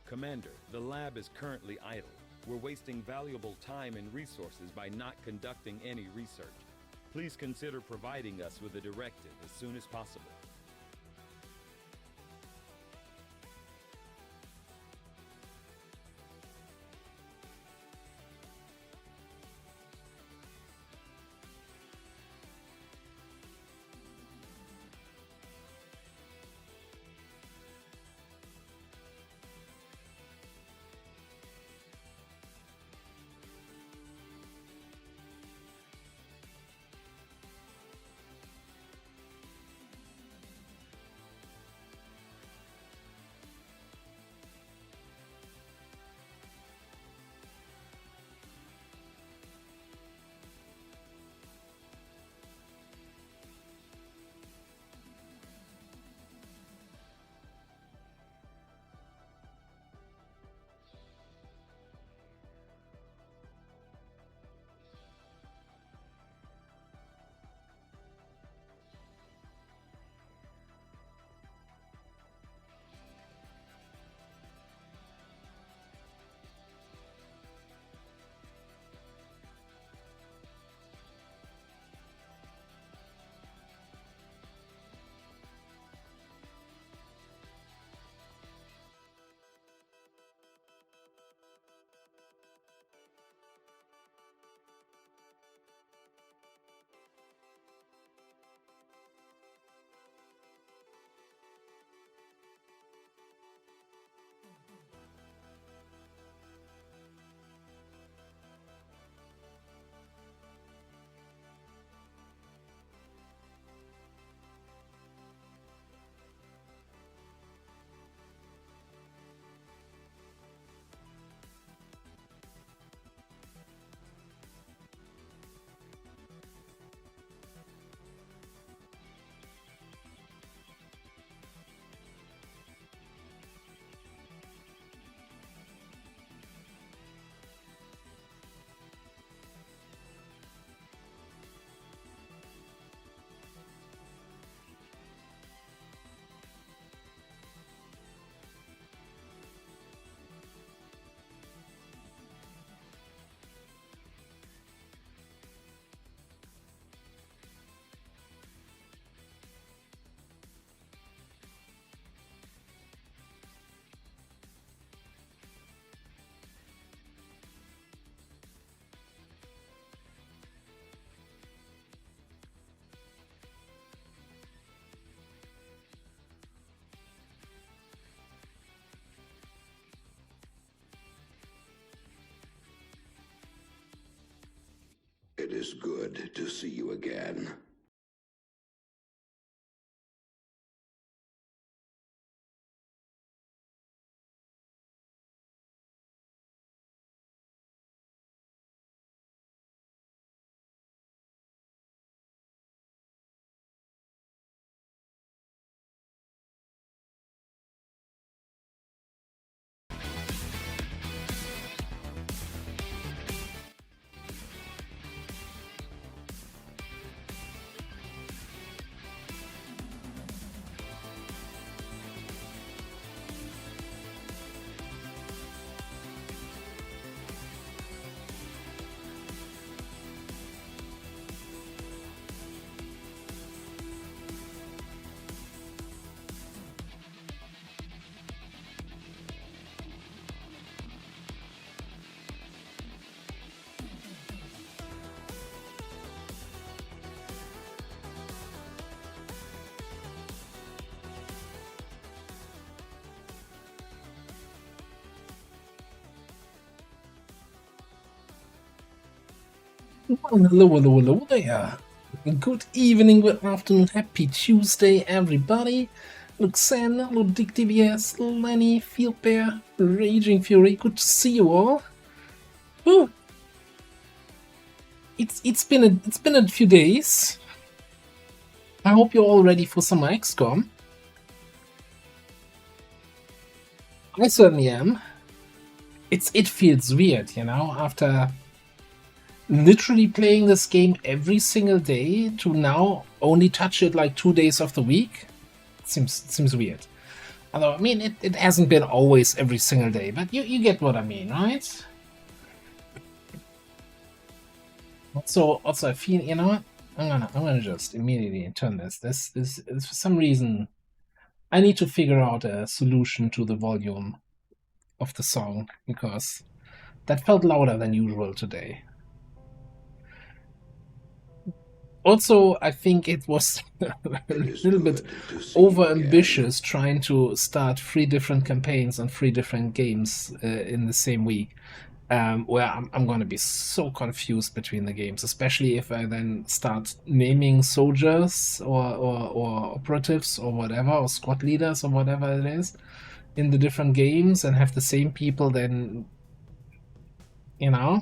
Commander, the lab is currently idle. We're wasting valuable time and resources by not conducting any research. Please consider providing us with a directive as soon as possible. It is good to see you again. Well, hello there. Good evening, good afternoon, happy Tuesday, everybody. Luxan, Ludic DBS, Lenny, Field Bear, Raging Fury, good to see you all. Whew. It's been a few days. I hope you're all ready for some XCOM. I certainly am. It feels weird, you know, after literally playing this game every single day to now only touch it like 2 days of the week. It seems weird. Although, I mean, it hasn't been always every single day, but you get what I mean, right? Also, I feel, you know what? I'm gonna just immediately turn this. This is for some reason I need to figure out a solution to the volume of the song because that felt louder than usual today. Also, I think it was a little bit over-ambitious trying to start 3 different campaigns on 3 different games in the same week, where I'm going to be so confused between the games, especially if I then start naming soldiers or operatives or whatever, or squad leaders or whatever it is in the different games and have the same people then, you know,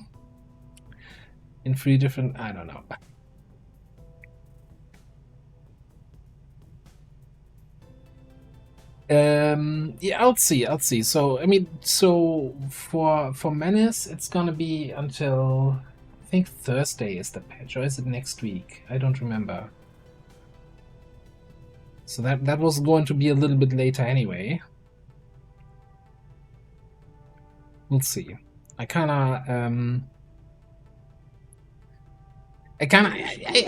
in 3 different, I don't know. Yeah, I'll see. So I mean, so for Menace, it's gonna be until I think Thursday is the patch, or is it next week? I don't remember. So that was going to be a little bit later anyway. We'll see. I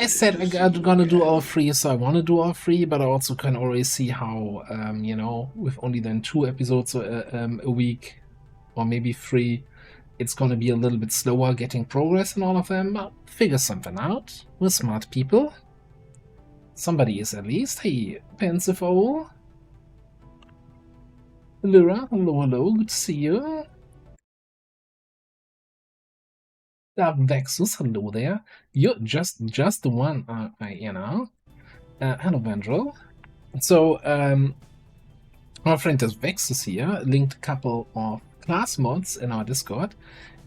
said I'm gonna do all 3, so I want to do all 3, but I also can already see how, you know, with only then 2 episodes a week, or maybe 3, it's gonna be a little bit slower getting progress in all of them. I'll figure something out. We're smart people. Somebody is at least. Hey, Pensive Owl. Lyra, hello, good to see you. Vexus, hello there. You're just the one, you know. Hello, Vandrel. So, our friend is Vexus here, linked a couple of class mods in our Discord,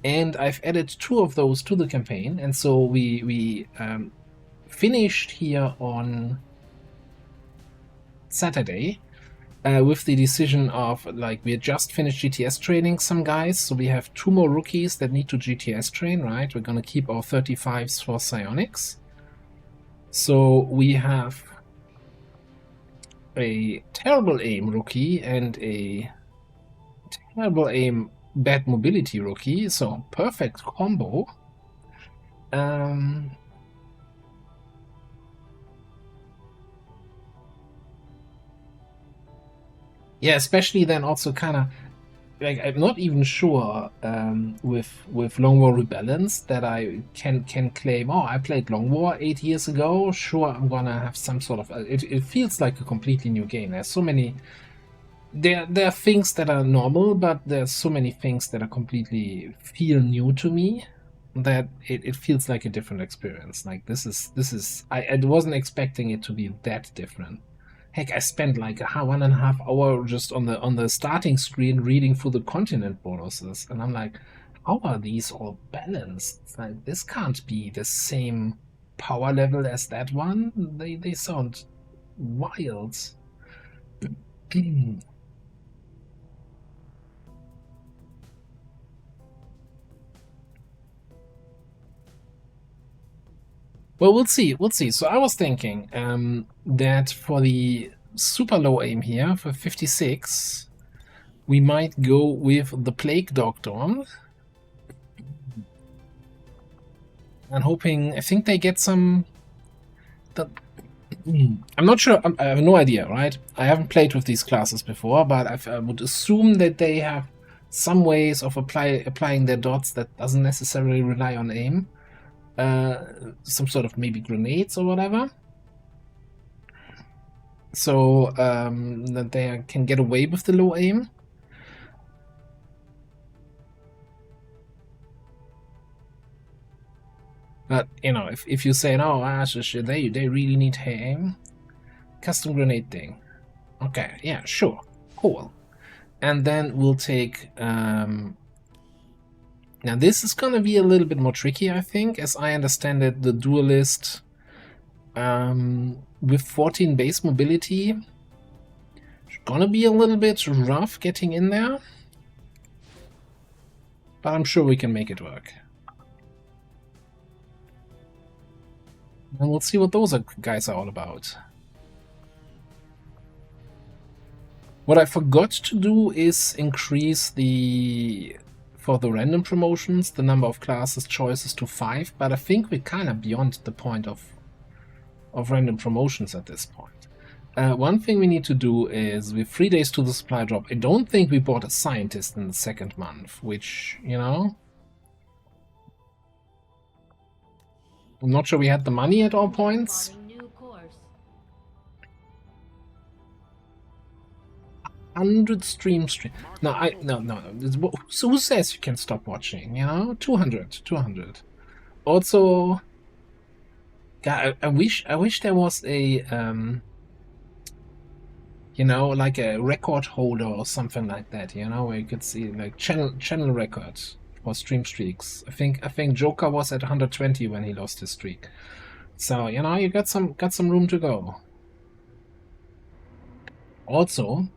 and I've added 2 of those to the campaign, and so we finished here on Saturday with the decision of, like, we just finished GTS training some guys, so we have 2 more rookies that need to GTS train, right? We're gonna keep our 35s for psionics. So we have a terrible aim rookie and a terrible aim bad mobility rookie, so perfect combo. Yeah, especially then also kind of like, I'm not even sure with Long War Rebalance that I can claim, oh, I played Long War 8 years ago, sure, I'm gonna have some sort of it feels like a completely new game. There's so many, there are things that are normal, but there's so many things that are completely feel new to me that it feels like a different experience. Like this is I wasn't expecting it to be that different. Heck, I spent like 1.5 hours just on the starting screen reading through the continent bonuses, and I'm like, how are these all balanced? It's like, this can't be the same power level as that one. They sound wild. Well, we'll see. So I was thinking that for the super low aim here, for 56, we might go with the Plague Doctor. I'm hoping, I think they get some... I'm not sure, I have no idea, right? I haven't played with these classes before, but I would assume that they have some ways of applying their dots that doesn't necessarily rely on aim. Some sort of maybe grenades or whatever, so that they can get away with the low aim. But you know, if you say no, they really need aim, custom grenade thing. Okay, yeah, sure, cool. And then we'll take now this is gonna be a little bit more tricky, I think, as I understand it. The duelist with 14 base mobility, it's gonna be a little bit rough getting in there, but I'm sure we can make it work. And we'll see what those guys are all about. What I forgot to do is increase for the random promotions, the number of classes choices to 5, but I think we're kind of beyond the point of random promotions at this point. One thing we need to do is, with 3 days to the supply drop, I don't think we bought a scientist in the second month, which, you know, I'm not sure we had the money at all points. 100 stream. No. So who says you can stop watching? You know, 200. Also, God, I wish there was a you know, like a record holder or something like that. You know, where you could see like channel records for stream streaks. I think Joker was at 120 when he lost his streak. So you know, you got some room to go. Also,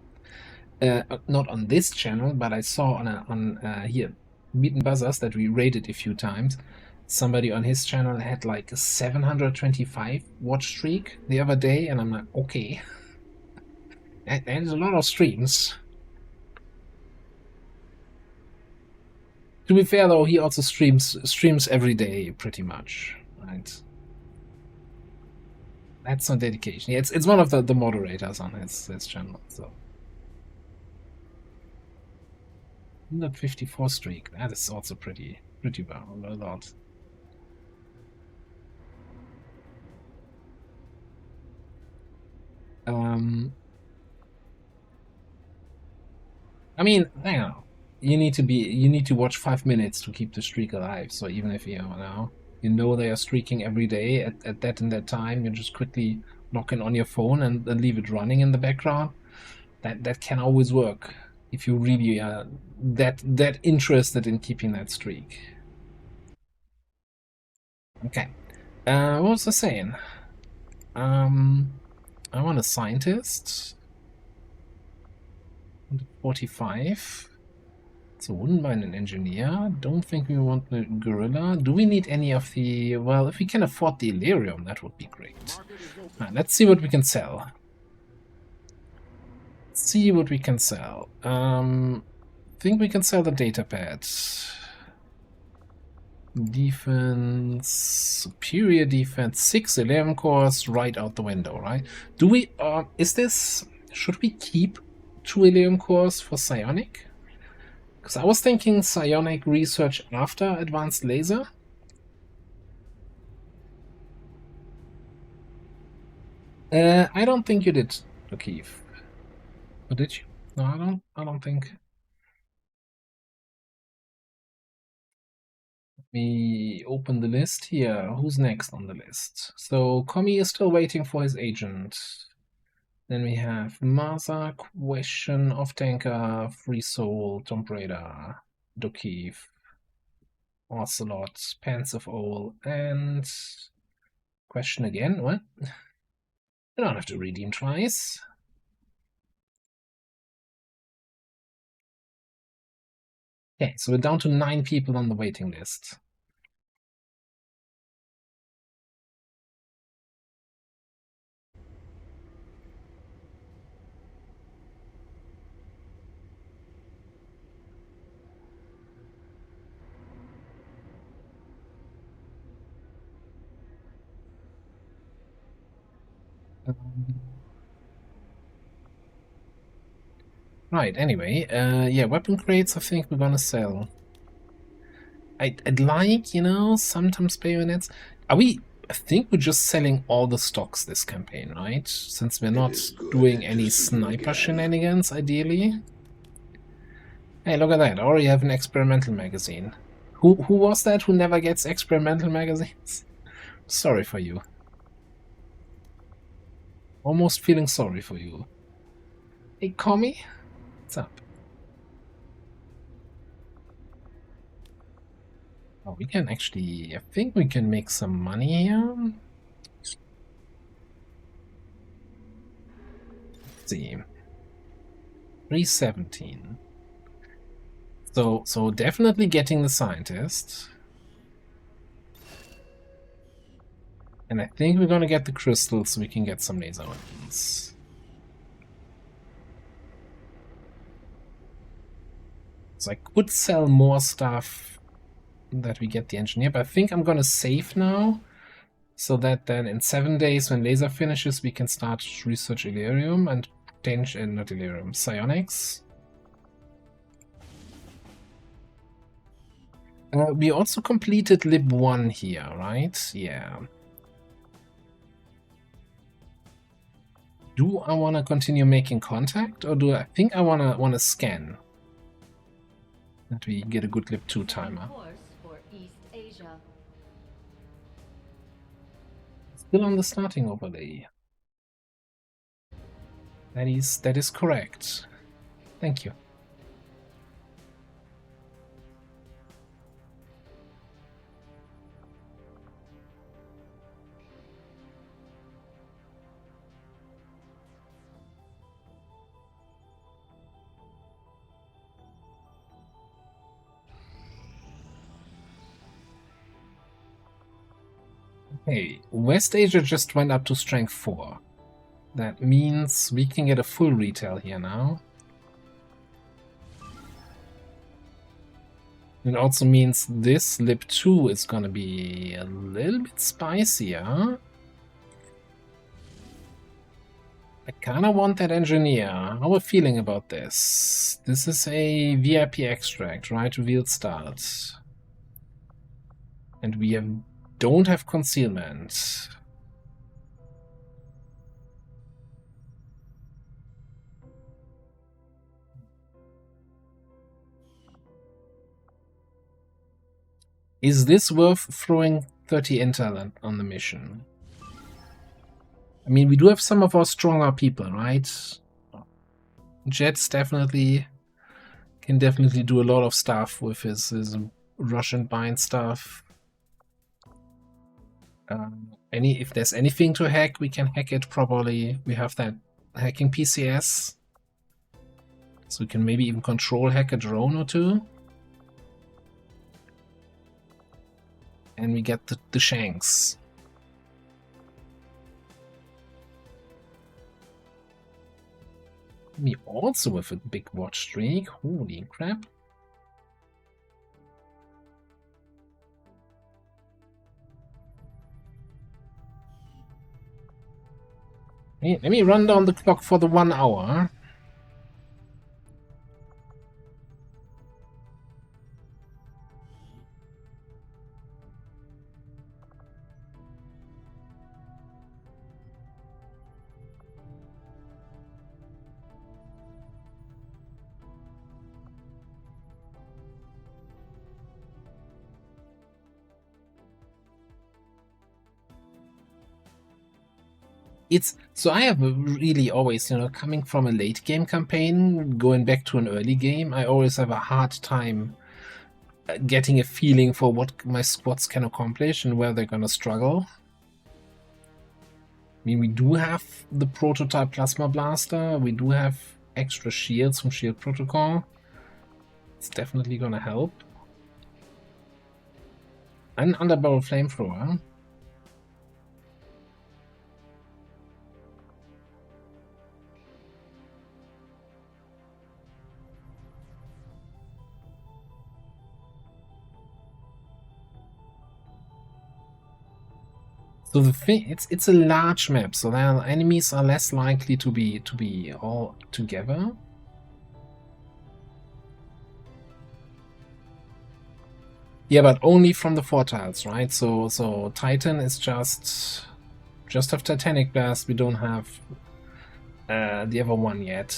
not on this channel, but I saw on here, Meat and Buzzers, that we rated a few times. Somebody on his channel had like a 725 watch streak the other day, and I'm like, okay, there's a lot of streams. To be fair though, he also streams every day pretty much, right? That's not dedication. Yeah, it's one of the moderators on his channel, so. 154 streak. That is also pretty well, a lot. I mean, hang on. You need to watch 5 minutes to keep the streak alive. So even if you know they are streaking every day at that and that time, you just quickly log in on your phone and leave it running in the background. That can always work if you really are that interested in keeping that streak. Okay. What was I saying? I want a scientist. 45. So wouldn't mind an engineer. Don't think we want the gorilla. Do we need any of the... Well, if we can afford the Illyrium, that would be great. Right, let's see what we can sell. See what we can sell. Think we can sell the data pads. Defense, superior defense, 6 11 cores right out the window, right? Do we should we keep 2 Illyrium cores for psionic? Because I was thinking psionic research after advanced laser. I don't think you did, O'Keefe. Or did you? No, I don't think. Let me open the list here. Who's next on the list? So Komi is still waiting for his agent. Then we have Masa, Question, Off-Tanker, Free Soul, Tomb Raider, O'Keefe, Ocelot, Pensive Owl, and Question again. What? You don't have to redeem twice. Okay, so we're down to 9 people on the waiting list. Right, anyway, yeah, weapon crates I think we're gonna sell. I'd like, sometimes bayonets. I think we're just selling all the stocks this campaign, right? Since we're not doing any sniper shenanigans, ideally. Hey, look at that, I already have an experimental magazine. Who was that who never gets experimental magazines? Sorry for you. Almost feeling sorry for you. Hey, Commie? What's up? Oh, we can actually... I think we can make some money here. Let's see. 317. So definitely getting the scientist. And I think we're gonna get the crystals so we can get some laser weapons. So I could sell more stuff that we get the engineer, but I think I'm gonna save now, so that then in 7 days when laser finishes, we can start research Illyrium and not Illyrium, psionics. We also completed Lib 1 here, right? Yeah. Do I want to continue making contact, or do I think I want to scan? That we get a good Lib 2 timer. For East Asia. Still on the starting overlay. That is correct. Thank you. Okay, West Asia just went up to strength 4. That means we can get a full retail here now. It also means this Lib 2 is gonna be a little bit spicier. I kinda want that engineer. How are we feeling about this? This is a VIP extract, right? Revealed start. And we don't have concealment. Is this worth throwing 30 intel on the mission? I mean, we do have some of our stronger people, right? Jets can definitely do a lot of stuff with his Russian bind stuff. If there's anything to hack, we can hack it probably. We have that hacking PCS. So we can maybe even hack a drone or two. And we get the shanks. Me also with a big watch streak. Holy crap. Let me run down the clock for the 1 hour. So I have really always, coming from a late game campaign, going back to an early game, I always have a hard time getting a feeling for what my squads can accomplish and where they're gonna struggle. I mean, we do have the prototype plasma blaster, we do have extra shields from Shield Protocol. It's definitely gonna help. An underbarrel flamethrower. So the thing, it's a large map, so their enemies are less likely to be all together. Yeah, but only from the 4 tiles, right? So Titan is just have Titanic Blast. We don't have the other one yet.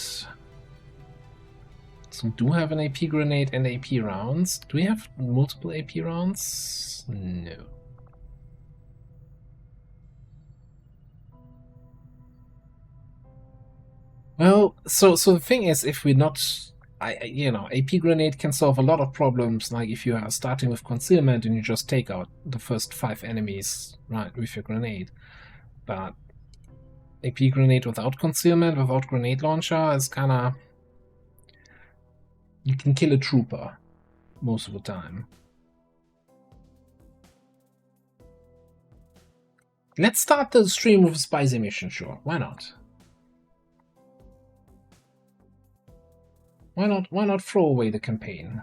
So we do have an AP grenade and AP rounds. Do we have multiple AP rounds? No. Well, so the thing is, if we're not, AP grenade can solve a lot of problems. Like if you are starting with concealment and you just take out the first 5 enemies, right, with your grenade. But AP grenade without concealment, without grenade launcher, is kind of, you can kill a trooper most of the time. Let's start the stream with a spicy mission, sure. Why not? Why not throw away the campaign?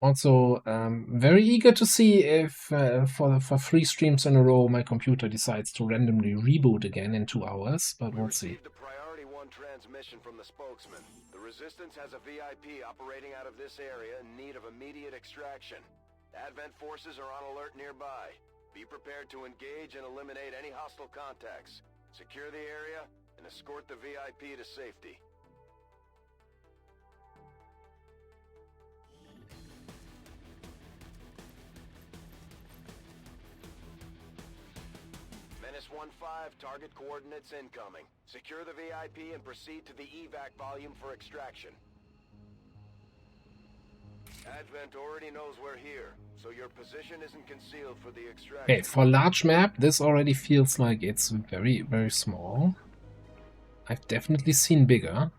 Also, very eager to see if for 3 streams in a row my computer decides to randomly reboot again in 2 hours, but we'll see. Received a priority 1 transmission from the spokesman. The Resistance has a VIP operating out of this area in need of immediate extraction. Advent forces are on alert nearby. Be prepared to engage and eliminate any hostile contacts. Secure the area and escort the VIP to safety. Menace 1-5, target coordinates incoming. Secure the VIP and proceed to the evac volume for extraction. Advent already knows we're here, so your position isn't concealed for the extraction. Okay, for large map, this already feels like it's very, very small. I've definitely seen bigger.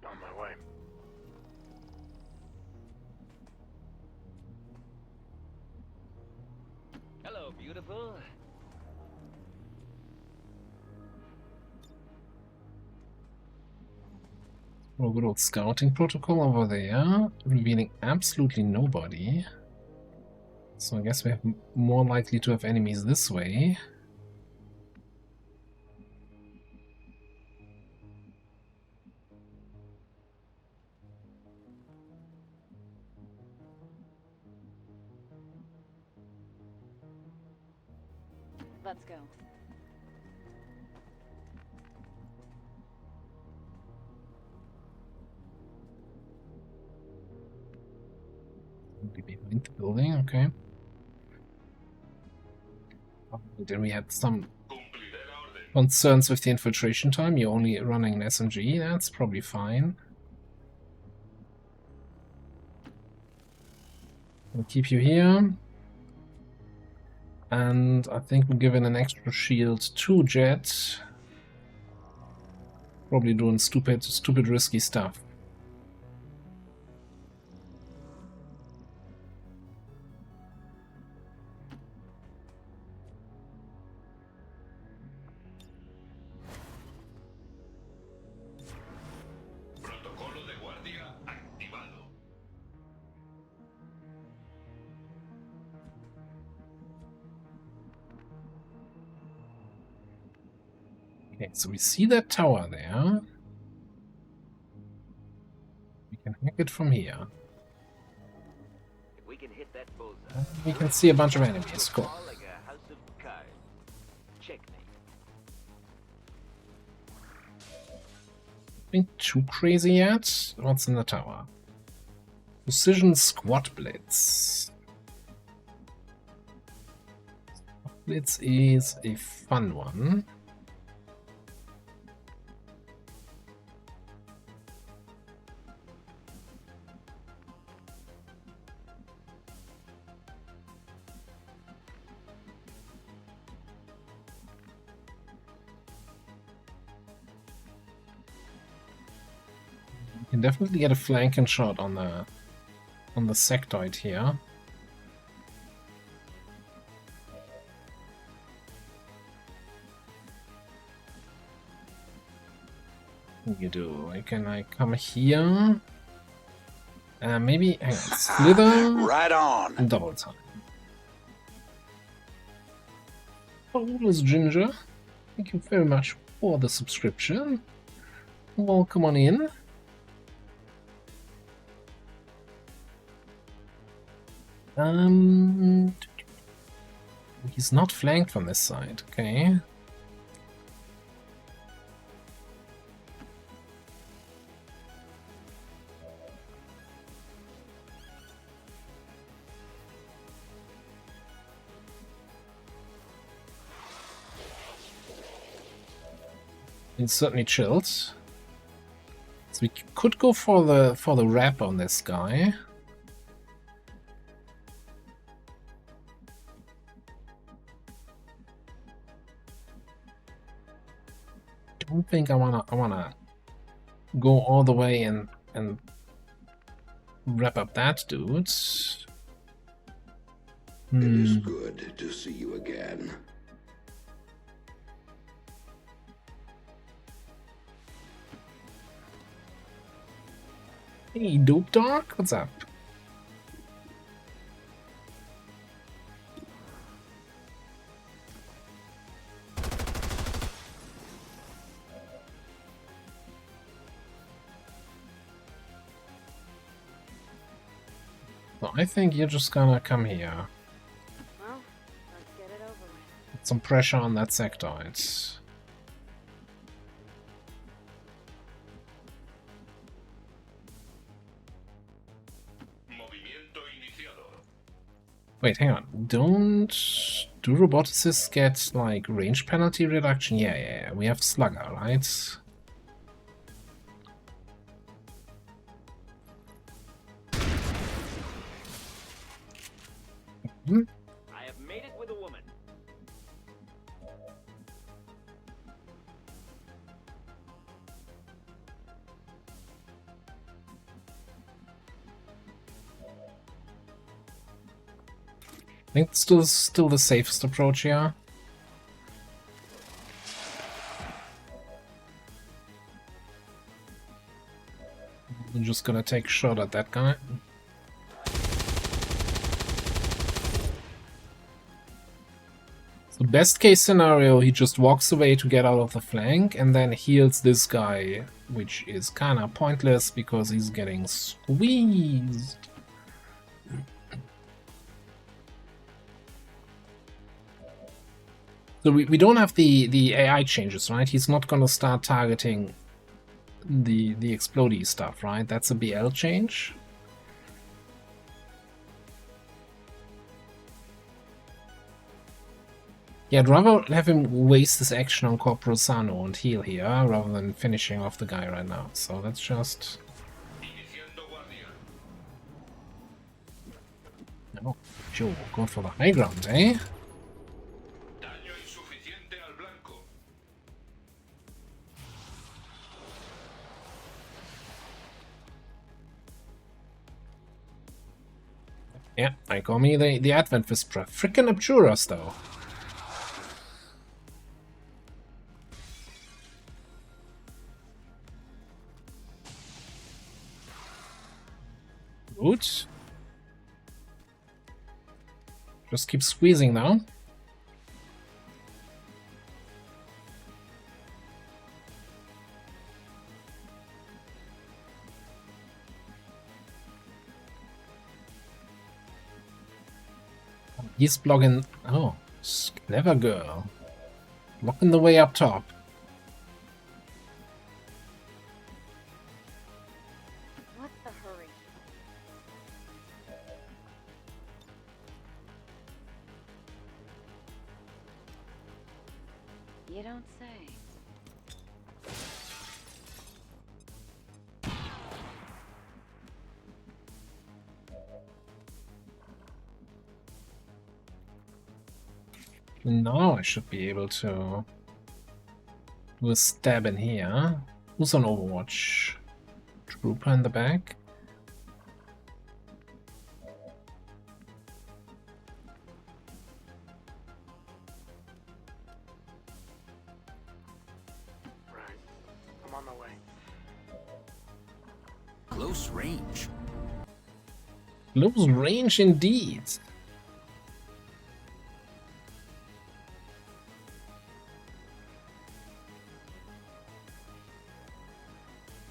On my way. Hello, beautiful. Oh, good old scouting protocol over there, revealing absolutely nobody. So I guess we have more likely to have enemies this way. Let's go. Behind the building, okay. Then we had some concerns with the infiltration time. You're only running an SMG, that's probably fine. We'll keep you here. And I think we're given an extra shield to Jet. Probably doing stupid risky stuff. Okay, so we see that tower there. We can hack it from here. If we can hit that bullseye, We can see a bunch of enemies. Cool. like a house of cards. Checkmate. Nothing too crazy yet. What's in the tower? Precision Squad Blitz. Blitz is a fun one. Can definitely get a flanking shot on the sectoid here. What do you do? Can I come here? Maybe hang on, slither Right on. and double time. Oh, this Ginger. Thank you very much for the subscription. Welcome on in. He's not flanked from this side, okay. He's certainly chilled. So we could go for the wrap on this guy. don't think I wanna go all the way and wrap up that dude. It is good to see you again. Hey, Dope Dog, what's up? So I think you're just gonna come here. Well, let's get it over with. Put some pressure on that sectoid. Wait, hang on. Do roboticists get, like, range penalty reduction? Yeah. We have Slugger, right? I have made it with a woman. I think it's still the safest approach here. I'm just gonna take a shot at that guy. So best case scenario, he just walks away to get out of the flank and then heals this guy, which is kinda pointless because he's getting squeezed. So we don't have the AI changes, right? He's not gonna start targeting the explodey stuff, right? That's a BL change. Yeah, I'd rather have him waste his action on Corporal Sano and heal here rather than finishing off the guy right now. So let's just... Oh, Joe, going for the high ground, eh? Yeah, I call me the Advent Whisperer. Frickin' Abjuras, though. Good. Just keep squeezing now. He's blocking. Oh, clever girl. Blocking the way up top. What's the hurry? You don't say. Now I should be able to do a stab in here. Who's on Overwatch? Trooper in the back. Right. I'm on my way. Close range. Close range indeed.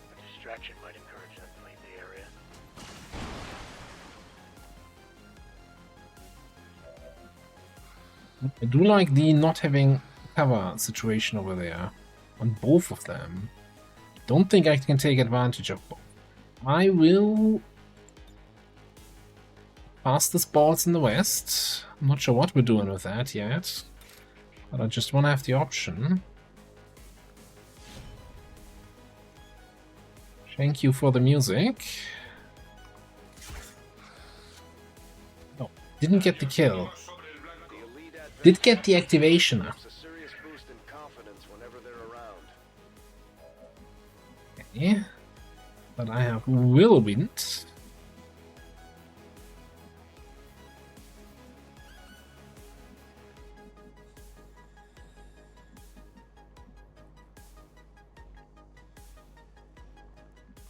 A distraction might encourage them to leave the area. I do like the not having cover situation over there on both of them. Don't think I can take advantage of both. I will pass this balls in the west. I'm not sure what we're doing with that yet, but I just want to have the option. Thank you for the music. Oh, didn't get the kill. The elite Did get the activation. It's a serious boost in confidence whenever they're around. Yeah. But I have Whirlwind.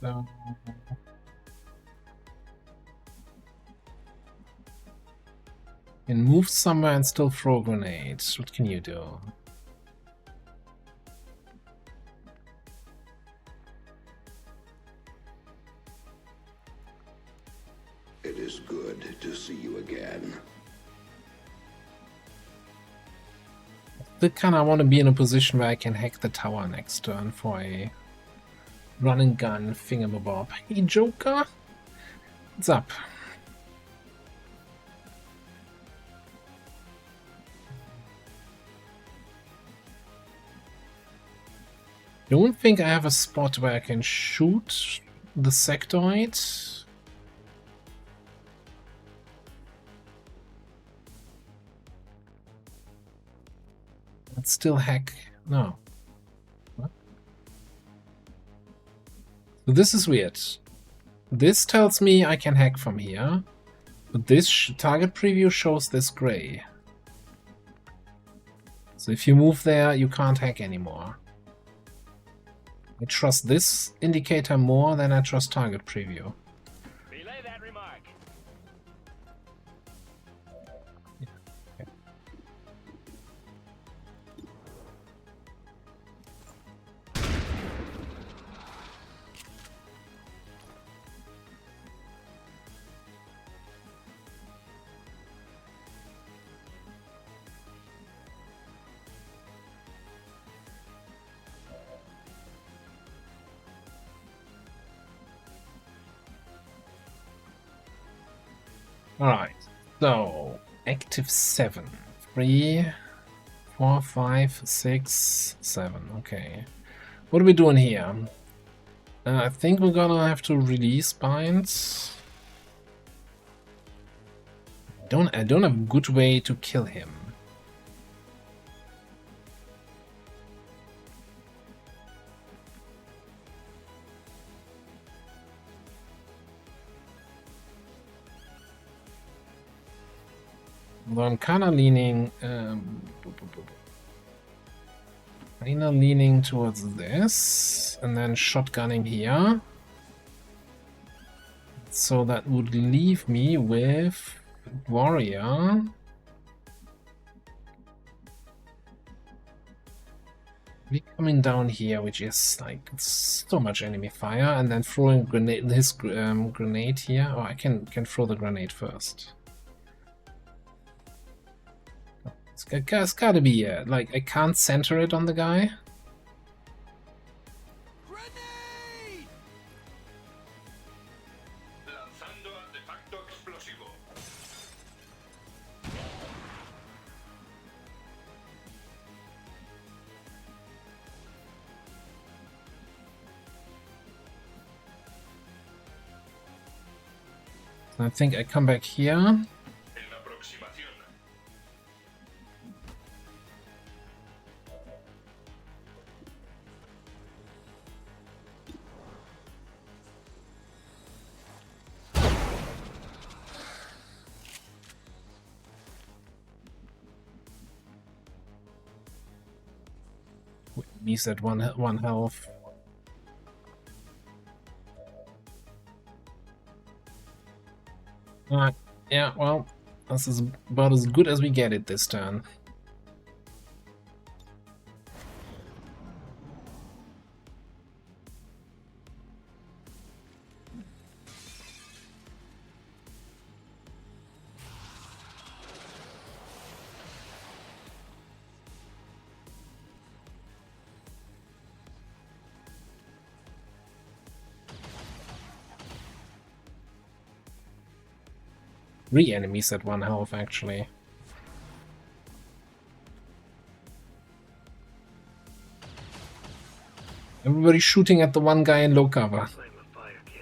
So can move somewhere and still throw grenades. What can you do? It is good to see you again. I kind of want to be in a position where I can hack the tower next turn for a run and gun thingamabob. Hey Joker, what's up? Don't think I have a spot where I can shoot the sectoid. But still hack. No. What? So this is weird. This tells me I can hack from here, but this target preview shows this gray. So if you move there, you can't hack anymore. I trust this indicator more than I trust target preview. Relay that remark. Alright, so active 7. 3, 4, 5, 6, 7. Okay. What are we doing here? I think we're gonna have to release binds. I don't have a good way to kill him. Although I'm kind of leaning towards this, and then shotgunning here. So that would leave me with warrior. We coming down here, which is like so much enemy fire, and then throwing grenade. His grenade here. Oh, I can throw the grenade first. It's gotta be like I can't center it on the guy. Grenade! Lanzando artefacto explosivo. I think I come back here. En la aproximación. He's at one health. Yeah, well, this is about as good as we get it this turn. Three enemies at one health, actually. Everybody shooting at the one guy in low cover. Flame of fire, kid.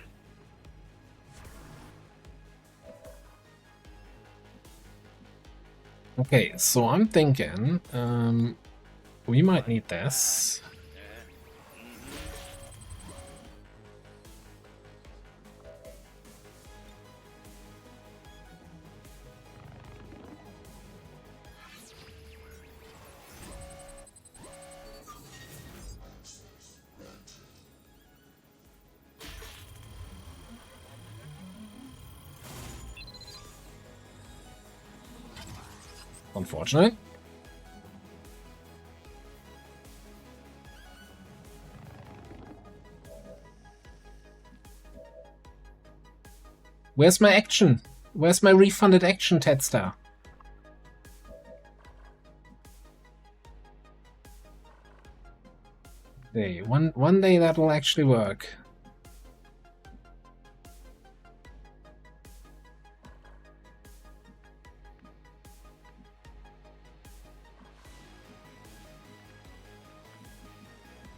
Okay, so I'm thinking we might need this. Unfortunately. Where's my action? Where's my refunded action, Tedstar? One day that'll actually work.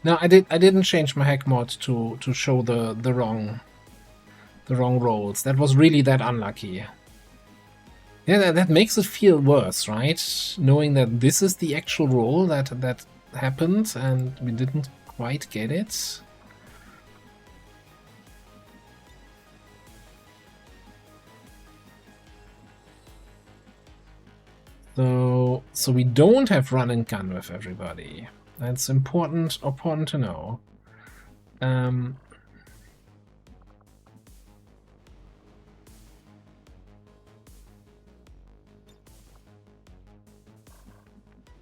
No, I didn't change my hack mod to show the wrong rolls. That was really that unlucky. Yeah, that makes it feel worse, right? Knowing that this is the actual roll that happened and we didn't quite get it. So we don't have run and gun with everybody. That's important to know.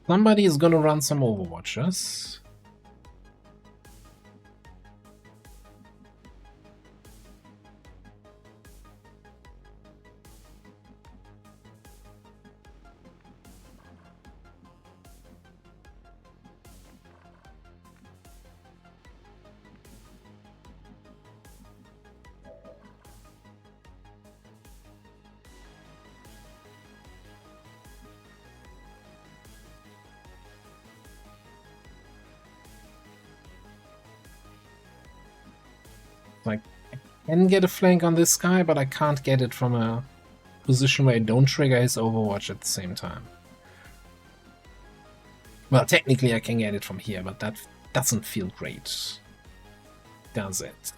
Somebody is gonna run some Overwatches. Like, I can get a flank on this guy, but I can't get it from a position where I don't trigger his Overwatch at the same time. Well, technically I can get it from here, but that doesn't feel great, does it?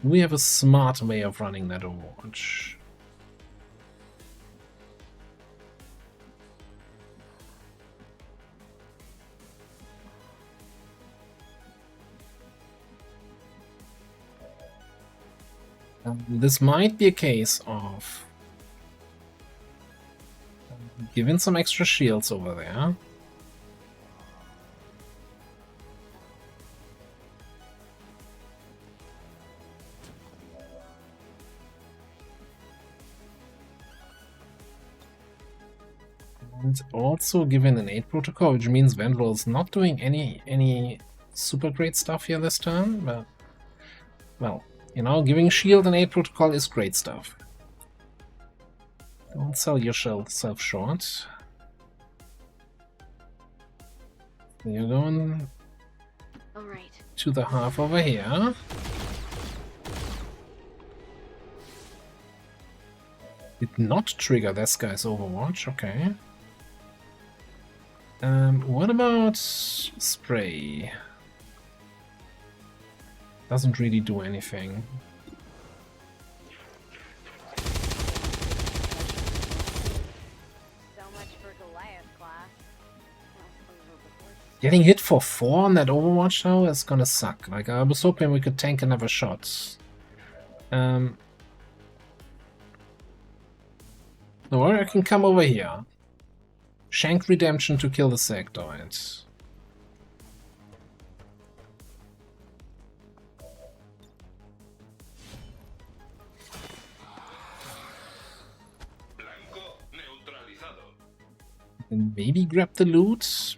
We have a smart way of running that Overwatch. This might be a case of giving some extra shields over there. And also given an 8 protocol, which means Vandal is not doing any super great stuff here this turn, but well, you know, giving shield and 8 protocol is great stuff. Don't sell yourself short. You're going to the half over here. Did not trigger this guy's Overwatch, okay. What about spray? Doesn't really do anything. So much for Goliath class. Getting hit for 4 on that Overwatch though is gonna suck. Like, I was hoping we could tank another shot. Or I can come over here. Shank Redemption to kill the sectoid. And maybe grab the loot.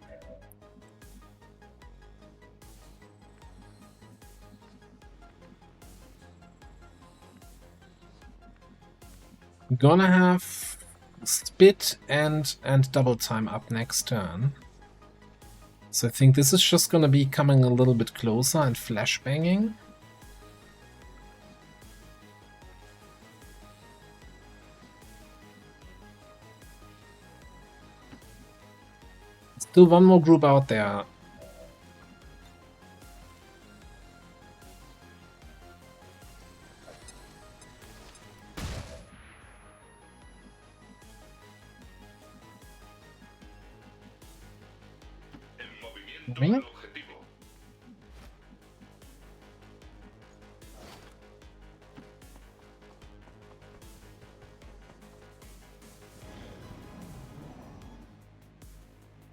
Gonna have Spit and Double Time up next turn. So I think this is just gonna be coming a little bit closer and flashbanging. Still one more group out there. Me?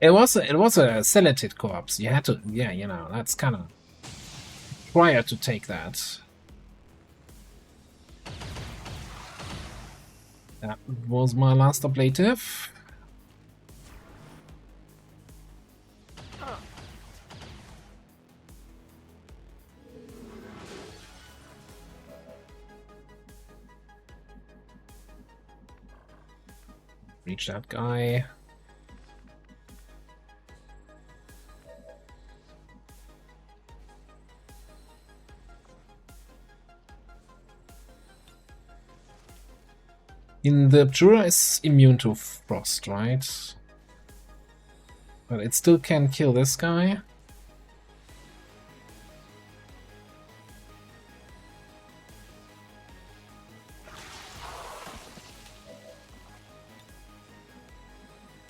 It was a selected corpse. You had to, yeah, you know, that's kind of prior to take that. That was my last ablative. Reach that guy. The Jura is immune to frost, right? But it still can kill this guy.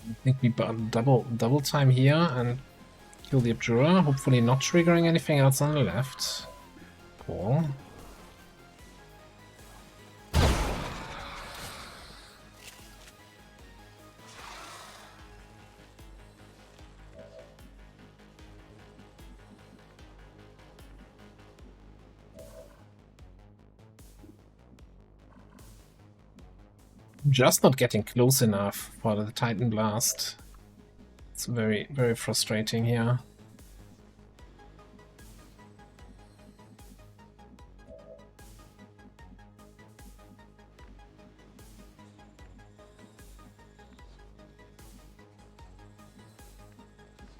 I think we double time here and kill the Abjura, hopefully not triggering anything else on the left. Cool. Just not getting close enough for the Titan Blast. It's very, very frustrating here.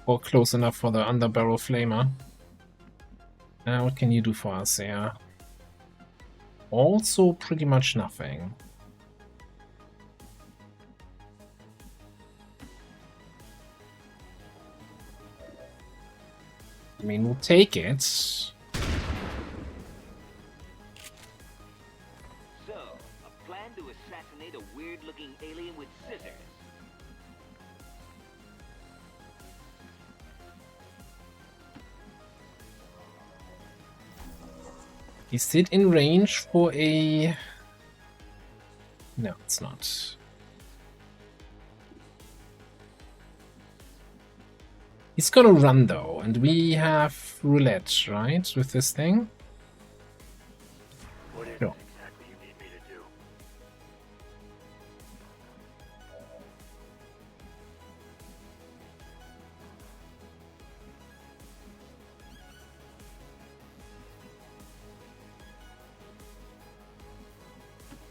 Or close enough for the Underbarrel Flamer. Now what can you do for us here? Also pretty much nothing. I mean, we'll take it. So, a plan to assassinate a weird-looking alien with scissors. Is it in range for a... No, it's not. He's gonna run though, and we have roulette, right, with this thing? What is Sure. it exactly you need me to do?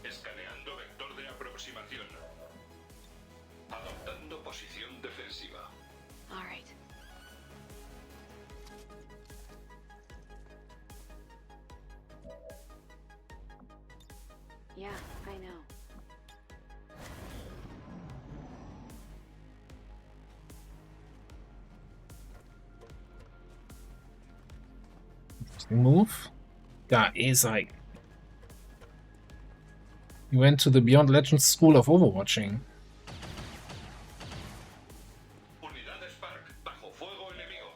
Escaneando vector de aproximación. Adoptando posición defensiva. All right. Yeah, I know. Interesting move. That is like... He went to the Beyond Legends School of Overwatching. Unidad Spark bajo fuego enemigo.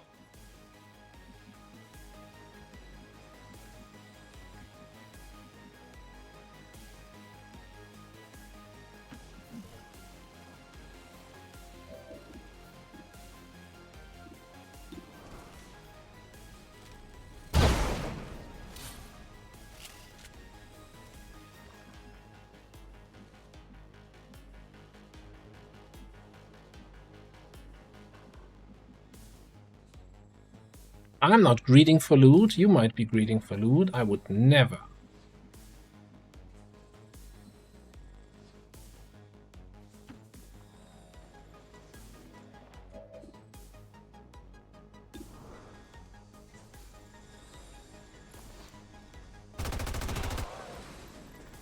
I'm not greeting for loot. You might be greeting for loot. I would never.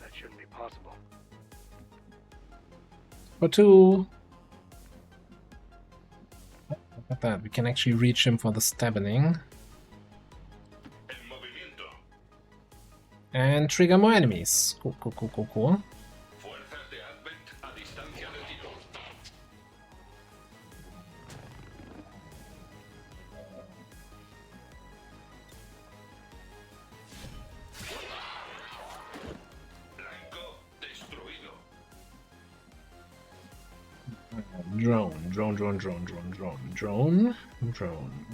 That shouldn't be possible. For two. Look at that. We can actually reach him for the stabbing. En movimiento. And trigger more enemies. Cool, cool, cool, cool, cool. Fuerzas de Advent a distancia de tiro. Blanco destruido. drone, drone, drone, drone, drone, drone, drone.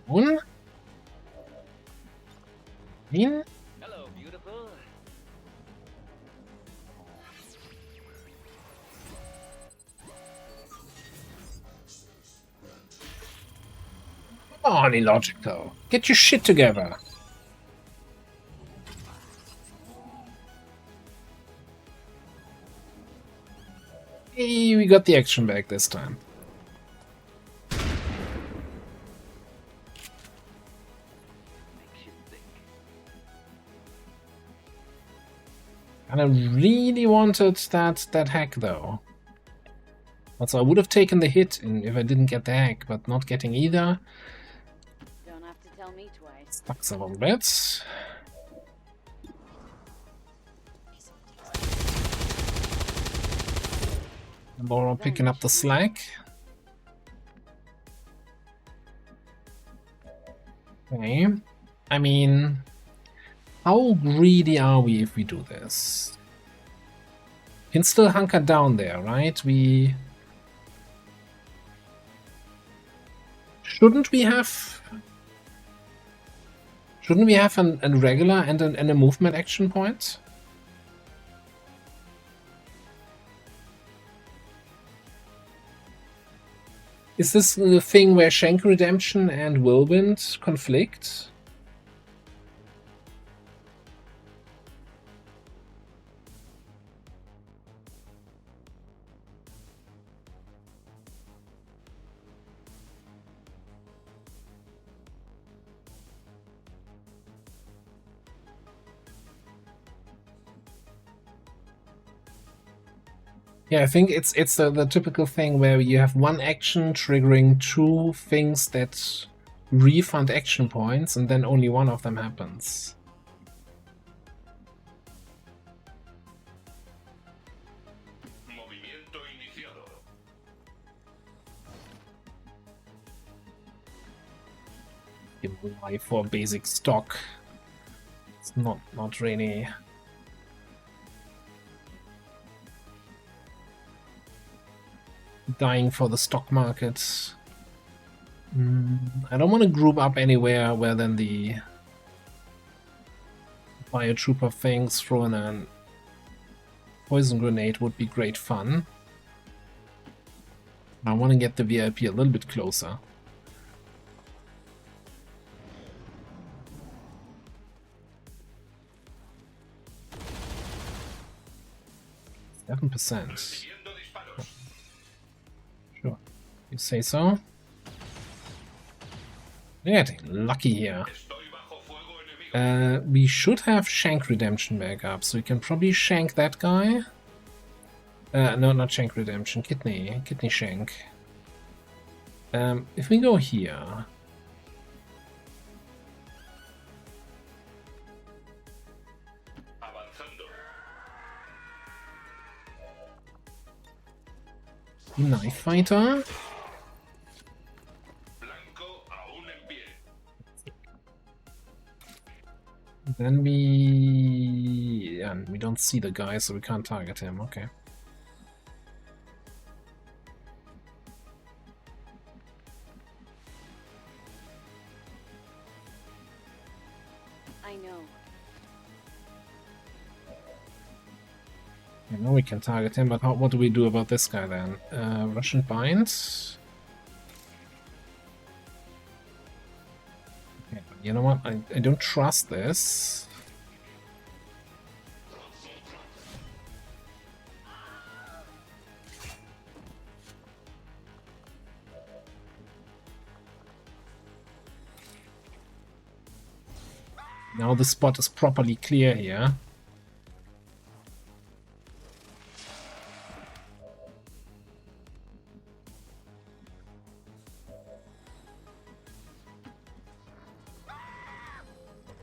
Drone? In? Hello, beautiful. Oh, illogical. Get your shit together. Hey, we got the action back this time. Makes you think. And I really wanted that hack though. Also, I would have taken the hit if I didn't get the hack, but not getting either Don't have to tell me twice. sucks a little bit. Laura picking up the slack. Okay. I mean, how greedy are we if we do this? Can still hunker down there, right? Shouldn't we have a regular and a movement action point? Is this the thing where Shank Redemption and Whirlwind conflict? Yeah, I think it's the typical thing where you have one action triggering two things that refund action points, and then only one of them happens. Movimiento iniciado. Give life for basic stock. It's not really. Dying for the stock market. I don't want to group up anywhere where then the Biotrooper things throwing a poison grenade would be great fun. I want to get the VIP a little bit closer. Seven %. Recibiendo disparos. Sure. You say so? We're getting lucky here. Estoy bajo fuego enemigo. We should have Shank Redemption back up, so we can probably shank that guy. No, not Shank Redemption, Kidney Shank. If we go here... Avanzando. Knife Fighter. Blanco aún en pie. Then we don't see the guy, so we can't target him. Okay. I know. I know we can target him, but what do we do about this guy then? Russian Binds? Okay, but you know what? I don't trust this. Now the spot is properly clear here.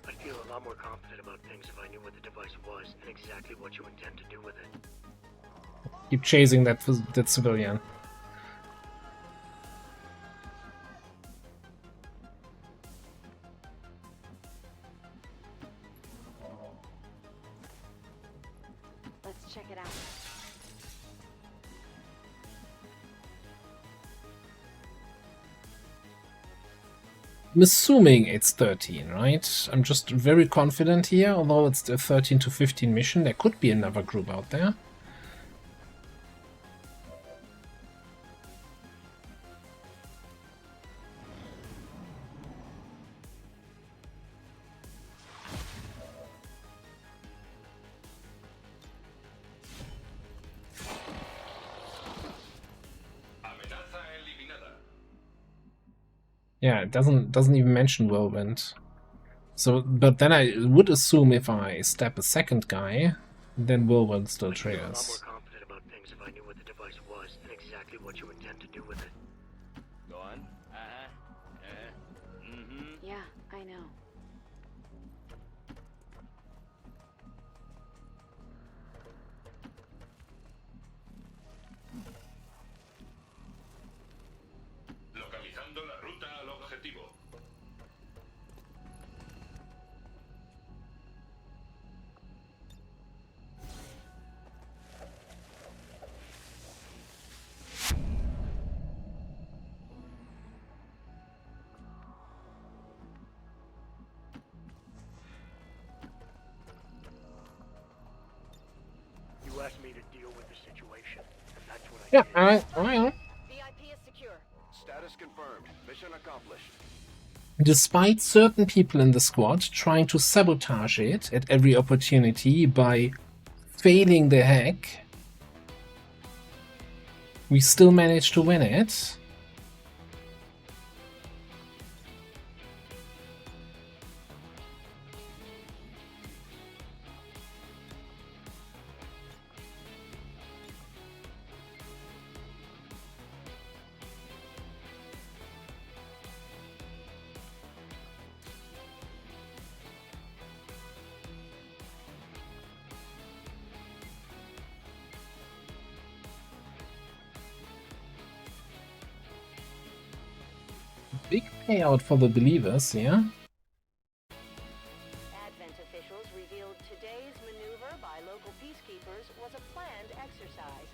I'd feel a lot more confident about things if I knew what the device was and exactly what you intend to do with it. Keep chasing that civilian. Let's check it out. I'm assuming it's 13, right? I'm just very confident here, although it's a 13 to 15 mission. There could be another group out there. Amenaza eliminada. Yeah, it doesn't even mention Whirlwind. So, but then I would assume if I stab a second guy, then Whirlwind still I'd feel a lot more triggers. confident about things if I knew what the device was and exactly what you intend to do with it. Go on. Yeah, I know. Localizando la ruta al objetivo. You asked me to deal with the situation, and that's what I Yeah, did. I know. VIP is secure. Status confirmed. Mission accomplished. Despite certain people in the squad trying to sabotage it at every opportunity by failing the hack, we still managed to win it. Big payout for the believers, yeah? Advent officials revealed today's maneuver by local peacekeepers was a planned exercise.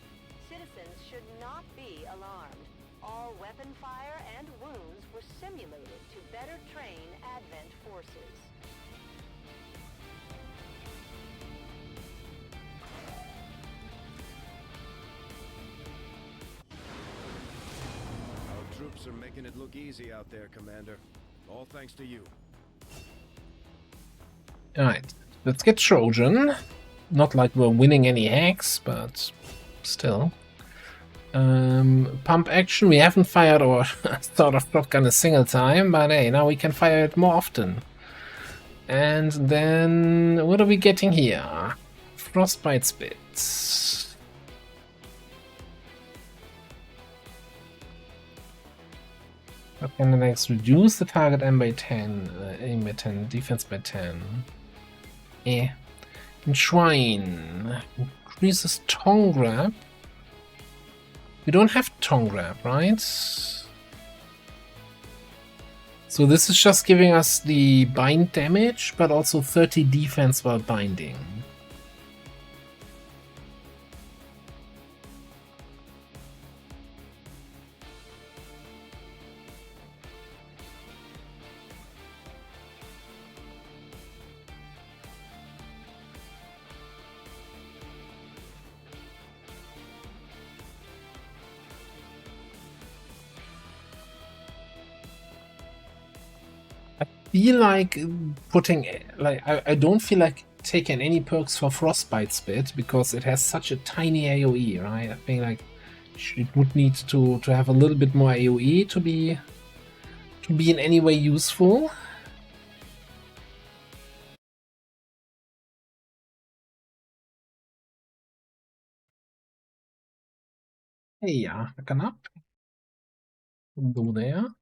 Citizens should not be alarmed. All weapon fire and wounds were simulated to better train Advent forces. Our troops are making it look easy out there, Commander. All thanks to you. Alright, let's get Trojan. Not like we're winning any hacks, but still. Pump action, we haven't fired our sort of shotgun a single time, but hey, now we can fire it more often. And then, what are we getting here? Frostbite Spits. Shotgun attacks reduce the target aim by 10, aim by 10, defense by 10. Eh. Enshrine. Increases tongue grab. We don't have tongue grab, right? So this is just giving us the bind damage, but also 30 defense while binding. Feel like putting, like, I don't feel like taking any perks for Frostbite Spit because it has such a tiny AoE, right? I think like it would need to have a little bit more AoE to be in any way useful. Hey, ja, dat kan op. Go there.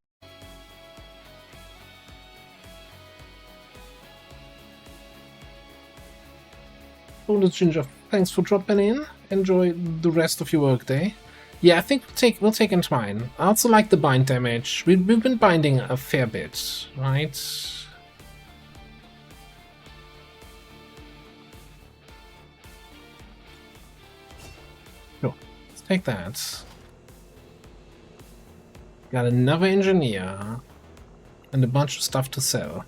Bonus Ginger, thanks for dropping in. Enjoy the rest of your workday. Yeah, I think we'll take Entwine. I also like the bind damage. We've been binding a fair bit, right? Sure, let's take that. Got another engineer. and a bunch of stuff to sell.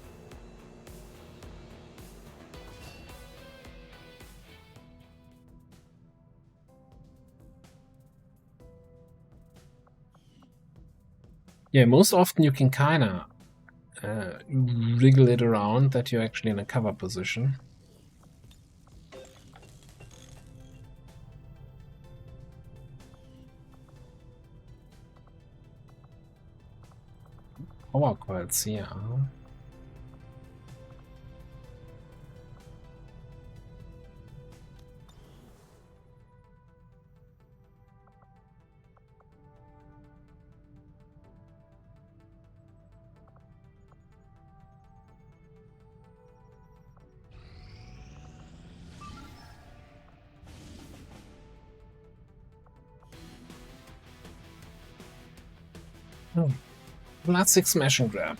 Yeah, most often you can kinda wriggle it around that you're actually in a cover position. Power coils, yeah. Oh. Classic smash and grab.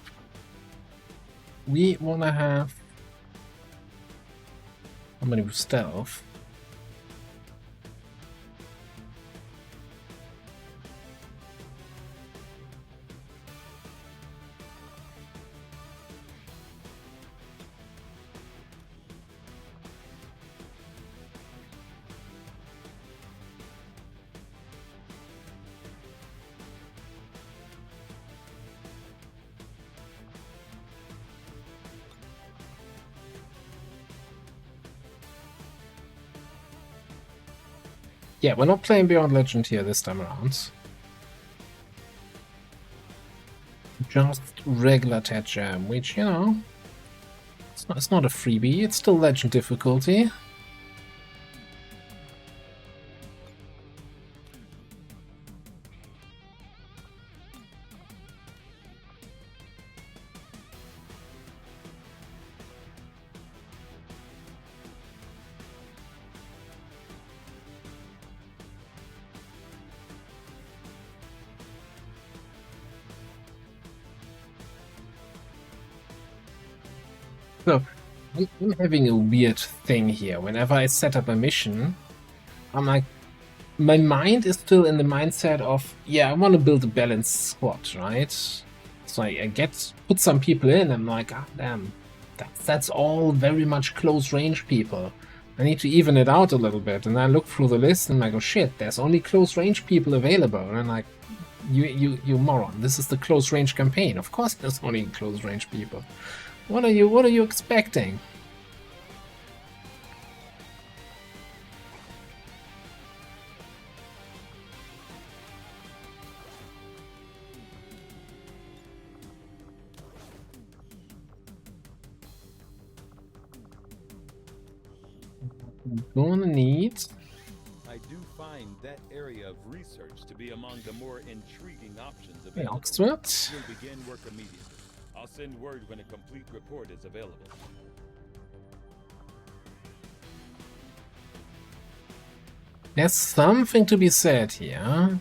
We wanna have how many with stealth? Yeah, we're not playing Beyond Legend here this time around. Just regular Tet Jam, which, you know, it's not a freebie, it's still Legend difficulty. So, I'm having a weird thing here. Whenever I set up a mission, I'm like, my mind is still in the mindset of, yeah, I want to build a balanced squad, right? So I put some people in, I'm like, ah, damn, that's all very much close range people. I need to even it out a little bit. And I look through the list and I go, shit, there's only close range people available. And I'm like, you moron, this is the close range campaign. Of course there's only close range people. What are you expecting? Gonna need. I do find that area of research to be among the more intriguing options available. Oxford. We'll begin work immediately. I'll send word when a complete report is available. There's something to be said here.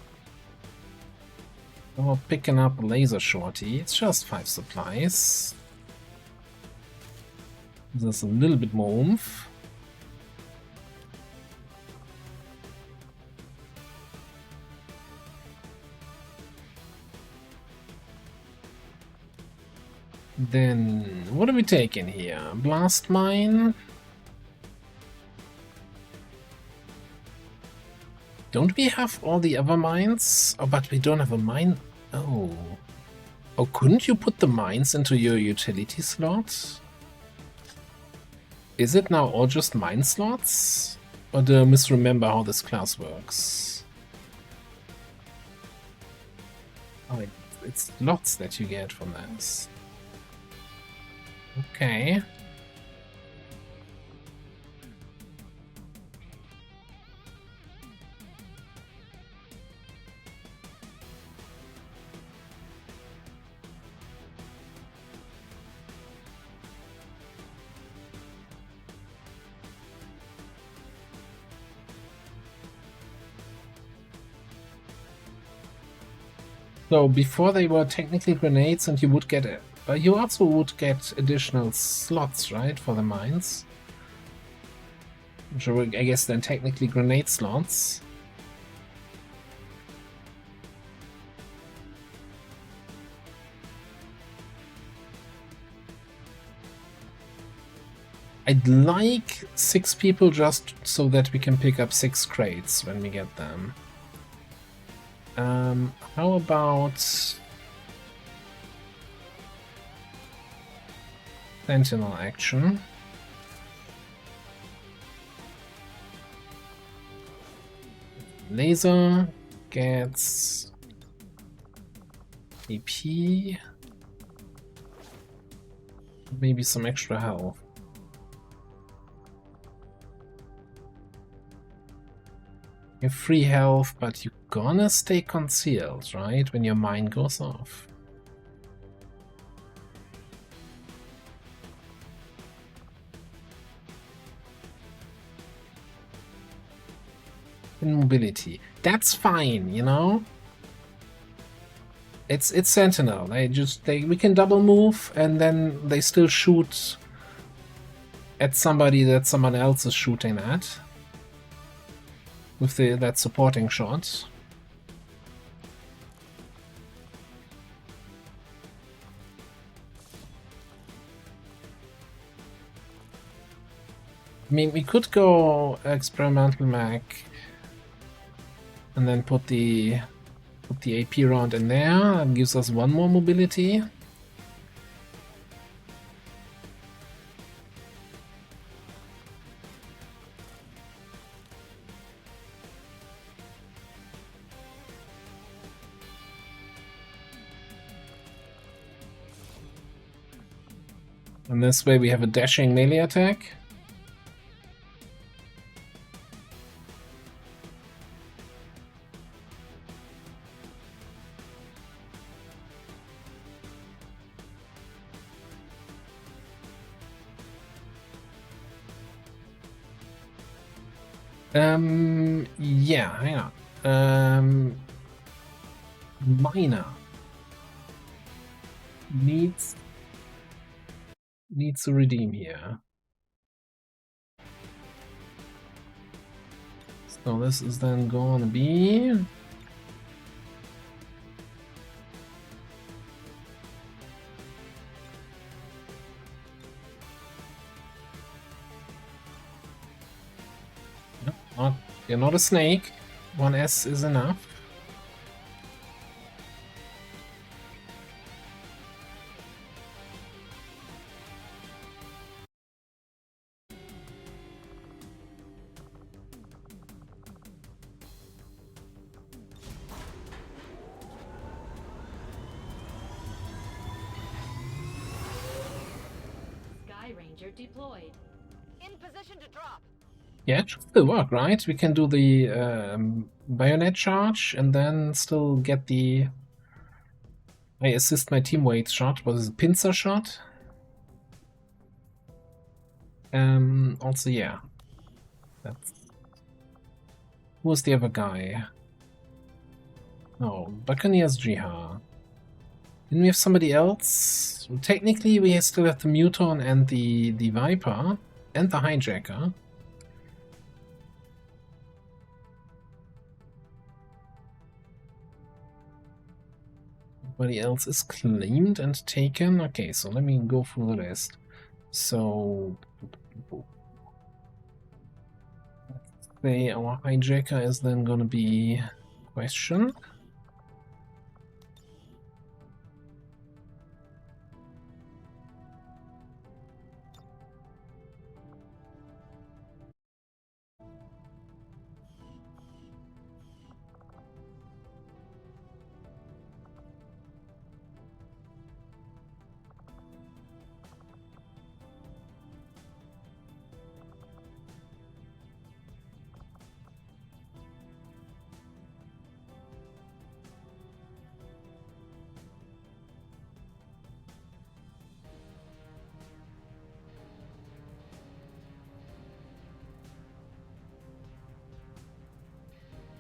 We're picking up a laser shorty. It's just 5 supplies. There's a little bit more oomph. Then, what are we taking here? Blast mine? Don't we have all the other mines? Oh, but we don't have a mine. Oh. Oh, couldn't you put the mines into your utility slots? Is it now all just mine slots? Or do I misremember how this class works? Oh, it's slots that you get from this. Okay. So before they were technically grenades, and you would get it. You also would get additional slots, right, for the mines? Which are, I guess, then technically grenade slots. I'd like 6 people just so that we can pick up 6 crates when we get them. How about Sentinel action? Laser gets AP, maybe some extra health. You have free health, but you're gonna stay concealed, right? When your mine goes off. And mobility. That's fine, you know? It's Sentinel. We can double move and then they still shoot at somebody that someone else is shooting at. With that supporting shot. I mean, we could go experimental mech and then put the AP round in there. That gives us 1 more mobility. And this way we have a dashing melee attack. Yeah, hang on. Miner needs to redeem here. So this is then gonna be you're not a snake. 1S is enough. Deployed. In position to drop. Yeah, it should still work, right? We can do the bayonet charge and then still get the... I assist my teammate's shot. What is it? Pincer shot? Also, yeah. That's... Who's the other guy? Oh, Buccaneers Jihar. Didn't we have somebody else? Well, technically, we still have the Muton and the Viper and the Hijacker. Everybody else is claimed and taken. Okay, so let me go through the list. So, let's say our Hijacker is then going to be question.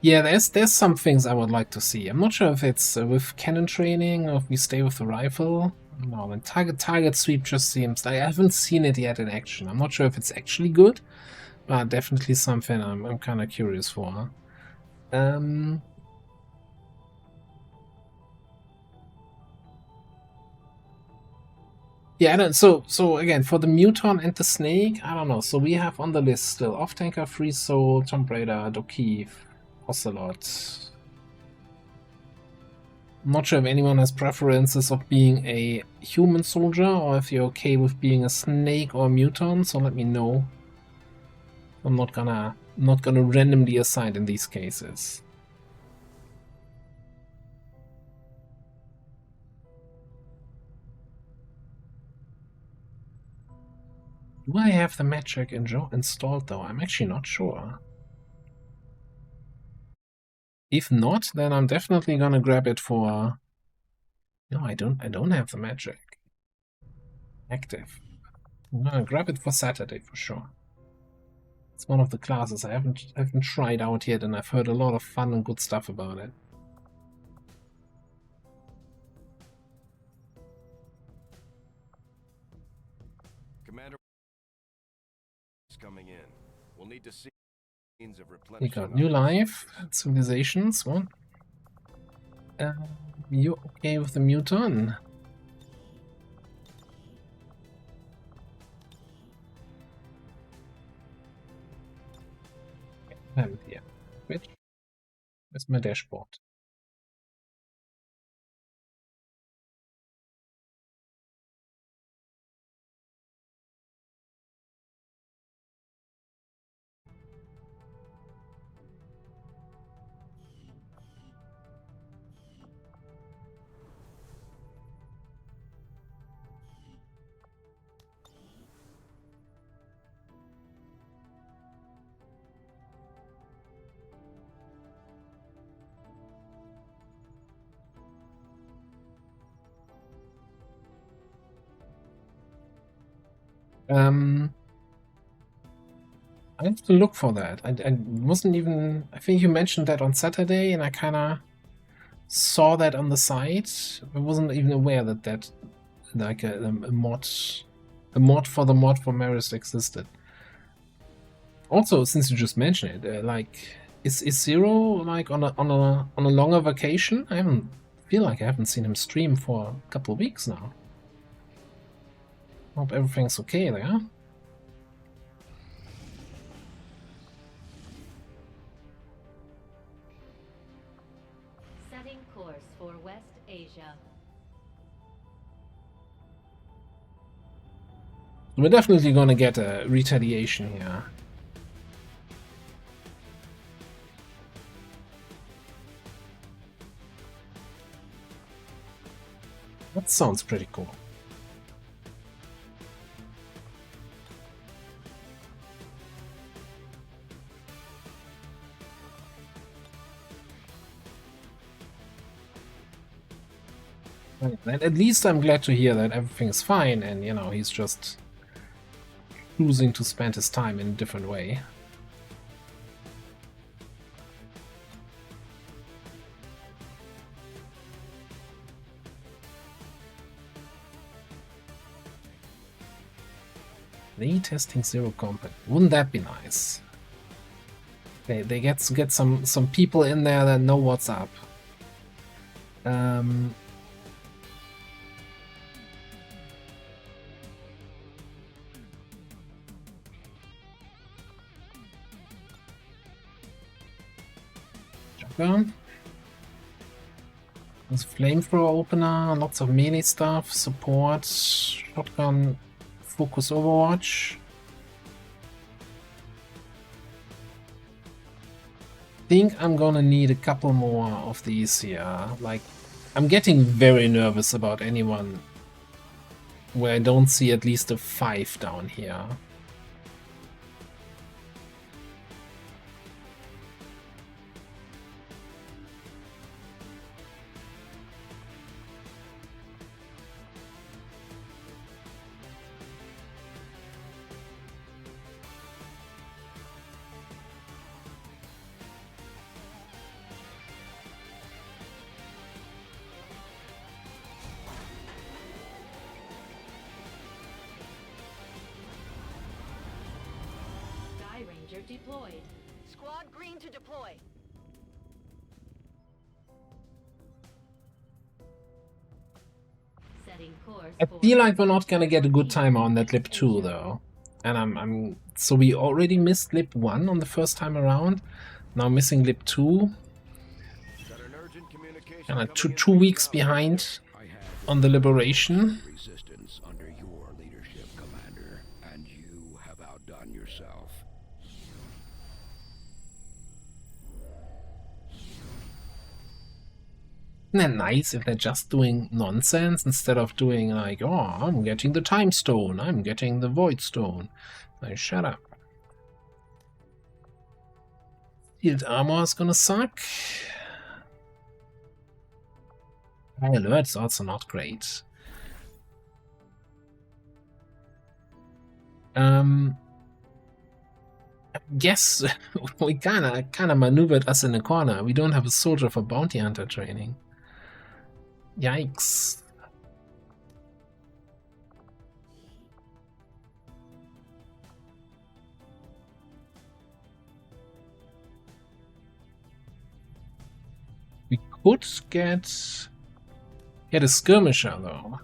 Yeah, there's some things I would like to see. I'm not sure if it's with cannon training or if we stay with the rifle. No, and target sweep just seems like I haven't seen it yet in action. I'm not sure if it's actually good, but definitely something I'm kind of curious for. Yeah, I don't, so again, for the Muton and the Snake, I don't know. So we have on the list still Off-Tanker, Free Soul, Tomb Raider, Dokeith, Ocelot. I'm not sure if anyone has preferences of being a human soldier or if you're okay with being a Snake or a Muton, so let me know. I'm not gonna randomly assign in these cases. Do I have the magic installed though? I'm actually not sure. If not, then I'm definitely gonna grab it for. No, I don't have the magic active. I'm gonna grab it for Saturday for sure. It's one of the classes I haven't tried out yet, and I've heard a lot of fun and good stuff about it. Commander is coming in. We'll need to see means of We replenishment. got new life, civilizations. What? You okay with the Muton? Here. Which? Where's my dashboard? I have to look for that. I wasn't even. I think you mentioned that on Saturday, and I kind of saw that on the site. I wasn't even aware that like a mod for the mod for Marist existed. Also, since you just mentioned it, like is Zero like on a longer vacation? I feel like I haven't seen him stream for a couple of weeks now. Hope everything's okay there. Setting course for West Asia. We're definitely gonna get a retaliation here. That sounds pretty cool. And at least I'm glad to hear that everything's fine and, you know, he's just choosing to spend his time in a different way. They testing Zero Company. Wouldn't that be nice? They get some people in there that know what's up. Shotgun. There's flamethrower opener, lots of melee stuff, support, shotgun, focus overwatch. Think I'm gonna need a couple more of these here. Like, I'm getting very nervous about anyone where I don't see at least a 5 down here. Deployed. Squad green to deploy. Setting Changing course I for feel like we're not gonna get a good timer on that lip 2 Asia. though. And so we already missed lip 1 on the first time around. Now missing lip 2. Got an urgent communication And coming in 2 for you weeks now, behind Victor. on the liberation. Resistance under your leadership, Commander, and you have outdone yourself. Isn't that nice if they're just doing nonsense instead of doing like, oh, I'm getting the time stone, I'm getting the void stone. Like, shut up. Field armor is gonna suck. High alert's also not great. Yes, we kinda maneuvered us in a corner. We don't have a soldier for bounty hunter training. Yikes. We could get a skirmisher though.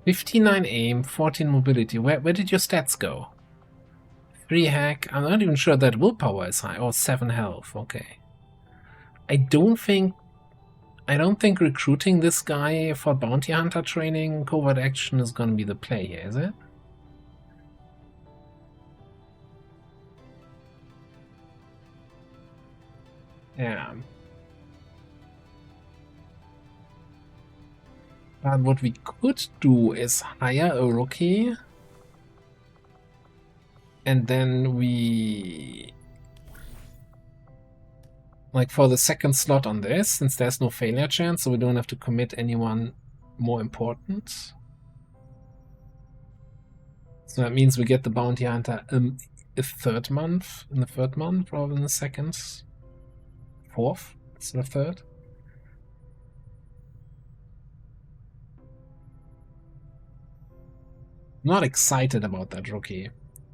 $59 aim, 14 mobility. Where did your stats go? 3 hack. I'm not even sure that willpower is high. Oh, 7 health. Okay. I don't think recruiting this guy for bounty hunter training covert action is going to be the play here, is it? Yeah. But what we could do is hire a rookie, and then we, like, for the second slot on this, since there's no failure chance, so we don't have to commit anyone more important. So that means we get the bounty hunter in the third month rather than the second. Fourth instead of third. I'm not excited about that rookie,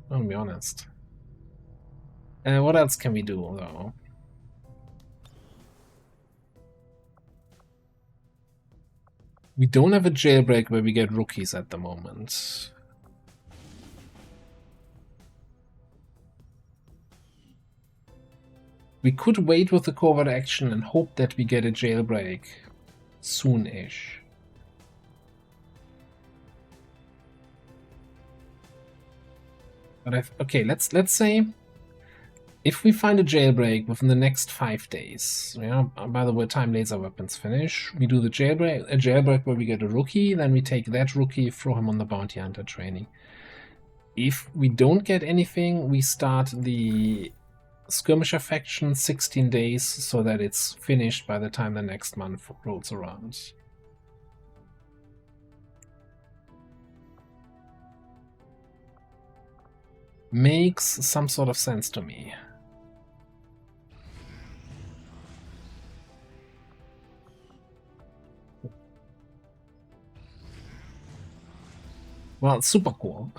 I'll be honest. What else can we do though? We don't have a jailbreak where we get rookies at the moment. We could wait with the covert action and hope that we get a jailbreak soon-ish. But okay, let's say if we find a jailbreak within the next 5 days, by the way, time laser weapons finish, we do the jailbreak where we get a rookie, then we take that rookie, throw him on the bounty hunter training. If we don't get anything, we start the skirmisher faction 16 days so that it's finished by the time the next month rolls around. Makes some sort of sense to me. Well, it's super cool.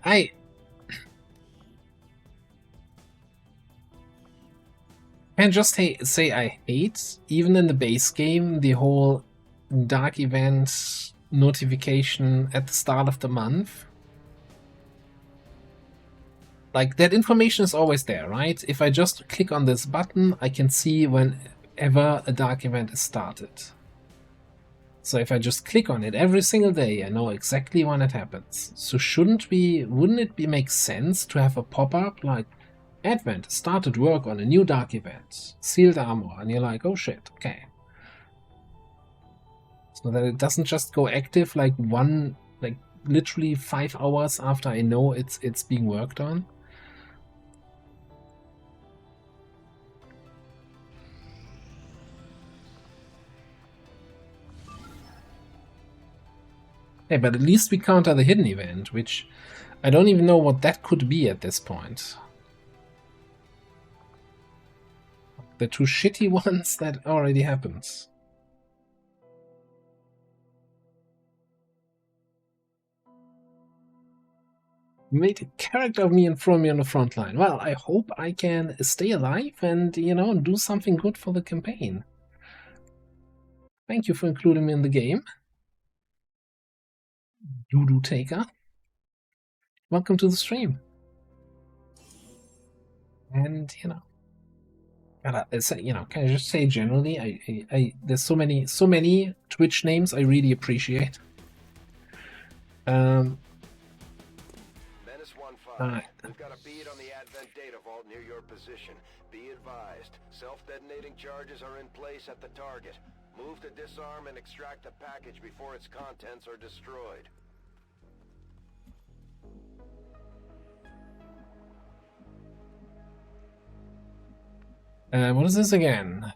I can just say I hate, even in the base game, the whole dark event notification at the start of the month. Like, that information is always there, right? If I just click on this button, I can see whenever a dark event is started. So if I just click on it every single day, I know exactly when it happens. So wouldn't it make sense to have a pop-up like, Advent started work on a new dark event, sealed armor, and you're like, oh shit, okay. So that it doesn't just go active like literally 5 hours after I know it's being worked on. Hey, but at least we counter the hidden event, which I don't even know what that could be at this point. The two shitty ones that already happened. Made a character of me and throw me on the front line. Well, I hope I can stay alive and, you know, do something good for the campaign. Thank you for including me in the game. Doodoo Taker. Welcome to the stream. And, you know, can I just say generally, there's so many Twitch names I really appreciate. Menace 1-5. We've got a bead on the Advent data vault near your position. Be advised, self-detonating charges are in place at the target. Move to disarm and extract the package before its contents are destroyed. What is this again?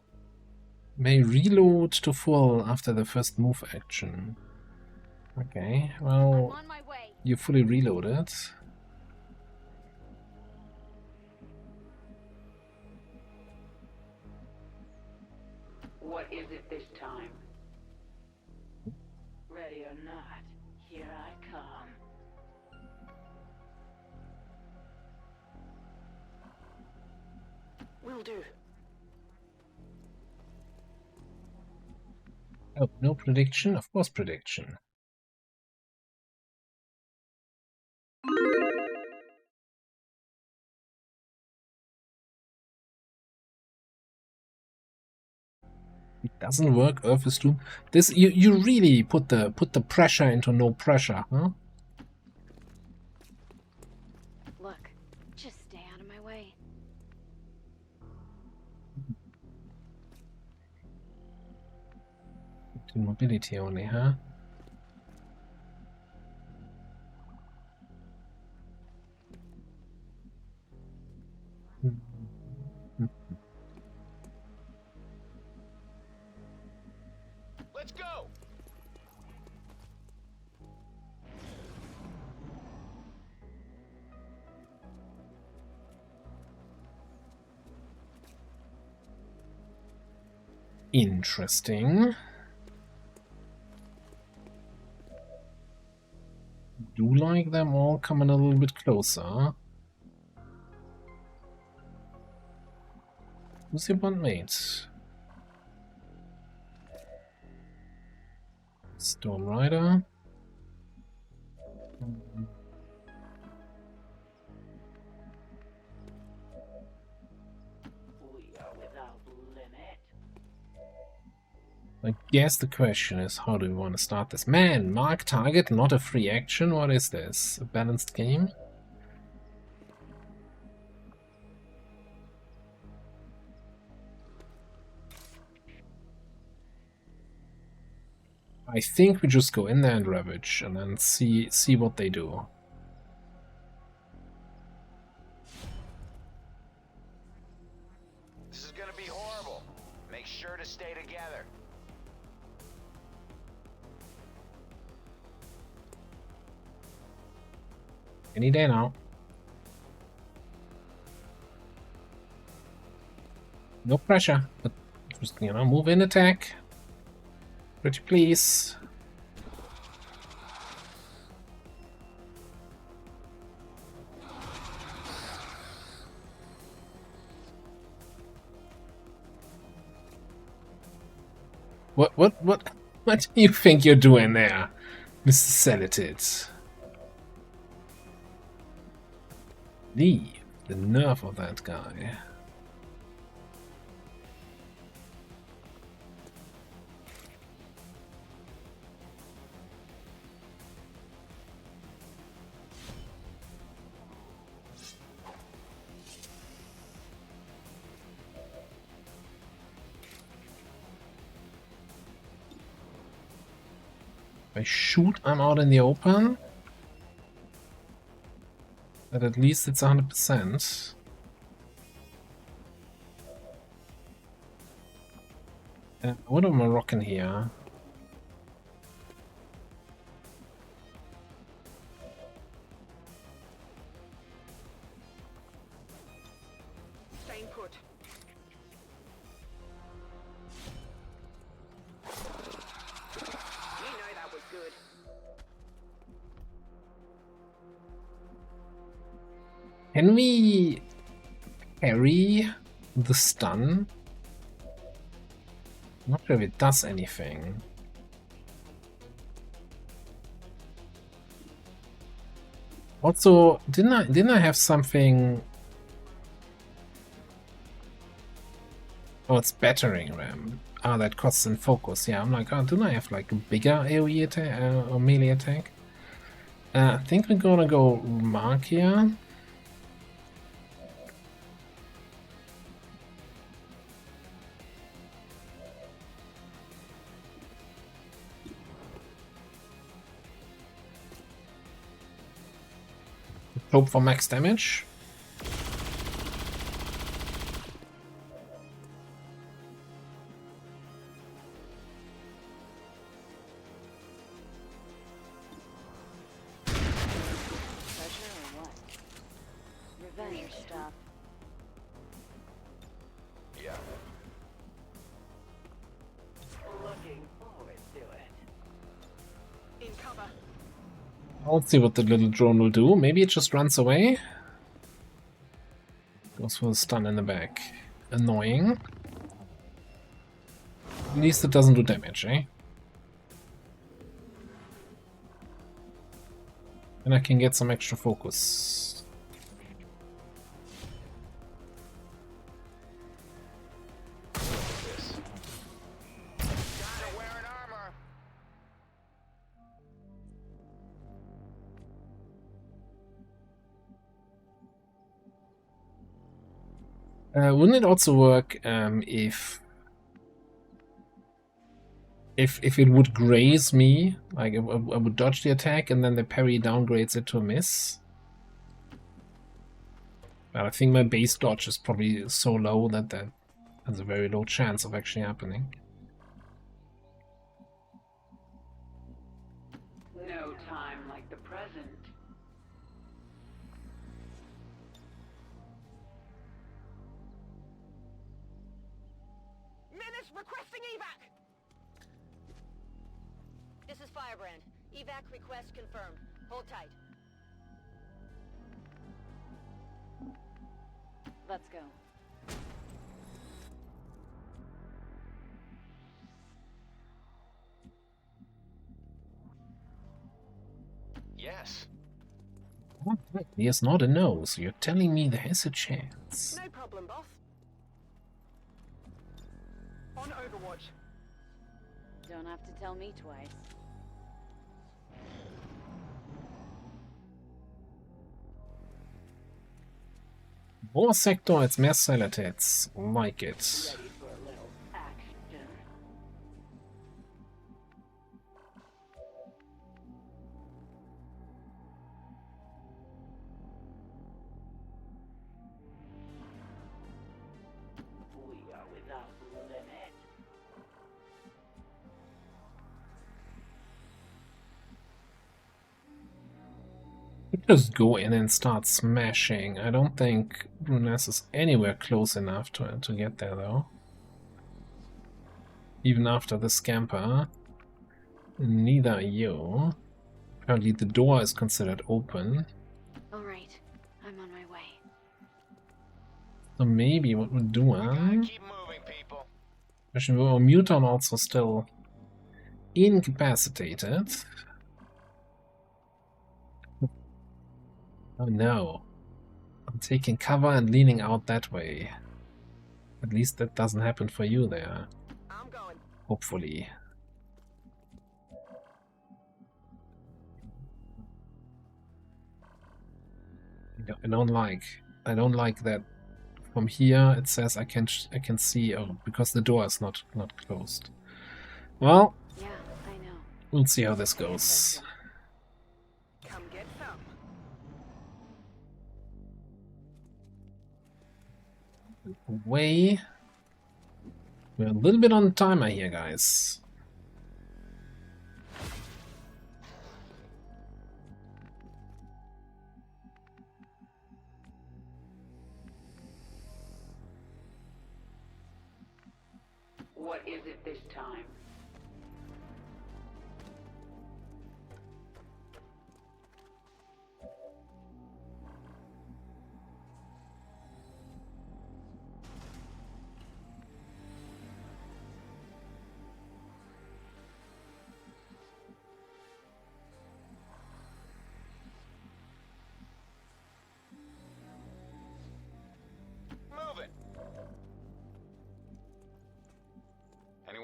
May reload to full after the first move action. Okay, well, you fully reloaded. What is it this time? Ready or not, here I come. Will do. Oh, no prediction? Of course prediction. It doesn't work, Earth is doomed. This you really put the pressure into no pressure, huh? Look, just stay out of my way. Mobility only, huh? Let's go! Interesting. Do like them all coming a little bit closer. Who's your bandmate? Storm Rider. We are without limit. I guess the question is, how do we want to start this? Man, mark target, not a free action. What is this? A balanced game? I think we just go in there and ravage and then see what they do. This is gonna be horrible. Make sure to stay together. Any day now. No pressure, but just, you know, move in, attack. Pretty please. What do you think you're doing there, Mr. Celatid? The nerve of that guy. If I shoot, I'm out in the open. But at least it's 100%. What am I rocking here? Staying put. Can we parry the stun? I'm not sure if it does anything. Also, didn't I have something? Oh, it's battering ram. Ah, that costs in focus. Yeah, I'm like, oh, didn't I have like a bigger AoE attack or melee attack? I think we're gonna go Mark here. Hope for max damage. Revenge stuff. Yeah. Looking forward to it. In cover. I'll see what the little drone will do. Maybe it just runs away. Goes for a stun in the back. Annoying. At least it doesn't do damage, eh? And I can get some extra focus. Wouldn't it also work if it would graze me, like I would dodge the attack and then the parry downgrades it to a miss? But I think my base dodge is probably so low that that has a very low chance of actually happening. No time like the present. Menace requesting evac! This is Firebrand. Evac request confirmed. Hold tight. Let's go. Yes. Yes, not a no, so you're telling me there's a chance. No problem, boss. On Overwatch. Don't have to tell me twice. More sector als mehr Celatets. Like it. Ready for a little action. We are without limit. Just go in and start smashing. I don't think Brunes is anywhere close enough to get there, though. Even after the scamper. Neither are you. Apparently the door is considered open. Alright, I'm on my way. So maybe what we'll do, Keep moving, people. Actually, our Muton also still incapacitated. Oh no. I'm taking cover and leaning out that way. At least that doesn't happen for you there. I'm going. Hopefully. I don't like that from here it says I can see, oh, because the door is not closed. Well, Yeah, I know. we'll see how this goes. Come get some. Way. We're a little bit on the timer here, guys. What is it this time?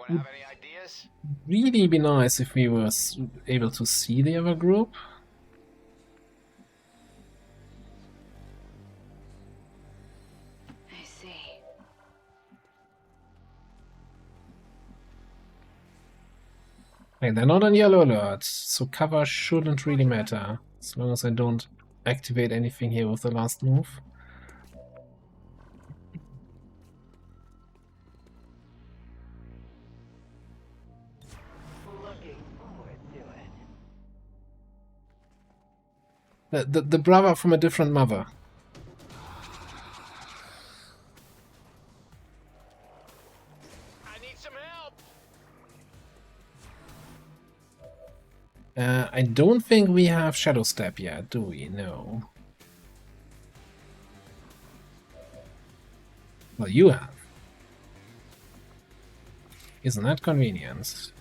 have any ideas? Really be nice if we were able to see the other group. I see. Hey, they're not on yellow alert, so cover shouldn't really matter, as long as I don't activate anything here with the last move. Looking forward to it. The brother from a different mother. I need some help. I don't think we have Shadow Step yet, do we? No. Well, you have. Isn't that convenient?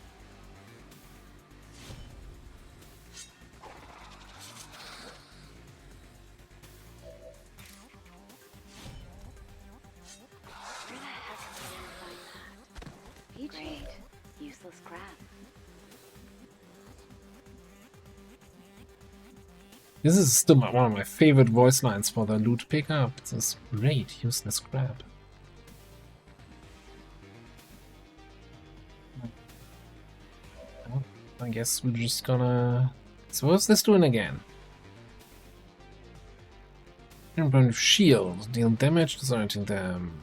Where the heck am I gonna find that? Great. Useless crap. This is still one of my favorite voice lines for the loot pickup. This is great, useless crap. Well, I guess we're just gonna... So what's this doing again? Burn shield, deal damage, disorienting them.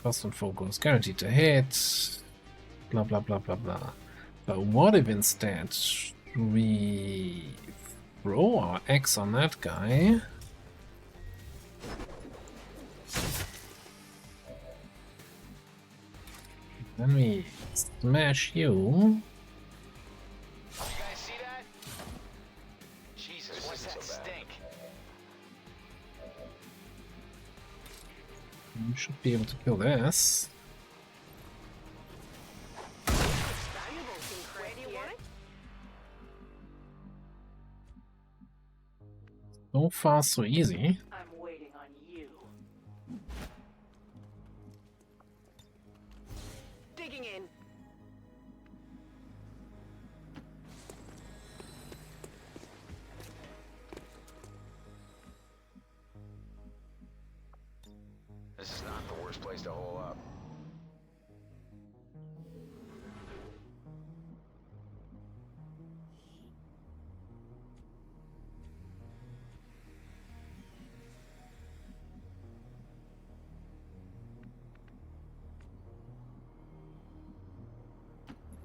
Constant focus, guaranteed to hit. Blah blah blah blah blah. But what if instead we throw our axe on that guy? Then we smash you. You guys see that? Jesus, what's that stink? You should be able to kill this. So far, so easy. I'm waiting on you. Digging in. This is not the worst place to hole up.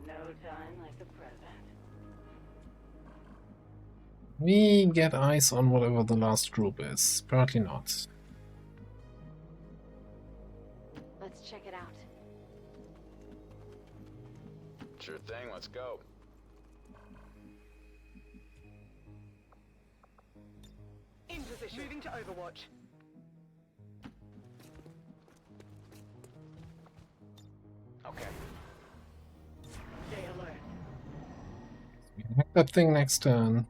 No time like the present. We get eyes on whatever the last group is. Apparently not. Let's check it out. Sure thing, let's go. In position. Moving to Overwatch. Okay. Stay alert. Hack that thing next turn.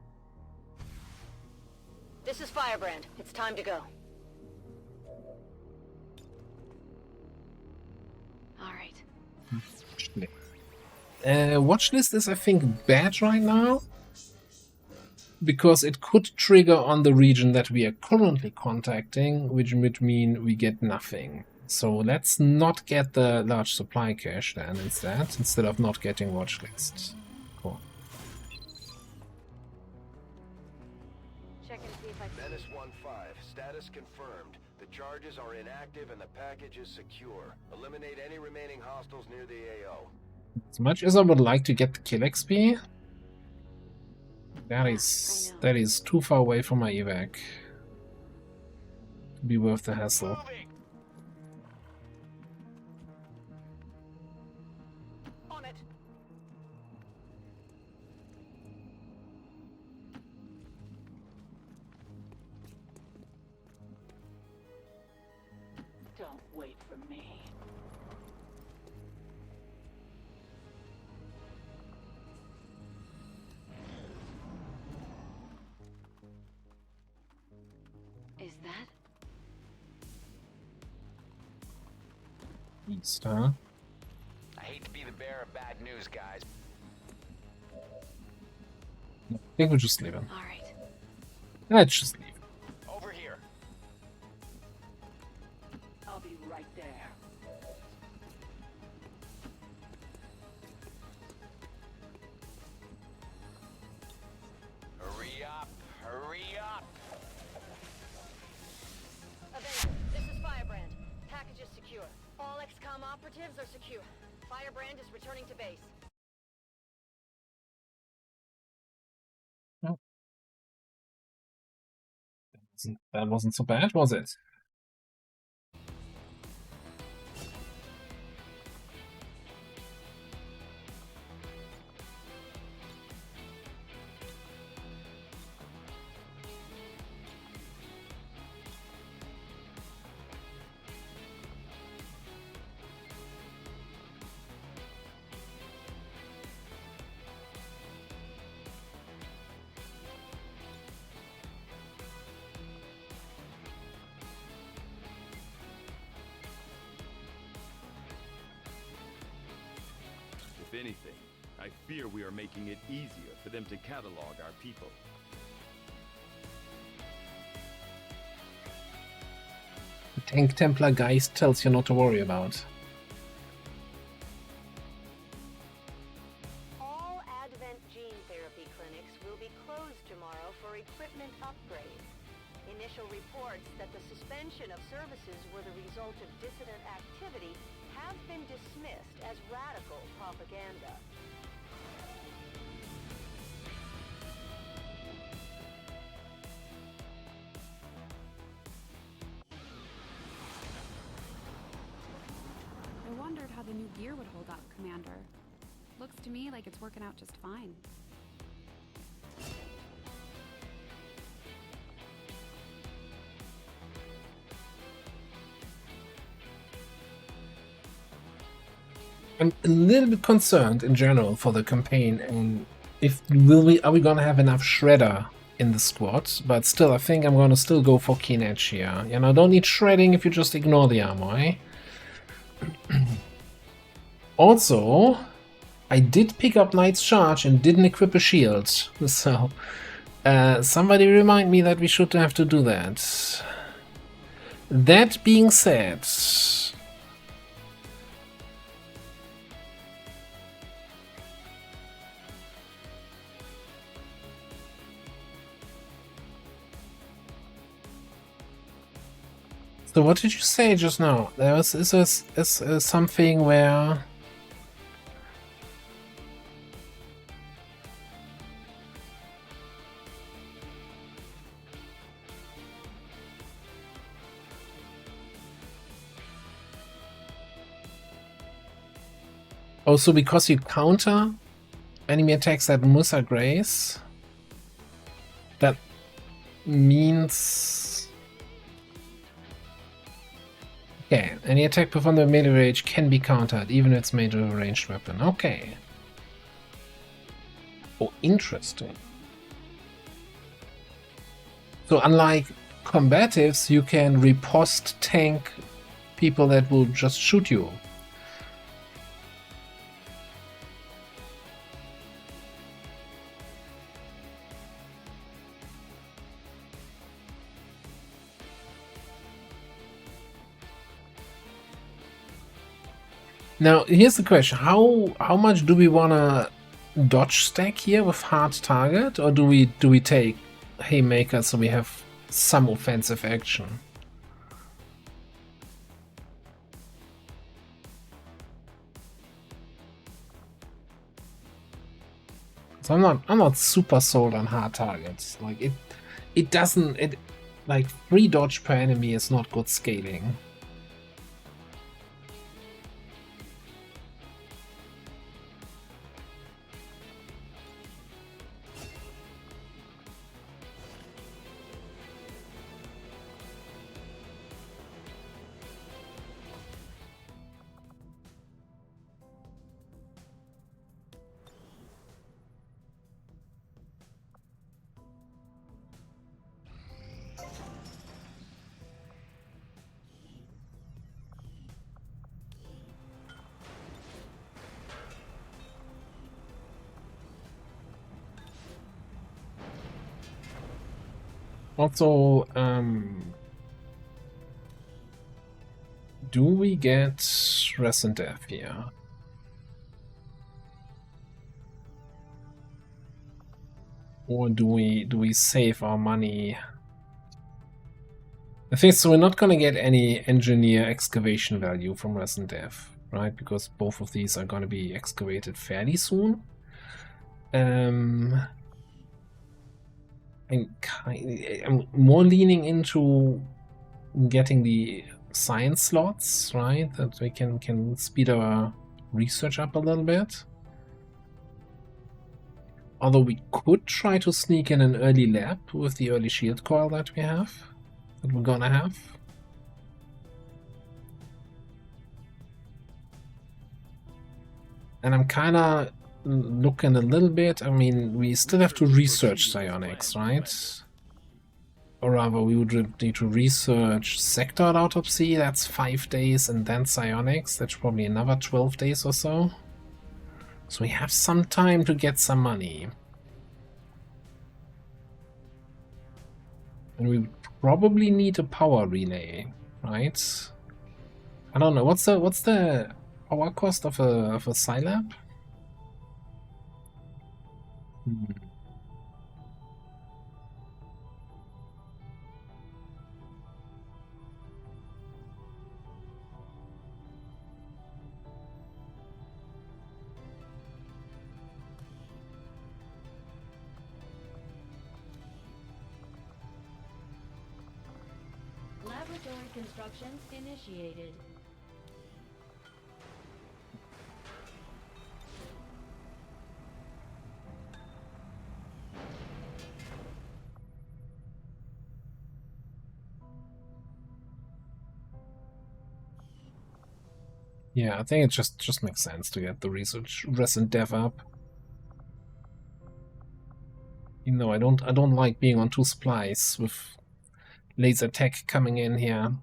This is Firebrand. It's time to go. All right. Watch list is, I think, bad right now. Because it could trigger on the region that we are currently contacting, which would mean we get nothing. So let's not get the large supply cache then instead of not getting watch list. Cool. Check and see if I Menace 1-5, status confirmed. The charges are inactive and the package is secure. Eliminate any remaining hostiles near the AO. As much as I would like to get the kill XP, that is too far away from my evac to be worth the hassle. On it. Don't wait for me. Is that? East, huh? I hate to be the bearer bearer of bad news, guys. I think we'll just leave him. All right. Let's just leave him. Over here. I'll be right there. Hurry up! Hurry up! Avenger, this is Firebrand. Package is secure. All XCOM operatives are secure. Firebrand is returning to base. That wasn't so bad, was it? If anything, I fear we are making it easier for them to catalog our people. The Tank Templar Geist tells you not to worry about. All Advent gene therapy clinics will be closed tomorrow for equipment upgrade. Initial reports that the suspension of services were the result of dissident activity have been dismissed as radical propaganda. I wondered how the new gear would hold up, Commander. Looks to me like it's working out just fine. I'm a little bit concerned in general for the campaign, and if are we gonna have enough shredder in the squad? But still, I think I'm gonna still go for keen edge here. You know, don't need shredding if you just ignore the armor, eh? Also, I did pick up Knight's Charge and didn't equip a shield, so somebody remind me that we should have to do that. That being said, so what did you say just now? There was is something where also because you counter enemy attacks that Musa Grace, that means okay, any attack performed by melee rage can be countered, even if it's made with a ranged weapon. Okay. Oh, interesting. So unlike combatives, you can riposte tank people that will just shoot you. Now, here's the question. How much do we want to dodge stack here with hard target, or do we take Haymaker so we have some offensive action? So I'm not super sold on hard targets. Like it doesn't like 3 dodge per enemy is not good scaling. Also, do we get Resident Death here? Or do we save our money? I think so. We're not gonna get any engineer excavation value from Resident Death, right? Because both of these are gonna be excavated fairly soon. I'm more leaning into getting the science slots, right? That we can speed our research up a little bit. Although we could try to sneak in an early lab with the early shield coil that we're gonna have. And I'm kinda looking a little bit, I mean, we still have to research psionics, right? Or rather, we would need to research sector autopsy, that's 5 days, and then psionics, that's probably another 12 days or so. So we have some time to get some money. And we probably need a power relay, right? I don't know, what's the power cost of a Scilab? Laboratory construction initiated. Yeah, I think it just makes sense to get the research Resident Dev up. Even though I don't like being on 2 supplies with laser tech coming in here.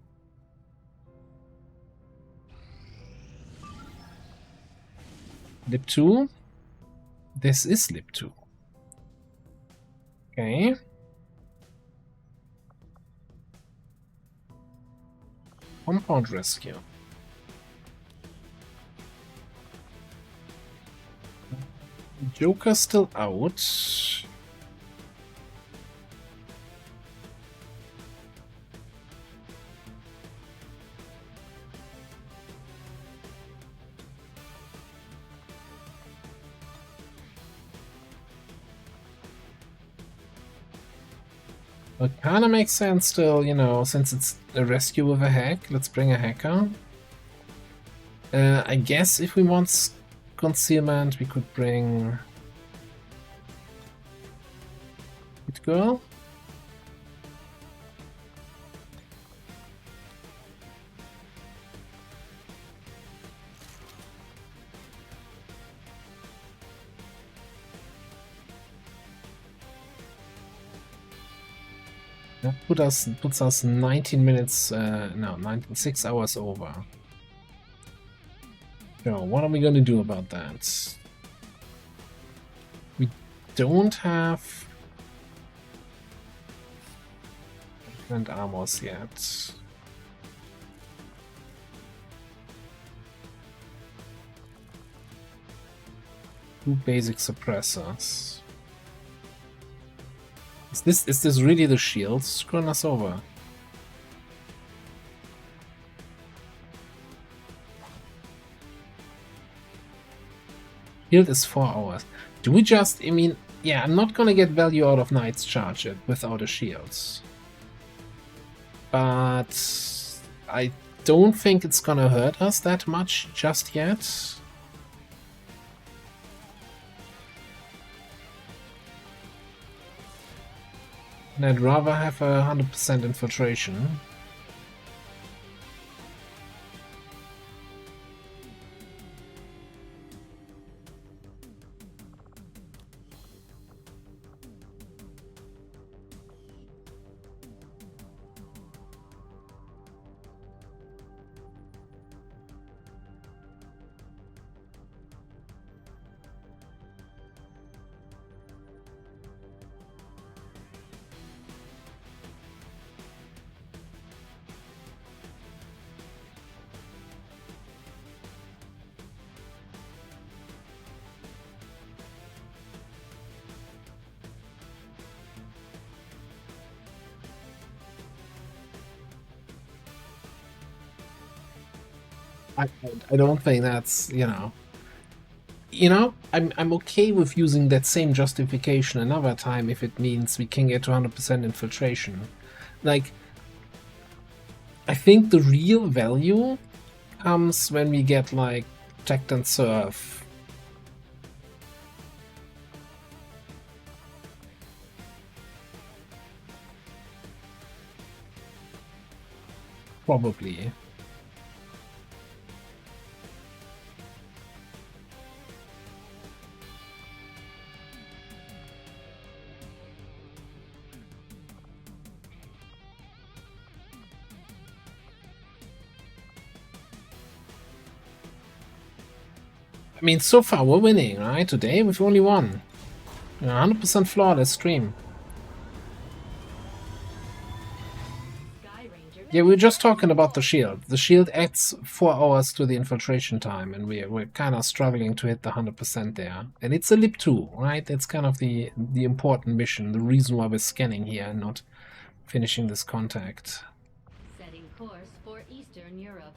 Lib 2? This is Lib 2. Okay. Compound rescue. Joker's still out. It kinda makes sense still, you know, since it's a rescue with a hack, let's bring a hacker. I guess if we want concealment, we could bring It Girl. That puts us 19 minutes, no, 6 hours over. So, what are we going to do about that? We don't have different armors yet. Two basic suppressors. Is this really the shield screwing us over? Shield is 4 hours. Do we just, I mean, yeah, I'm not gonna get value out of Knight's Charge without a shield. But I don't think it's gonna hurt us that much just yet. And I'd rather have 100% infiltration. I don't think that's, I'm okay with using that same justification another time if it means we can get to 100% infiltration. Like, I think the real value comes when we get, like, protect and serve. Probably. I mean, so far we're winning, right? Today we've only won. 100% flawless stream. Yeah, we were just talking about the shield. The shield adds 4 hours to the infiltration time, and we're kind of struggling to hit the 100% there. And it's a lip 2, right? It's kind of the important mission, the reason why we're scanning here and not finishing this contact. Setting course for Eastern Europe.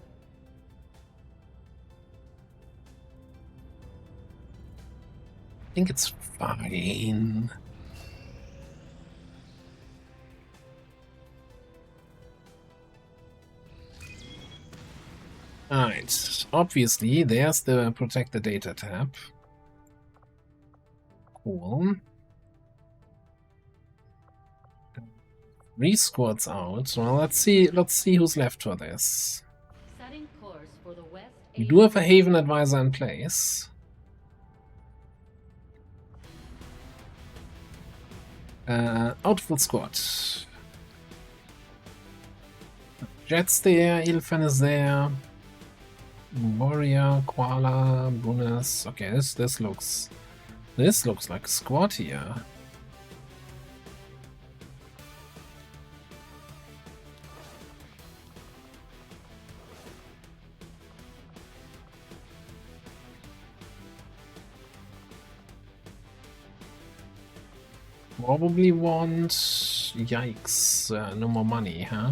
I think it's fine. Alright, obviously there's the protect the data tab. Cool. 3 squads out. Well, let's see who's left for this. Setting course for the West. We do have a Haven advisor in place. Outfield squad. Jet's there, Ilfen is there. Warrior, Koala, Brunas. Okay, this looks like a squad here. Probably want... Yikes, no more money, huh?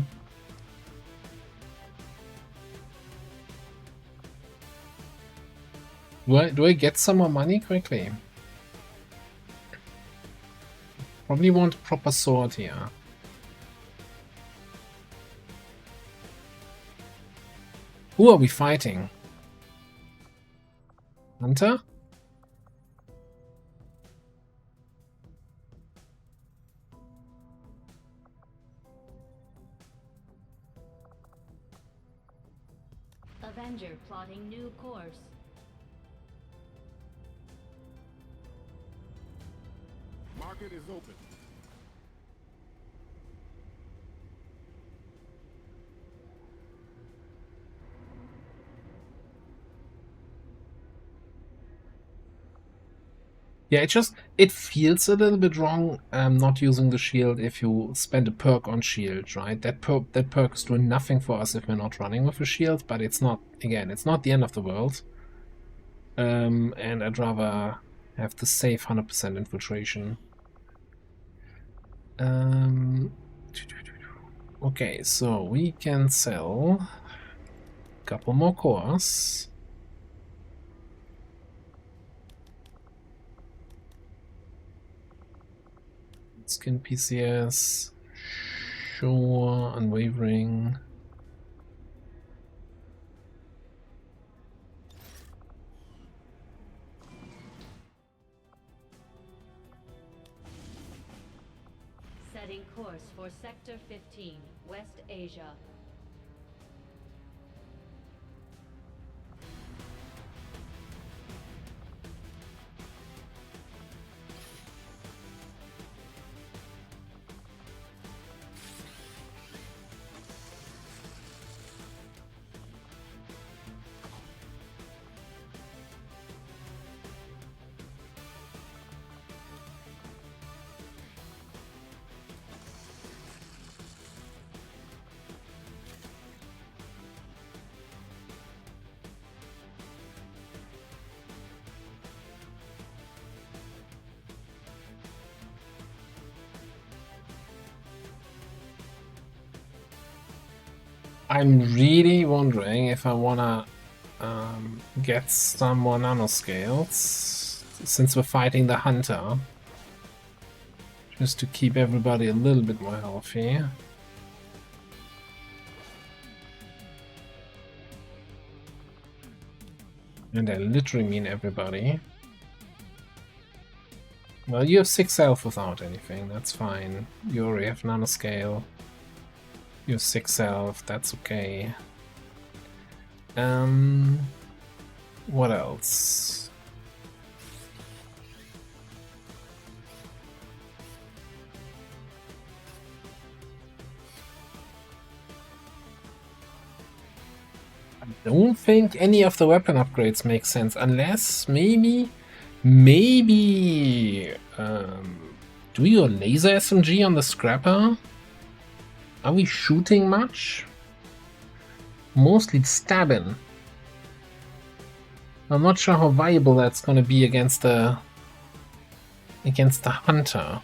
Do I get some more money quickly? Probably want a proper sword here. Who are we fighting? Hunter? Avenger plotting new course. Market is open. Yeah, it feels a little bit wrong not using the shield if you spend a perk on shield, right? That perk is doing nothing for us if we're not running with a shield, but it's not, again, it's not the end of the world. And I'd rather have the safe 100% infiltration. Okay, so we can sell a couple more cores. Skin PCS, sure, unwavering. Setting course for Sector 15, West Asia. I'm really wondering if I wanna get some more nanoscales, since we're fighting the hunter. Just to keep everybody a little bit more healthy. And I literally mean everybody. Well, you have 6 health without anything, that's fine. You already have nanoscale. You have 6 health, that's okay. What else? I don't think any of the weapon upgrades make sense, unless maybe do we do a laser SMG on the scrapper? Are we shooting much? Mostly stabbing. I'm not sure how viable that's gonna be against the hunter.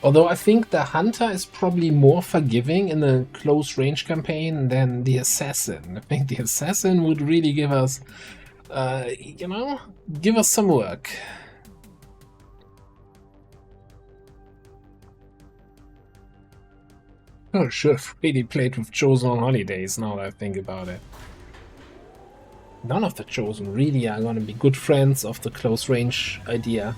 Although I think the hunter is probably more forgiving in a close range campaign than the assassin. I think the assassin would really give us, you know, give us some work. Oh, should have really played with Chosen on holidays, now that I think about it. None of the Chosen really are gonna be good friends of the close range idea.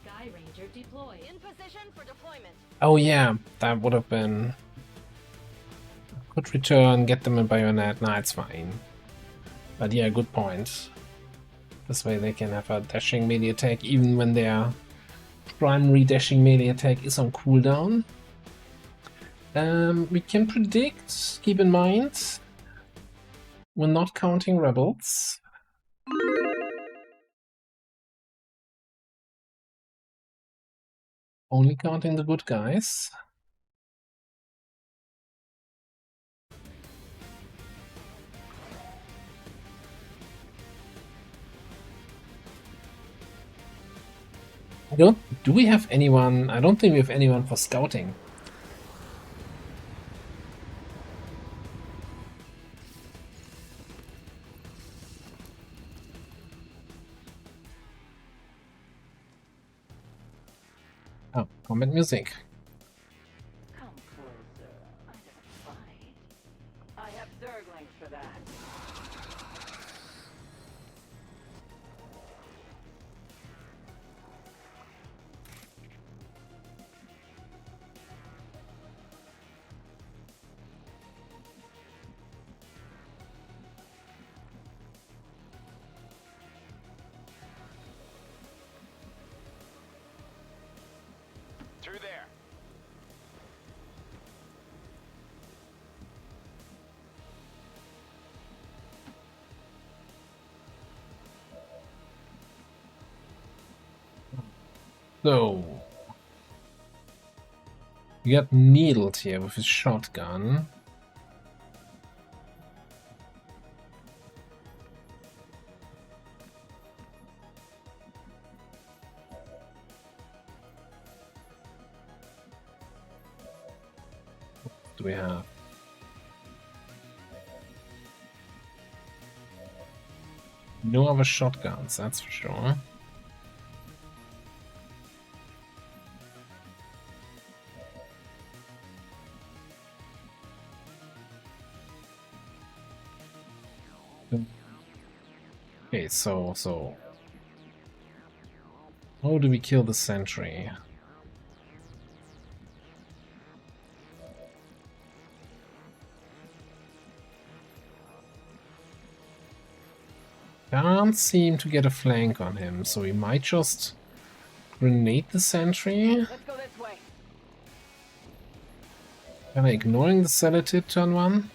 Sky Ranger deployed. In position for deployment. Oh yeah, that would have been... Could return, get them a bayonet, nah, it's fine. But yeah, good point. This way they can have a dashing melee attack even when their primary dashing melee attack is on cooldown. We can predict, keep in mind, we're not counting rebels. Only counting the good guys. Do we have anyone? I don't think we have anyone for scouting. Oh, combat music. Come closer. I don't fight. I have Zerglings for that. Through there. So we got needled here with his shotgun. What do we have? No other shotguns, that's for sure. Okay, so how do we kill the sentry? Can't seem to get a flank on him, so we might just grenade the sentry. Let's go this way. Am I ignoring the Celatid turn 1?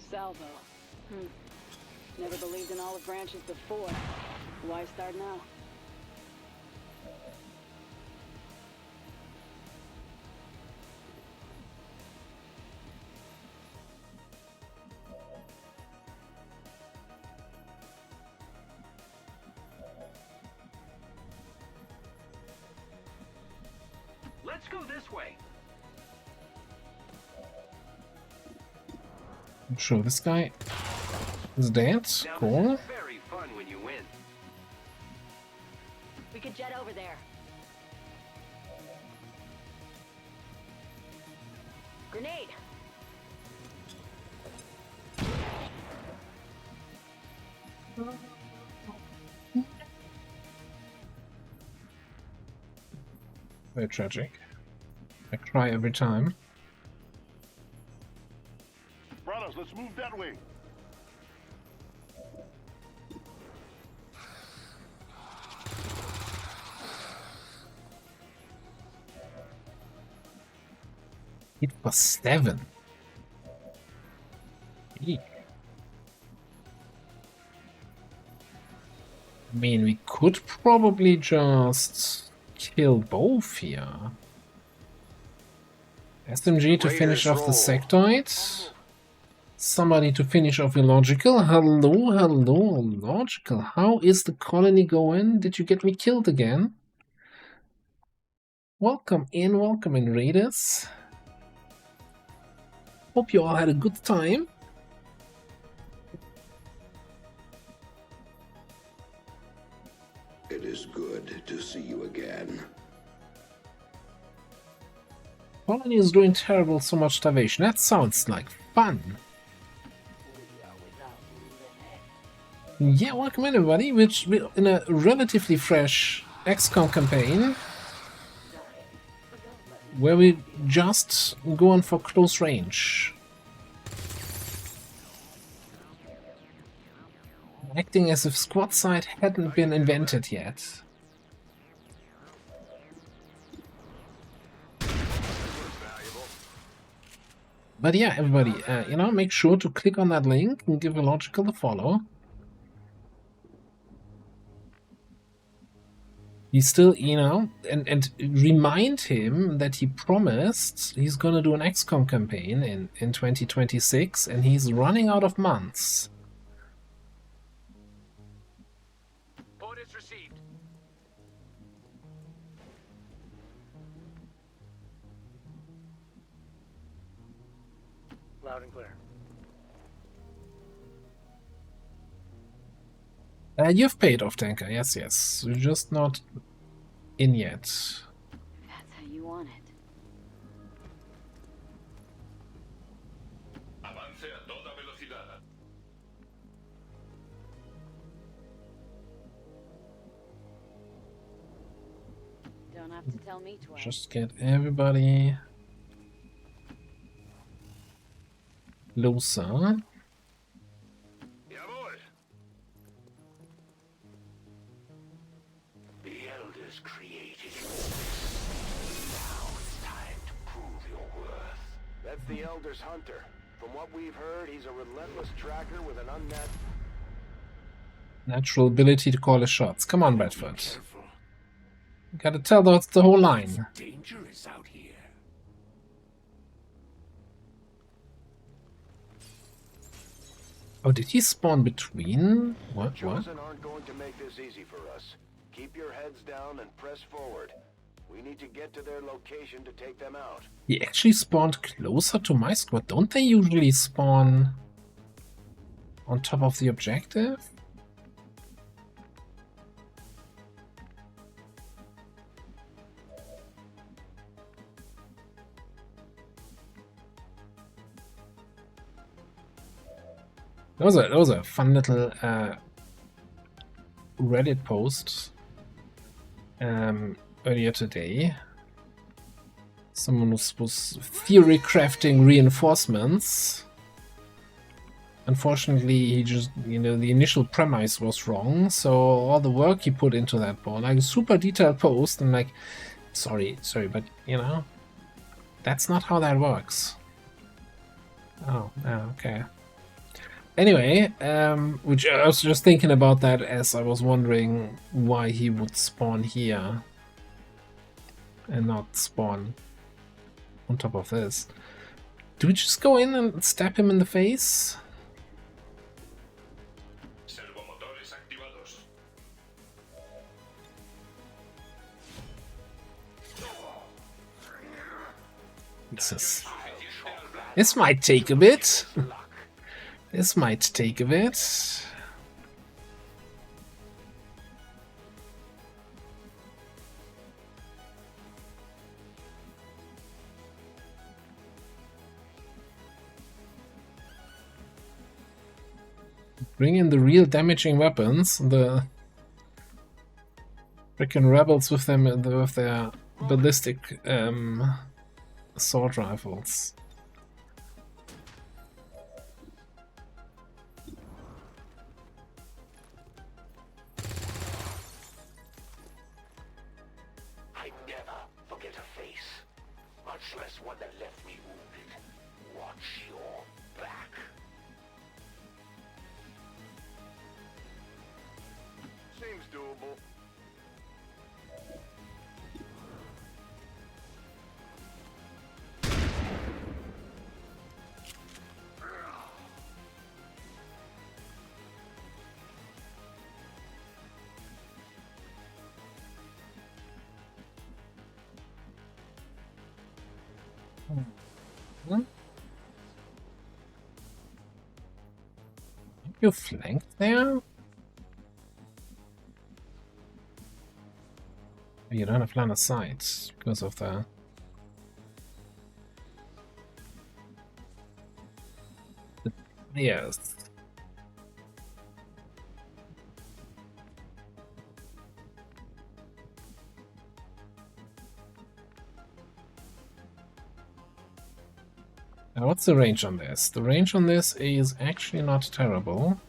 Salvo. Never believed in olive branches before. Why start now? Let's go this way. Show this guy is dead. Now, Cool. this is very fun when you win. We could jet over there. Grenade! Very tragic. I cry every time. Brothers, let's move that way. It was 7. Eek. I mean, we could probably just kill both here. SMG to finish off the sectoid. Somebody to finish off Illogical. Hello, hello, Illogical. How is the colony going? Did you get me killed again? Welcome in, Raiders. Hope you all had a good time. It is good to see you again. Colony is doing terrible, so much starvation. That sounds like fun. Yeah, welcome in everybody. We're in a relatively fresh XCOM campaign where we just go on for close range. Acting as if squad sight hadn't been invented yet. But yeah, everybody, you know, make sure to click on that link and give Illogical a follow. He's still, you know, and remind him that he promised he's gonna do an XCOM campaign in 2026, and he's running out of months. Orders received. Loud and clear. You've paid off, Tanker. Yes, yes. You're just not in yet. That's how you want it. Avance a toda velocidad. Don't have to tell me twice. Just get everybody closer. The Elders created you. Now it's time to prove your worth. That's the Elder's hunter. From what we've heard, he's a relentless tracker with an Natural ability to call his shots. Come on, Bradford. Gotta tell the whole line. Danger is out here. Oh, did he spawn between? What? Chosen aren't going to make this easy for us. Keep your heads down and press forward. We need to get to their location to take them out. He actually spawned closer to my squad. Don't they usually spawn on top of the objective? That was a fun little Reddit post earlier today. Someone was theory crafting reinforcements. Unfortunately, he just, you know, the initial premise was wrong, so all the work he put into that board, like a super detailed post, and like, sorry, but you know, that's not how that works. Oh, okay. Anyway, which I was just thinking about that as I was wondering why he would spawn here and not spawn on top of this. Do we just go in and stab him in the face? Servomotores activados. This might take a bit. This might take a bit. Bring in the real damaging weapons. The freaking rebels with them with their ballistic assault rifles. I never forget a face, much less one that left me wounded. Watch your back. Seems doable. You flanked there? You don't have line of sight because of the... Yes. Now what's the range on this? The range on this is actually not terrible.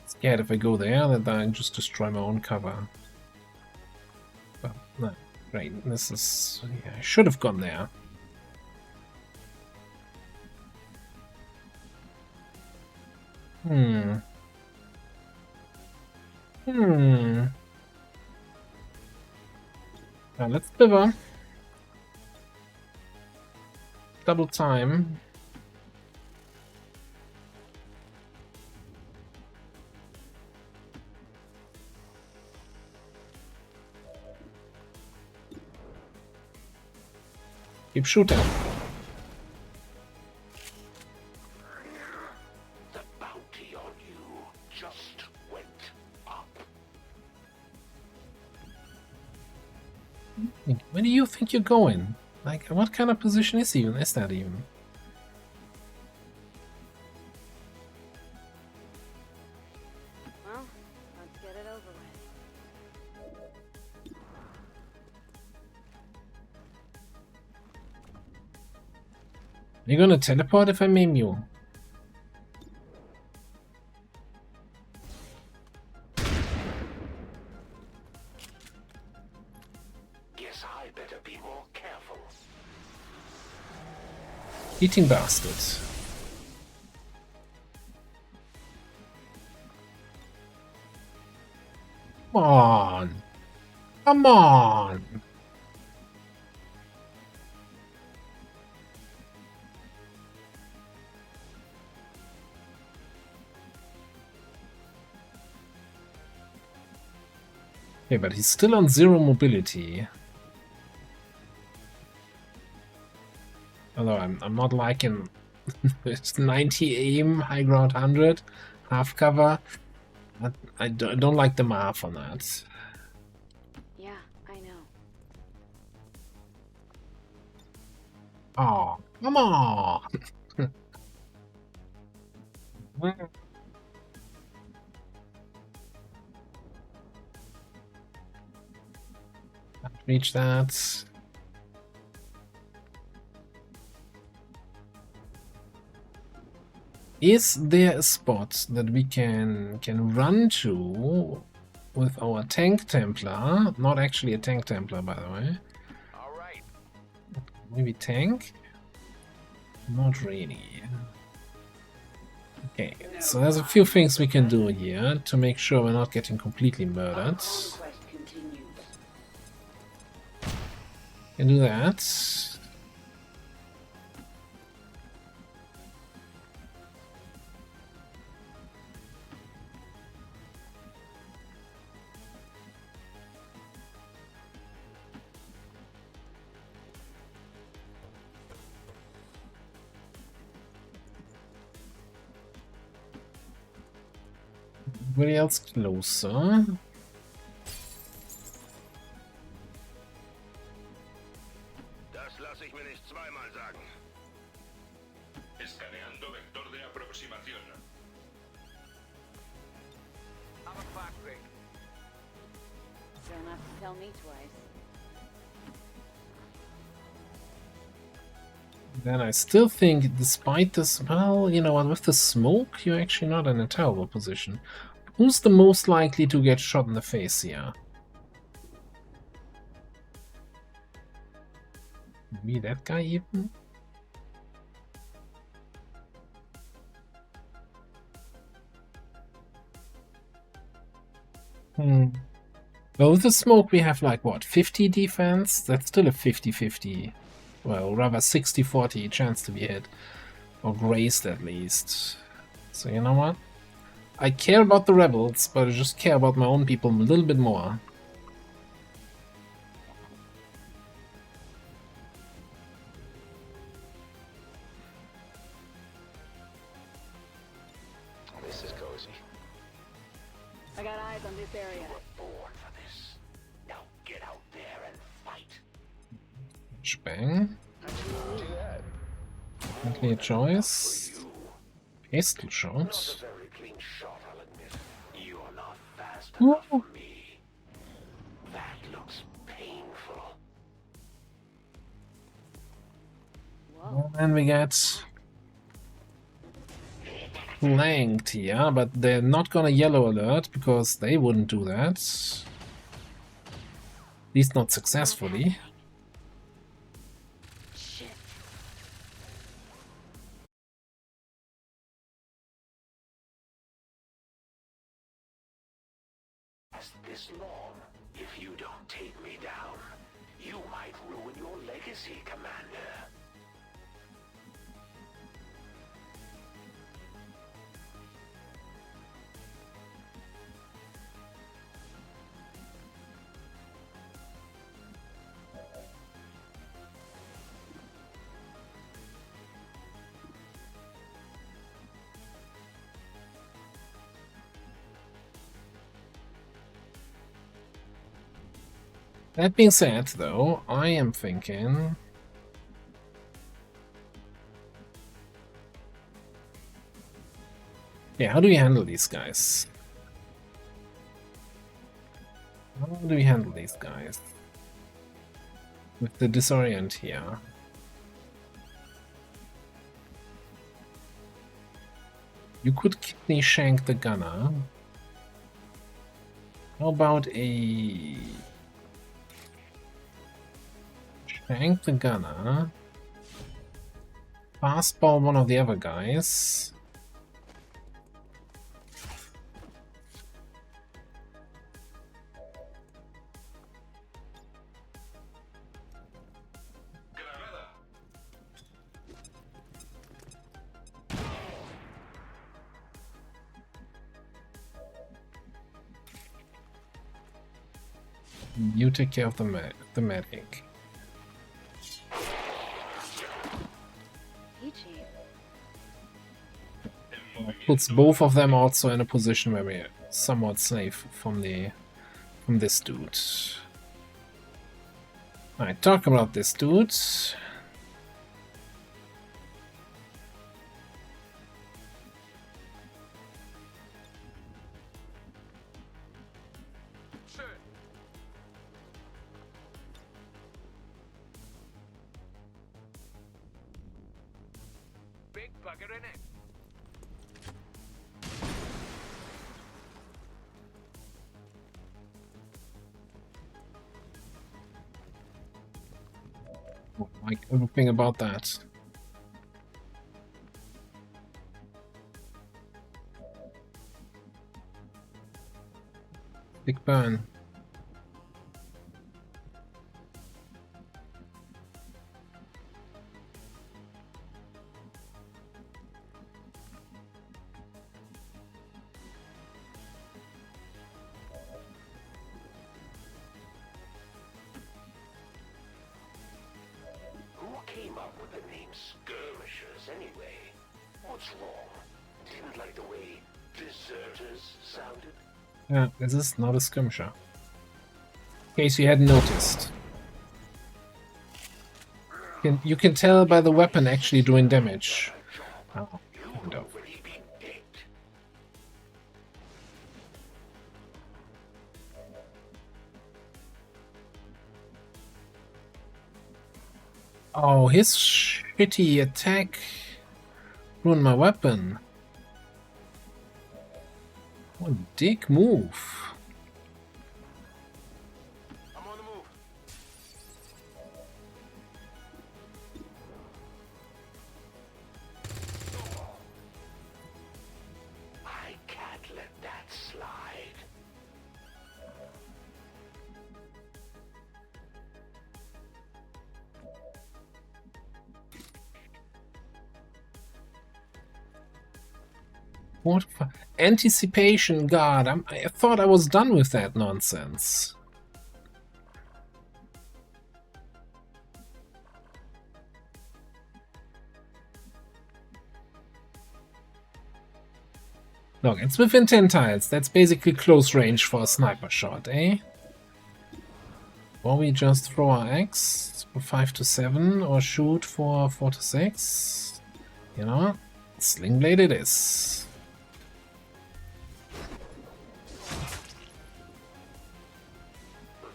Scared if I go there that I just destroy my own cover. But no, great. This is... yeah, I should have gone there. Now let's pivot. Double time. Keep shooting. The bounty on you just went up. Where do you think you're going? Like, what kind of position is that even? Well, let's get it over with. You're gonna teleport if I maim you. Guess I better be more careful. Eating bastard. Come on. Come on. Okay, but he's still on 0 mobility. Although I'm not liking it's 90 aim, high ground 100, half cover. I don't like the math on that. Yeah, I know. Oh, come on! Can't reach that. Is there a spot that we can run to with our tank Templar? Not actually a tank Templar, by the way. All right. Maybe tank? Not really. Okay, so there's a few things we can do here to make sure we're not getting completely murdered. Can do that. Anybody else closer? Das lasse ich mir nicht zweimal sagen. Escaneando vector de aproximación. Don't have to tell me twice. Then I still think, despite this, well, you know what, with the smoke, you're actually not in a terrible position. Who's the most likely to get shot in the face here? Maybe that guy even? Well, with the smoke we have like, what, 50 defense? That's still a 50-50. Well, rather 60-40 chance to be hit. Or grazed at least. So you know what? I care about the rebels, but I just care about my own people a little bit more. This is cozy. I got eyes on this area. Born for this. Now get out there and fight. Bang. Okay, choice. Pistol shot. Very clean shot, I'll admit. You're not fast Ooh. enough for me. That looks painful. And then we get flanked here, but they're not gonna yellow alert because they wouldn't do that. At least not successfully. This long. If you don't take me down, you might ruin your legacy, Commander. That being said, though, I am thinking... Yeah, how do we handle these guys? How do we handle these guys? With the disorient here. You could kidney shank the gunner. How about a... Shank the gunner. Fastball one of the other guys. You take care of the medic. Puts both of them also in a position where we're somewhat safe from this dude. Alright, talk about this dude. Big bugger in it. Like everything about that. Big burn. Came up with the name Skirmishers anyway. What's wrong? Didn't like the way deserters sounded? Yeah, this is not a skirmisher. In case you hadn't noticed. You can tell by the weapon actually doing damage. Oh, kind of. Oh, his shitty attack ruined my weapon. What a dick move. I'm on the move. I can't let that slide. What anticipation, God, I thought I was done with that nonsense. Look, it's within 10 tiles. That's basically close range for a sniper shot, eh? Or we just throw our axe for 5 to 7 or shoot for 4 to 6. You know, sling blade it is.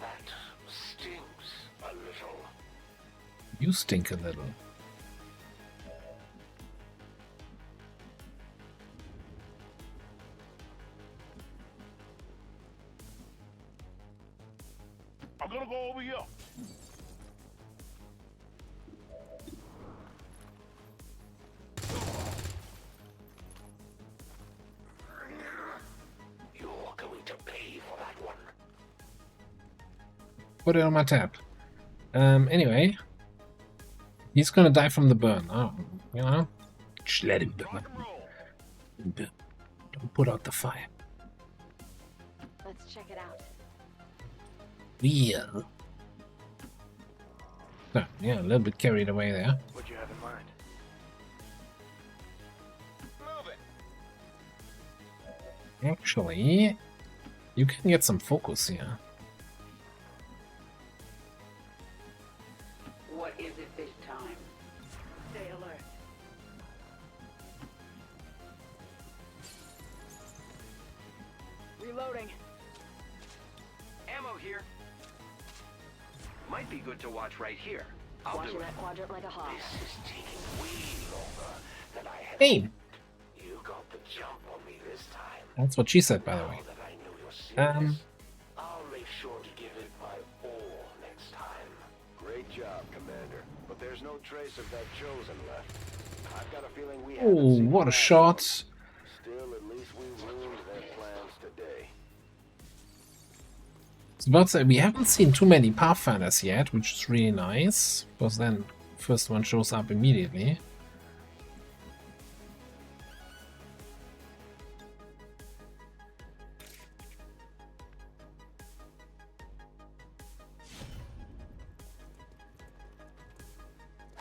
That stings a little. You stink a little. I'm gonna go over here. You're going to pay for that one. Put it on my tab. Anyway. He's gonna die from the burn. Oh, you know? Just let him burn. Don't put out the fire. Let's check it out. Yeah. So, yeah, a little bit carried away there. What'd you have in mind? Move it. Actually, you can get some focus here. What is it this time? Stay alert. Reloading. Ammo here. Might be good to watch right here. I'll Watching do it. that quadrant like a hawk. This is taking way longer than I had. Hey! You got the jump on me this time. That's what she said, by the way. Now that I know you're serious, I'll make sure to give it my all next time. Great job, Commander. But there's no trace of that Chosen left. I've got a feeling we Oh, haven't seen what a the last shot. Still, at least we ruined their plans today. I was about to say, we haven't seen too many Pathfinders yet, which is really nice, because then first one shows up immediately.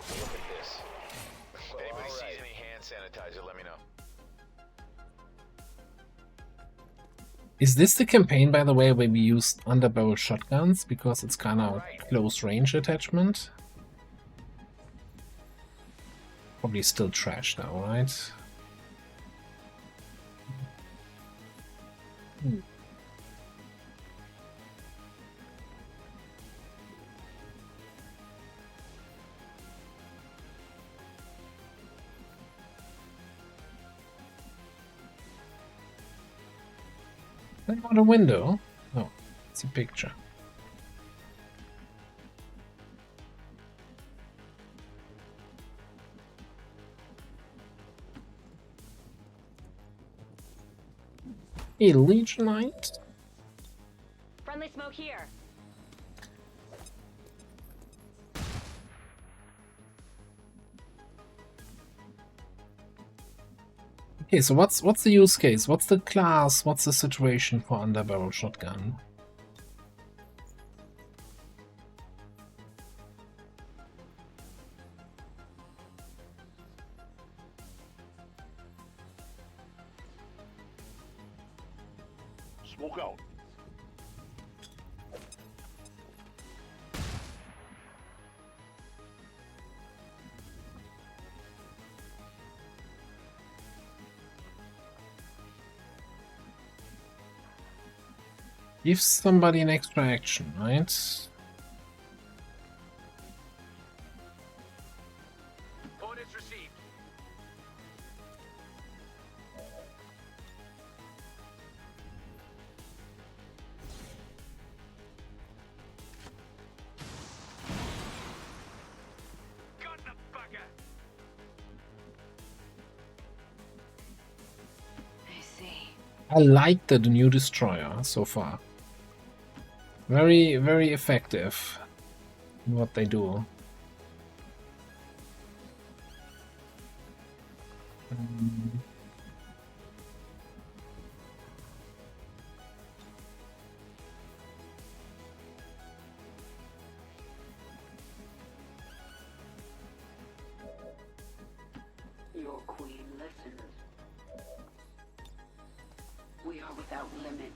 Look at this. If anybody sees any hand sanitizer, let me know. Is this the campaign, by the way, where we used underbarrel shotguns, because it's kind of close range attachment? Probably still trash now, right? Not a window. Oh, it's a picture. A Legionite? Friendly smoke here. Okay, so what's the use case? What's the class? What's the situation for underbarrel shotgun? Smoke out. Give somebody an extra action, right? Orders received. Got the bugger. I see. I like the new destroyer so far. Very, very effective in what they do. Your queen listens. We are without limit.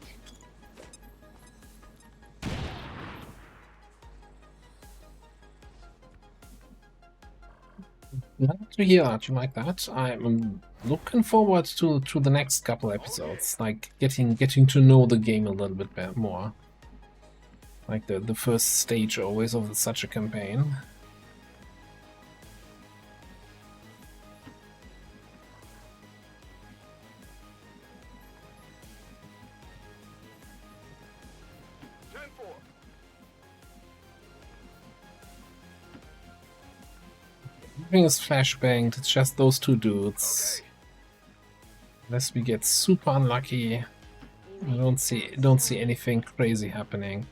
Glad to hear that you like that. I'm looking forward to the next couple episodes, like getting to know the game a little bit more. Like the first stage always of such a campaign. Everything is flashbanged, it's just those two dudes. Unless we get super unlucky, I don't see anything crazy happening.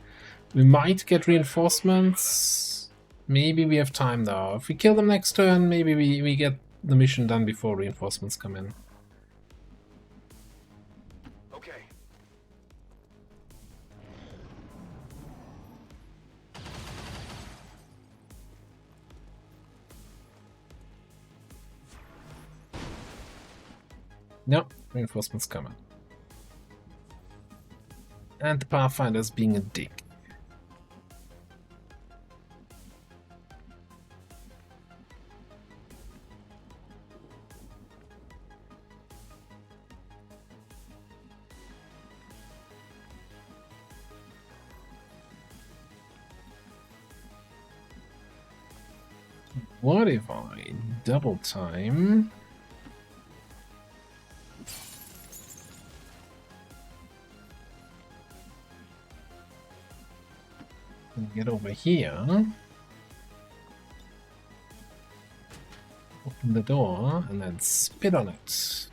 We might get reinforcements. Maybe we have time though. If we kill them next turn, maybe we get the mission done before reinforcements come in. Okay. No, reinforcements coming. And the Pathfinder's being a dick. What if I double time? Get over here. Open the door and then spit on it.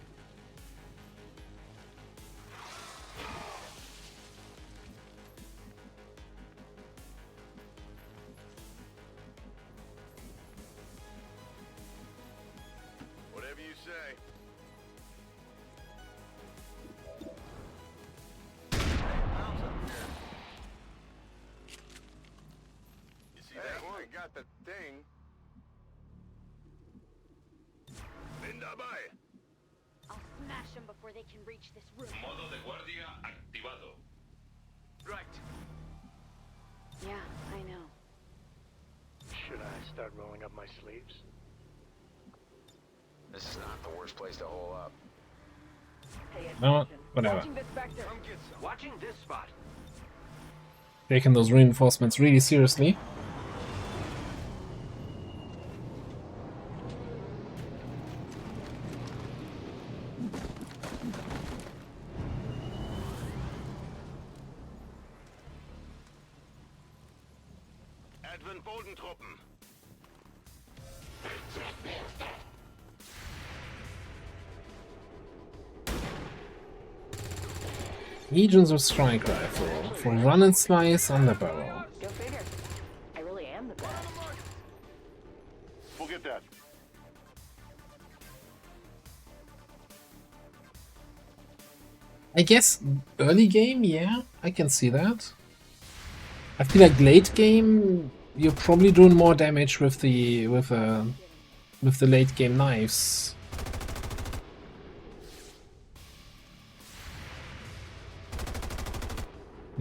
Whatever you say. You see that one? Got the thing. Ven dabei. I'll smash them before they can reach this room. Modo de guardia activado. Right. Yeah, I know. Should I start rolling up my sleeves? This is not the worst place to hole up. No, whatever. Watching this vector. Watching this spot. Taking those reinforcements really seriously. Advent Bodentruppen. Legions of Strike Rifle for run and slice underbarrel. Go figure. I really am the best. Forget that. I guess early game, yeah, I can see that. I feel like late game, you're probably doing more damage with the late game knives.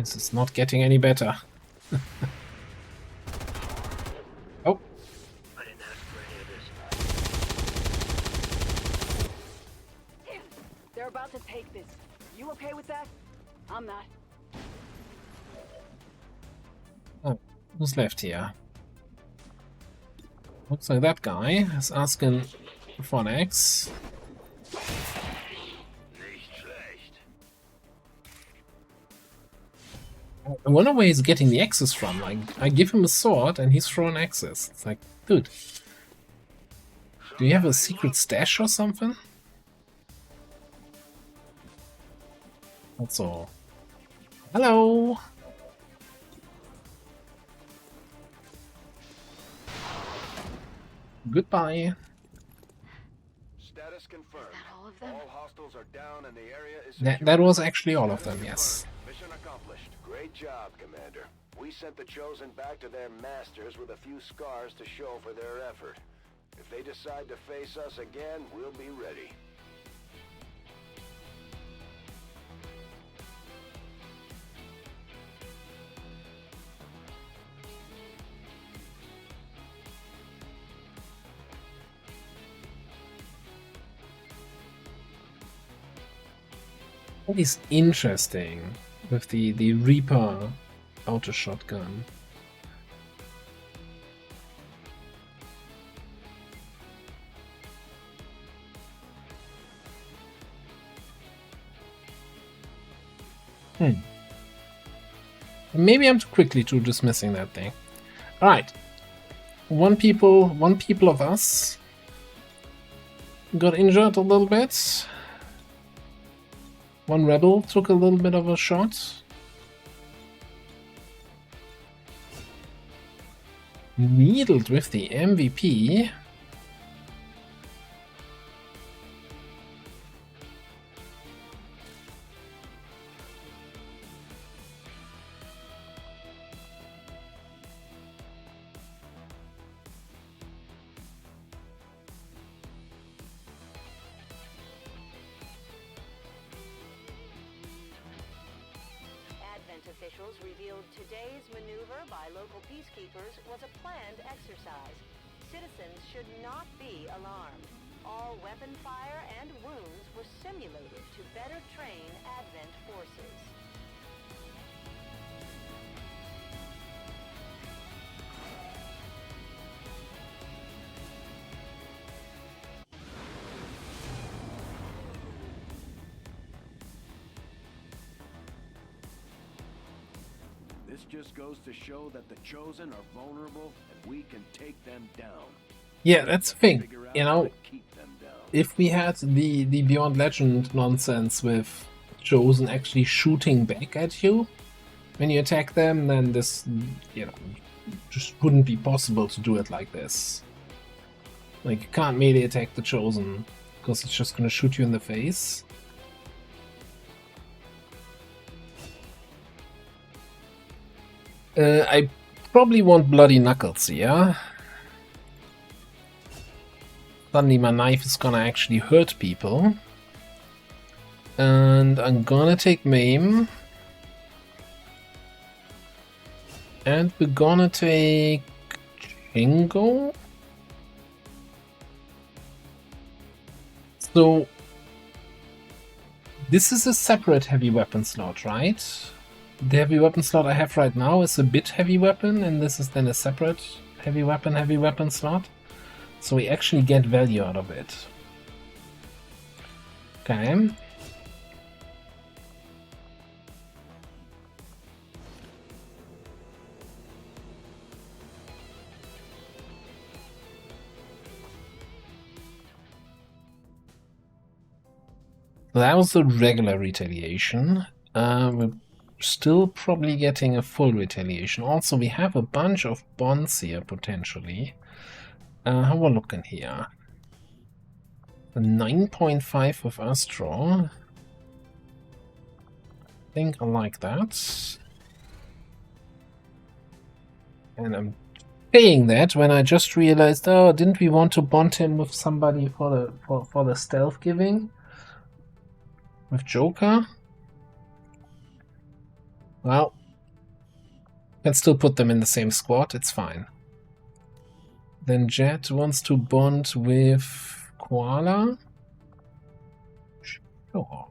This is not getting any better. Oh. I didn't ask for any of this. They're about to take this. You okay with that? I'm not. Oh, who's left here? Looks like that guy is asking for an axe. I wonder where he's getting the axes from. Like, I give him a sword and he's throwing axes. It's like, dude, do you have a secret stash or something? Also, hello. Goodbye. Status confirmed. All of them? All hostiles are down and the area is That was actually all of them, yes. Mission accomplished. Great job, Commander. We sent the Chosen back to their masters with a few scars to show for their effort. If they decide to face us again, we'll be ready. That is interesting with the Reaper auto shotgun. Maybe I'm too quickly to dismissing that thing. Alright. One people of us got injured a little bit. One rebel took a little bit of a shot. Needled with the MVP. Officials revealed today's maneuver by local peacekeepers was a planned exercise. Citizens should not be alarmed. All weapon fire and wounds were simulated to better train Advent forces. This just goes to show that the Chosen are vulnerable and we can take them down. Yeah, that's the thing. You know, if we had the Beyond Legend nonsense with Chosen actually shooting back at you when you attack them, then this, you know, just wouldn't be possible to do it like this. Like, you can't melee attack the Chosen because it's just gonna shoot you in the face. I probably want Bloody Knuckles here. Suddenly my knife is gonna actually hurt people. And I'm gonna take Maim. And we're gonna take Jingo. So this is a separate heavy weapon slot, right? The heavy weapon slot I have right now is a bit heavy weapon, and this is then a separate heavy weapon slot. So we actually get value out of it. Okay. That was the regular retaliation. We're still probably getting a full retaliation. Also, we have a bunch of bonds here, potentially. How are we looking here? A 9.5 with Astro. I think I like that. And I'm saying that when I just realized, oh, didn't we want to bond him with somebody for the stealth giving? With Joker? Well, can still put them in the same squad, it's fine. Then Jet wants to bond with Koala. Sure.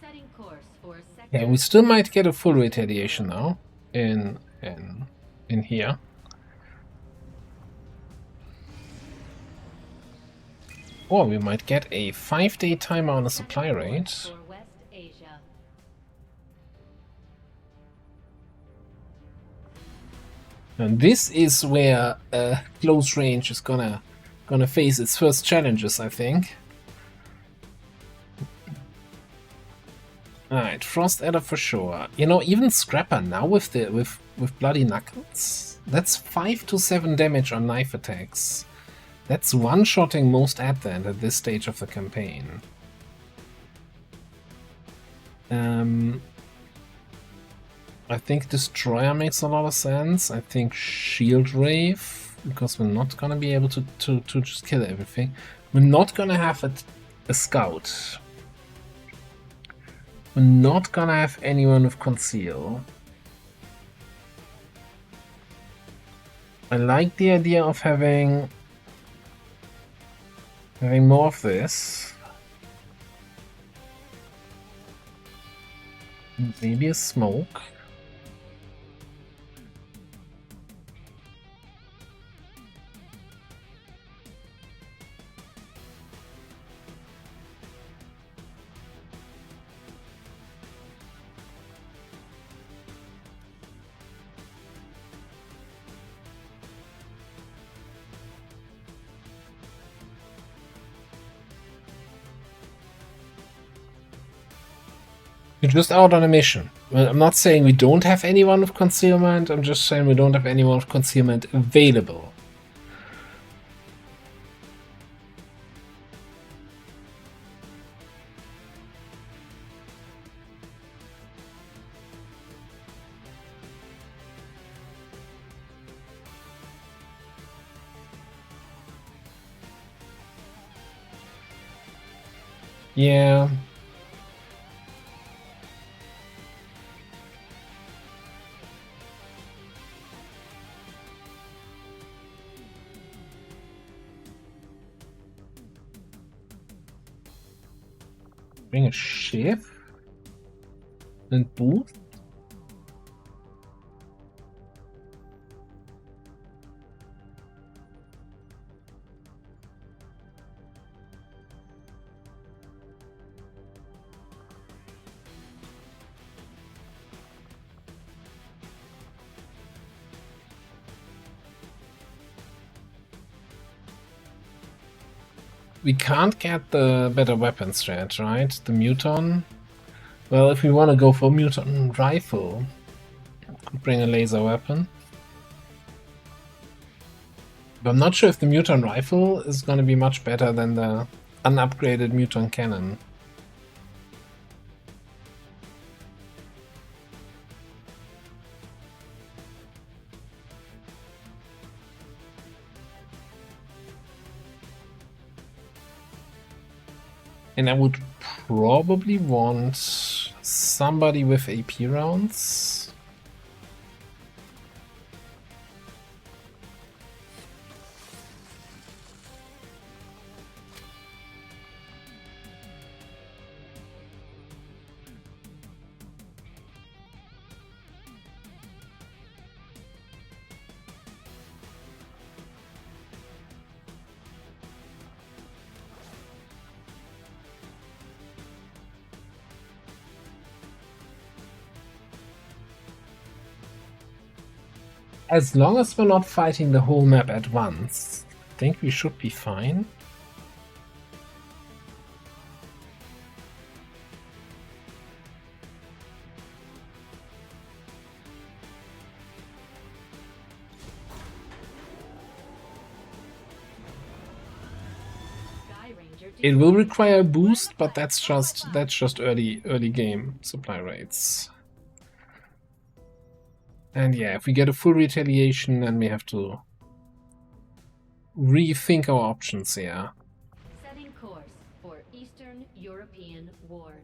Setting course for sector. Yeah, we still might get a full retaliation now in here. Or we might get a 5-day timer on a supply rate. For West Asia. And this is where close range is gonna face its first challenges, I think. Alright, Frost Adder for sure. You know, even Scrapper now with Bloody Knuckles, that's 5 to 7 damage on knife attacks. That's one-shotting most Advent at this stage of the campaign. I think Destroyer makes a lot of sense. I think Shield Wave, because we're not gonna be able to just kill everything. We're not gonna have a Scout. We're not gonna have anyone with Conceal. I like the idea of having more of this. Maybe a smoke. You're just out on a mission. Well, I'm not saying we don't have anyone with concealment, I'm just saying we don't have anyone with concealment available. Yeah. Bring a ship and boost. We can't get the better weapon strat, right? The Muton. Well, if we want to go for Muton rifle, could bring a laser weapon. But I'm not sure if the Muton rifle is going to be much better than the unupgraded Muton cannon. And I would probably want somebody with AP rounds. As long as we're not fighting the whole map at once, I think we should be fine. It will require a boost, but that's just early game supply rates. And yeah, if we get a full retaliation, then we have to rethink our options here. Setting course for Eastern European Ward.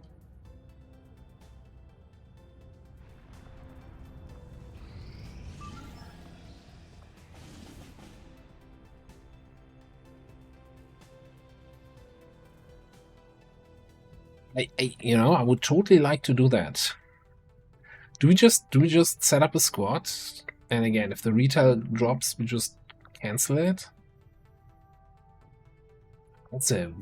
I would totally like to do that. Do we just set up a squad? And again, if the retail drops, we just cancel it? That's a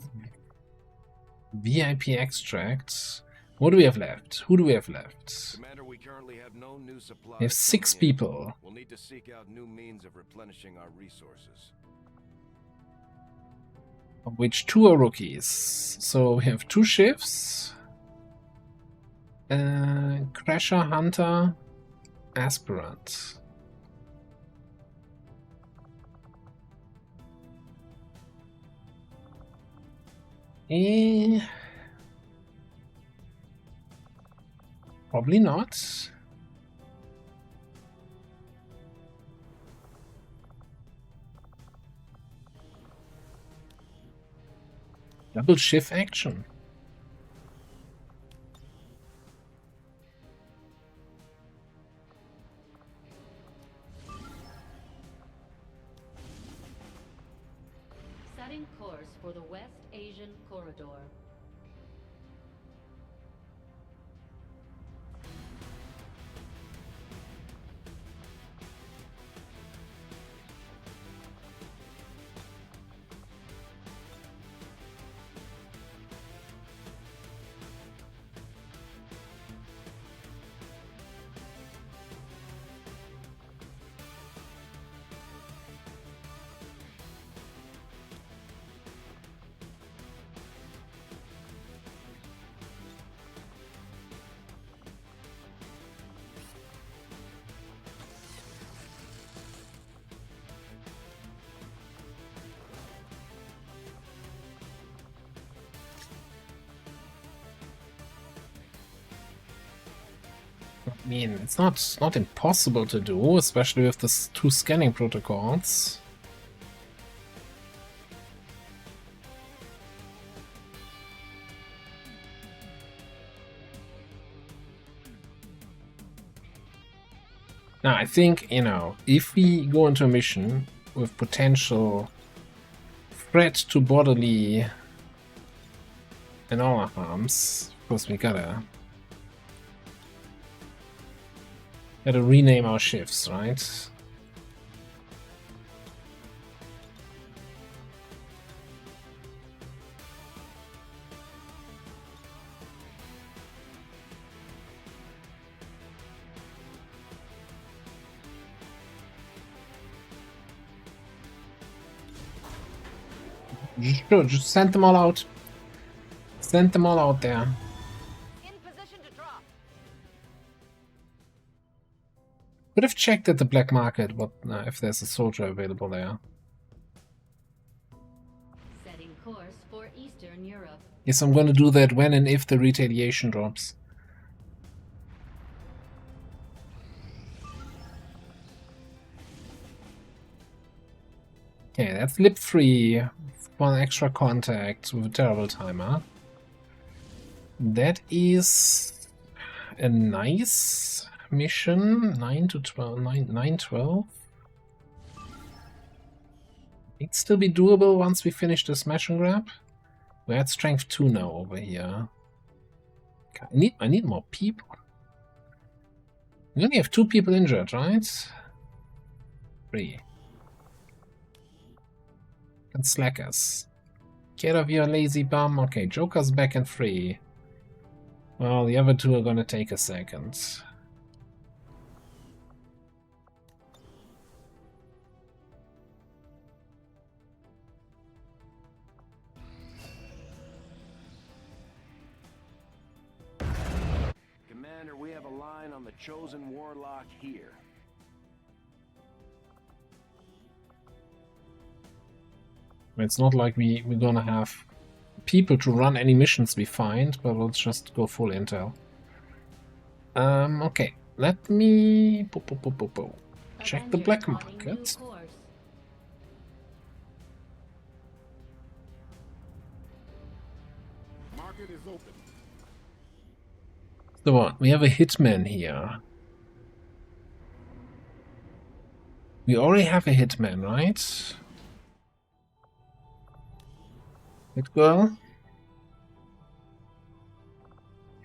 VIP extract. What do we have left? Who do we have left? Commander, we currently have no new supplies. We have 6 people. We'll need to seek out new means of replenishing our resources. Of which 2 are rookies. So we have 2 shifts. Crasher, Hunter, Aspirant. Probably not. Double shift action. Setting course for the West Asian Corridor. I mean, it's not impossible to do, especially with the 2 scanning protocols. Now, I think, if we go into a mission with potential threat to bodily and all harms, of course we gotta rename our shifts, right? Sure, just send them all out. Send them all out there. Could have checked at the black market if there's a soldier available there. Setting course for Eastern Europe. Yes, I'm gonna do that when and if the retaliation drops. Okay, that's lip 3. 1 extra contact with a terrible timer. That is a nice mission. 9 to 12, 9, 12. It'd still be doable once we finish the smash and grab. We're at strength 2 now over here. I need more people. We only have 2 people injured, right? 3. And slackers. Get off your lazy bum. Okay, Joker's back and free. Well, the other 2 are gonna take a second. Commander, we have a line on the chosen warlock here. It's not like we're gonna have people to run any missions we find, but let's just go full intel. Okay, let me check the black market. Market is open. So what? We have a hitman here. We already have a hitman, right? Hit girl.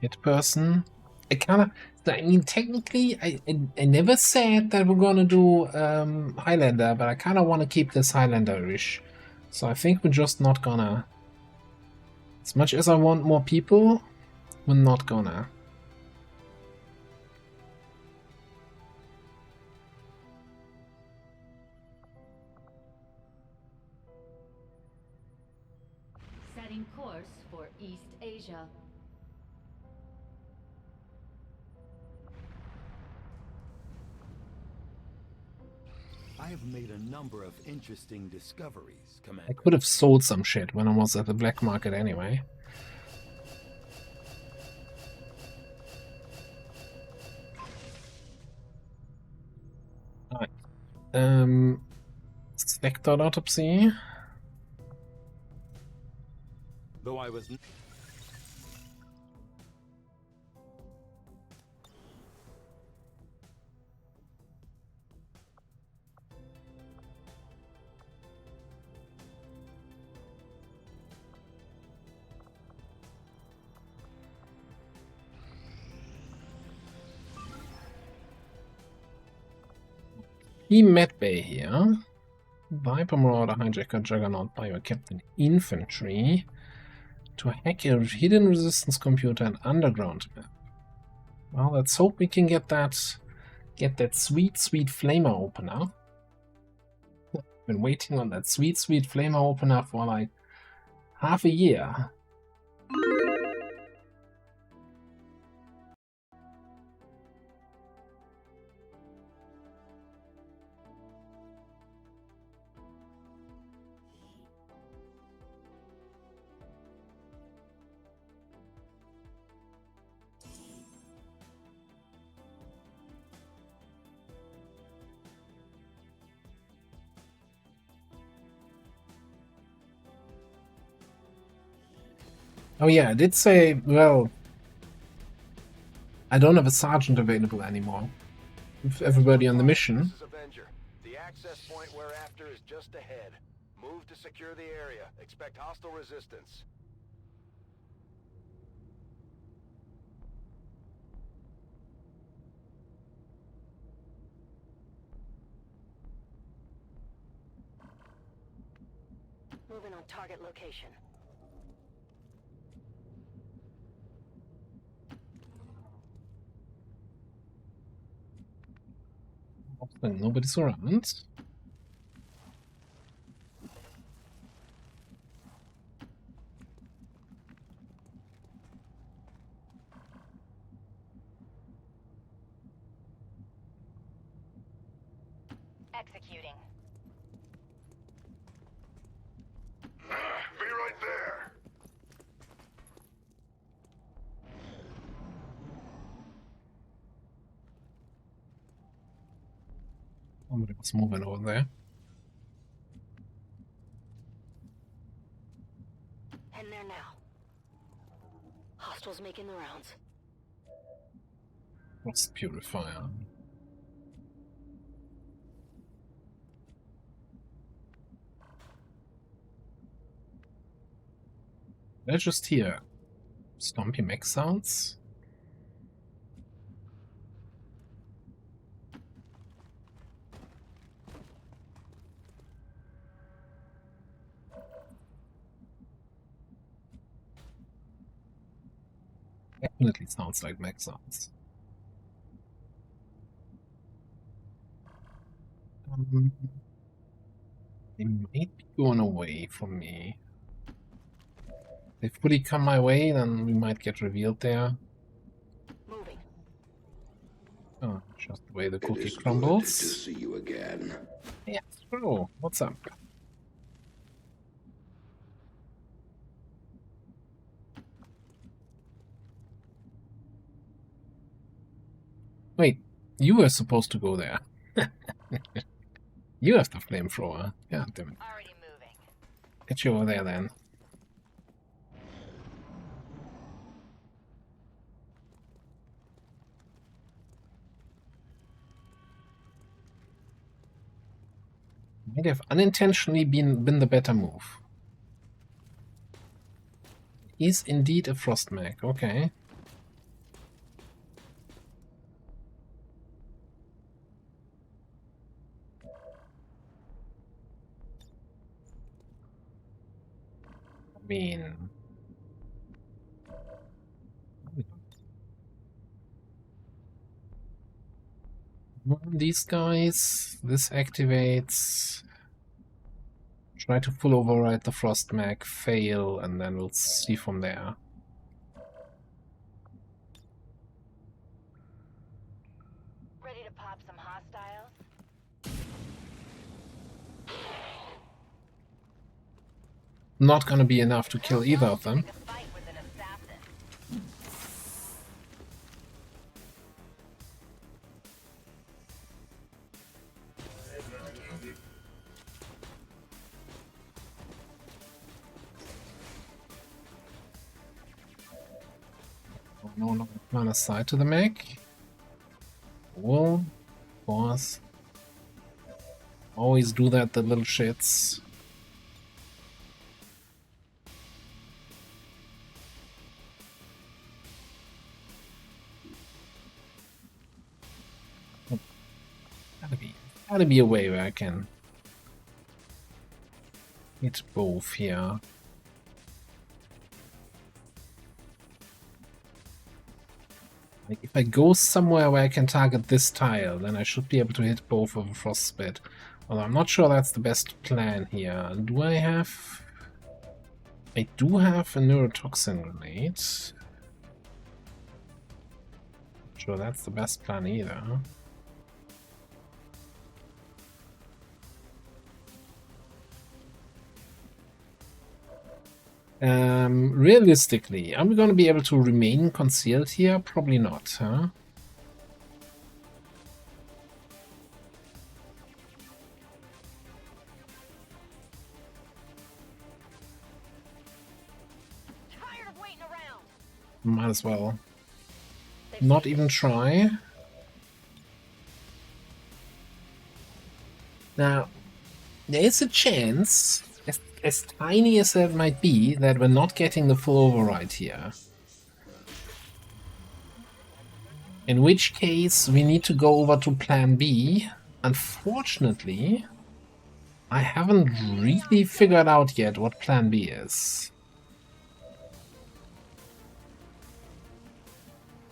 Hit person. I mean, technically, I never said that we're gonna do Highlander, but I kind of want to keep this Highlander-ish. So I think we're just not gonna. As much as I want more people, we're not gonna. Setting course for East Asia. I have made a number of interesting discoveries, Commander. I could have sold some shit when I was at the black market anyway. Alright. Spectre autopsy. Though I was... Team Medbay here. Viper Marauder, Hijacker, Juggernaut, Bio Captain, Infantry. To hack a hidden resistance computer and underground map. Well, let's hope we can get that sweet flamer opener. Been waiting on that sweet flamer opener for like half a year. Oh yeah, I did say, well, I don't have a sergeant available anymore. With everybody on the mission. The access point we're after is just ahead. Move to secure the area. Expect hostile resistance. Moving on target location. Nobody's around. Executing. Be right there. Somebody was moving over there. And there now. Hostiles making the rounds. What's purifier? They're just here. Stompy mech sounds. Definitely sounds like mech sounds. They might be going away from me. If they fully come my way, then we might get revealed there. Moving. Oh, just the way the cookie crumbles. Good to see you again. Yeah, true. What's up? You were supposed to go there. You have the flamethrower. God damn it. Already moving. Get you over there then. Might have unintentionally been the better move. Is indeed a frost mag, okay. I mean, these guys, this activates. Try to full override the frost mag, fail, and then we'll see from there. Ready to pop some hostiles? Not gonna be enough to kill either of them. No line of sight to the mech. Well, boss. Always do that, the little shits. Gotta be a way where I can hit both here. Like if I go somewhere where I can target this tile, then I should be able to hit both of a frostbite. Although I'm not sure that's the best plan here. Do I have... I do have a neurotoxin grenade. Not sure that's the best plan either. Realistically, are we going to be able to remain concealed here? Probably not, huh? Tired of waiting around. Might as well. Not even try. Now, there is a chance, as tiny as that might be, that we're not getting the full override here. In which case, we need to go over to plan B. Unfortunately, I haven't really figured out yet what plan B is.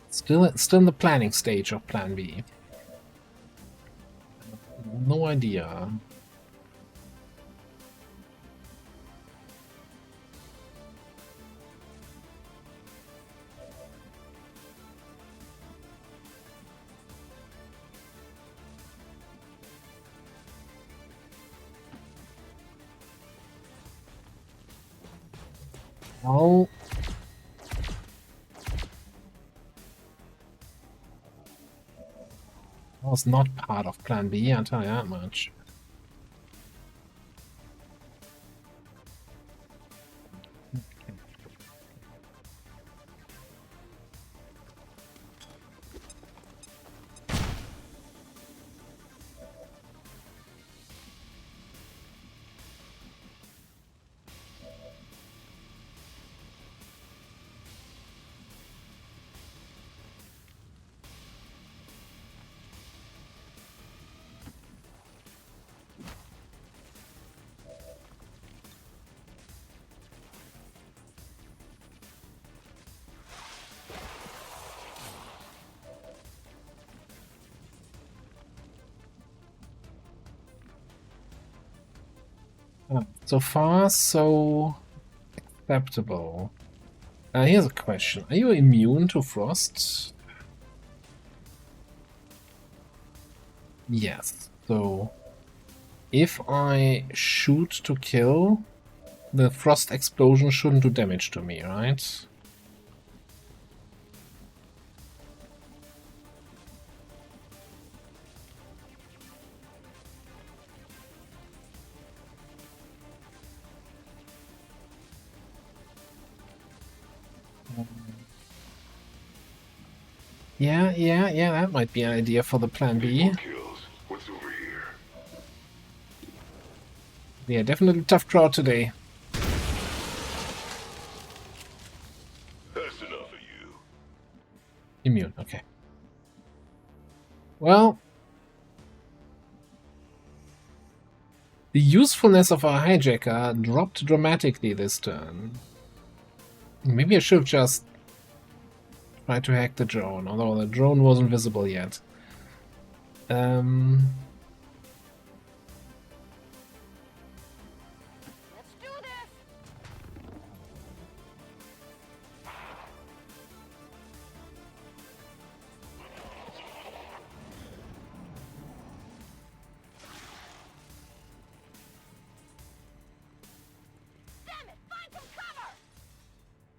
Still in the planning stage of plan B. No idea. Oh. Was not part of plan B, I'll tell you that much. So far, so acceptable. Here's a question. Are you immune to frost? Yes. So, if I shoot to kill, the frost explosion shouldn't do damage to me, right? Yeah, that might be an idea for the plan B. What's over here? Yeah, definitely tough crowd today. That's enough of you. Immune, okay. Well, the usefulness of our hijacker dropped dramatically this turn. Maybe I should have just tried to hack the drone, although the drone wasn't visible yet.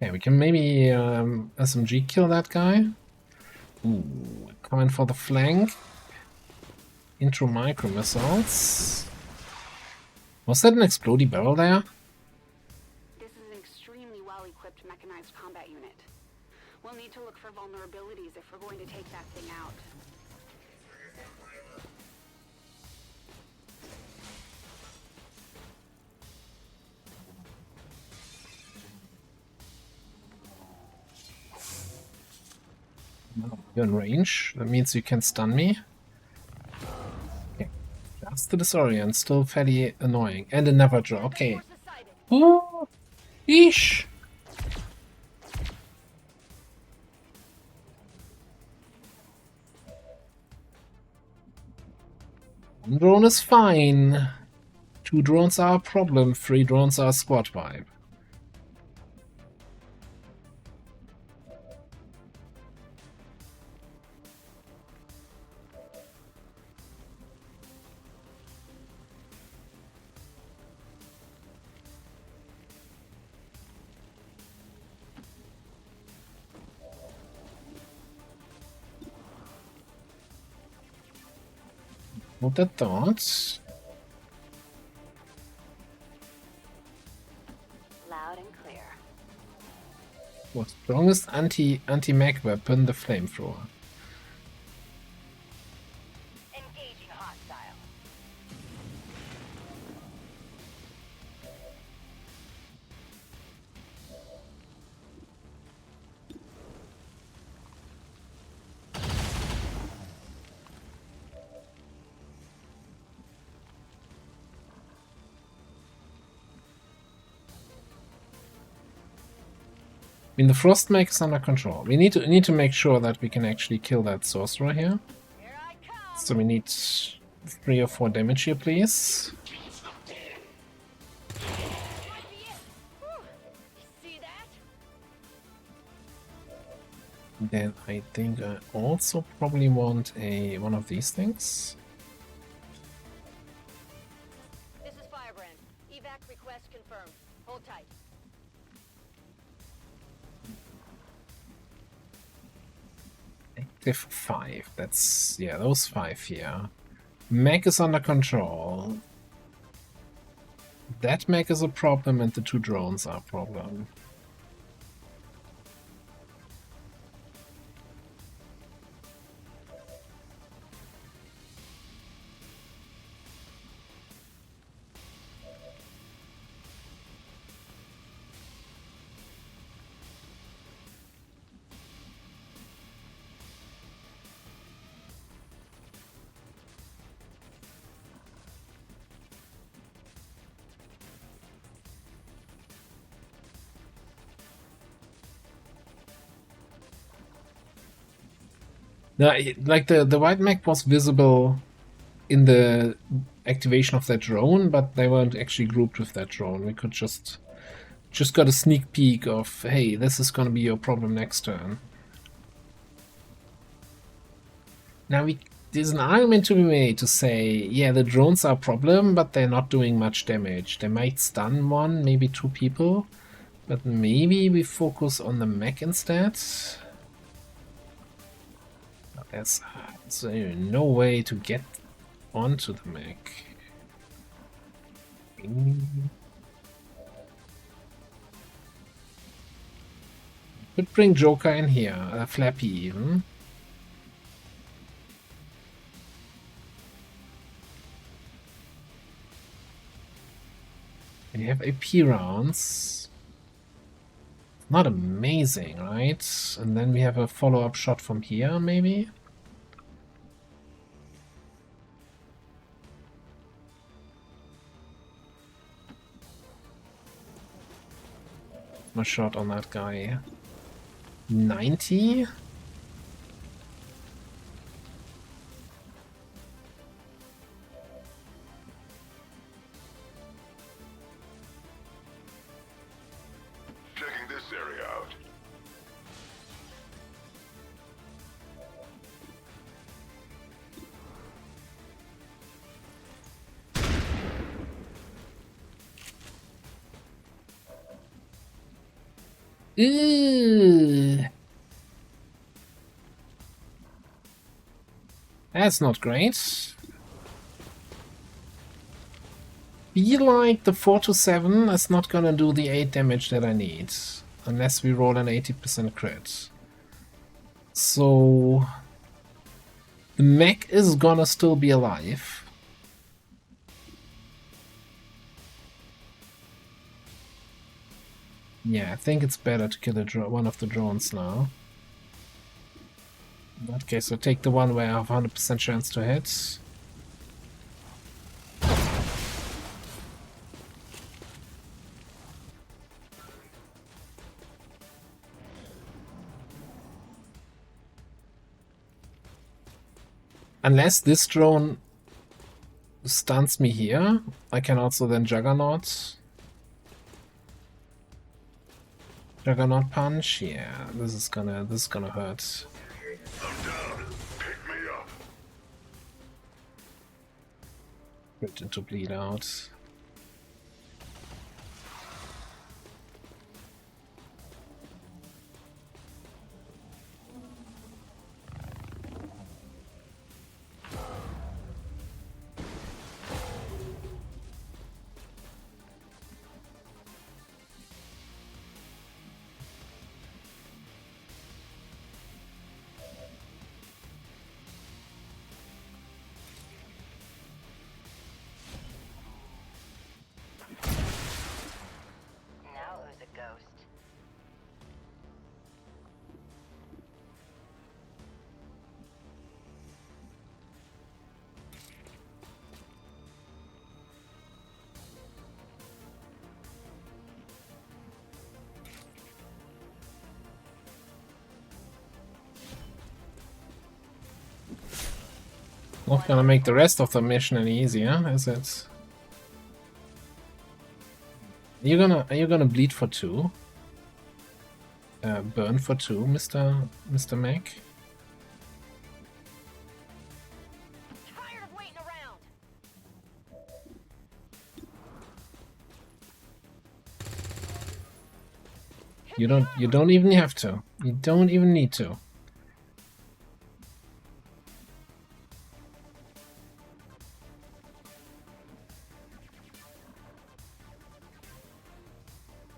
Okay, we can maybe SMG kill that guy. Ooh, coming for the flank. Intro micro missiles. Was that an explodey barrel there? This is an extremely well-equipped mechanized combat unit. We'll need to look for vulnerabilities if we're going to take that thing out. You're in range. That means you can stun me. Okay. Just to disorient. Still fairly annoying. And another draw. Okay. Ooh. Eesh. One drone is fine. 2 drones are a problem. 3 drones are a squad vibe. What I thought. Loud and clear. What strongest anti-mech weapon? The flamethrower. Engaging hostile. I mean, the frost mech is under control. We need to make sure that we can actually kill that sorcerer here. So we need 3 or 4 damage here, please. Then I think I also probably want one of these things. This is Firebrand. Evac request confirmed. Hold tight. Active 5. That's, yeah, those 5 here. Mech is under control. That mech is a problem and the 2 drones are a problem. No, like the white mech was visible in the activation of that drone, but they weren't actually grouped with that drone. We could just got a sneak peek of, hey, this is gonna be your problem next turn. Now there's an argument to be made to say, yeah, the drones are a problem, but they're not doing much damage. They might stun 1, maybe 2 people, but maybe we focus on the mech instead. There's no way to get onto the mech. Could bring Joker in here, Flappy even. We have AP rounds. Not amazing, right? And then we have a follow-up shot from here, maybe? My shot on that guy. 90? Checking this area out. Ew. That's not great. Feel like the 4-7 is not gonna do the 8 damage that I need. Unless we roll an 80% crit. So... the mech is gonna still be alive. Yeah, I think it's better to kill one of the drones now. In that case, I'll take the one where I have 100% chance to hit. Unless this drone stuns me here, I can also then Juggernaut. Juggernaut punch. Yeah, this is gonna hurt. I'm down. Pick me up. Crit into bleed out. Not gonna make the rest of the mission any easier, is it? Are you gonna bleed for 2? Burn for 2, Mr. Mac? Tired of waiting around. You don't even have to. You don't even need to.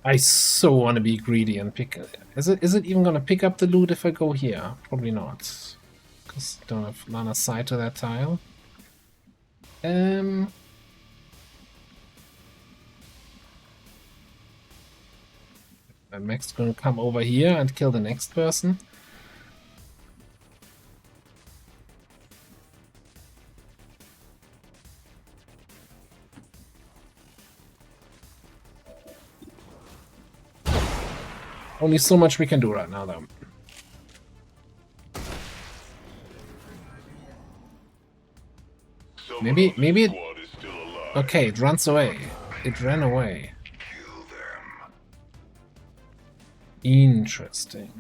I so want to be greedy and pick. Is it even gonna pick up the loot if I go here? Probably not, because I don't have line of sight to that tile. My mech's gonna come over here and kill the next person. Only so much we can do right now, though. Maybe it... Okay, it runs away. It ran away. Interesting.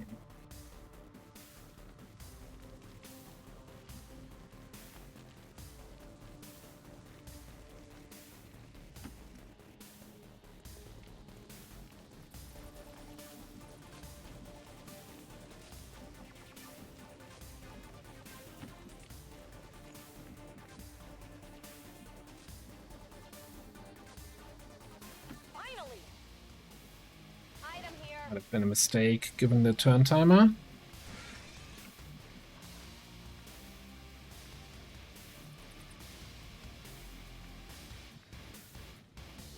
Might have been a mistake given the turn timer.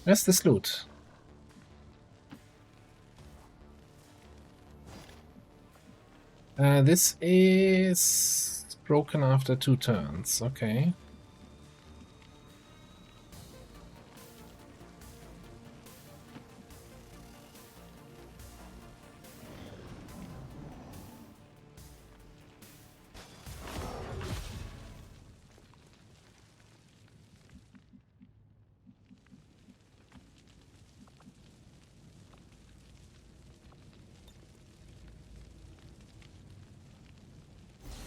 Where's this loot? This is broken after 2 turns. Okay.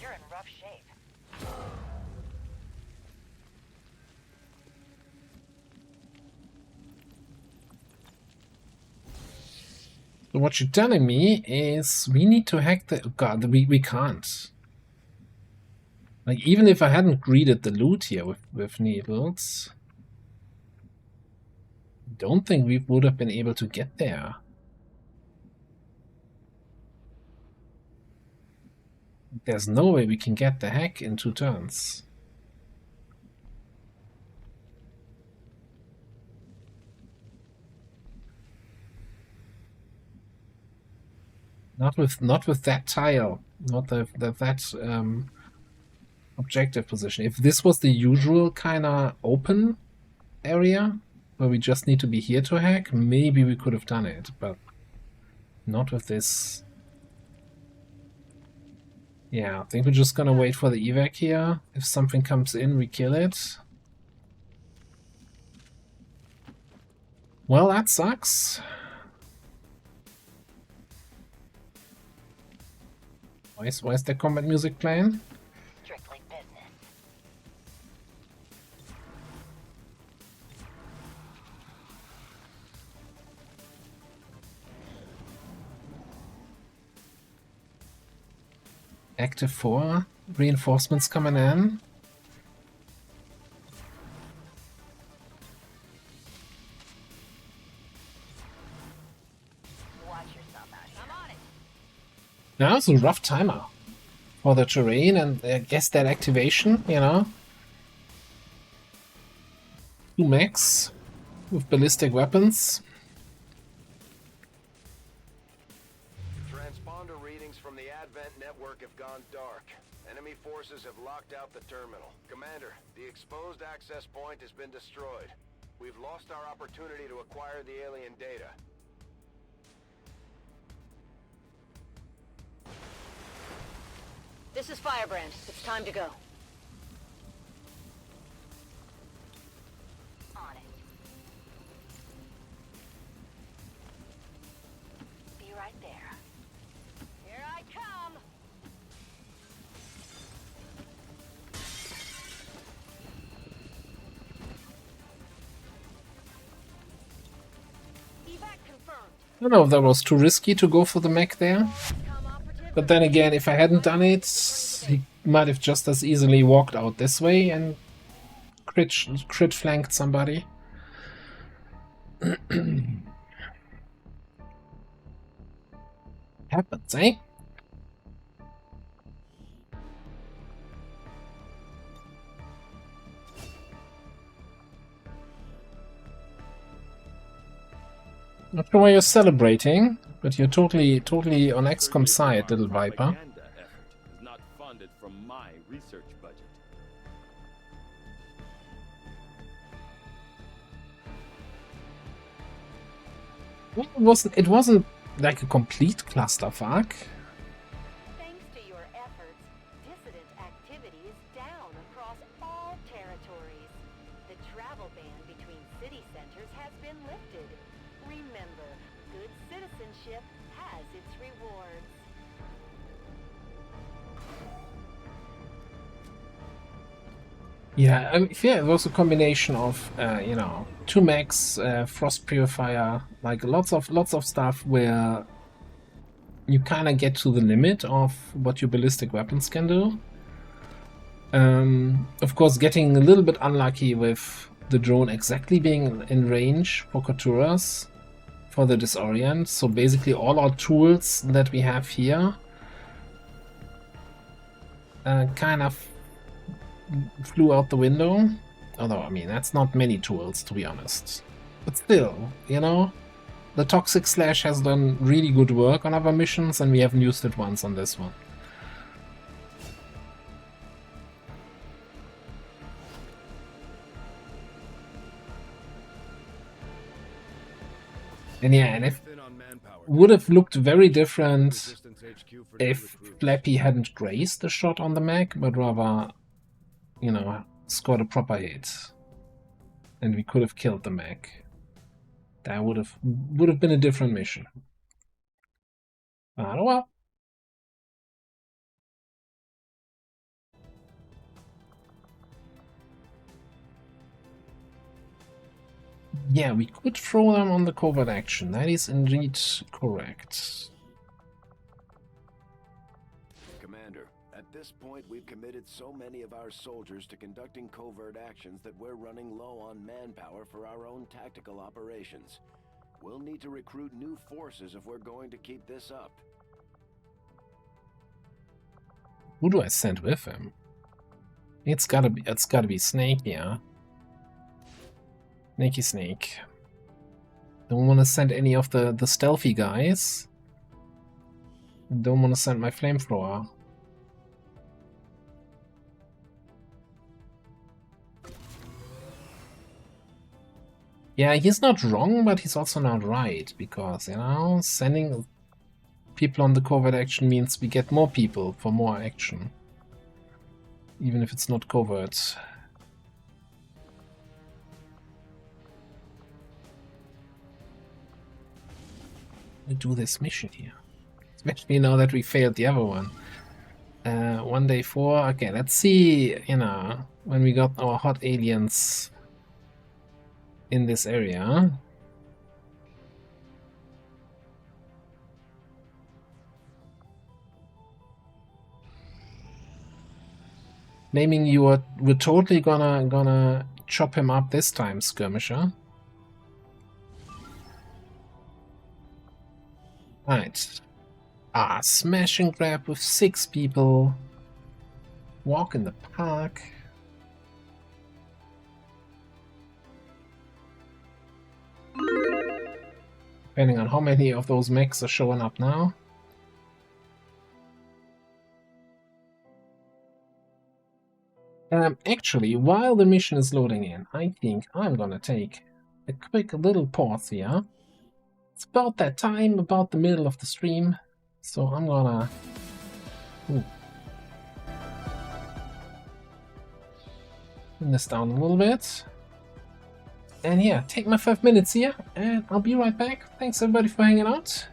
You're in rough shape. So what you're telling me is we need to hack the... God, we can't. Like, even if I hadn't greeted the loot here with needles, I don't think we would have been able to get there. There's no way we can get the hack in 2 turns. Not with that tile, not that objective position. If this was the usual kind of open area where we just need to be here to hack, maybe we could have done it, but not with this. Yeah, I think we're just gonna wait for the evac here. If something comes in, we kill it. Well, that sucks. Why is the combat music playing? Strictly business. Active 4, reinforcements coming in. Watch yourself out here. I'm on it. Now it's a rough timer for the terrain and I guess that activation, you know. 2 mechs with ballistic weapons. Transponder readings from the Advent network have gone dark. Enemy forces have locked out the terminal. Commander, the exposed access point has been destroyed. We've lost our opportunity to acquire the alien data. This is Firebrand. It's time to go. On it. Be right there. Here I come! Evac confirmed. I don't know if that was too risky to go for the mech there. But then again, if I hadn't done it, he might have just as easily walked out this way and crit flanked somebody. Happens, eh? Not sure why you're celebrating, but you're totally on XCOM side, little Viper. Is not funded from my research budget. It wasn't like a complete clusterfuck. Thanks to your efforts, dissident activity is down across all territories. The travel ban between city centers has been lifted. Remember, good citizenship has its rewards. Yeah, I mean, yeah, it was a combination of, you know, 2 mechs, frost purifier, like lots of stuff where you kind of get to the limit of what your ballistic weapons can do. Of course, getting a little bit unlucky with the drone exactly being in range for Katuras for the disorient. So basically, all our tools that we have here kind of flew out the window. Although, I mean, that's not many tools, to be honest. But still, you know, the Toxic Slash has done really good work on other missions, and we haven't used it once on this one. And yeah, and if would have looked very different if Flappy hadn't grazed the shot on the mech, but rather, you know, scored a proper hit. And we could have killed the mech. That would have been a different mission. But oh well. Yeah, we could throw them on the covert action. That is indeed correct. Commander, at this point we've committed so many of our soldiers to conducting covert actions that we're running low on manpower for our own tactical operations. We'll need to recruit new forces if we're going to keep this up. Who do I send with him? It's gotta be Snake, yeah. Snakey Snake. Don't want to send any of the stealthy guys. Don't want to send my flamethrower. Yeah, he's not wrong, but he's also not right, because, you know, sending people on the covert action means we get more people for more action. Even if it's not covert. We do this mission here. Especially now that we failed the other one. 1 day 4. Okay, let's see, you know, when we got our hot aliens in this area. Naming you we're totally gonna chop him up this time, Skirmisher. Right. Smash and grab with 6 people. Walk in the park. Depending on how many of those mechs are showing up now. Actually, while the mission is loading in, I think I'm gonna take a quick little pause here. It's about that time, about the middle of the stream, so I'm gonna... Turn this down a little bit. And yeah, take my 5 minutes here, and I'll be right back. Thanks everybody for hanging out.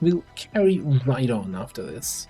We'll carry right on after this.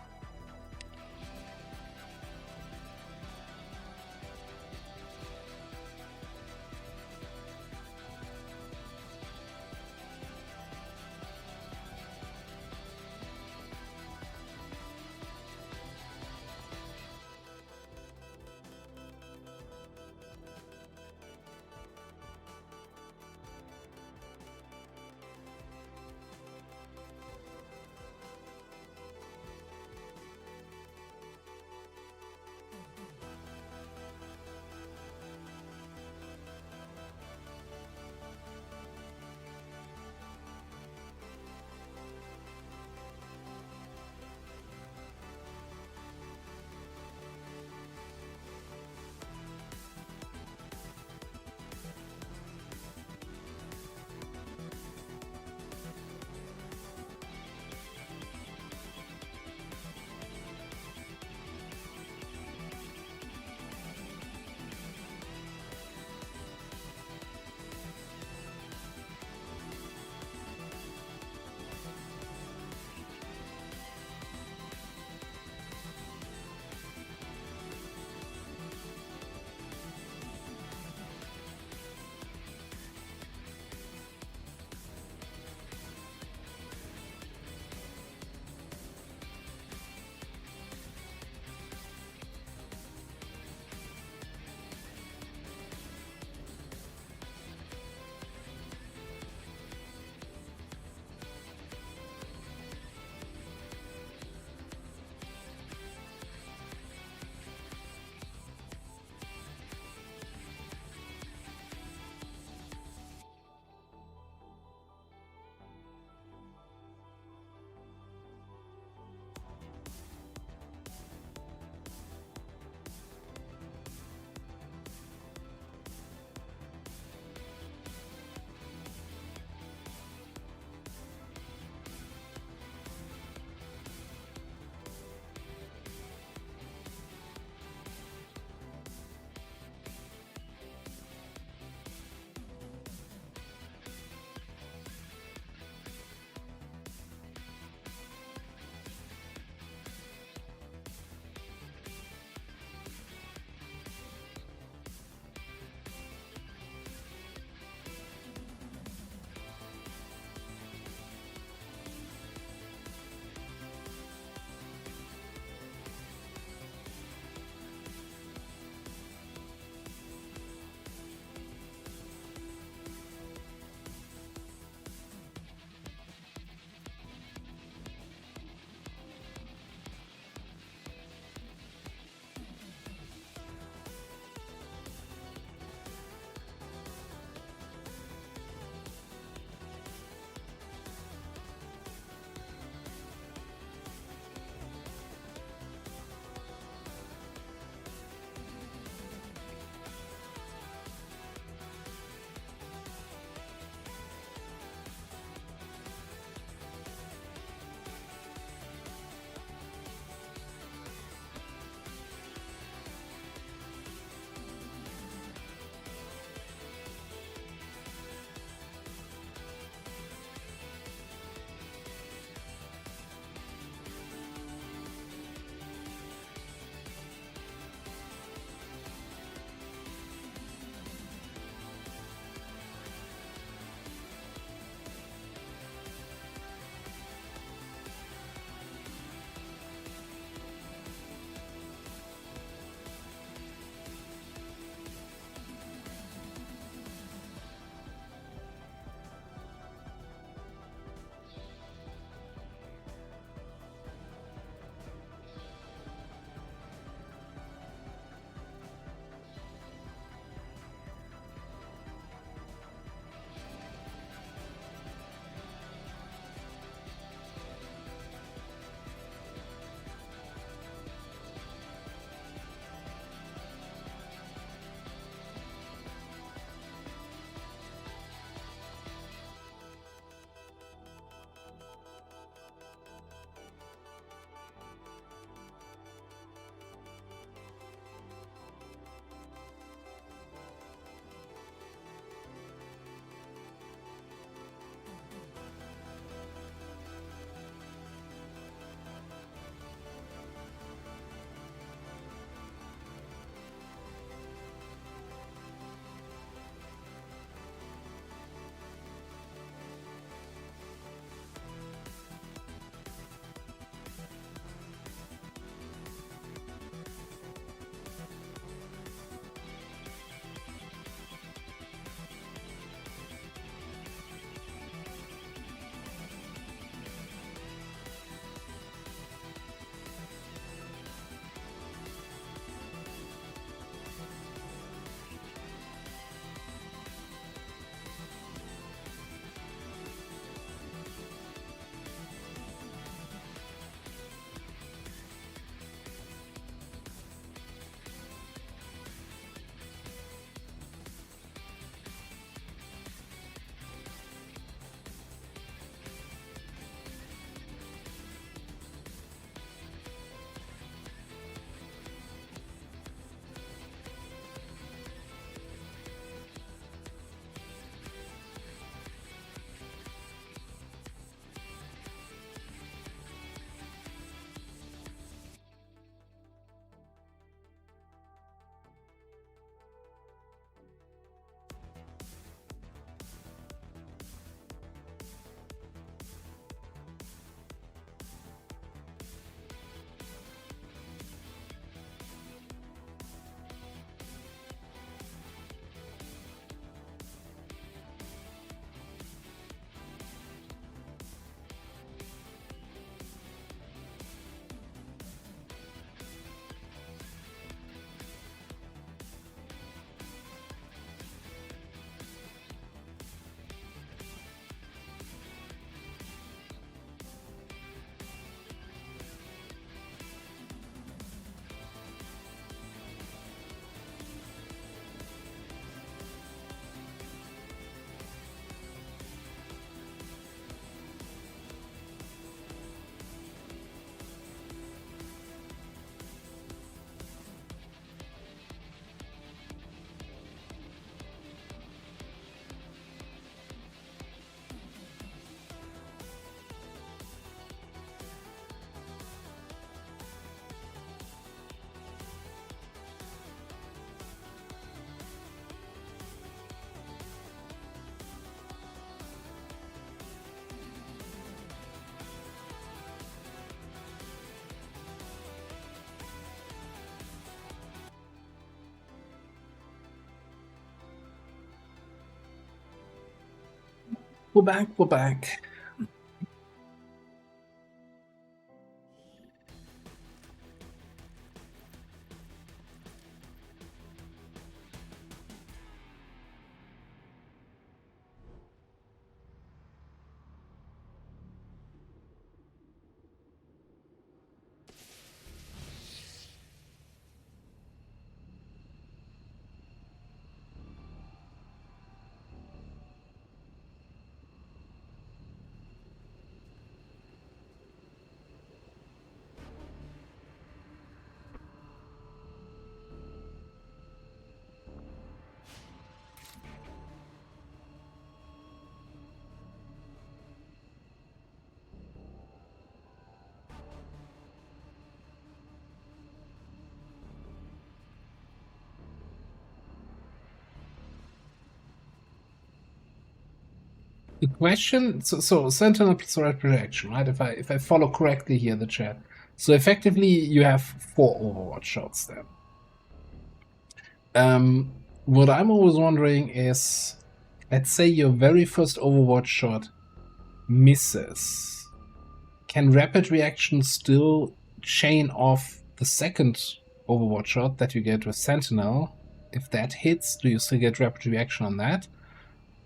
We're back, we're back. The question, so Sentinel plus threat projection, right? If I follow correctly here the chat, so effectively you have 4 Overwatch shots then. What I'm always wondering is, let's say your very first Overwatch shot misses. Can rapid reaction still chain off the second Overwatch shot that you get with Sentinel? If that hits, do you still get rapid reaction on that?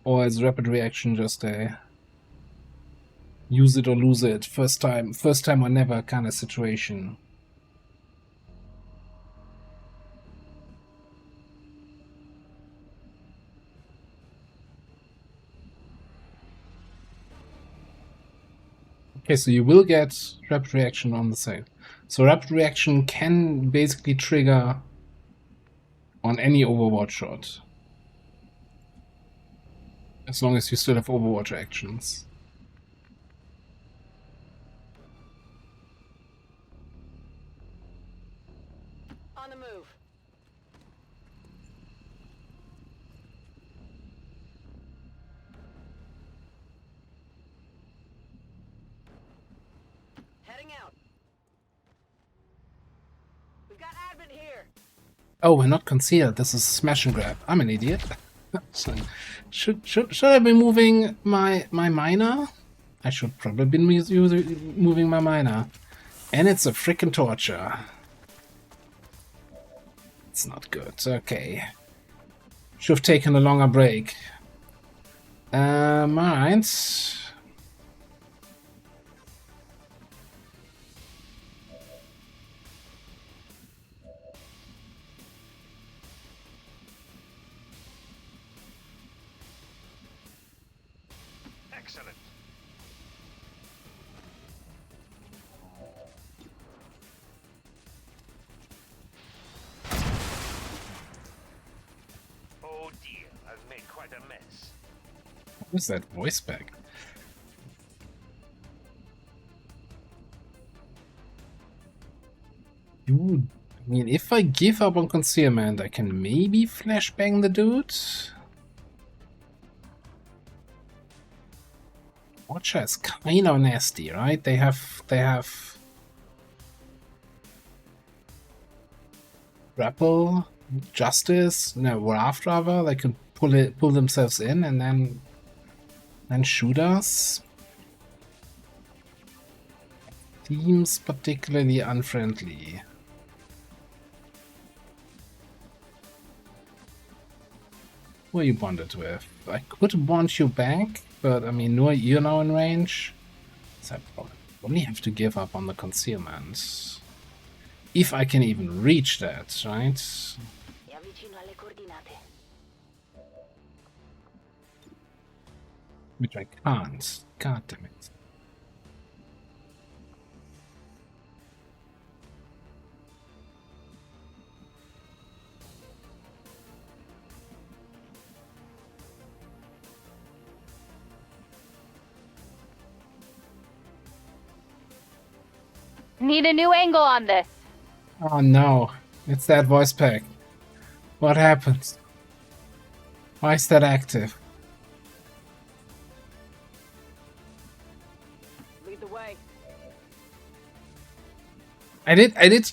Or is rapid reaction just a use it or lose it, first time or never kind of situation? Okay, so you will get rapid reaction on the side. So rapid reaction can basically trigger on any Overwatch shot, as long as you still have Overwatch actions. On the move. Heading out. We've got Advent here. Oh, we're not concealed. This is smash and grab. I'm an idiot. So, should I be moving my miner? I should probably be moving my miner. And it's a freaking torture. It's not good. Okay. Should have taken a longer break. Alright. Excellent. Oh dear, I've made quite a mess. What was that voice back? Dude, I mean, if I give up on concealment, I can maybe flashbang the dude. Watcher is kind of nasty, right? They have grapple, justice, no, raft rather. They can pull themselves in and then shoot us. Seems particularly unfriendly. Who are you bonded with? I could bond you back, but I mean, you're now in range. So I probably have to give up on the concealment. If I can even reach that, right? Which I can't. God damn it. Need a new angle on this. Oh no, it's that voice pack. What happens? Why is that active? Lead the way. I did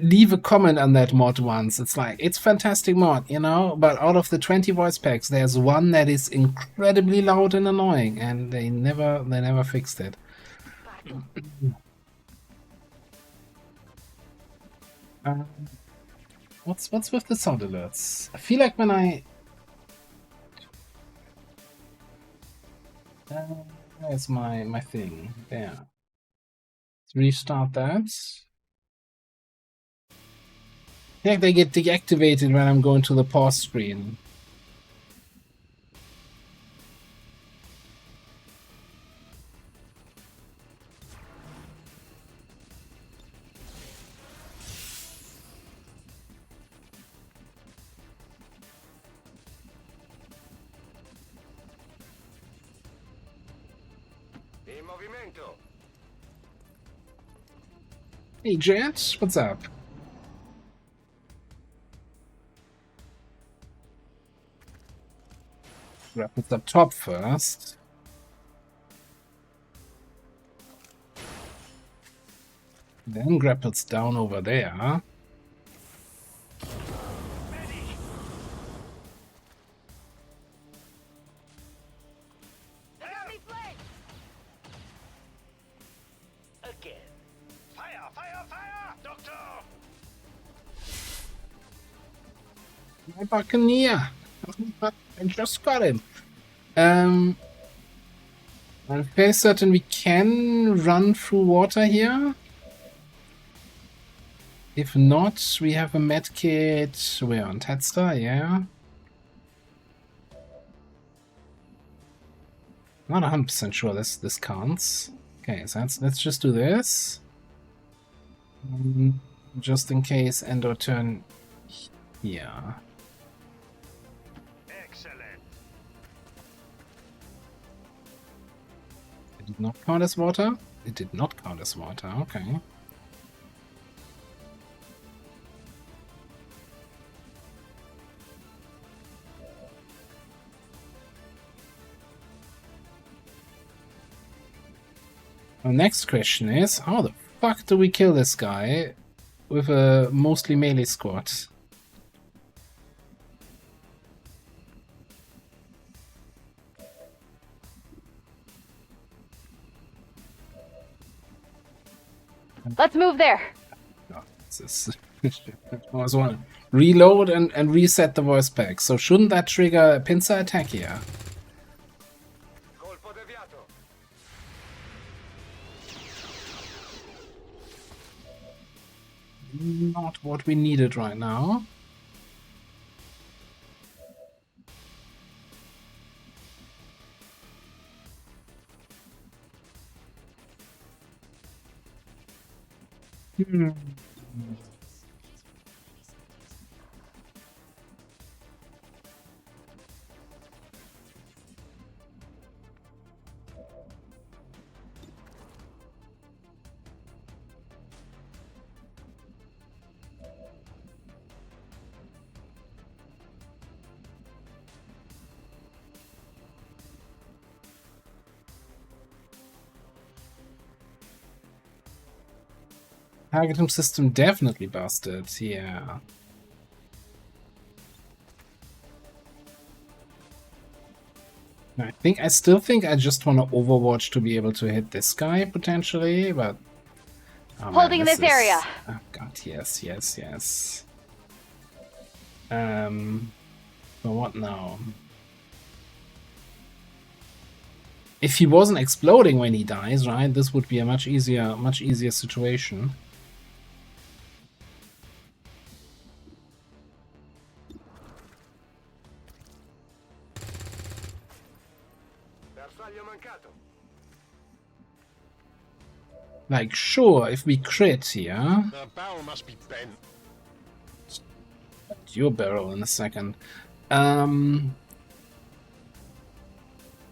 leave a comment on that mod once. It's like, it's fantastic mod, you know, but out of the 20 voice packs, there's one that is incredibly loud and annoying, and they never fixed it. What's with the sound alerts? I feel like when where's my thing? There. Let's restart that. I think they get deactivated when I'm going to the pause screen. Hey Jet, what's up? Grappled up top first. Then grapples down over there. My Buccaneer. I just got him. I'm fairly certain we can run through water here. If not, we have a medkit. We're on Tedster, yeah. Not 100% sure this counts. Okay, so let's just do this. Just in case end or turn here. It did not count as water? It did not count as water, okay. The next question is, how the fuck do we kill this guy with a mostly melee squad? Let's move there. Oh, this is I was want to reload and reset the voice pack. So shouldn't that trigger a pincer attack here? Not what we needed right now. Targeting system definitely busted, yeah. I still think I just want to Overwatch to be able to hit this guy potentially, but holding this area. Oh god, yes. But what now? If he wasn't exploding when he dies, right? This would be a much easier situation. Like, sure, if we crit here... The barrel must be bent. Your barrel in a second.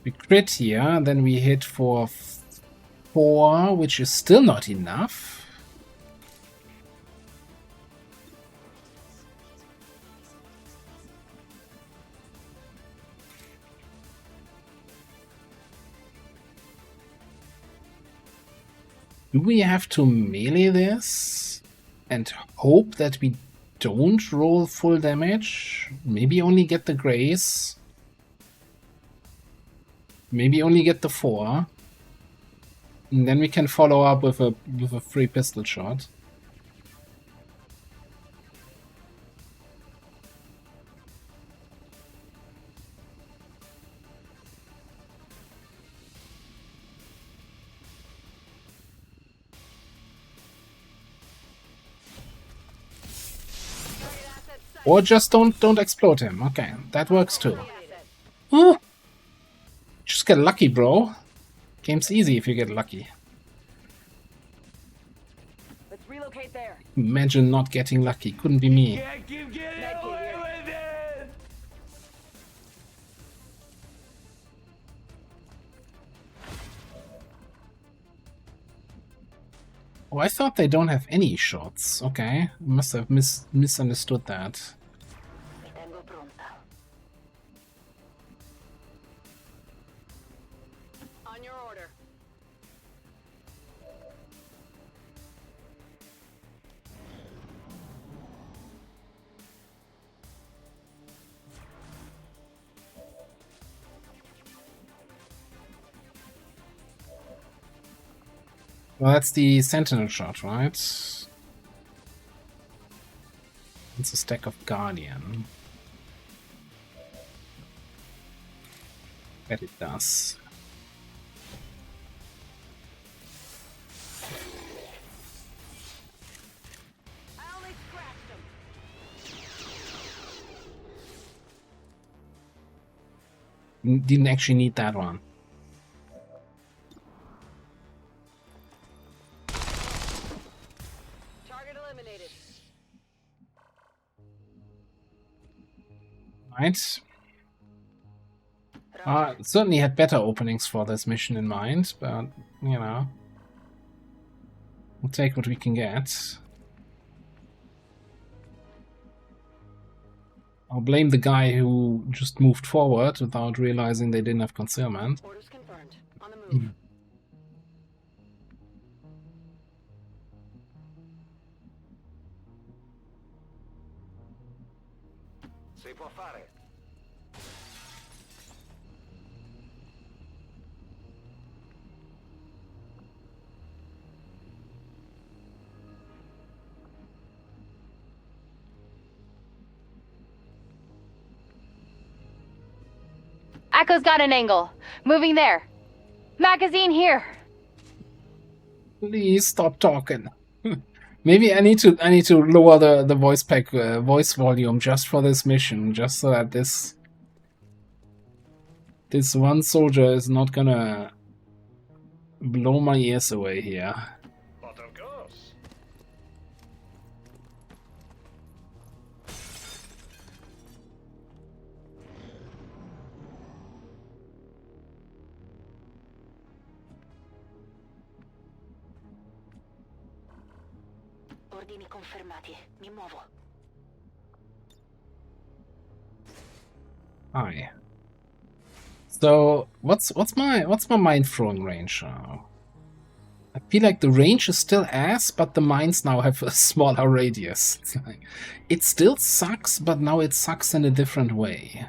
We crit here, then we hit for 4, which is still not enough. Do we have to melee this? and hope that we don't roll full damage. Maybe only get the grace. Maybe only get the 4. And then we can follow up with a free pistol shot. Or just don't explode him. Okay, that works too. Oh, just get lucky, bro. Game's easy if you get lucky. Let's relocate there. Imagine not getting lucky. Couldn't be me. Can't keep getting away with it! Oh, I thought they don't have any shots. Okay, must have misunderstood that. On your order. Well, that's the Sentinel shot, right? It's a stack of Guardian. Bet it does. Didn't actually need that one. Target eliminated. Right. Certainly had better openings for this mission in mind, but, you know, we'll take what we can get. I'll blame the guy who just moved forward without realizing they didn't have concealment. Orders confirmed. On the move. Si può fare. Echo's got an angle. Moving there. Magazine here. Please stop talking. Maybe I need to lower the voice pack voice volume just for this mission, just so that this one soldier is not gonna blow my ears away here. But of course. Ordini confermati. Mi muovo. Hi. So what's my mind throwing range now? I feel like the range is still ass, but the mines now have a smaller radius. It's like, it still sucks, but now it sucks in a different way.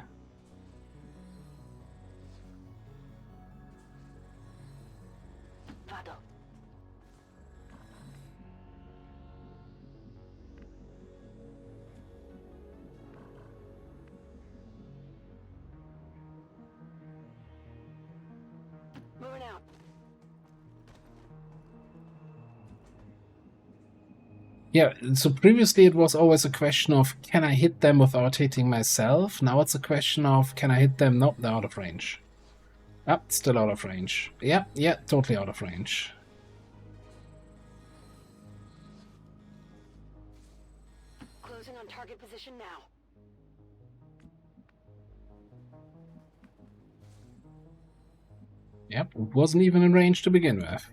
Vado. Moving out. Yeah, so previously it was always a question of, can I hit them without hitting myself? Now it's a question of, can I hit them? Nope, they're out of range. Ah, still out of range. Yeah, totally out of range. Closing on target position now. Yep, it wasn't even in range to begin with.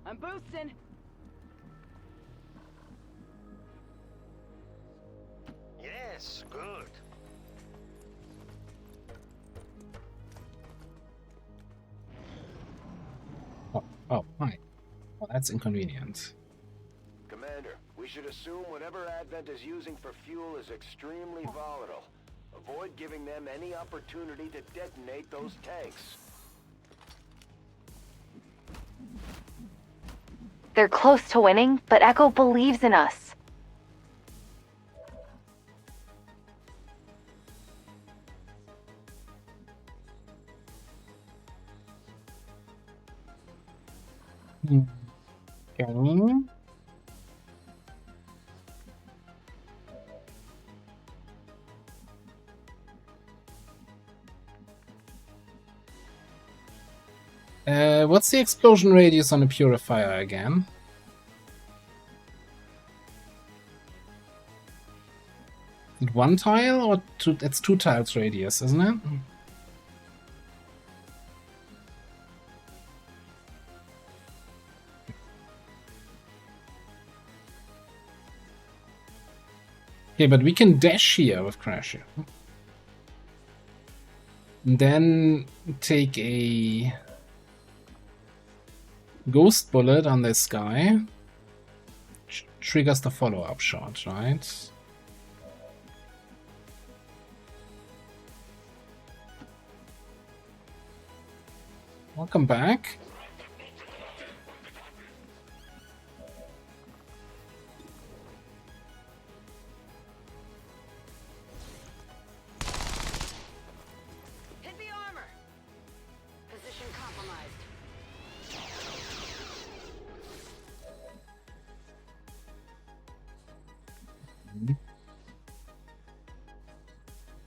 I'm boosting. Yes, good. Oh, hi. Well, that's inconvenient. Commander, we should assume whatever Advent is using for fuel is extremely volatile. Avoid giving them any opportunity to detonate those tanks. They're close to winning, but Echo believes in us. Okay. What's the explosion radius on a purifier again? Is it 1 tile or two? It's 2 tiles radius, isn't it? Okay, but we can dash here with Crash here. And then take a ghost bullet on this guy. Triggers the follow-up shot, right? Welcome back. Hit the armor. Position compromised.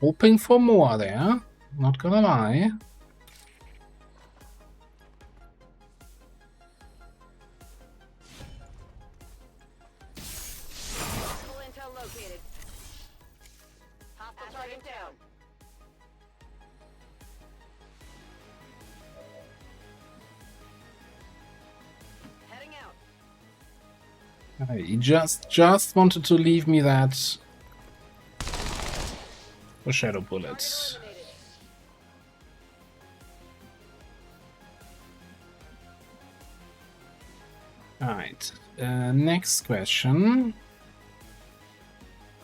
Hoping for more there, not gonna lie. Full intel located. Hostile target down. Heading out. He just wanted to leave me that for shadow bullets. Alright, next question.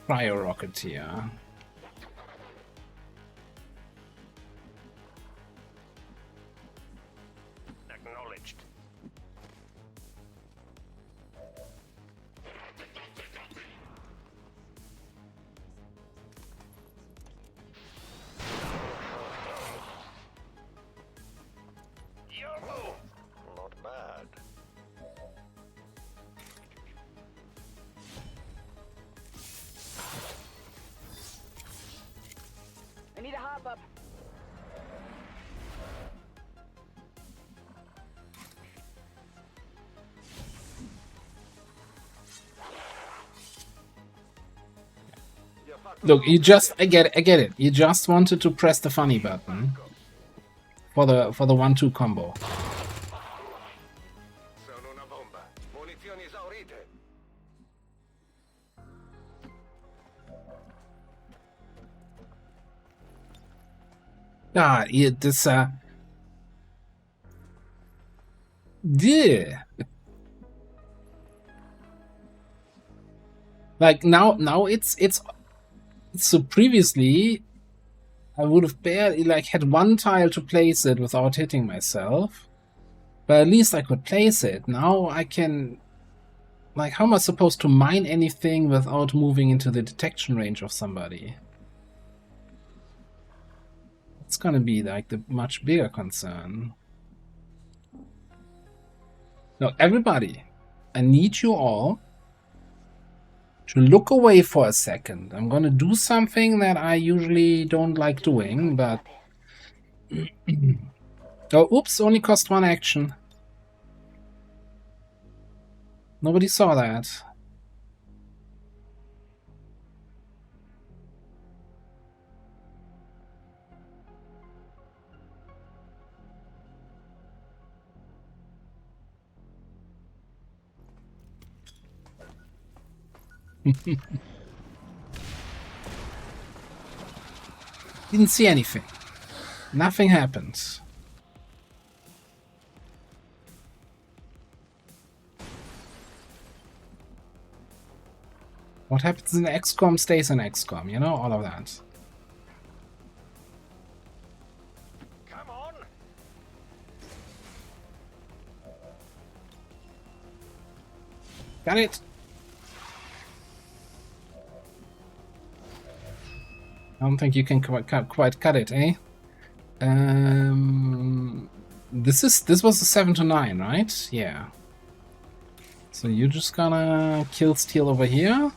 Cryo Rocketeer. Acknowledged. Yo! Not bad. I need a hop up. Look, I get it. You just wanted to press the funny button for the 1-2 combo. Sono una bomba. Munizioni esaurite. God, this yeah. Like now it's so previously I would have barely like had 1 tile to place it without hitting myself, but at least I could place it. Now I can, like, how am I supposed to mine anything without moving into the detection range of somebody? It's gonna be like the much bigger concern. Now everybody, I need you all to look away for a second. I'm gonna do something that I usually don't like doing, but oh, oops, only cost 1 action. Nobody saw that. Didn't see anything. Nothing happens. What happens in XCOM stays in XCOM, you know, all of that. Come on. Got it! I don't think you can quite cut it, eh? This was a 7 to 9, right? Yeah. So you're just gonna kill Steel over here.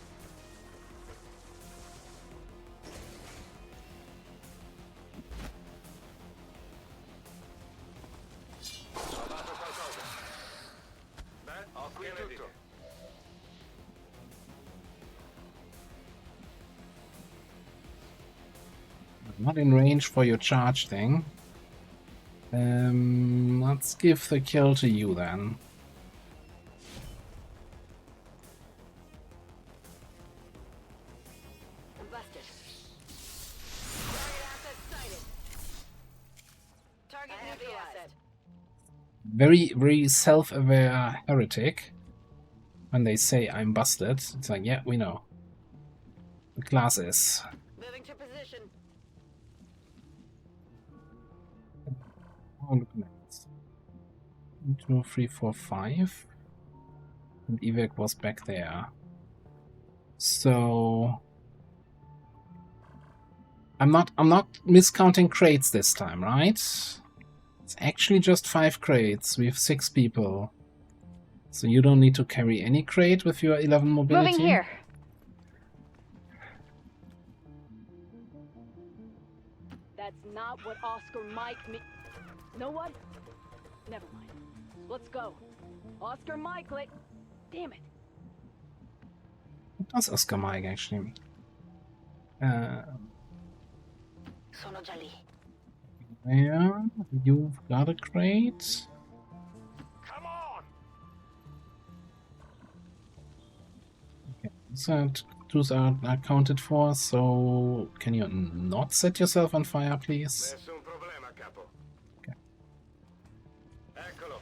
Not in range for your charge thing. Let's give the kill to you then. Busted. Target asset sighted. Target neutralized. Very, very self-aware heretic. When they say I'm busted, it's like, yeah, we know. The class is. Moving to position. Oh, look at this. 1, 2, 3, 4, 5. And evac was back there. So I'm not miscounting crates this time, right? It's actually just 5 crates. We have 6 people. So you don't need to carry any crate with your 11 mobility. Moving here. That's not what Oscar Mike me. Know what? Never mind. Let's go. Oscar Mike, damn it. What does Oscar Mike actually mean? Sono già lì. There, you've got a crate. Come on. Okay, so those are accounted for, so can you not set yourself on fire, please? Nessun problema, capo. Okay. Eccolo.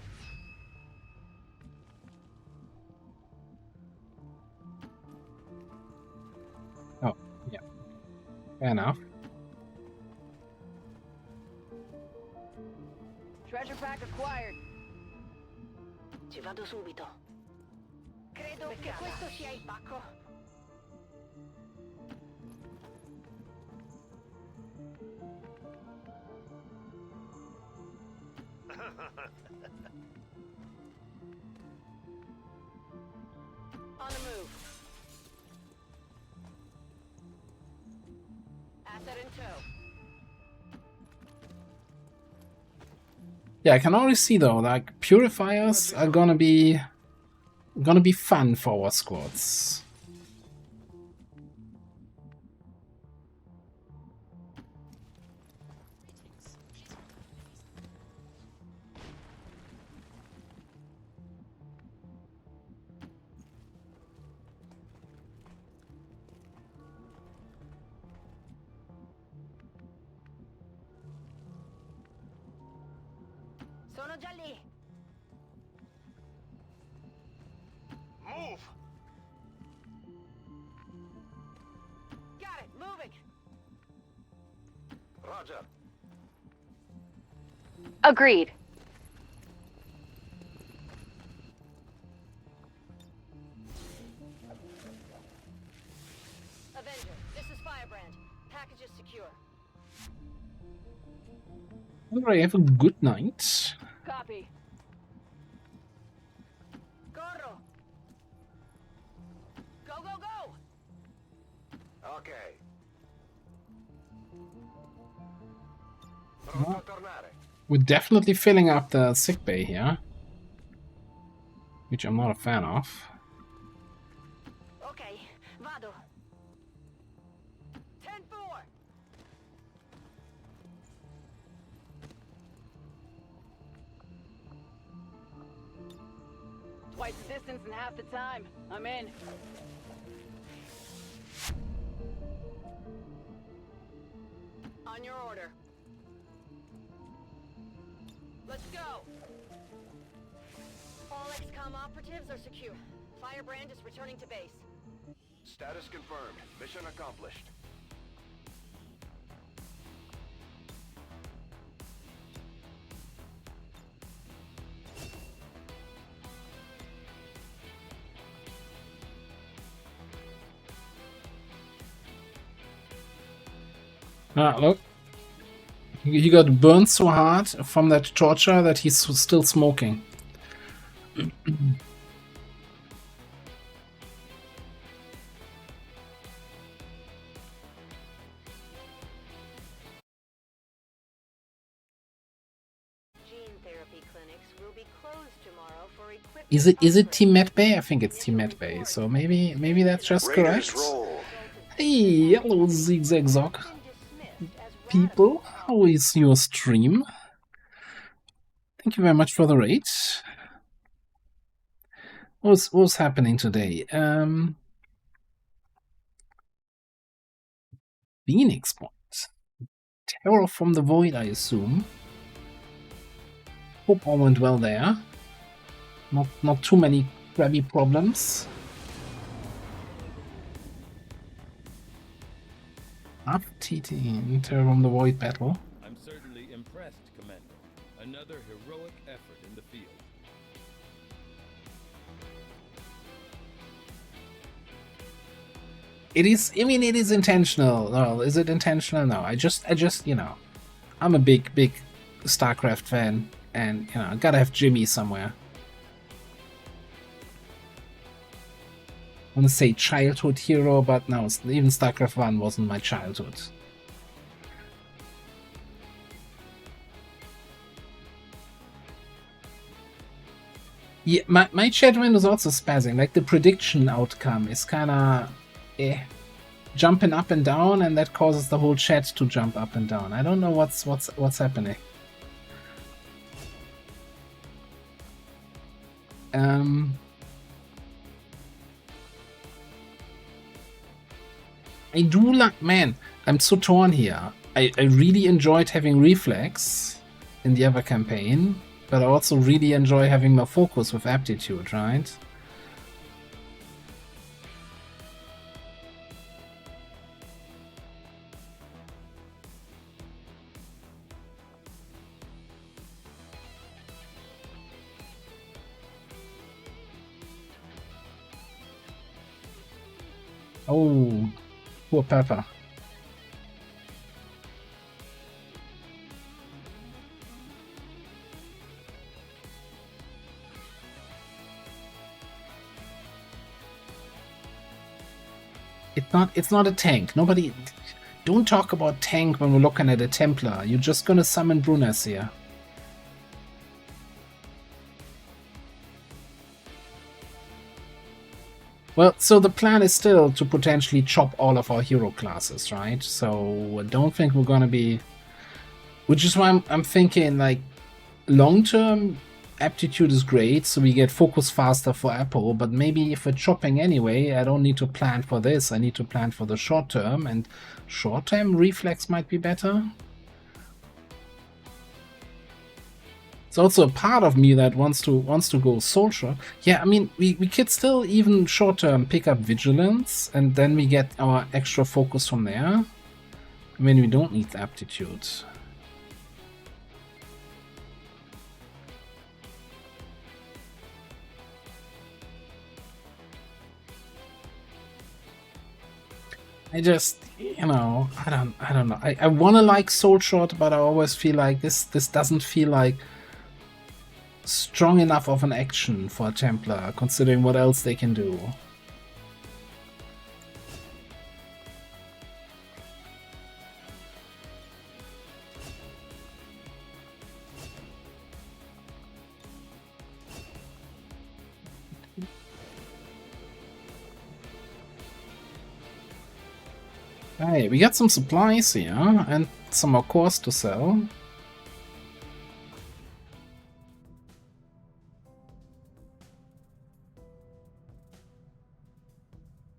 Oh, yeah. Fair enough. Treasure pack acquired. Ci vado subito. Credo che questo sia il pacco. On the move. Asset in tow. Yeah, I can already see though, like purifiers are gonna be fun for our squads. Sono già lì. Move. Got it. Moving. Roger. Agreed. Avenger, this is Firebrand. Package is secure. Alright, have a good night. Copy. Corro. Go, go, go. Okay. Pronto a tornare. We're definitely filling up the sickbay here, which I'm not a fan of. Okay, vado. 10-4. Twice the distance in half the time. I'm in. On your order. Let's go. All XCOM operatives are secure. Firebrand is returning to base. Status confirmed. Mission accomplished. Ah, look. He got burned so hard from that torture that he's still smoking. Is it Team Medbay? I think it's Team Medbay, so maybe that's just correct. Hey, hello Zigzag Zog. People, how is your stream? Thank you very much for the raid. What's happening today? Phoenix Point. Terror from the Void, I assume. Hope all went well there. Not too many grabby problems. Up TT in Terror from the Void battle. I'm certainly impressed, Commander. Another heroic effort in the field. It is, I mean, it is intentional. No, is it intentional? No, I just, you know, I'm a big StarCraft fan, and, you know, I gotta have Jimmy somewhere. I want to say childhood hero, but no, even StarCraft 1 wasn't my childhood. Yeah, my chat window is also spazzing. Like, the prediction outcome is kinda jumping up and down, and that causes the whole chat to jump up and down. I don't know what's happening. I do like, man, I'm so torn here. I really enjoyed having Reflex in the other campaign, but I also really enjoy having more focus with Aptitude, right? Oh, poor Pepper. It's not a tank. Nobody, don't talk about tank when we're looking at a Templar. You're just gonna summon Brunas here. Well, so the plan is still to potentially chop all of our hero classes, right? So I don't think we're gonna be... Which is why I'm thinking, like, long-term Aptitude is great, so we get focus faster for Apple, but maybe if we're chopping anyway, I don't need to plan for this, I need to plan for the short-term, and short-term Reflex might be better. It's also a part of me that wants to go Soldier. Yeah, I mean, we could still even short-term pick up Vigilance, and then we get our extra focus from there. I mean, we don't need Aptitude. I just, you know, I don't know. I want to like Soul Shot, but I always feel like this doesn't feel like strong enough of an action for a Templar, considering what else they can do. Hey, we got some supplies here, and some more cores to sell.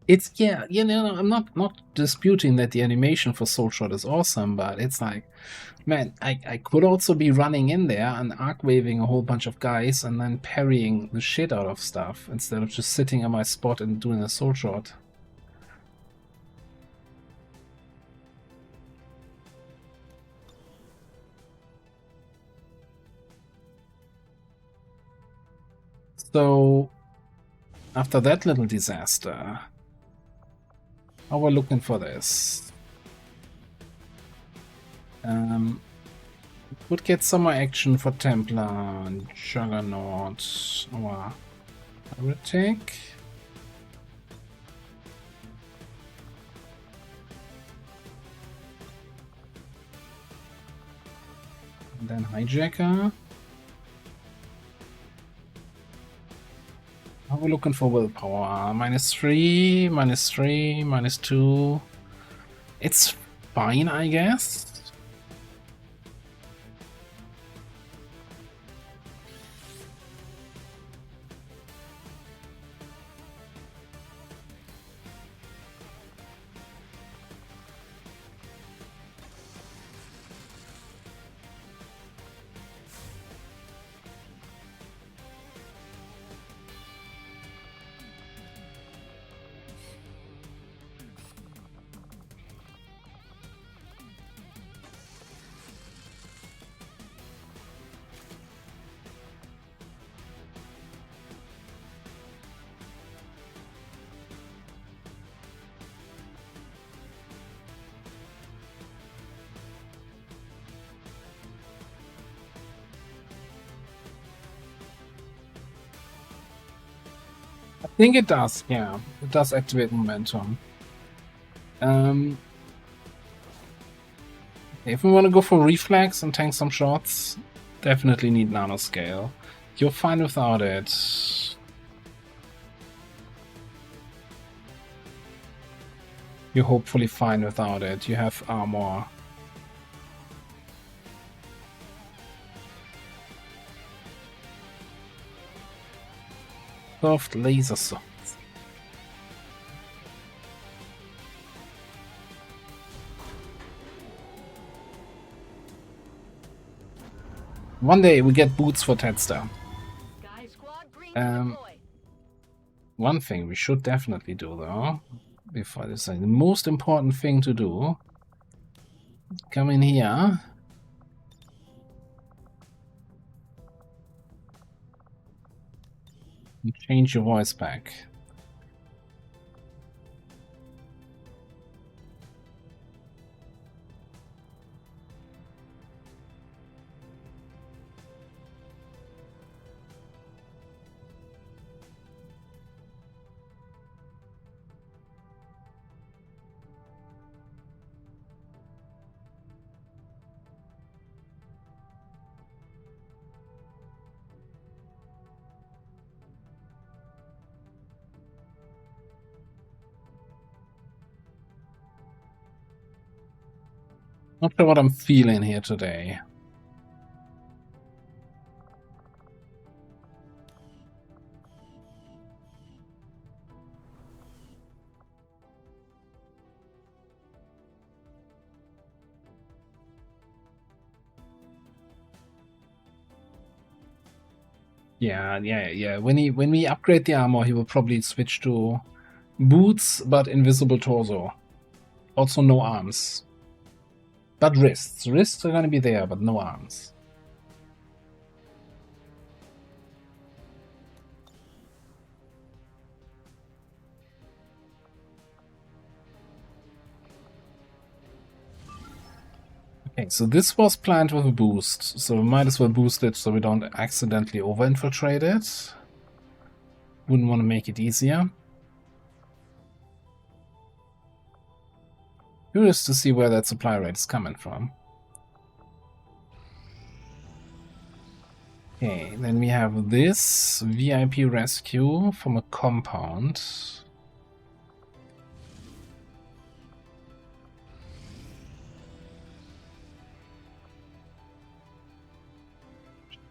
It's, yeah, you know, I'm not disputing that the animation for Soul Shot is awesome, but it's like, man, I could also be running in there and arc-waving a whole bunch of guys and then parrying the shit out of stuff, instead of just sitting on my spot and doing a Soul Shot. So, after that little disaster, how we're looking for this? Would get some more action for Templar, Juggernaut, or Heretic. And then Hijacker. How are we looking for willpower? -3, -3, -2. It's fine, I guess. I think it does, yeah. It does activate momentum. If we want to go for reflex and tank some shots, definitely need nanoscale. You're fine without it. You're hopefully fine without it. You have armor. Soft laser swords. One day we get boots for Tedster. One thing we should definitely do though, before this, the most important thing to do, come in here. And change your voice back. Not sure what I'm feeling here today. Yeah. When we upgrade the armor, he will probably switch to boots, but invisible torso. Also no arms. But wrists. Wrists are gonna be there, but no arms. Okay, so this was planned with a boost, so we might as well boost it so we don't accidentally over-infiltrate it. Wouldn't want to make it easier. Curious to see where that supply rate is coming from. Okay, then we have this VIP rescue from a compound.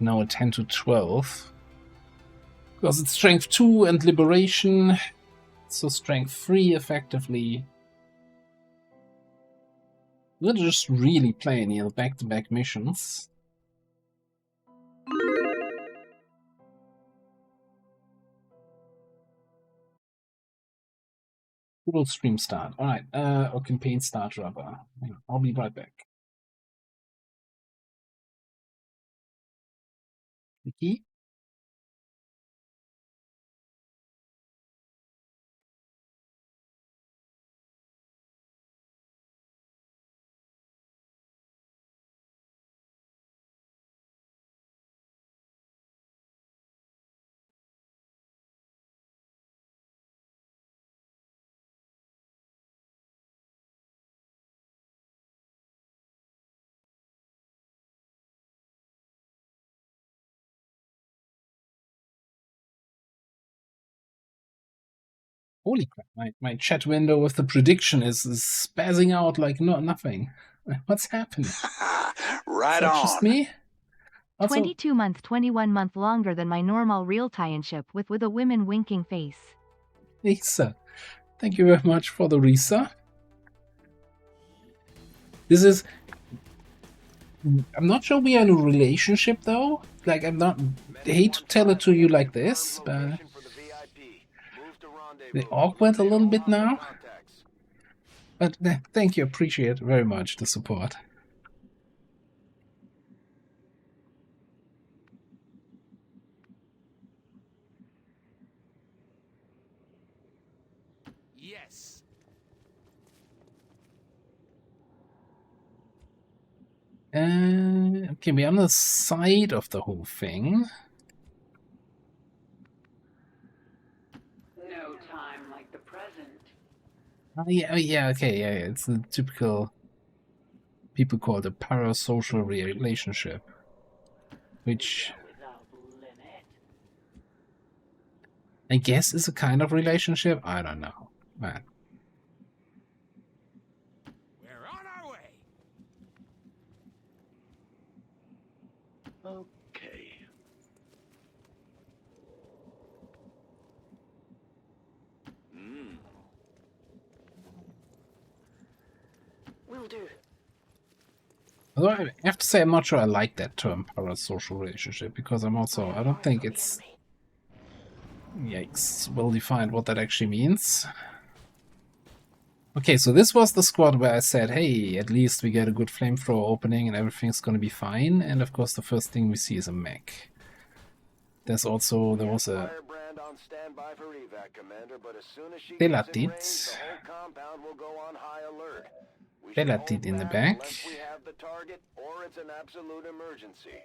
Now a 10 to 12. Because it's strength 2 and liberation. So strength 3 effectively. We're just really playing here back-to-back missions. Good stream start. Alright, or campaign start rather. I'll be right back. Vicky? Holy crap, my chat window with the prediction is spazzing out like nothing. What's happening? Right Is that on. just me? Also, 22 month, 21 month longer than my normal real tie-in-ship with a women winking face. Lisa, thank you very much for the Risa. This is... I'm not sure we are in a relationship though. Like, I'm not... I hate to tell it to you like this, but... They're awkward a little bit now. But thank you, appreciate very much the support. Yes. Okay, we're on the side of the whole thing. No time like the present. Yeah, okay, yeah, it's the typical... people call it a parasocial relationship. Which... I guess is a kind of relationship? I don't know, man. We're on our way. Okay. Will do. Although I have to say, I'm not sure I like that term, parasocial relationship, because I'm also... I don't think it's... Yikes, well defined what that actually means. Okay, so this was the squad where I said, hey, at least we get a good flamethrower opening and everything's gonna be fine. And of course the first thing we see is a mech. There was a... Bellatit. Bellatit in the back. We have the target, or it's an absolute emergency.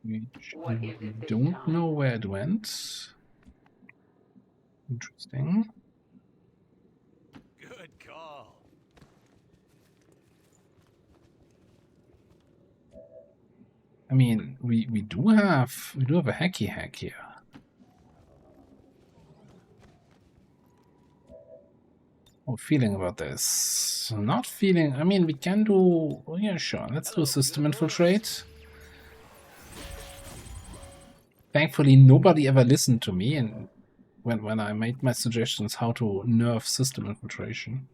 Which I don't know where it went. Interesting. Good call. I mean, we do have a hacky hack here. Oh, feeling about this? Not feeling. I mean, we can do. Oh, yeah, sure. Let's do a system infiltrate. Thankfully, nobody ever listened to me, and when I made my suggestions how to nerf system infiltration.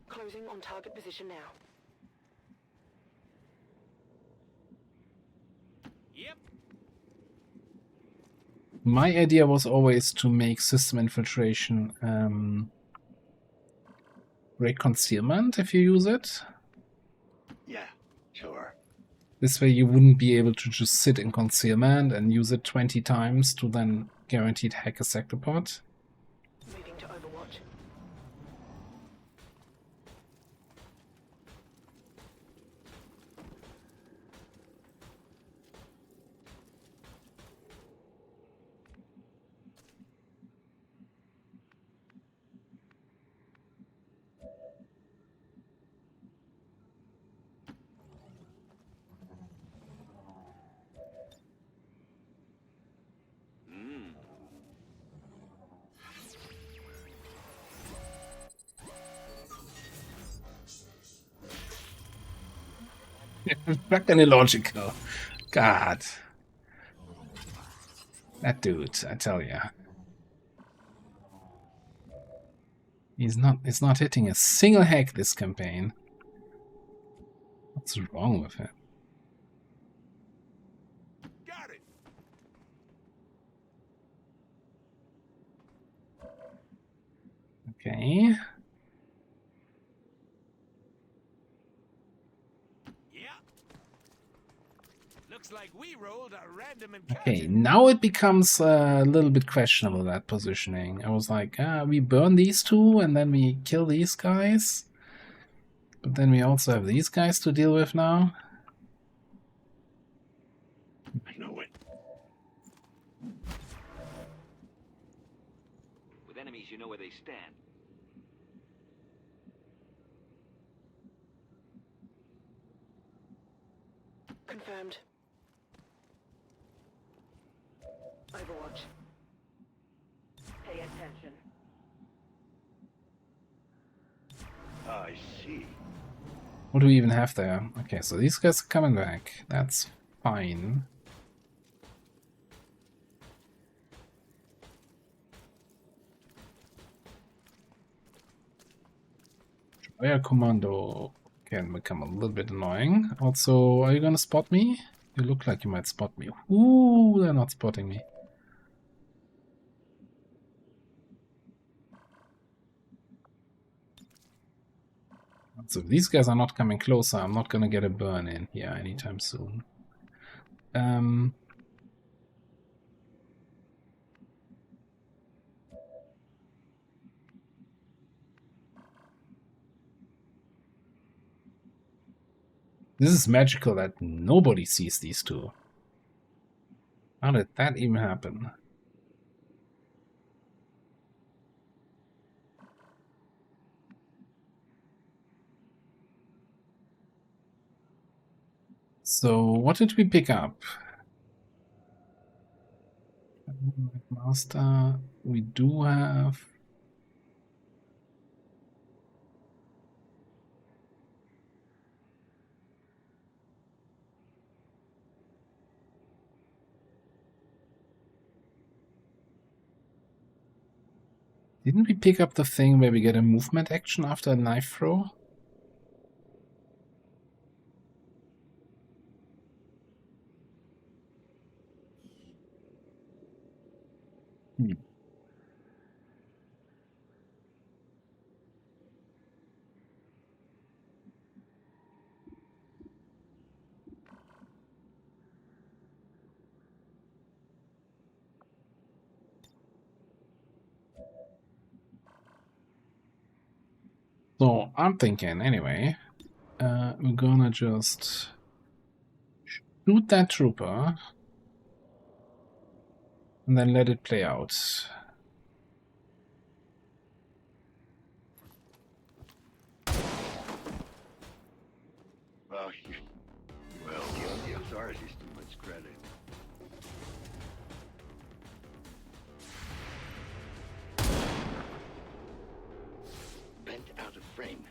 Closing on target position now. Yep. My idea was always to make system infiltration great concealment if you use it. Yeah, sure. This way you wouldn't be able to just sit in concealment and use it 20 times to then guaranteed hack a sectopod. Moving to Overwatch. Fucking illogical. God. That dude, I tell ya. He's not hitting a single hack this campaign. What's wrong with him? Got it. Okay. Like we rolled a random encounter. Okay, now it becomes a little bit questionable, that positioning. I was like, we burn these two and then we kill these guys. But then we also have these guys to deal with now. I know it. With enemies, you know where they stand. Confirmed. Overwatch. Pay attention. I see. What do we even have there? Okay, so these guys are coming back. That's fine. Air commando can become a little bit annoying. Also, are you gonna spot me? You look like you might spot me. Ooh, they're not spotting me. So if these guys are not coming closer, I'm not gonna get a burn in here anytime soon. This is magical that nobody sees these two. How did that even happen? So, what did we pick up? Master, we do have... Didn't we pick up the thing where we get a movement action after a knife throw? So, I'm thinking, anyway, we're gonna just shoot that trooper and then let it play out. Well, the authorities too much credit. Bent out of frame.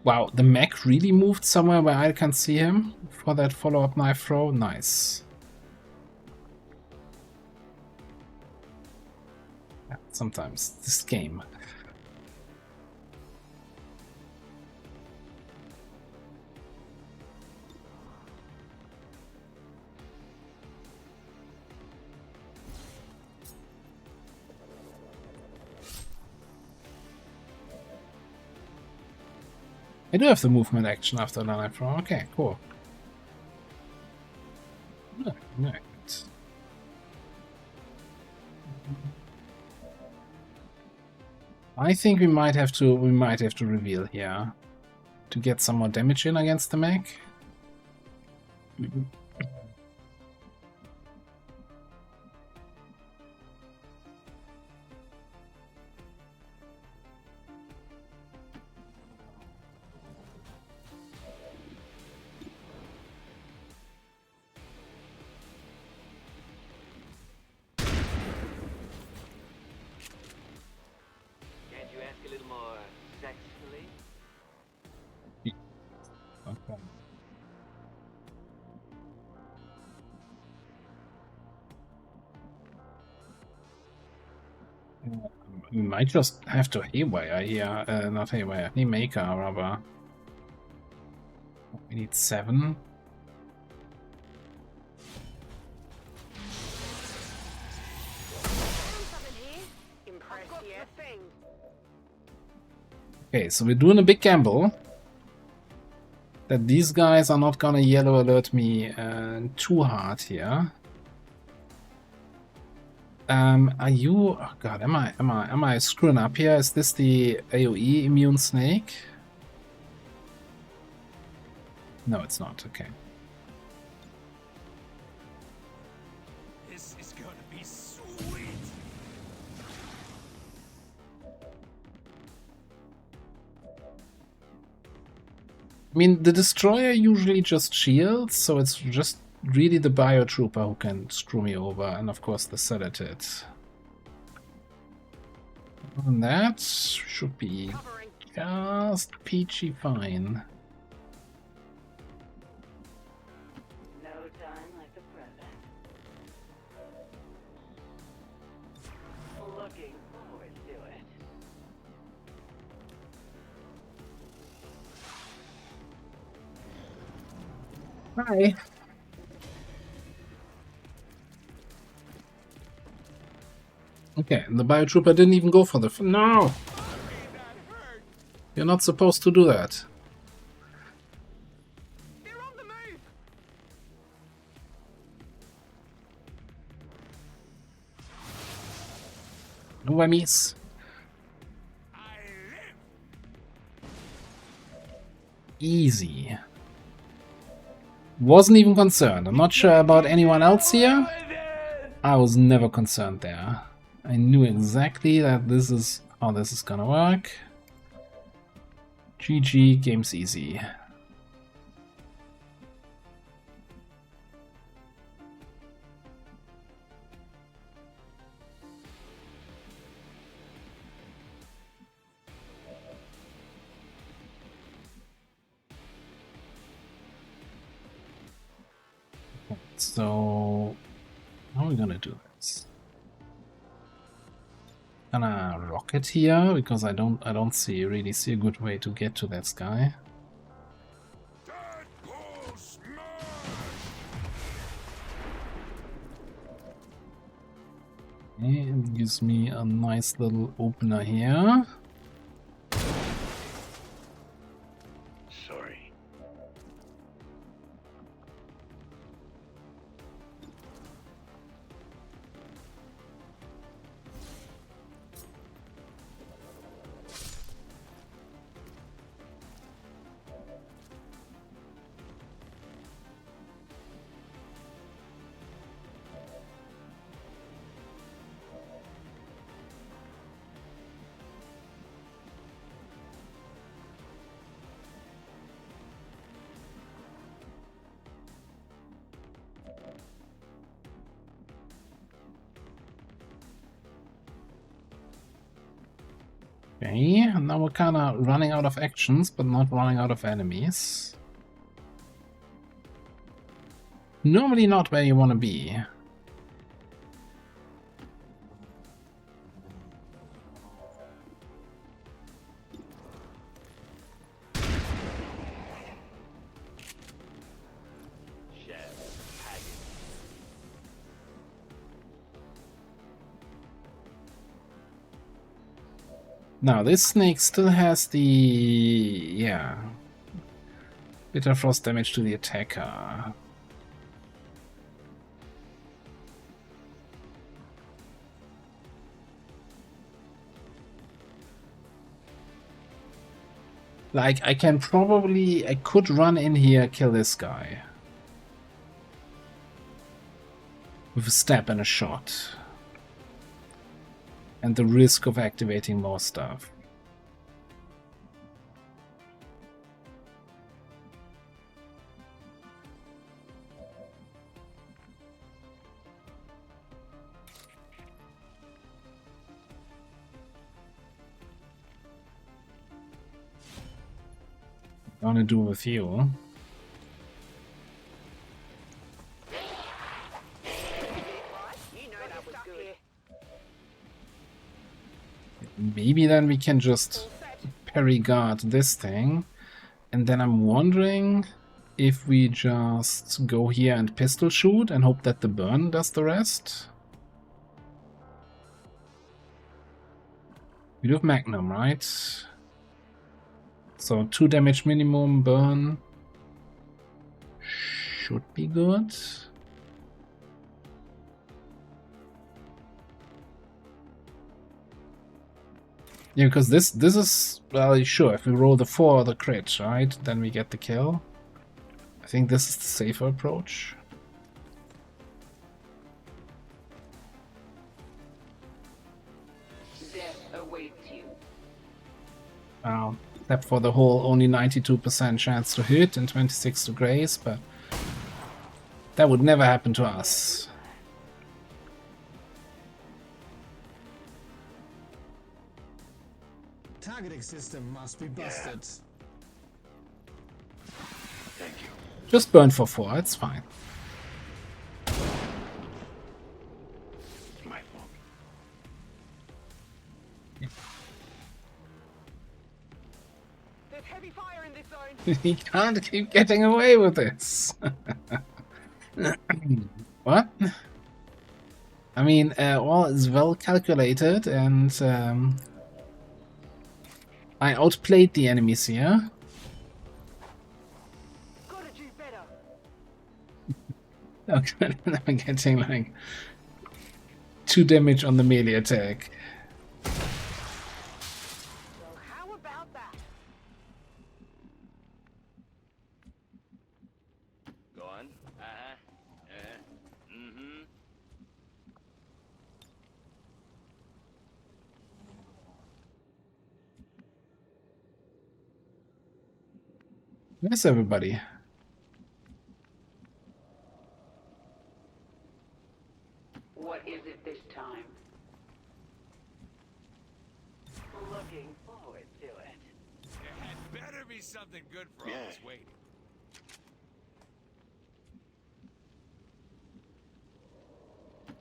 Wow, the mech really moved somewhere where I can see him for that follow-up knife throw. Nice. Yeah, sometimes this game. I do have the movement action after the knife throw. Okay, cool. Right. I think we might have to reveal here to get some more damage in against the mech. Okay. We might just have to haywire here, not haywire, haymaker rather. We need 7. Okay, so we're doing a big gamble that these guys are not gonna yellow alert me too hard here. Are you? Oh God, am I screwing up here? Is this the AOE immune snake? No, it's not. Okay. This is gonna be sweet. I mean, the destroyer usually just shields, so it's just really the biotrooper who can screw me over, and of course the sedative. And that should be just peachy fine. No time like the present. Looking forward to it. Hi. Okay, the biotrooper didn't even go for the... No! You're not supposed to do that. No whammies. Easy. Wasn't even concerned. I'm not sure about anyone else here. I was never concerned there. I knew exactly that this is how this is gonna work. GG, game's easy. So, how are we gonna do this? Gonna rocket here because I don't really see a good way to get to that guy. Okay, it gives me a nice little opener here. Sorry. Okay, and now we're kind of running out of actions, but not running out of enemies. Normally not where you want to be. Now, this snake still has the... yeah. Bitter frost damage to the attacker. Like, I could run in here, kill this guy. With a stab and a shot. And the risk of activating more stuff. What I want to do with you? Maybe then we can just parry guard this thing. And then I'm wondering if we just go here and pistol shoot and hope that the burn does the rest. We do have Magnum, right? So 2 damage minimum, burn. Should be good. Yeah, because this is, well, sure, if we roll the 4 or the crit, right, then we get the kill. I think this is the safer approach. Except for the whole only 92% chance to hit and 26 to graze, but that would never happen to us. Targeting system must be busted. Thank you. Just burn for 4, it's fine. My fault. There's heavy fire in this zone. He can't keep getting away with this. What? I mean, all is well calculated, and I outplayed the enemies here. Gotta do better. Okay, I'm getting like 2 damage on the melee attack. Well, how about that? Go on. Mm-hmm. Where's everybody? What is it this time? Looking forward to it. It better be something good for all this waiting.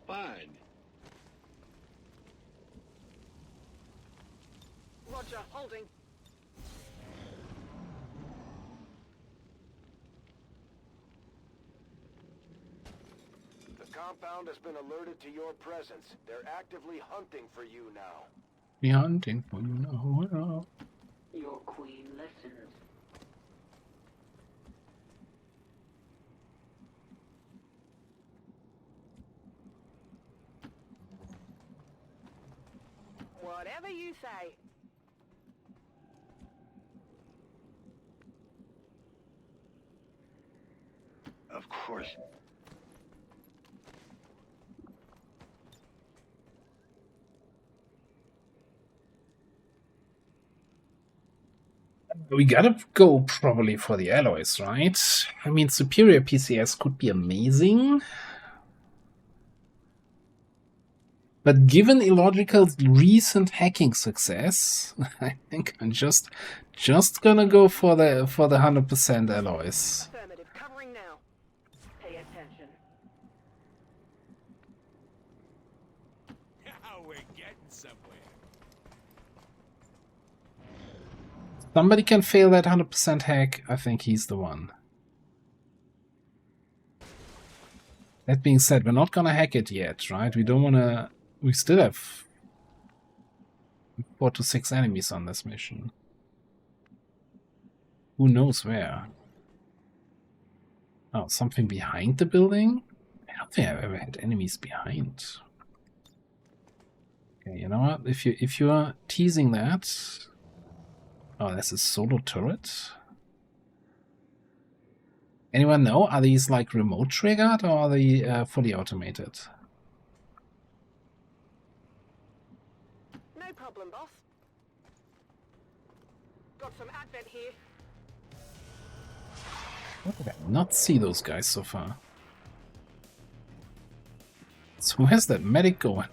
Fine. Roger, holding. The compound has been alerted to your presence. They're actively hunting for you now. Be hunting for you now. Your queen listens. Whatever you say. Of course. We gotta go probably for the alloys, right? I mean, superior PCS could be amazing. But given Illogical's recent hacking success, I think I'm just gonna go for the 100% alloys. Affirmative, covering now. Pay attention. Now we're getting somewhere. Somebody can fail that 100% hack, I think he's the one. That being said, we're not gonna hack it yet, right? We don't wanna... We still have 4 to 6 enemies on this mission. Who knows where? Oh, something behind the building? I don't think I've ever had enemies behind. Okay, you know what? If you are teasing that... Oh, that's a solo turret? Anyone know? Are these like remote triggered or are they fully automated? No problem, boss. Got some advent here. Why did I not see those guys so far? So where's that medic going?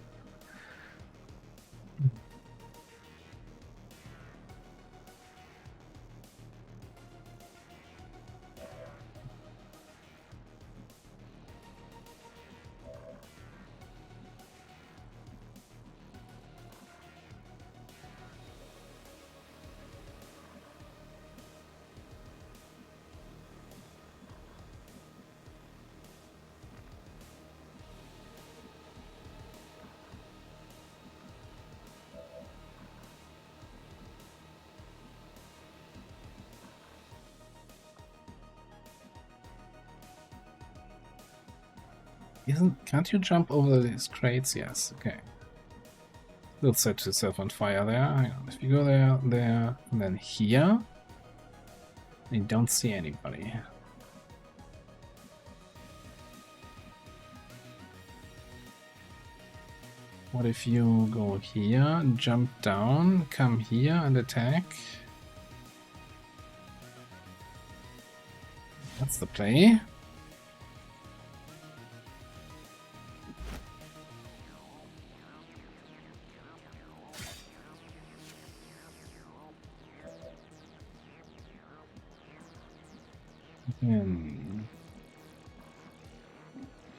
Can't you jump over these crates? Yes, okay. You'll set yourself on fire there. Hang on. If you go there, there, and then here, you don't see anybody. What if you go here, jump down, come here and attack? That's the play.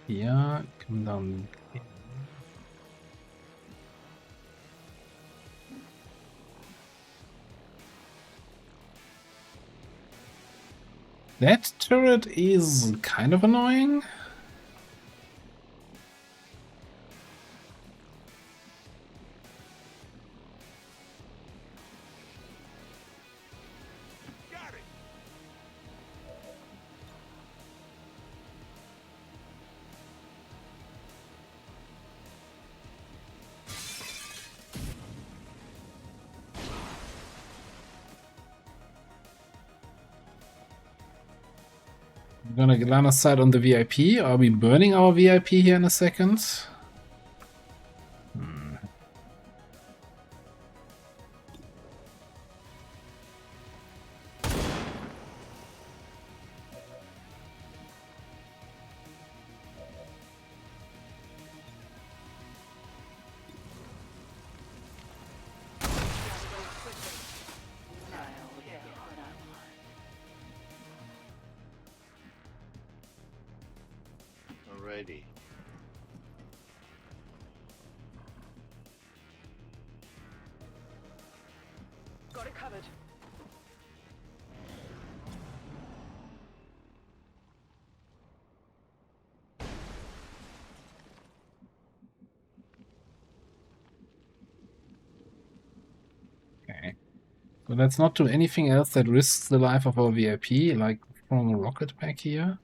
Here, come down. That turret is kind of annoying. We're gonna get line of sight on the VIP. Are we burning our VIP here in a second? Alrighty. Got it covered. Okay. So let's not do anything else that risks the life of our VIP, like throwing a rocket back here.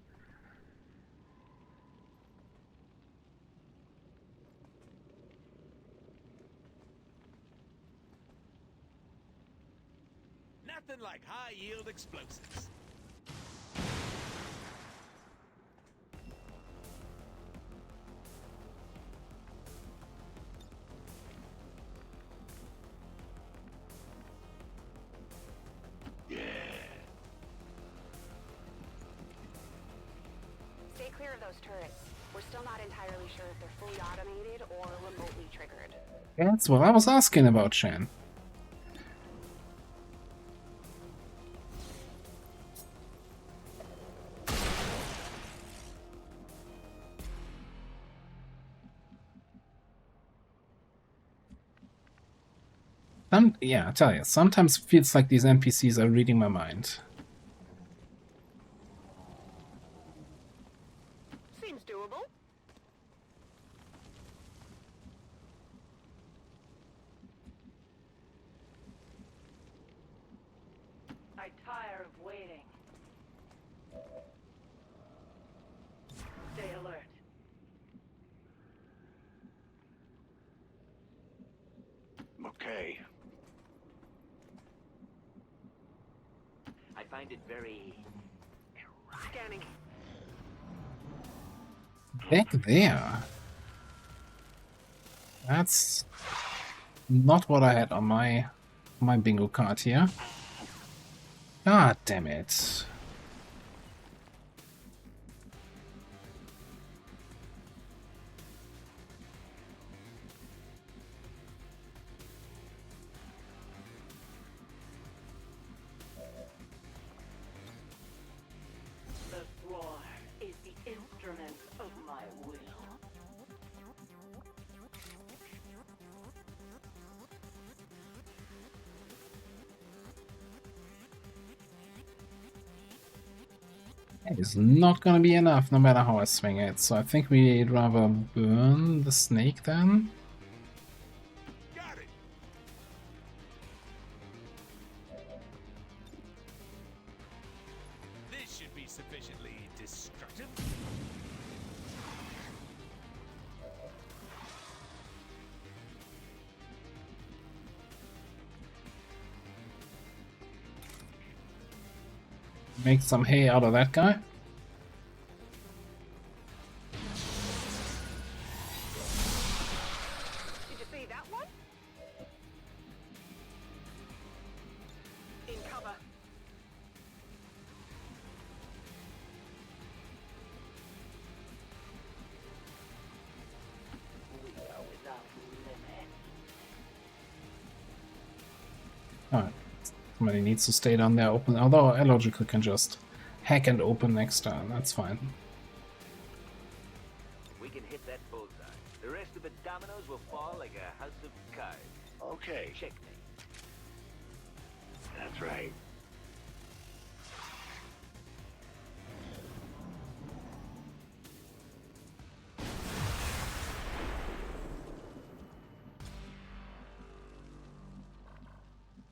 Nothing like high-yield explosives. Stay clear of those turrets. We're still not entirely sure if they're fully automated or remotely triggered. That's what I was asking about, Shan. Yeah, I tell you, sometimes it feels like these NPCs are reading my mind. Seems doable. I tire of waiting. Stay alert. Okay. I find it very... Scanning. Back there. That's not what I had on my bingo card here. God damn it. The war is the instrument of my will. It is not gonna be enough no matter how I swing it, so I think we'd rather burn the snake then. This should be sufficiently destructive. Make some hay out of that guy. Alright. Somebody needs to stay down there open, although Illogical can just hack and open next turn, that's fine. We can hit that bullseye. The rest of the dominoes will fall like a house of cards. Okay. Checkmate. That's right.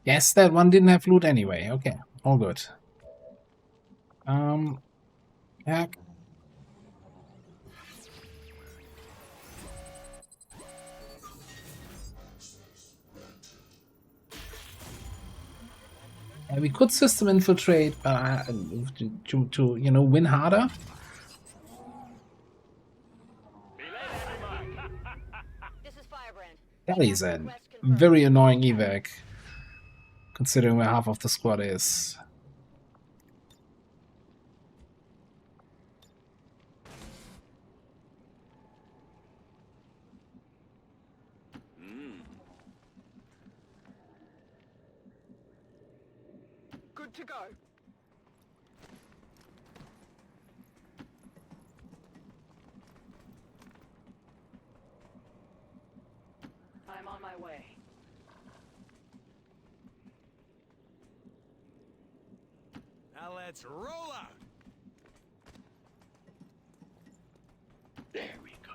Yes, that one didn't have loot anyway. Okay, all good. Hack. Yeah, we could system infiltrate to you know, win harder. That is a very annoying evac, considering where half of the squad is. Good to go. I'm on my way. Now let's roll out. There we go.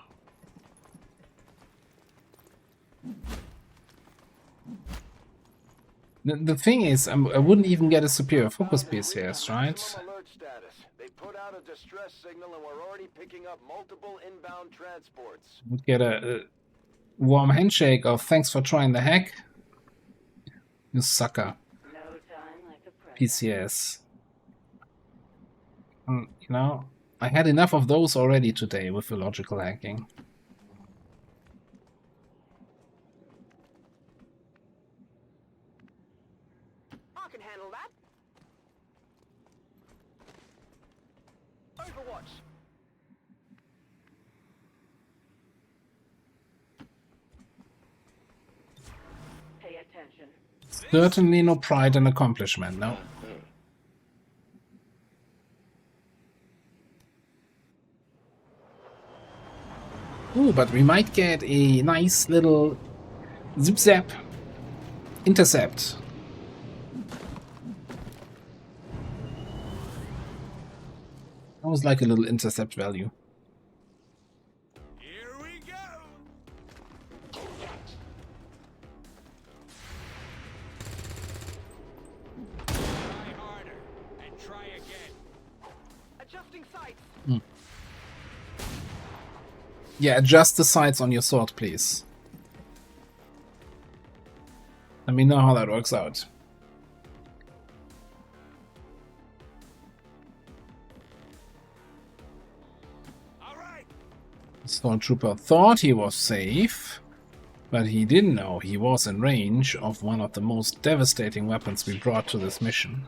The thing is, I wouldn't even get a superior focus PCS, right? Alert status. They put out a distress signal and we're already picking up multiple inbound transports. Would get a warm handshake of thanks for trying the hack. You sucker. No time like the present. PCS. You know, I had enough of those already today with illogical hacking. I can handle that. Overwatch. Pay attention. Certainly no pride and accomplishment, no. Ooh, but we might get a nice little zip-zap intercept. That was like a little intercept value. Here we go. Try harder and try again. Adjusting sights. Yeah, adjust the sights on your sword, please. Let me know how that works out. Stormtrooper thought he was safe, but he didn't know he was in range of one of the most devastating weapons we brought to this mission.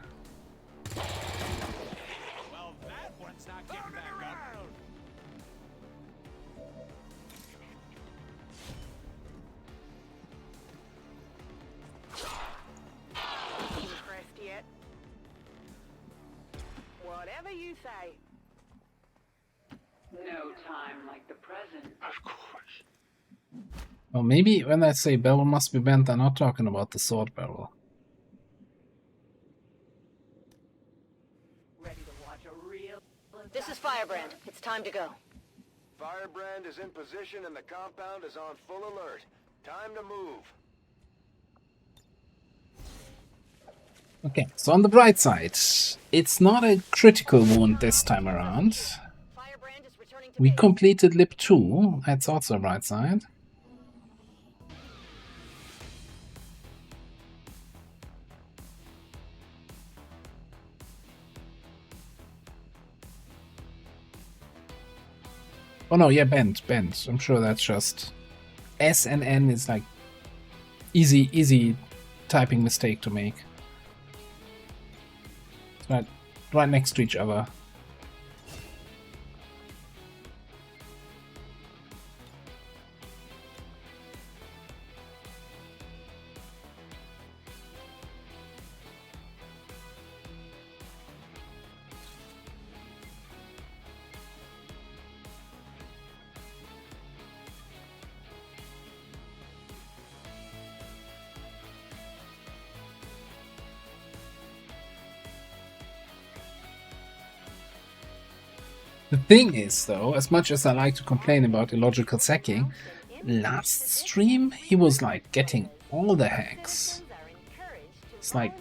Well, that one's not getting back up. Impressed yet? Whatever you say. No time like the present. Of course. Well, maybe when I say barrel must be bent, I'm not talking about the sword barrel. Ready to watch a real... This is Firebrand. It's time to go. Firebrand is in position and the compound is on full alert. Time to move. Okay, so on the bright side, it's not a critical wound this time around. We completed Lip 2, that's also a bright side. Oh no, yeah, bent. I'm sure that's just... S and N is like easy typing mistake to make. It's right next to each other. The thing is, though, as much as I like to complain about illogical sacking, last stream he was like getting all the hacks. It's like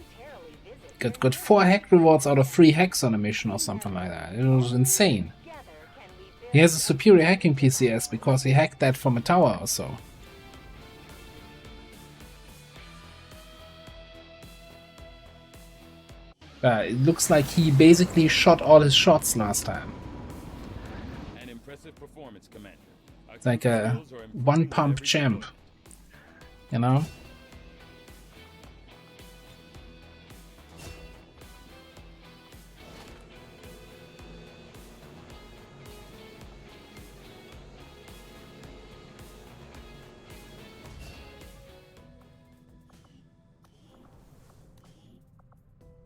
got 4 hack rewards out of 3 hacks on a mission or something like that. It was insane. He has a superior hacking PCS because he hacked that from a tower or so. It looks like he basically shot all his shots last time. An impressive performance, Commander. It's like a one-pump champ, you know?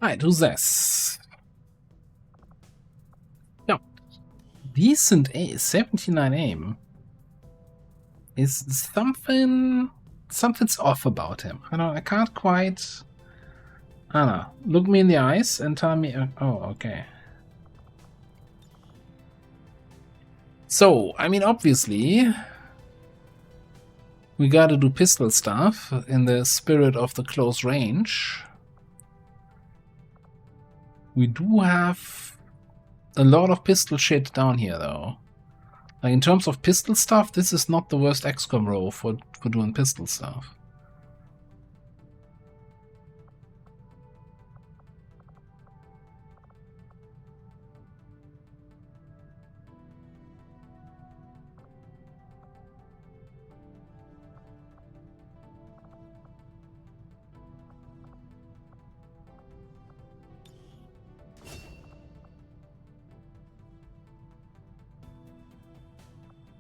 Alright, who's this? Yeah. Decent 79 aim. Is something's off about him. I can't quite... I don't know. Look me in the eyes and tell me... Oh, okay. So, I mean, obviously... we gotta do pistol stuff in the spirit of the close range. We do have a lot of pistol shit down here, though. Like, in terms of pistol stuff, this is not the worst XCOM row for doing pistol stuff.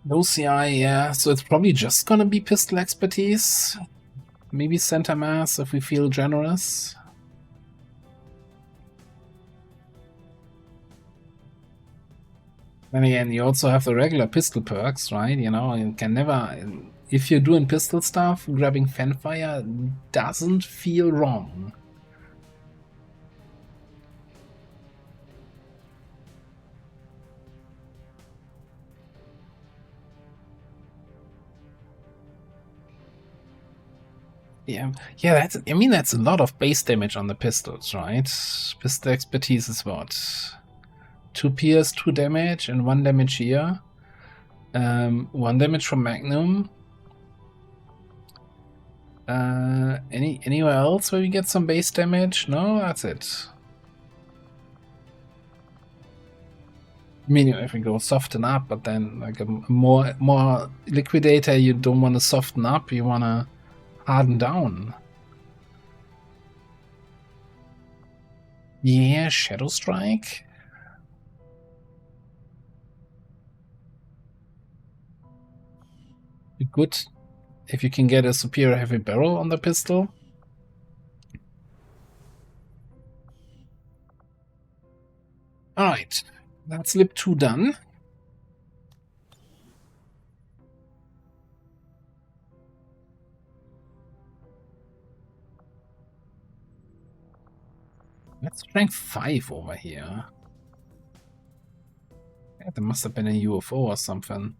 OCI, yeah, so it's probably just gonna be pistol expertise. Maybe center mass if we feel generous. Then again, you also have the regular pistol perks, right? You know, you can never... if you're doing pistol stuff, grabbing Fanfire doesn't feel wrong. Yeah, that's. I mean, that's a lot of base damage on the pistols, right? Pistol expertise is what? 2 pierce, 2 damage, and 1 damage here. 1 damage from Magnum. Anywhere else where we get some base damage? No, that's it. I mean, if we go soften up, but then like a more liquidator, you don't want to soften up. You want to harden down. Yeah, Shadow Strike. Good if you can get a superior heavy barrel on the pistol. Alright, that's lip 2 done. Let's strength 5 over here. Yeah, there must have been a UFO or something.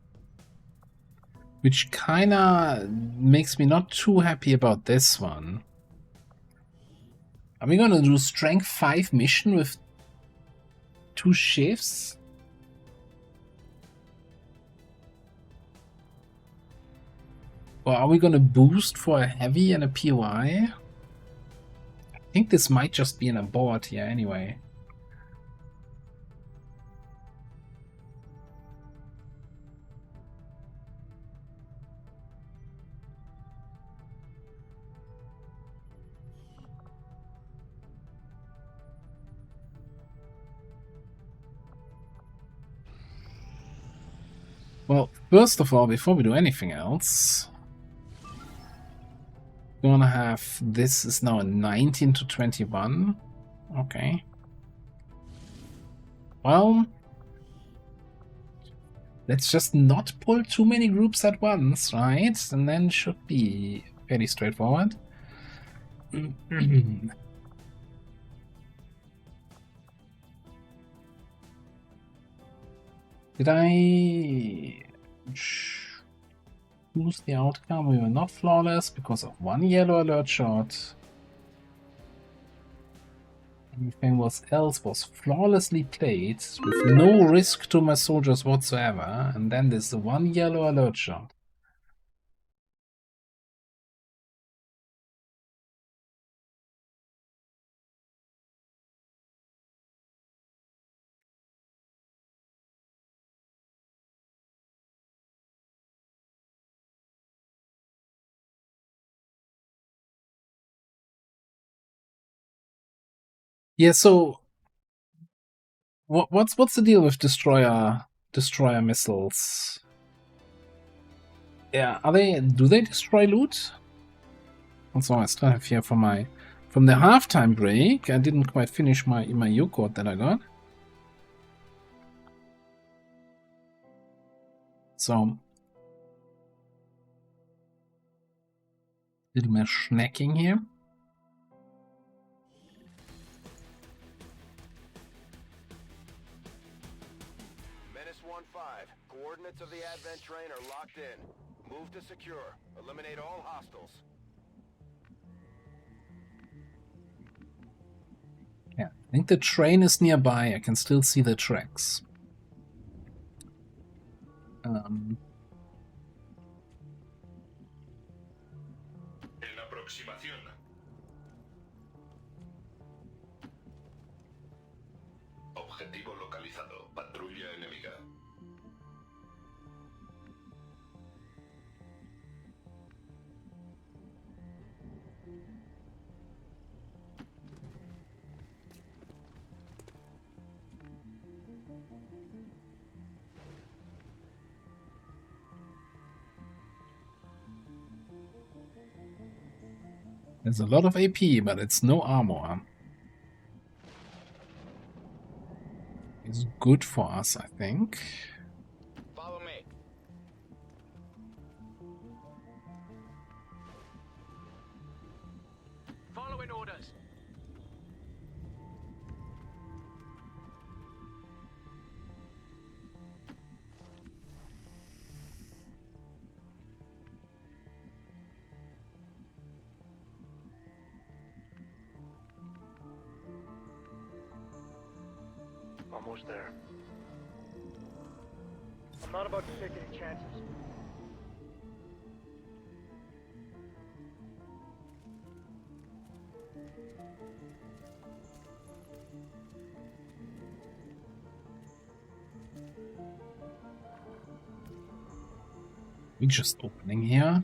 Which kinda makes me not too happy about this one. Are we gonna do strength 5 mission with 2 shifts? Or are we gonna boost for a heavy and a POI? I think this might just be an abort here anyway. Well, first of all, before we do anything else, we want to have this is now a 19 to 21. Okay. Well, let's just not pull too many groups at once, right? And then should be fairly straightforward. Did I choose the outcome? We were not flawless because of one yellow alert shot. Everything else was flawlessly played with no risk to my soldiers whatsoever, and then there's one yellow alert shot. Yeah, so what's the deal with destroyer missiles? Yeah, do they destroy loot? Also, I still have here from the halftime break. I didn't quite finish my U-code that I got. So little more snacking here. Menace 1-5. Coordinates of the Advent train are locked in. Move to secure. Eliminate all hostiles. Yeah, I think the train is nearby. I can still see the tracks. En aproximación. Objetivo localizado. Patrulla enemiga. There's a lot of AP, but it's no armor. It's good for us, I think. Follow me. Following orders. Almost there. I'm not about to take any chances. We're just opening here.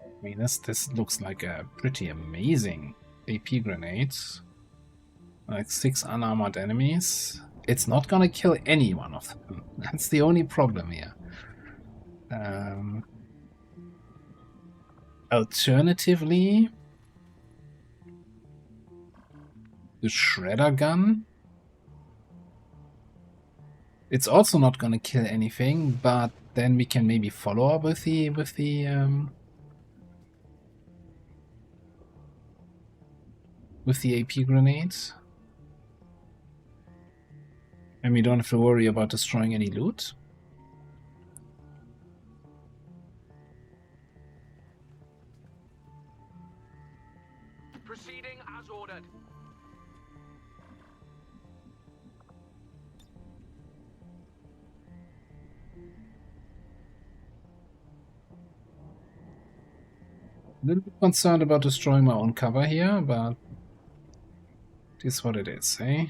I mean, this looks like a pretty amazing AP grenade. Like 6 unarmored enemies. It's not gonna kill any one of them. That's the only problem here. Alternatively, the shredder gun. It's also not gonna kill anything, but then we can maybe follow up with the AP grenades. And we don't have to worry about destroying any loot. Proceeding as ordered. A little bit concerned about destroying my own cover here, but it is what it is, eh?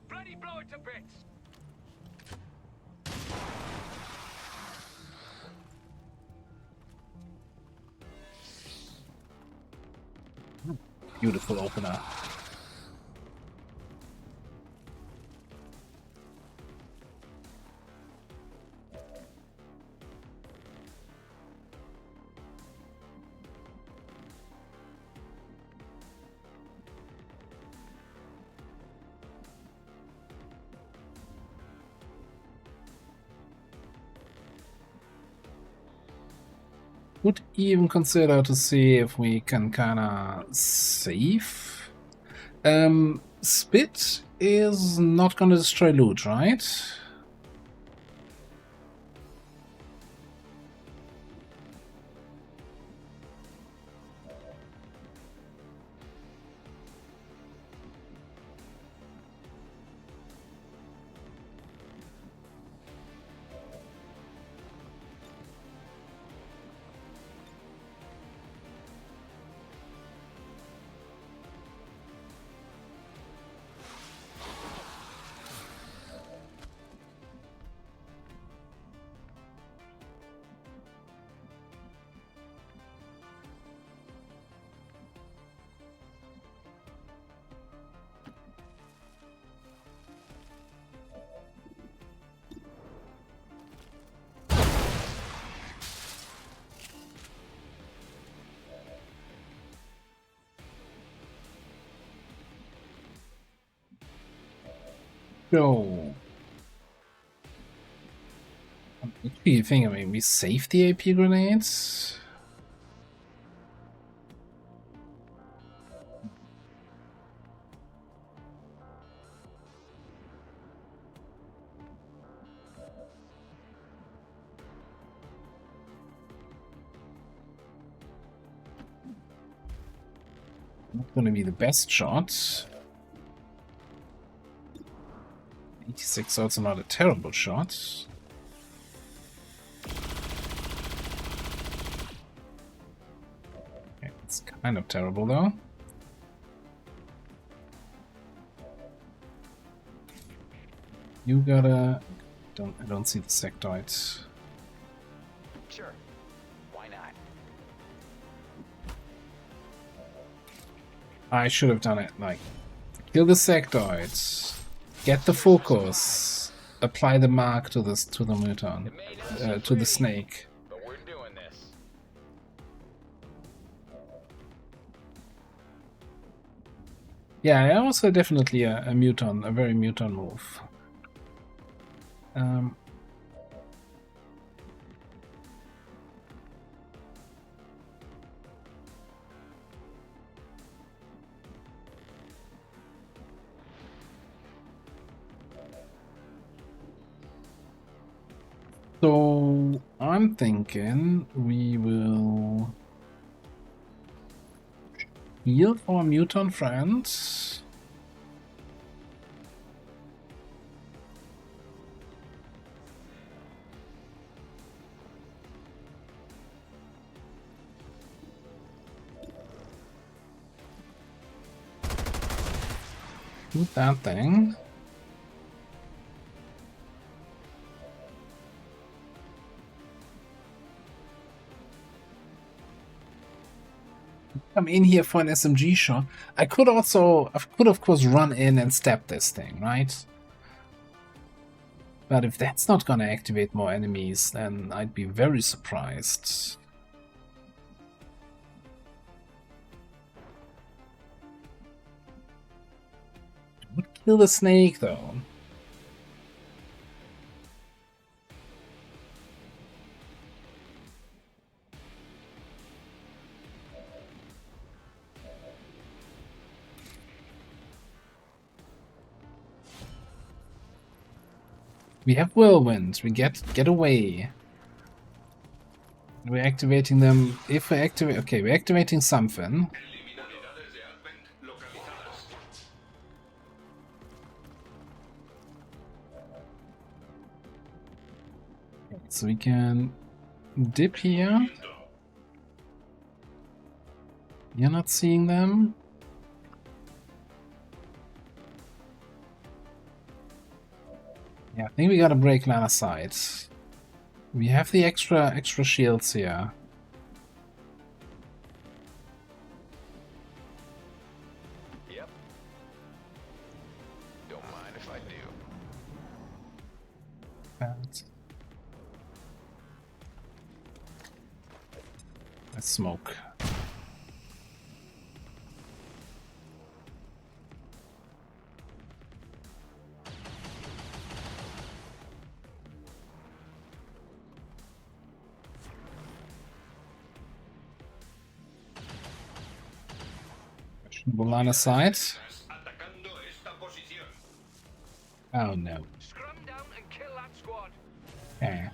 Bloody blow it to bits. Beautiful opener. Would even consider to see if we can kinda save. Spit is not gonna destroy loot, right? So, what do you think? I mean, we save the AP grenades? Not gonna be the best shot. 86 also not a terrible shot. Okay, it's kind of terrible though. You gotta... I don't see the sectoids. Sure. Why not? I should have done it, like, kill the sectoids, get the focus, apply the mark to this to the muton, to the snake. But we're doing this. Yeah, also definitely a muton, a very muton move. So I'm thinking we will heal our mutant friends. Do that thing. Come in here for an SMG shot. I could of course run in and stab this thing, right? But if that's not gonna activate more enemies, then I'd be very surprised. It would kill the snake though. We have whirlwinds. We get away. We're activating them. If we activate, okay, we're activating something. So we can dip here. You're not seeing them. Yeah, I think we gotta break line of sight. We have the extra shields here. Yep. Don't mind if I do. Let's smoke. Line of sight. Oh no. Scrum down and kill that squad. Okay.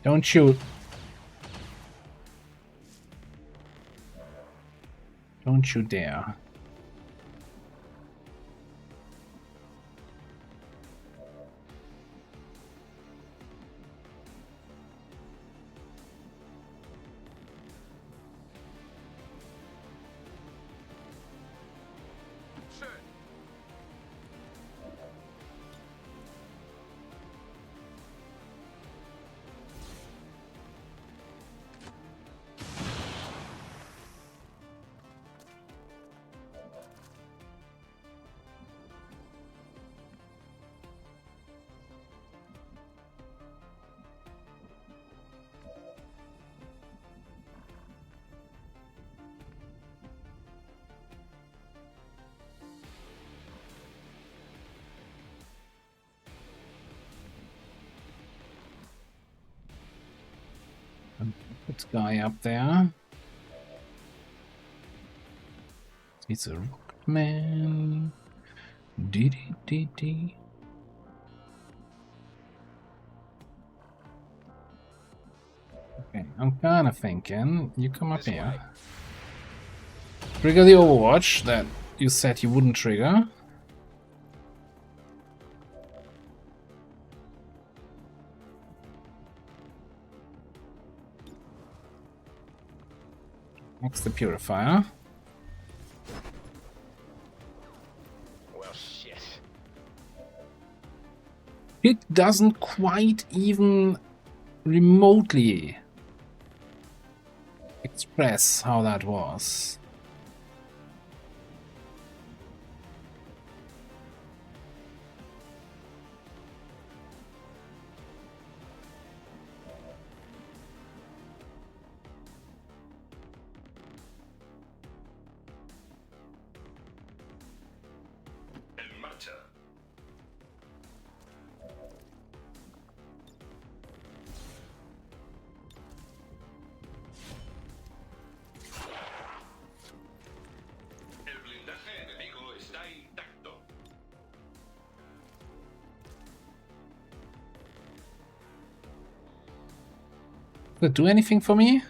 Don't shoot. Don't shoot there. This guy up there. It's a man. D. Okay, I'm kind of thinking you come up here. Trigger the Overwatch that you said you wouldn't trigger. Next, the Purifier. Well, shit. It doesn't quite even remotely express how that was. En marcha. El blindaje enemigo está intacto. Does it do anything for me?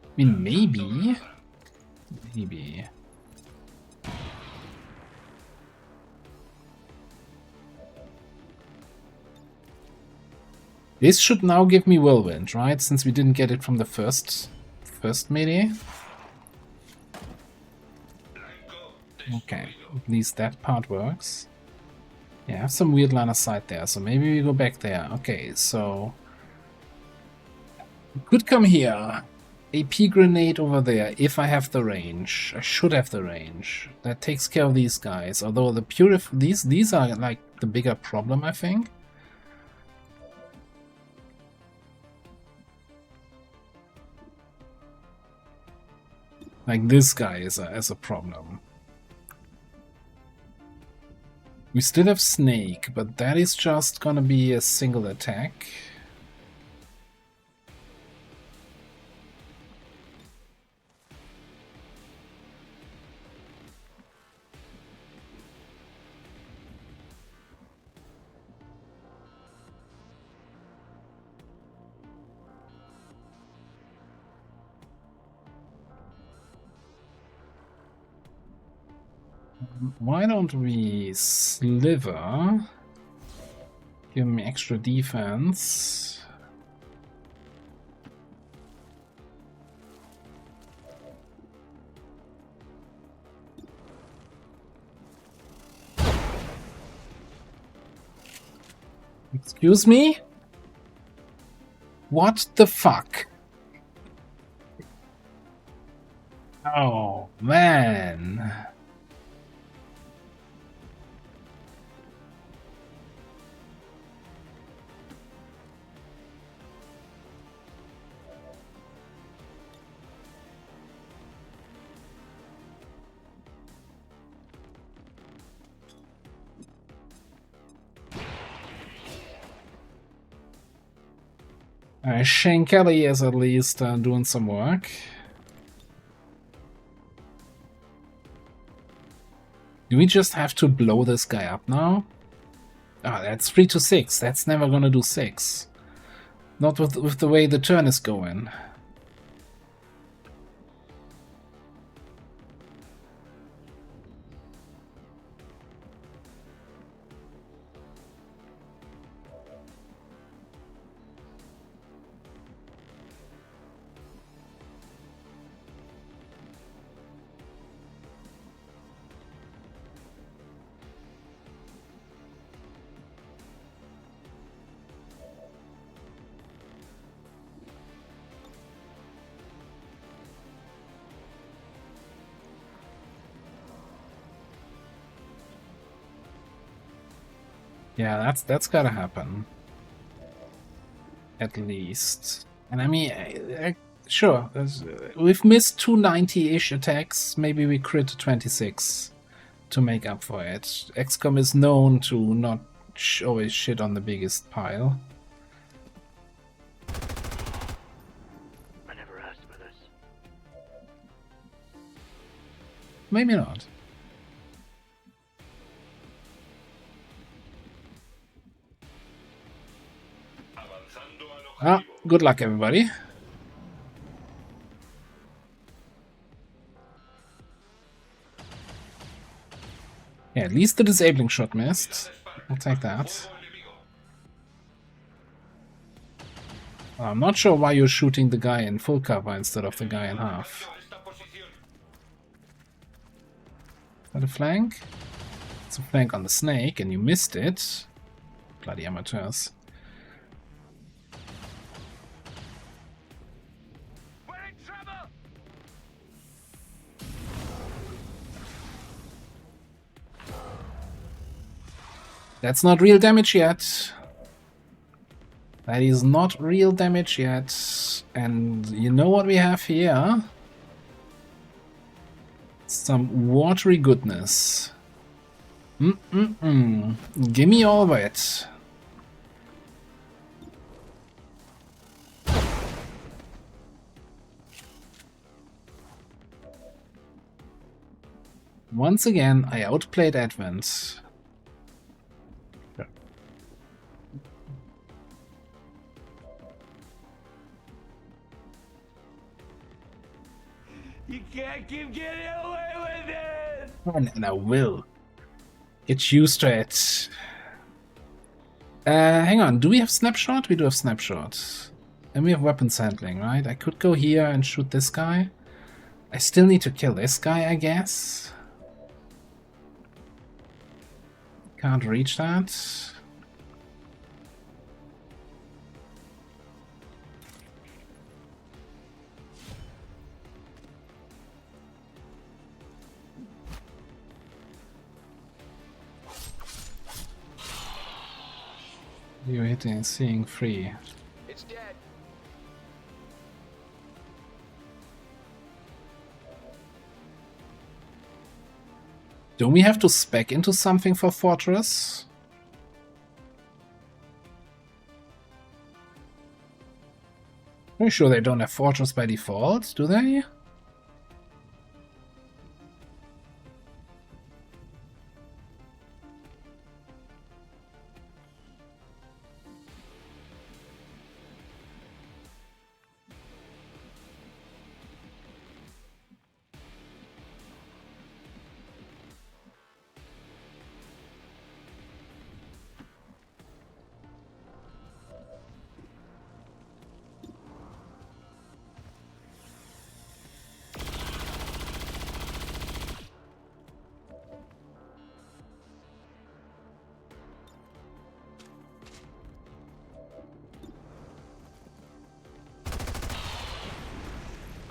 I mean, maybe. This should now give me Whirlwind, right? Since we didn't get it from the first melee. Okay, at least that part works. Yeah, I have some weird line of sight there, so maybe we go back there. Okay, so we could come here. AP grenade over there, if I have the range. I should have the range. That takes care of these guys. Although the these are like the bigger problem, I think. Like this guy is a problem. We still have Snake, but that is just gonna be a single attack. Why don't we Sliver? Give me extra defense. Excuse me? What the fuck? Oh, man. Shankeli is at least doing some work. Do we just have to blow this guy up now? Ah, that's 3 to 6. That's never gonna do 6. Not with the way the turn is going. Yeah, that's gotta happen. At least. And I mean, sure, we've missed 290-ish attacks. Maybe we crit 26 to make up for it. XCOM is known to not always shit on the biggest pile. I never asked for this. Maybe not. Ah, good luck, everybody. Yeah, at least the disabling shot missed. I'll take that. I'm not sure why you're shooting the guy in full cover instead of the guy in half. Is that a flank? It's a flank on the snake, and you missed it. Bloody amateurs. That's not real damage yet. That is not real damage yet. And you know what we have here? Some watery goodness. Gimme all of it. Once again, I outplayed Advent. You can't keep getting away with it! And I will. Get used to it. Hang on, do we have snapshot? We do have snapshot. And we have weapons handling, right? I could go here and shoot this guy. I still need to kill this guy, I guess. Can't reach that. You're hitting, seeing free. It's dead. Don't we have to spec into something for Fortress? Pretty sure they don't have Fortress by default, do they?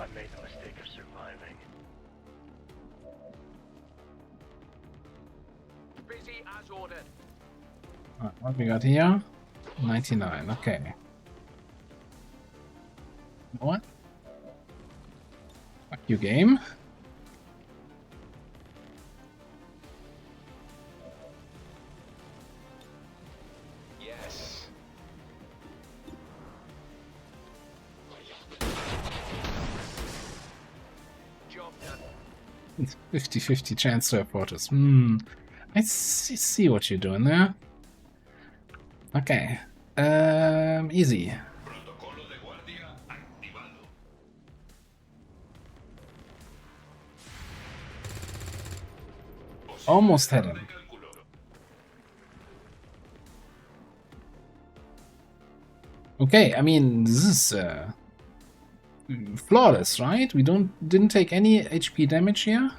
I made the mistake of surviving. Busy as ordered. What we got here? 99, okay. What? Fuck you, game. Yes. 50-50 chance to have Fortress. I see what you're doing there. Okay. Easy. Almost had him. Okay, I mean, this is flawless, right? We didn't take any HP damage here.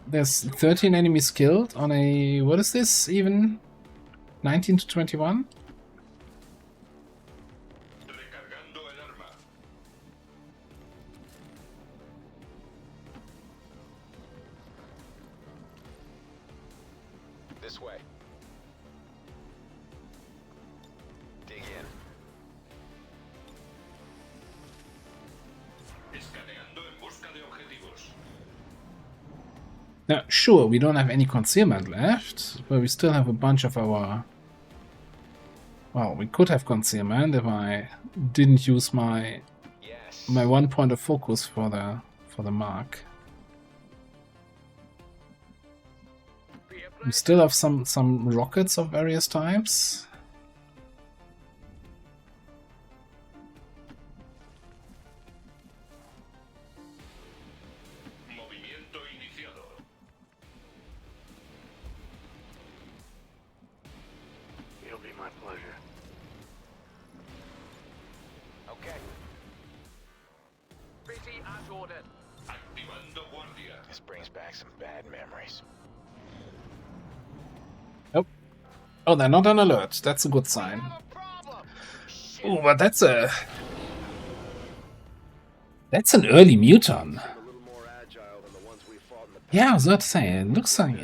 There's 13 enemies killed on a, what is this even? 19 to 21? This way. Dig in. Escaneando en busca de objetivos. Now, sure, we don't have any concealment left, but we still have a bunch of our... Well, we could have concealment if I didn't use my one point of focus for the mark. We still have some rockets of various types. Movimiento iniciado. It'll be my pleasure. Okay. Busy as ordered. Activando guardia. This brings back some bad memories. Oh, they're not on alert. That's a good sign. Oh, but that's an early muton. Yeah, I was about to say, it looks like,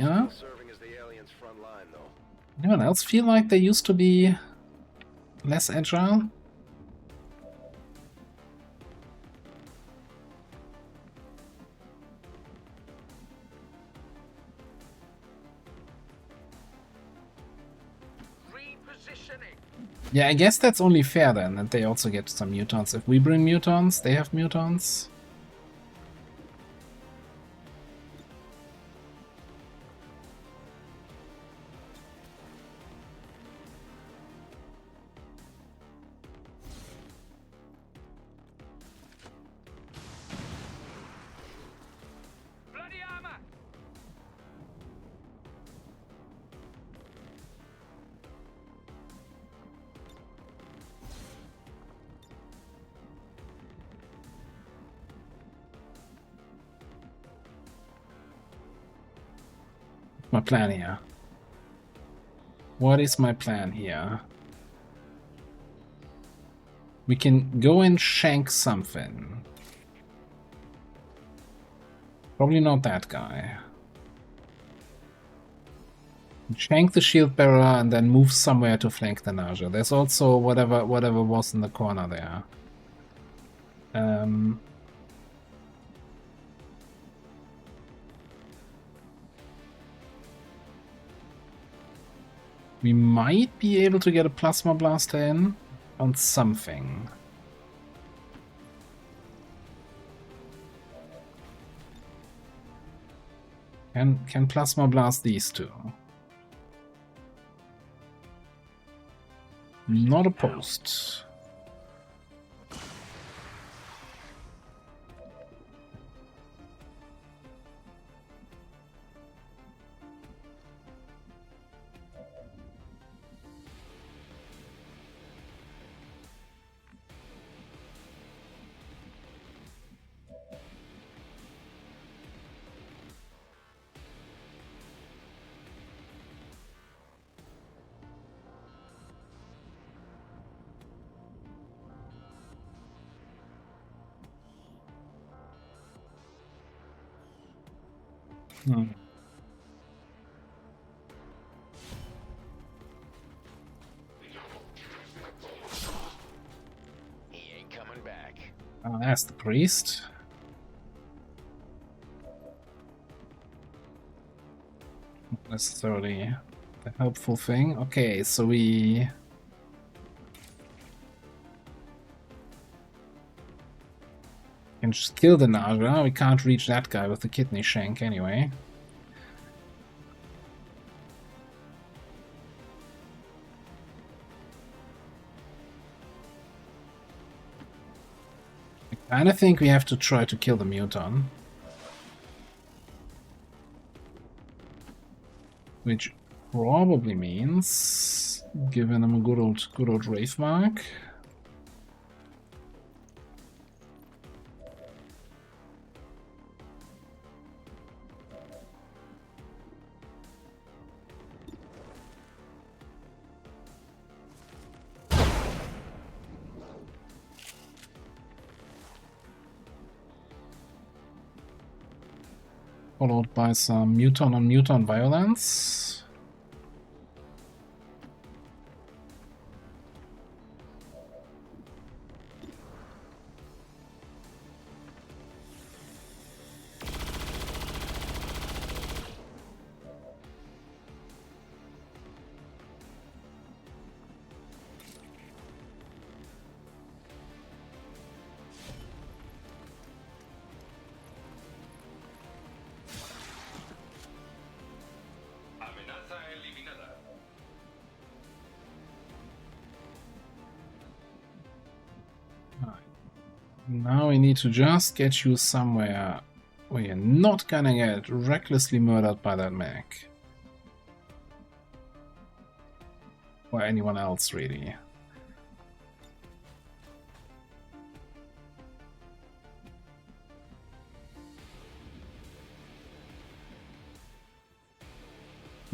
anyone else feel like they used to be less agile? Yeah, I guess that's only fair then, that they also get some mutants. If we bring mutants, they have mutants. Bloody armor. My plan here. What is my plan here? We can go and shank something. Probably not that guy. Shank the shield bearer and then move somewhere to flank the Naja. There's also whatever was in the corner there. We might be able to get a plasma blaster in on something. Can plasma blast these two? Not opposed. He ain't coming back. Oh, that's the priest. Not necessarily the helpful thing. Okay, so we... can just kill the Naga. We can't reach that guy with the kidney shank anyway. I kinda think we have to try to kill the Muton. Which probably means giving him a good old Wraith mark. Followed by some Muton on Muton violence. Amenaza eliminada. Now we need to just get you somewhere where you're not gonna get recklessly murdered by that mech. Or anyone else, really.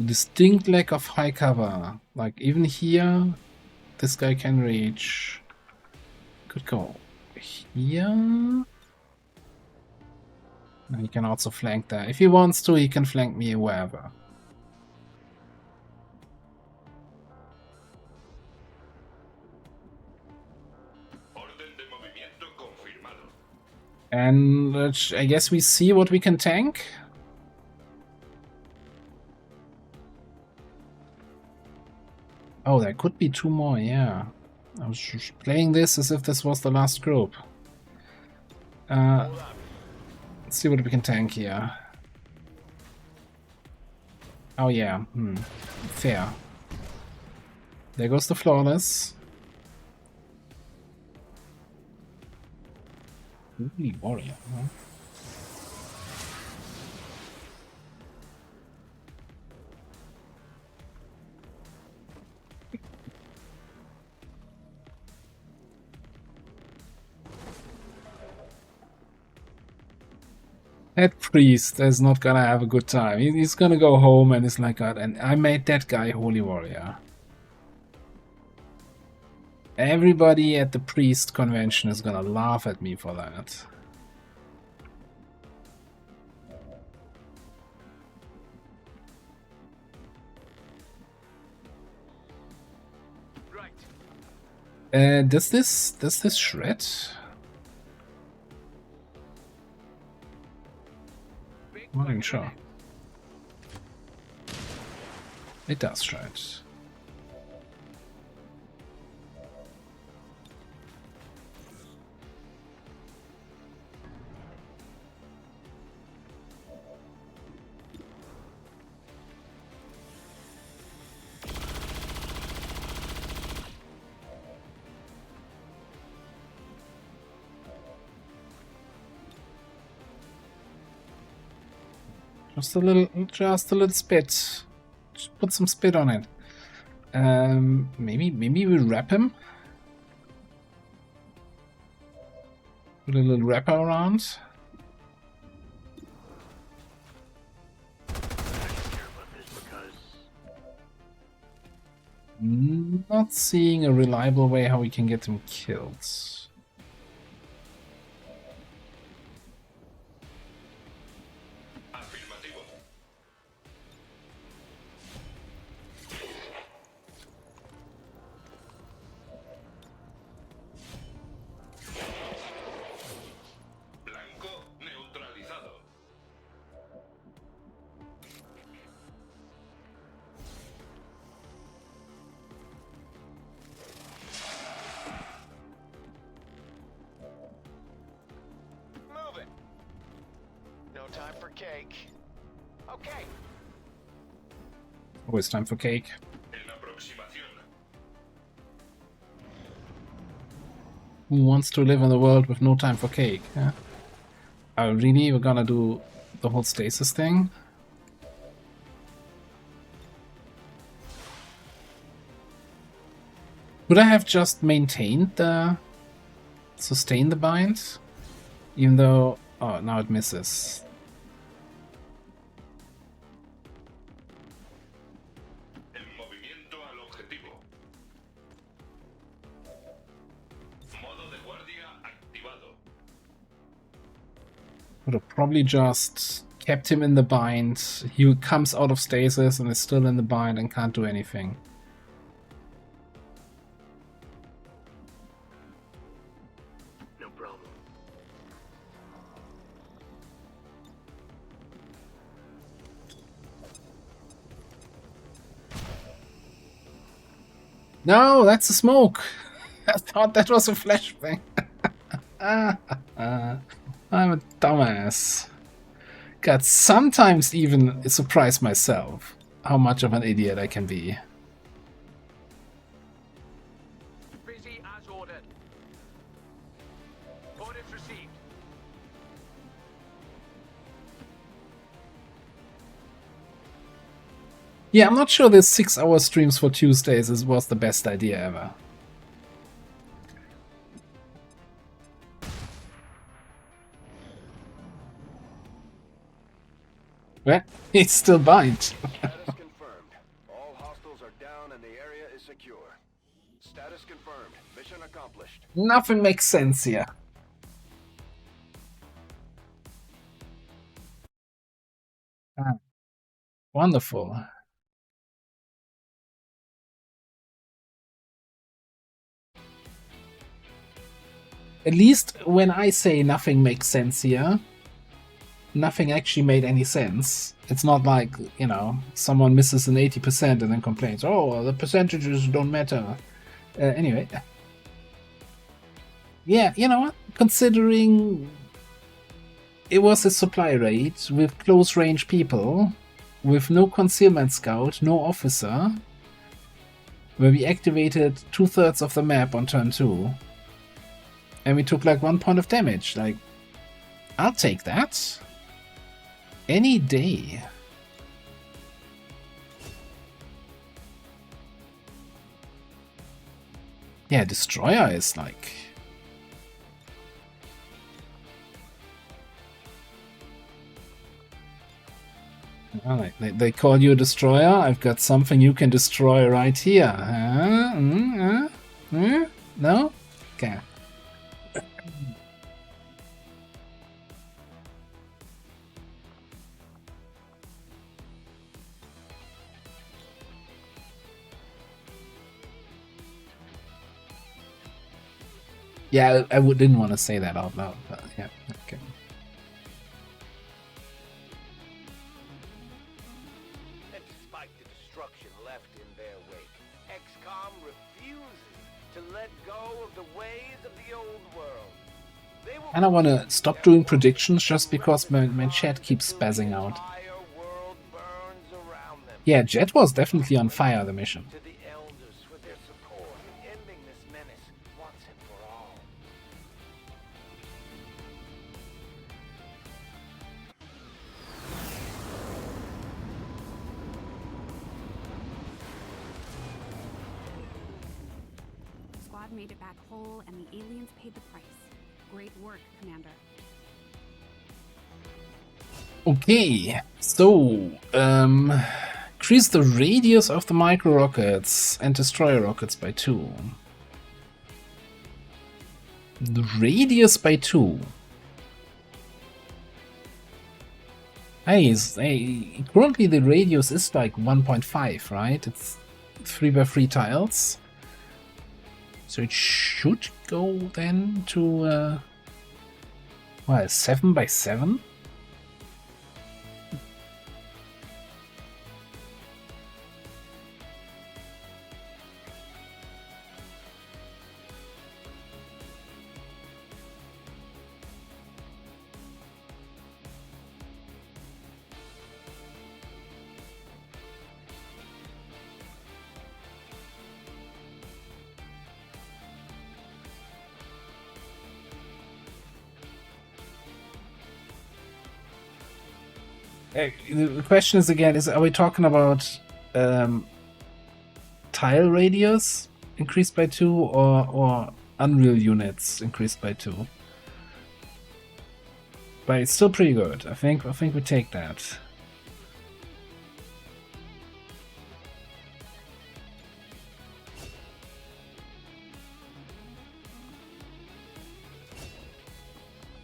Distinct lack of high cover. Like, even here, this guy can reach. Could go here. And he can also flank there. If he wants to, he can flank me wherever. Orden de movimiento confirmado. And I guess we see what we can tank. Oh, there could be two more, yeah. I was just playing this as if this was the last group. Let's see what we can tank here. Oh yeah, fair. There goes the Flawless. Holy warrior, huh? That priest is not gonna have a good time. He's gonna go home and is like, God, and I made that guy Holy Warrior. Everybody at the priest convention is gonna laugh at me for that. Does this shred? Not even sure. It does shred. Just a little spit. Just put some spit on it. Maybe we wrap him. Put a little wrapper around. Not seeing a reliable way how we can get him killed. cake. Okay. Always time for cake. Who wants to live in a world with no time for cake? Yeah. Oh, really? We're gonna do the whole stasis thing? Would I have just maintained the... sustained the bind? Even though... oh, now it misses. Would have probably just kept him in the bind. He comes out of stasis and is still in the bind and can't do anything. No problem. No, that's a smoke. I thought that was a flashbang. I'm a dumbass. God, sometimes even surprise myself how much of an idiot I can be. Busy as ordered. Orders received. Yeah, I'm not sure this 6-hour streams for Tuesdays was the best idea ever. Well, it's still bind. Status confirmed. All hostiles are down and the area is secure. Status confirmed. Mission accomplished. Nothing makes sense here. Ah, wonderful. At least when I say nothing makes sense here, nothing actually made any sense. It's not like, you know, someone misses an 80% and then complains, oh, the percentages don't matter. Anyway. Yeah, you know what? Considering it was a supply raid with close range people, with no concealment scout, no officer, where we activated 2/3 of the map on turn 2, and we took like 1 point of damage. Like, I'll take that. Any day. Yeah, Destroyer is like... Alright, they call you a destroyer. I've got something you can destroy right here. No? Okay. Yeah, I didn't want to say that out loud, but yeah, okay. And despite the destruction left in their wake, XCOM refuses to let go of the ways of the old world. And I want to stop doing predictions just because my chat keeps spazzing out. Yeah, Jet was definitely on fire, the mission. Squad made it back whole, and the aliens paid the price. Great work, Commander. Okay, so, increase the radius of the micro rockets and destroyer rockets by 2. The radius by 2. Hey, currently the radius is like 1.5, right? It's 3x3 tiles. So it should go then to, well, 7x7? The question is again: are we talking about tile radius increased by 2 or Unreal units increased by 2? But it's still pretty good. I think we take that.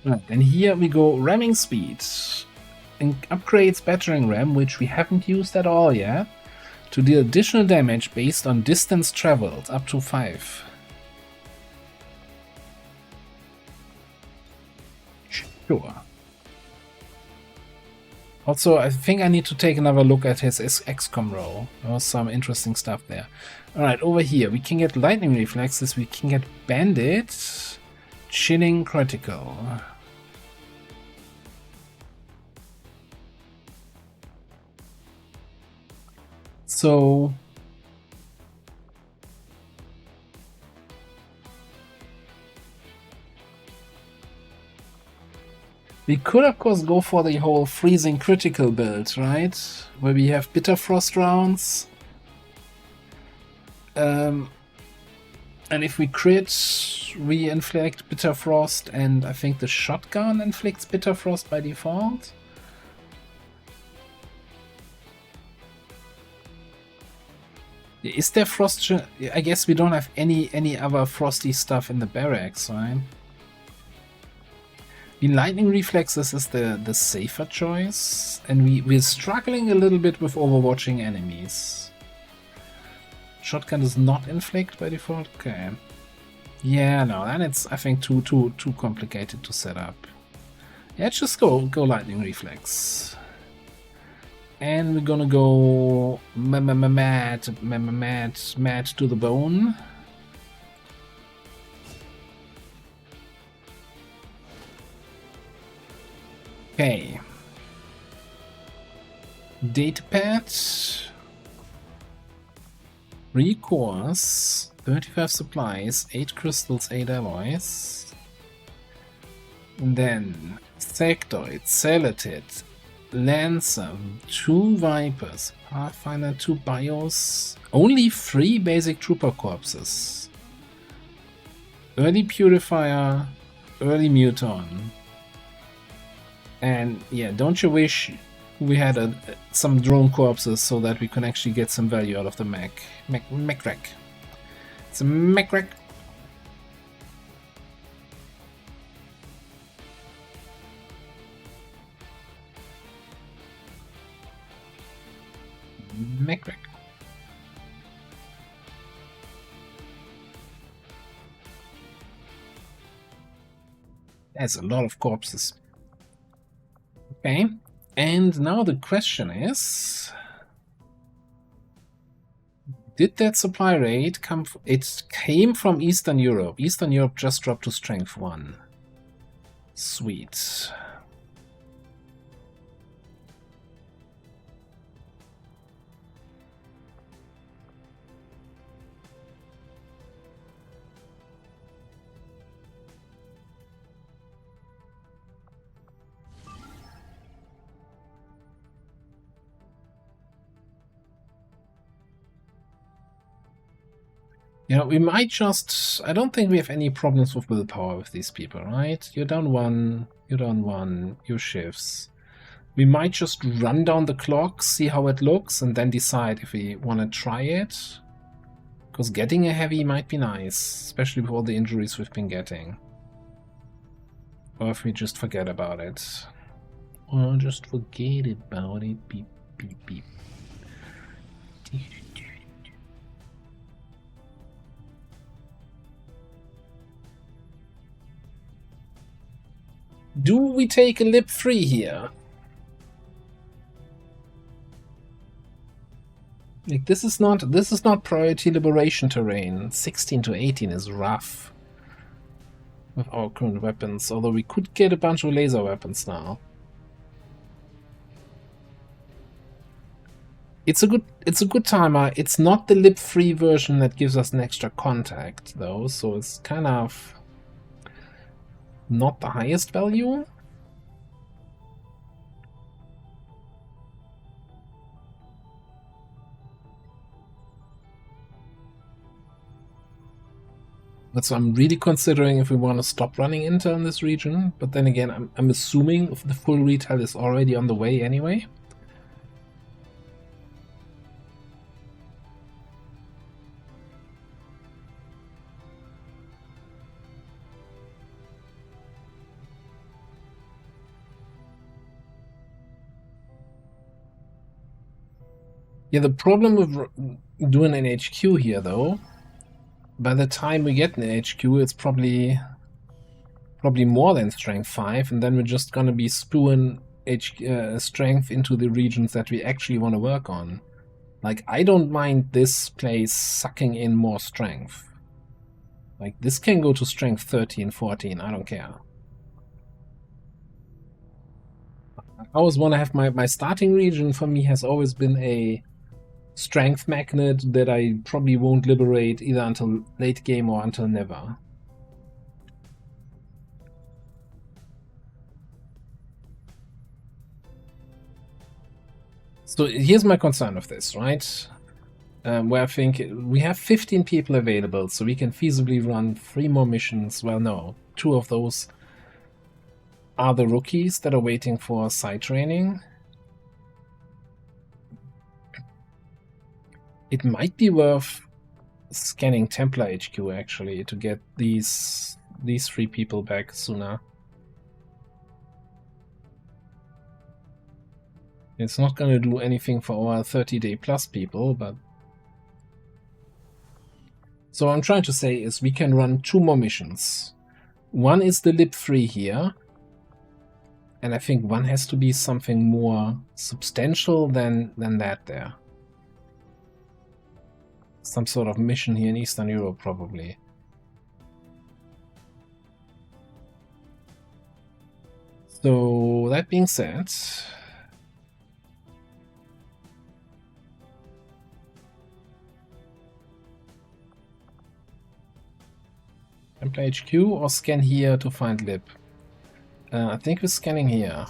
Right, and here we go ramming speed. And upgrades battering ram, which we haven't used at all yet, to deal additional damage based on distance traveled, up to 5. Sure. Also, I think I need to take another look at his XCOM row. There was some interesting stuff there. Alright, over here, we can get lightning reflexes, we can get bandit, chilling critical. So we could of course go for the whole freezing critical build, right? Where we have bitter frost rounds. And if we crit, we inflict bitter frost, and I think the shotgun inflicts bitter frost by default. Is there frost? I guess we don't have any other frosty stuff in the barracks, right? The lightning reflexes is the safer choice, and we're struggling a little bit with overwatching enemies. Shotgun does not inflict by default. Okay. Yeah, no, and it's I think too complicated to set up. Yeah, just go lightning reflex. And we're gonna go mad to the bone. Okay. Datapad. Recourse. 35 supplies, 8 crystals, 8 alloys. And then Sectoid, Celatid, Lancer, 2 Vipers, Pathfinder, 2 Bios, only 3 basic trooper corpses. Early Purifier, early Muton. And yeah, don't you wish we had some drone corpses so that we can actually get some value out of the mech wreck. It's a mech wreck. Mech wreck. That's a lot of corpses. Okay, and now the question is, did that supply raid come? It came from Eastern Europe. Eastern Europe just dropped to strength 1. Sweet. You know, we might just... I don't think we have any problems with willpower with these people, right? You're down 1, you're down 1, your shifts. We might just run down the clock, see how it looks, and then decide if we want to try it. Because getting a heavy might be nice, especially with all the injuries we've been getting. Or if we just forget about it. Or just forget about it. Beep, beep, beep. Do we take a lip 3 here? Like, this is not priority liberation terrain. 16 to 18 is rough with our current weapons, although we could get a bunch of laser weapons now. It's a good timer. It's not the lip 3 version that gives us an extra contact though, so it's kind of not the highest value. So I'm really considering if we want to stop running Intel in this region, but then again, I'm assuming the full retail is already on the way anyway. Yeah, the problem with doing an HQ here, though, by the time we get an HQ, it's probably more than strength 5, and then we're just gonna be spewing strength into the regions that we actually want to work on. Like, I don't mind this place sucking in more strength. Like, this can go to strength 13, 14, I don't care. I always want to have my starting region for me has always been a strength magnet that I probably won't liberate either until late game or until never. So here's my concern with this, right? Where I think we have 15 people available, so we can feasibly run 3 more missions. Well, no, 2 of those are the rookies that are waiting for site training. It might be worth scanning Templar HQ actually to get these 3 people back sooner. It's not going to do anything for our 30-day plus people, but... So what I'm trying to say is we can run 2 more missions. One is the Lib 3 here, and I think one has to be something more substantial than that there. Some sort of mission here in Eastern Europe, probably. So, that being said... Templar HQ or scan here to find Lib? I think we're scanning here.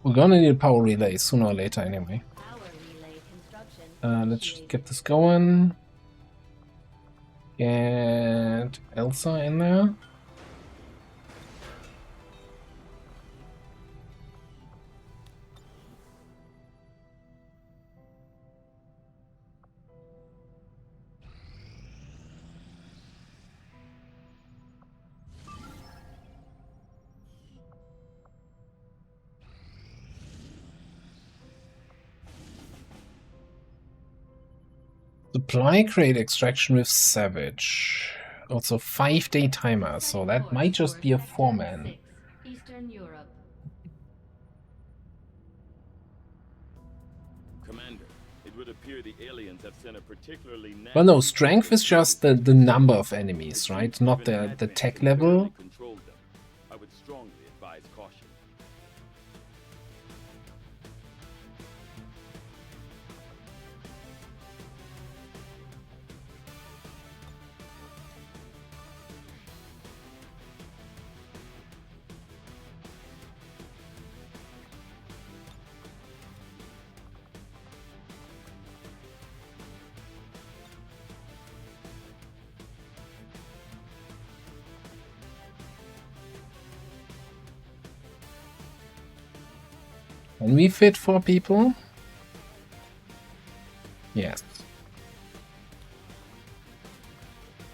We're gonna need a power relay sooner or later anyway. Let's just get this going. Get Elsa in there. Supply crate extraction with Savage. Also 5-day timer, so that might just be a 4-man. Eastern Europe. Commander, it would appear the aliens have sent a particularly... Well, no, strength is just the number of enemies, right? Not the tech level. I would strongly advise caution. Can we fit 4 people? Yes.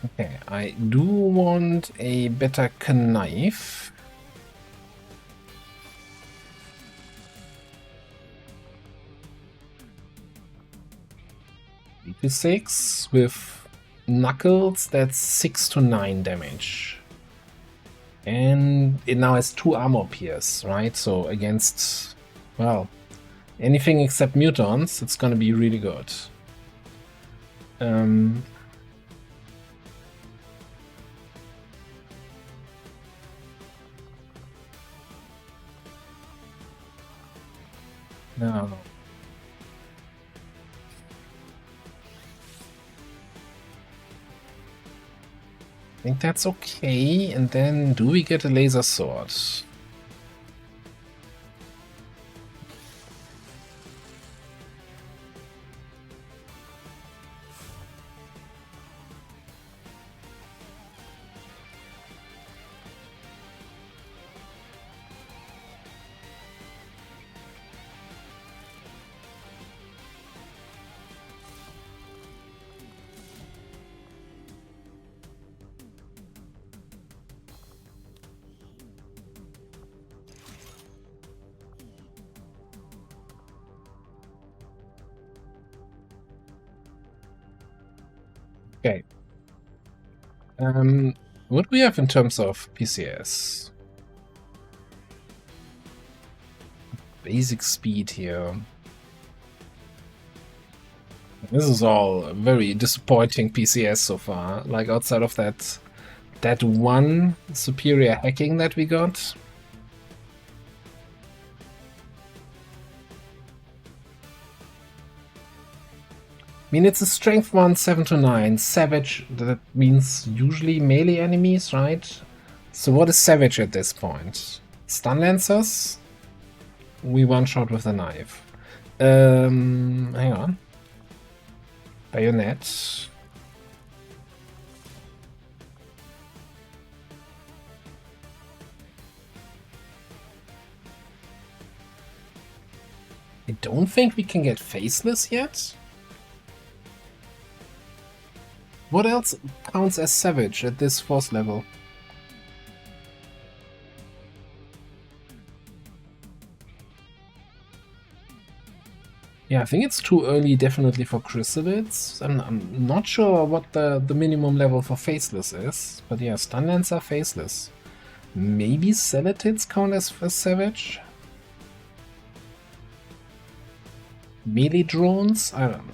Okay, I do want a better knife. to 6 with knuckles, that's 6 to 9 damage. And it now has 2 armor pierce, right? So against, well, anything except mutants, it's gonna be really good. No. I think that's okay. And then do we get a laser sword? Okay. What do we have in terms of PCS? Basic speed here. This is all very disappointing PCS so far. Like outside of that one superior hacking that we got. I mean, it's a strength 1, 7 to 9. Savage, that means usually melee enemies, right? So what is Savage at this point? Stun Lancers? We one-shot with a knife. Hang on. Bayonet. I don't think we can get Faceless yet. What else counts as Savage at this force level? Yeah, I think it's too early definitely for Chrysalids. I'm not sure what the minimum level for Faceless is, but yeah, Stun Lancer Faceless. Maybe Celatids count as Savage? Melee drones? I don't know.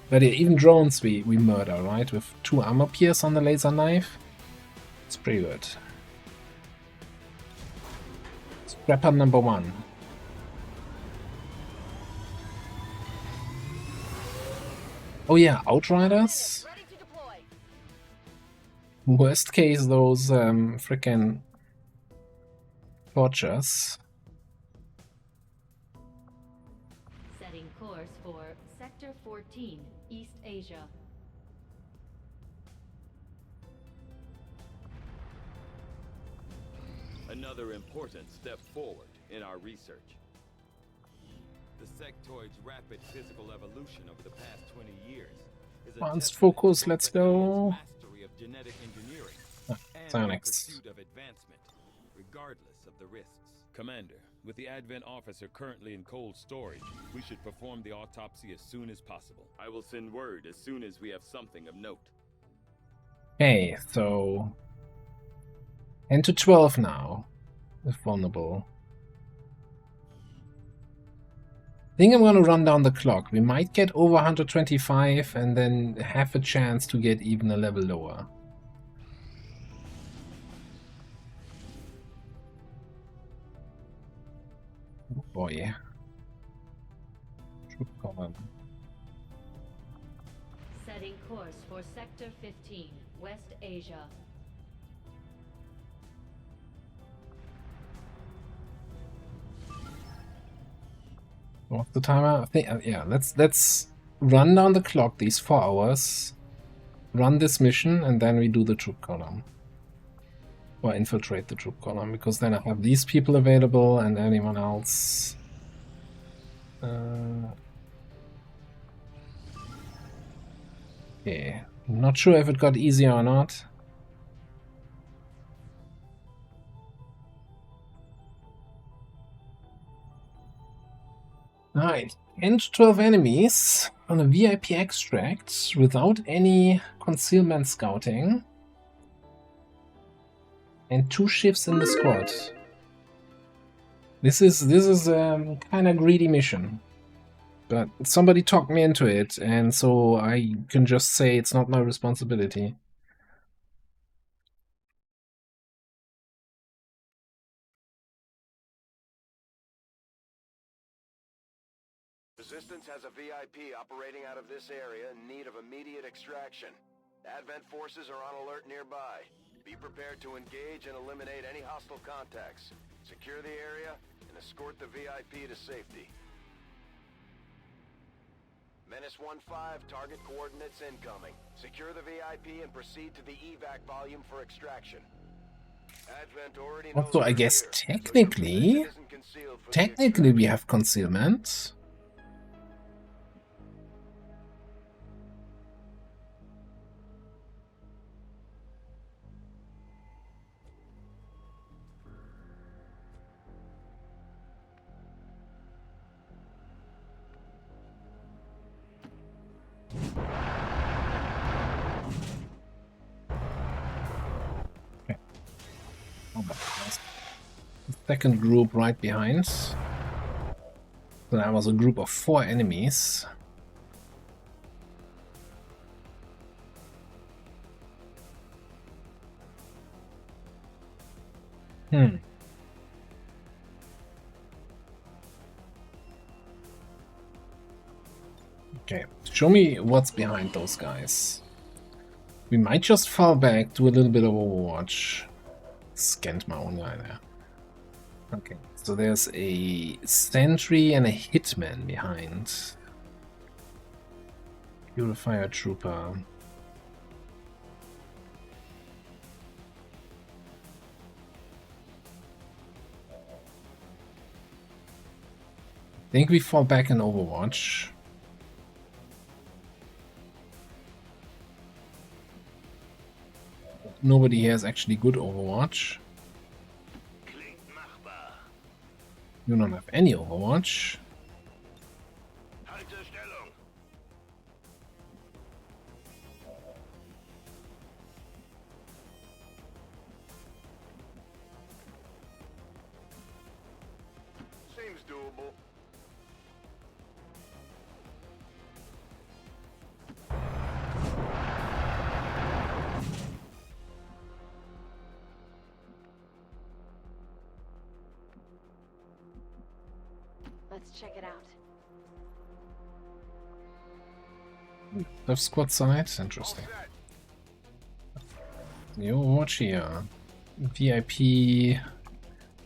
But yeah, even drones we murder, right? With 2 armor pierce on the laser knife. It's pretty good. Scrapper number 1. Oh yeah, Outriders? Worst case, those frickin' tortures. Setting course for Sector 14, East Asia. Another important step forward in our research. The sectoid's rapid physical evolution over the past 20 years is Advanced focus, let's go. mastery of genetic engineering and Sonics. pursuit of advancement, regardless of the risks. Commander, with the Advent officer currently in cold storage, we should perform the autopsy as soon as possible. I will send word as soon as we have something of note. Okay, so 10 to 12 now, if vulnerable. I think I'm gonna run down the clock. We might get over 125 and then have a chance to get even a level lower. Oh boy. Troop column. Setting course for Sector 15, West Asia. What's the timer? I think, yeah, let's run down the clock these 4 hours, run this mission, and then we do the troop column. Or infiltrate the troop column, because then I have these people available and anyone else. Okay, not sure if it got easier or not. Alright, 10 to 12 enemies on a VIP extract without any concealment scouting. And 2 shifts in the squad. This is a kind of greedy mission. But somebody talked me into it, and so I can just say it's not my responsibility. Resistance has a VIP operating out of this area in need of immediate extraction. Advent forces are on alert nearby. Be prepared to engage and eliminate any hostile contacts. Secure the area and escort the VIP to safety. Menace 1-5, target coordinates incoming. Secure the VIP and proceed to the evac volume for extraction. Advent already knows Also, I you're guess here, technically, isn't concealed for technically we have concealment. Second group right behind. So that was a group of 4 enemies. Okay, show me what's behind those guys. We might just fall back, do a little bit of Overwatch. Scanned my own guy there. Okay, so there's a sentry and a hitman behind. Purifier trooper. I think we fall back in Overwatch. Nobody here is actually good Overwatch. You don't have any Overwatch. Seems doable. Let's check it out. Left squad side, interesting. New watch here. VIP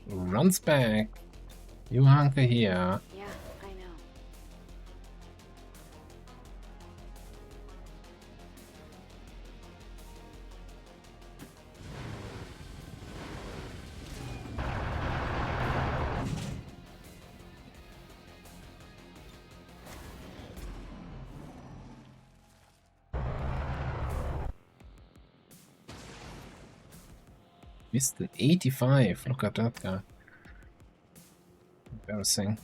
runs back. You hunker here. Yeah, I know. Missed an 85. Look at that guy. Embarrassing.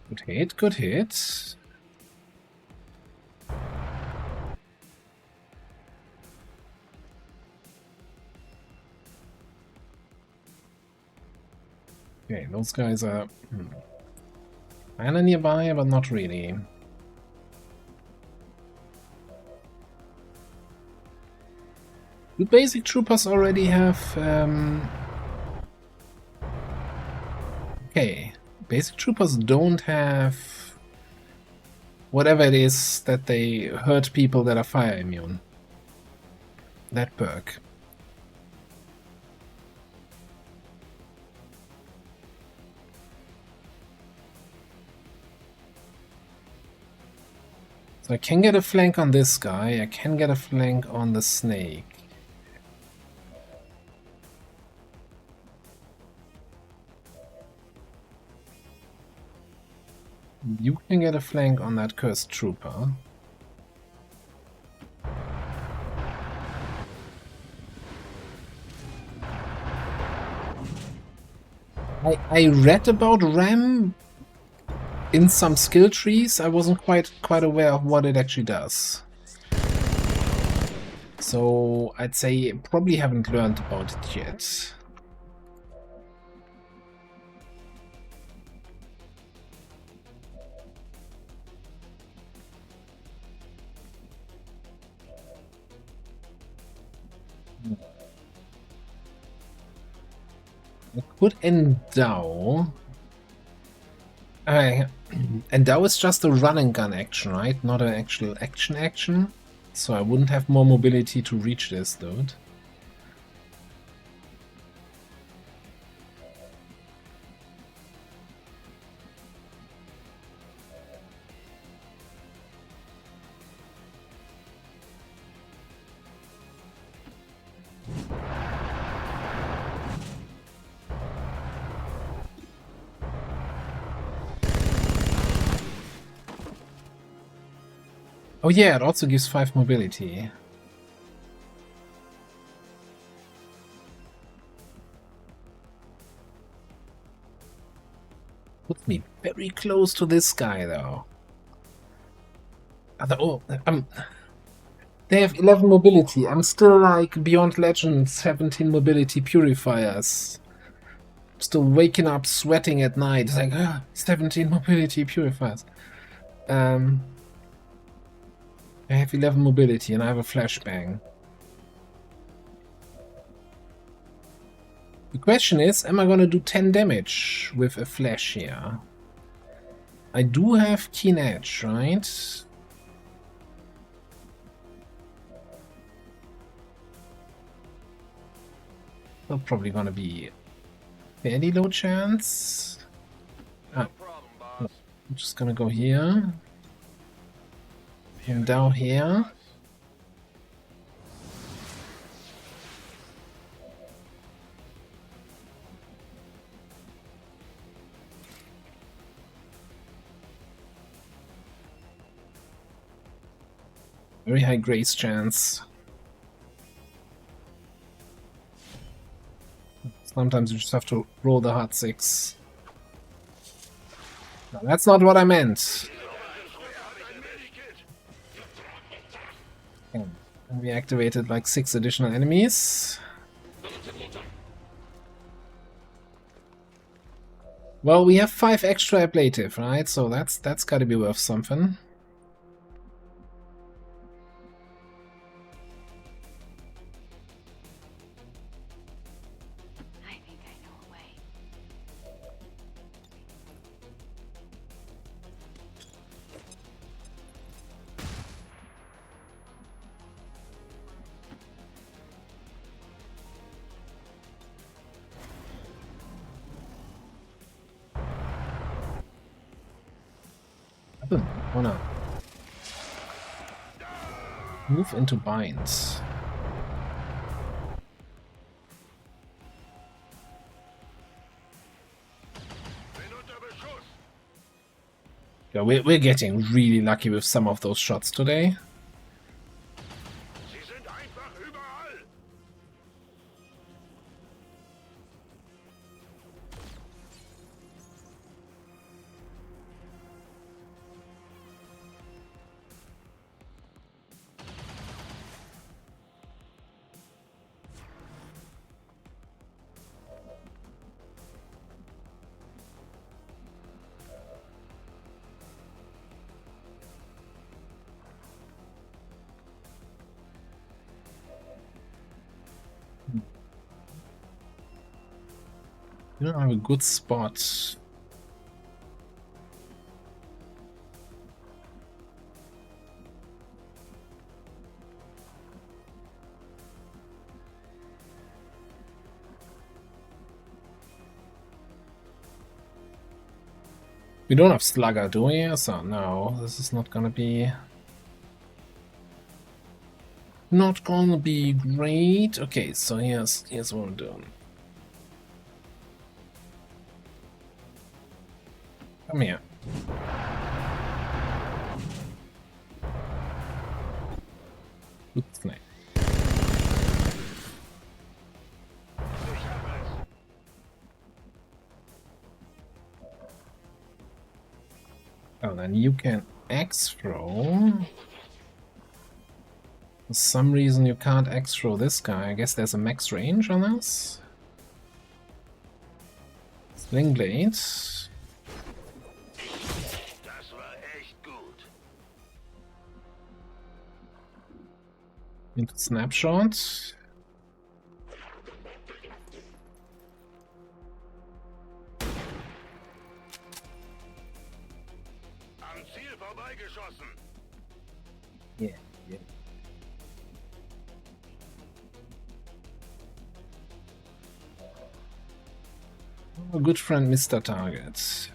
Good hit, good hit. Okay, those guys are kinda nearby, but not really. Do basic troopers already have... Okay, basic troopers don't have whatever it is that they hurt people that are fire immune. That perk. So I can get a flank on this guy, I can get a flank on the snake. You can get a flank on that cursed trooper. I read about RAM in some skill trees. I wasn't quite aware of what it actually does. So I'd say probably haven't learned about it yet. I could endow. Endow is just a run and gun action, right? Not an actual action. So I wouldn't have more mobility to reach this dude. Oh yeah, it also gives 5 mobility. Puts me very close to this guy though. They have 11 mobility. I'm still like Beyond Legends, 17 mobility purifiers. Still waking up sweating at night. It's like 17 mobility purifiers. I have 11 mobility and I have a flashbang. The question is, am I gonna do 10 damage with a flash here? I do have Keen Edge, right? Well, probably gonna be fairly low chance. I'm just gonna go here. And down here. Very high grace chance. Sometimes you just have to roll the hard 6. No, that's not what I meant. And we activated like 6 additional enemies. Well, we have 5 extra ablative, right? So that's gotta be worth something. Oh no. Move into binds. Yeah, we're getting really lucky with some of those shots today. You don't have a good spot. We don't have Slugger, do we? So no, this is not gonna be great. Okay, so here's what I'm doing. Come here. Good snake. Oh, then you can X-throw. For some reason you can't X-throw this guy. I guess there's a max range on this. Sling Blade. Into Snapshot. Vorbeigeschossen. Yeah, yeah. Our good friend Mr. Target.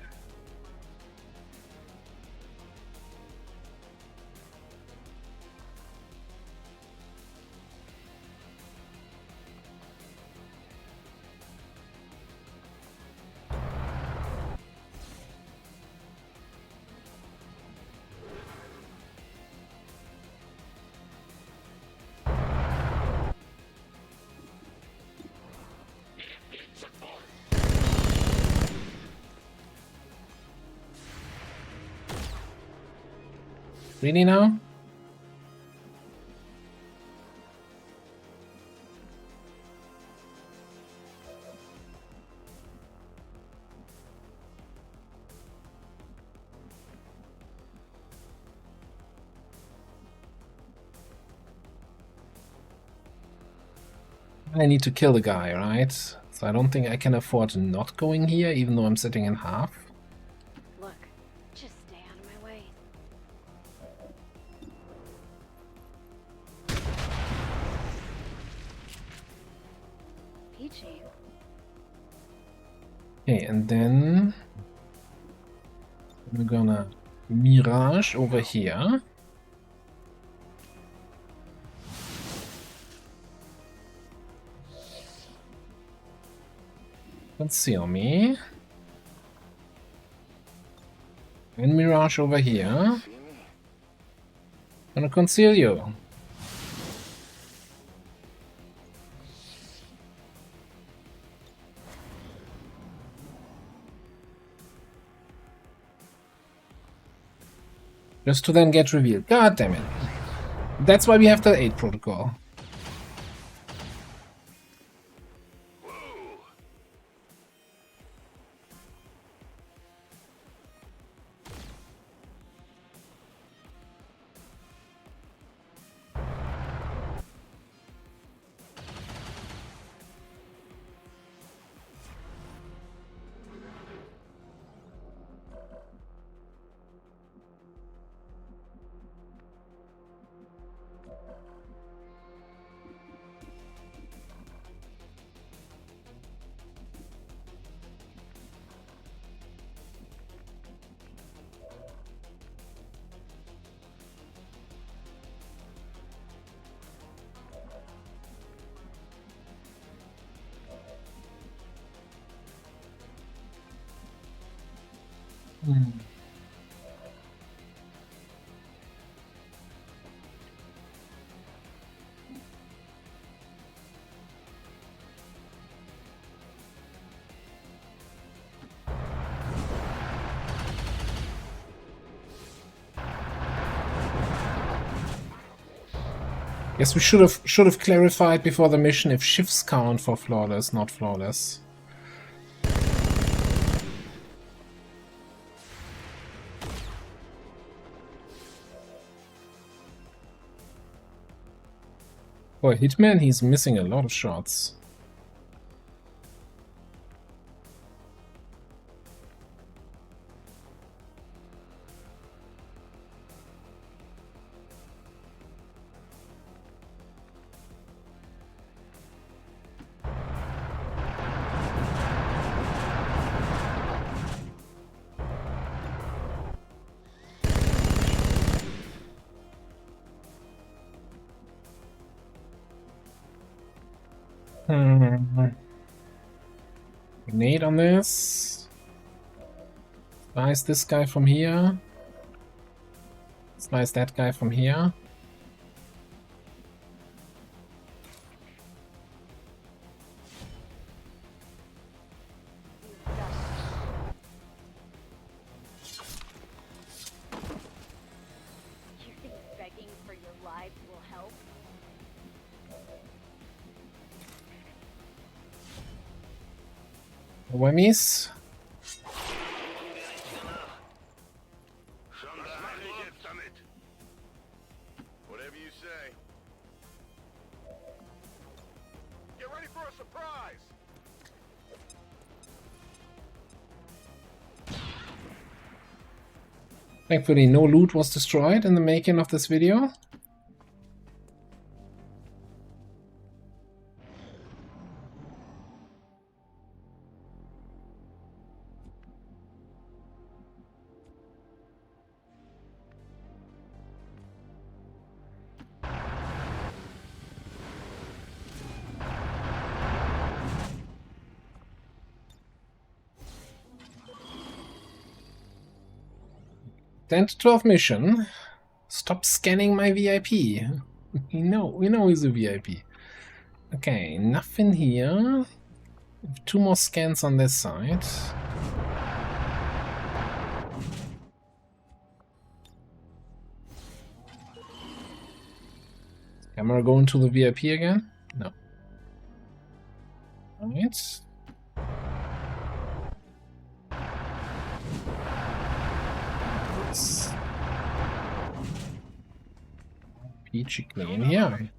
Really now? I need to kill the guy, right? So I don't think I can afford not going here, even though I'm sitting in half. Look, just stay out of my way. Peachy. Okay, and then we're gonna Mirage over here. Conceal me. And Mirage over here. Gonna conceal you. Just to then get revealed. God damn it. That's why we have the 8 protocol. Yes, we should have clarified before the mission if shifts count for flawless, not flawless. For a hitman, he's missing a lot of shots. Grenade on this. Slice this guy from here. Slice that guy from here. You think begging for your lives will help? Whammies. Whatever you say. Get ready for a surprise! Thankfully, no loot was destroyed in the making of this video. Then to 12 mission. Stop scanning my VIP. We know he's a VIP. Okay, nothing here. 2 more scans on this side. Camera going to the VIP again? No. Alright. Peachy clean here.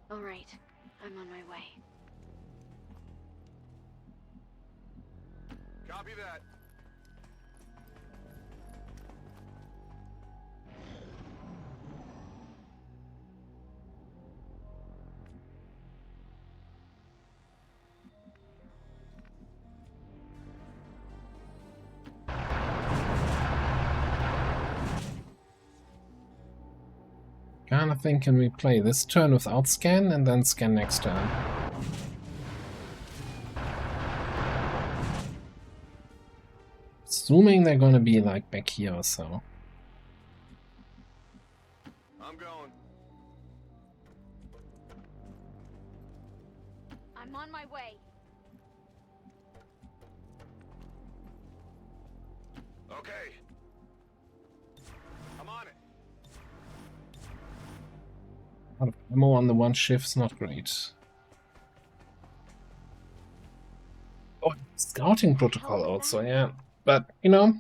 All right, I'm on my way. Copy that. Kind of think, can we play this turn without scan and then scan next turn? Assuming they're gonna be like back here or so. I'm going. I'm on my way. Okay. I'm on it. Out of ammo on the one shift's not great. Oh, scouting protocol also, yeah. But, you know,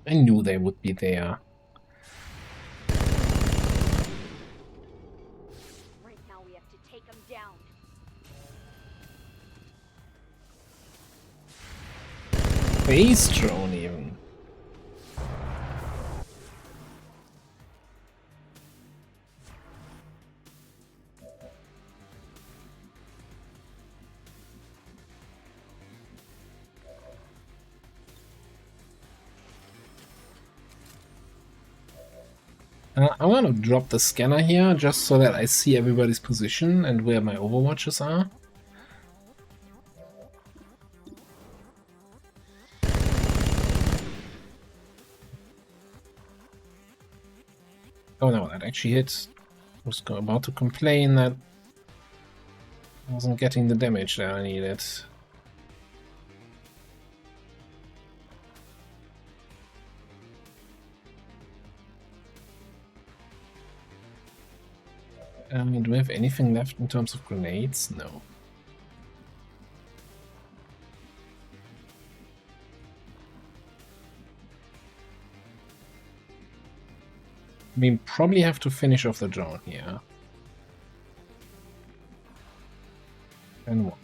I knew they would be there. Right now we have to take them down. Base drone even. I'm gonna drop the scanner here just so that I see everybody's position and where my overwatches are. Oh no, that actually hit. I was about to complain that I wasn't getting the damage that I needed. Do we have anything left in terms of grenades? No. We probably have to finish off the drone here. And what?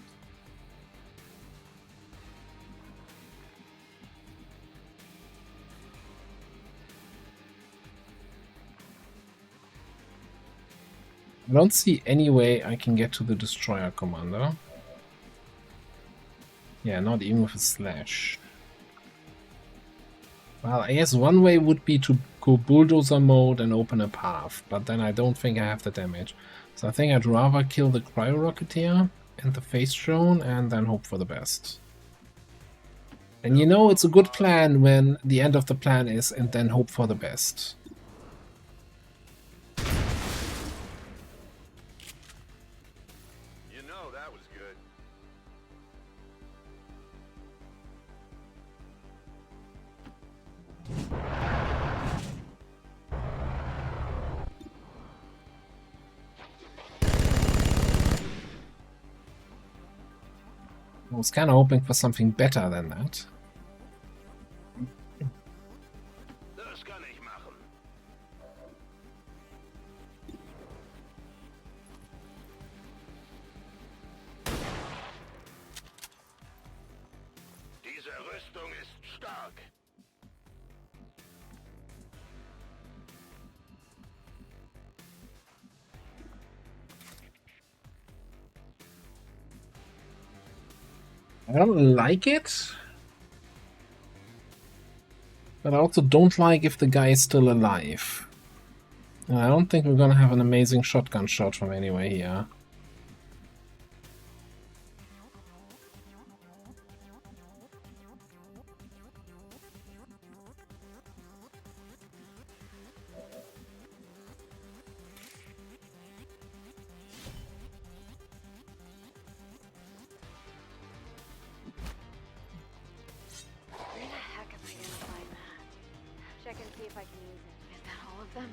I don't see any way I can get to the destroyer commander. Yeah, not even with a slash. Well, I guess one way would be to go bulldozer mode and open a path, but then I don't think I have the damage. So I think I'd rather kill the cryo rocketeer and the phase drone and then hope for the best. And you know it's a good plan when the end of the plan is and then hope for the best. You know that was good. I was kind of hoping for something better than that. Das kann ich machen. Diese Rüstung I don't like it. But I also don't like if the guy is still alive. And I don't think we're gonna have an amazing shotgun shot from anywhere here. Where the heck am I gonna find that? Check and see if I can use it. Is that all of them?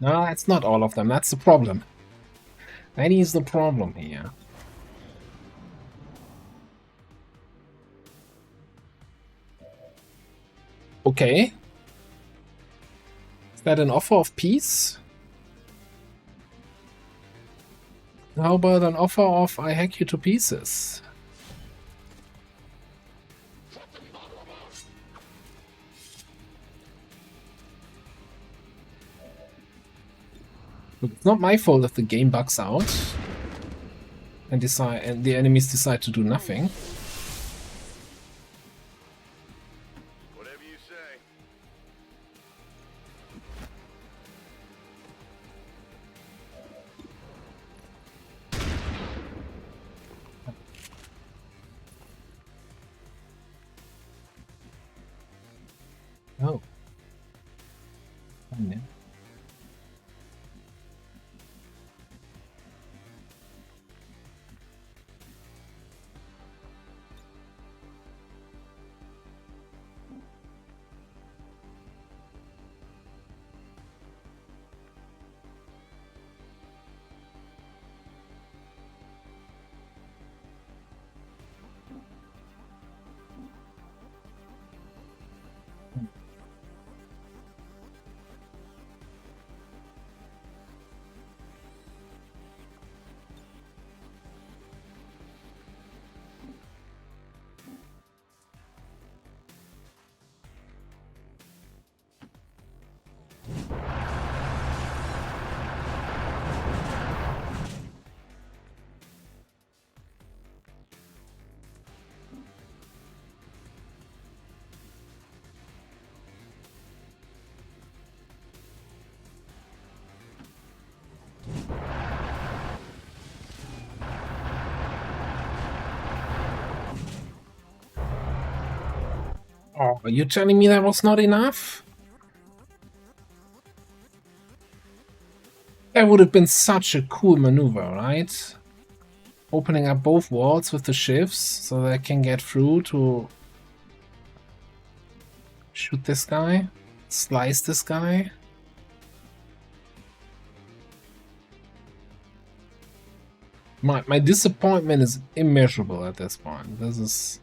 No, that's not all of them. That's the problem. That is the problem here. Okay. Is that an offer of peace? How about an offer of I hack you to pieces? Look, it's not my fault if the game bugs out and the enemies decide to do nothing. Whatever you say. Oh. Oh, yeah. Oh, are you telling me that was not enough? That would have been such a cool maneuver, right? Opening up both walls with the shifts so that I can get through to shoot this guy, slice this guy. My disappointment is immeasurable at this point. This is...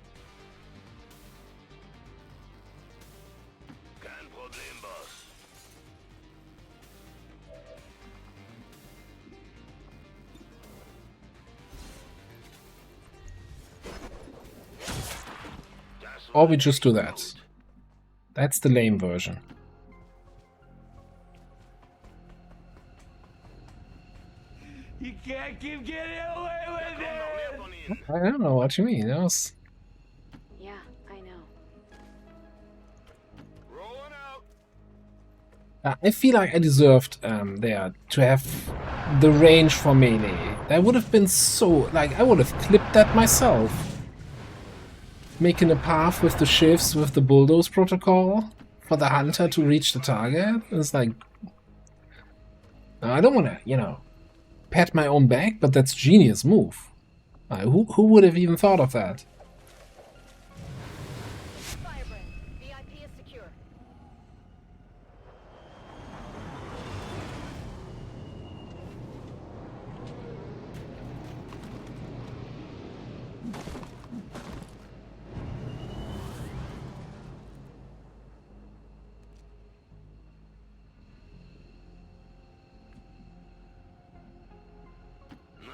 Or we just do that. That's the lame version. You can't keep getting away with it! I don't know what you mean. That was... Yeah, I know. I feel like I deserved there to have the range for melee. That would have been so... Like, I would have clipped that myself. Making a path with the shifts with the bulldoze protocol for the hunter to reach the target. It's like... I don't want to, you know, pat my own back, but that's genius move. Who would have even thought of that? VIP is secure.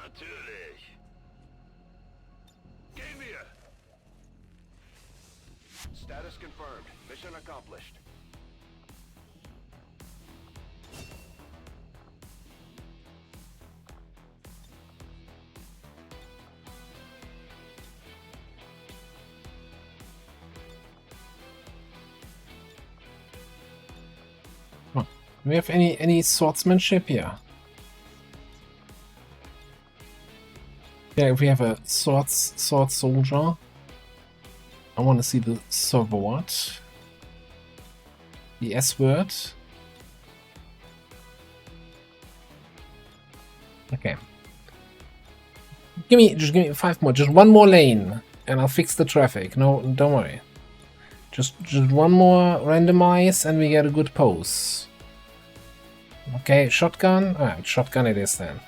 Natürlich. Gehen wir. Status confirmed. Mission accomplished. Do we have any swordsmanship here? Yeah, if we have a sword soldier. I want to see the sword. The S word. Okay. Just give me 5 more. Just one more lane, and I'll fix the traffic. No, don't worry. Just one more randomize, and we get a good pose. Okay, shotgun. Alright, shotgun it is then.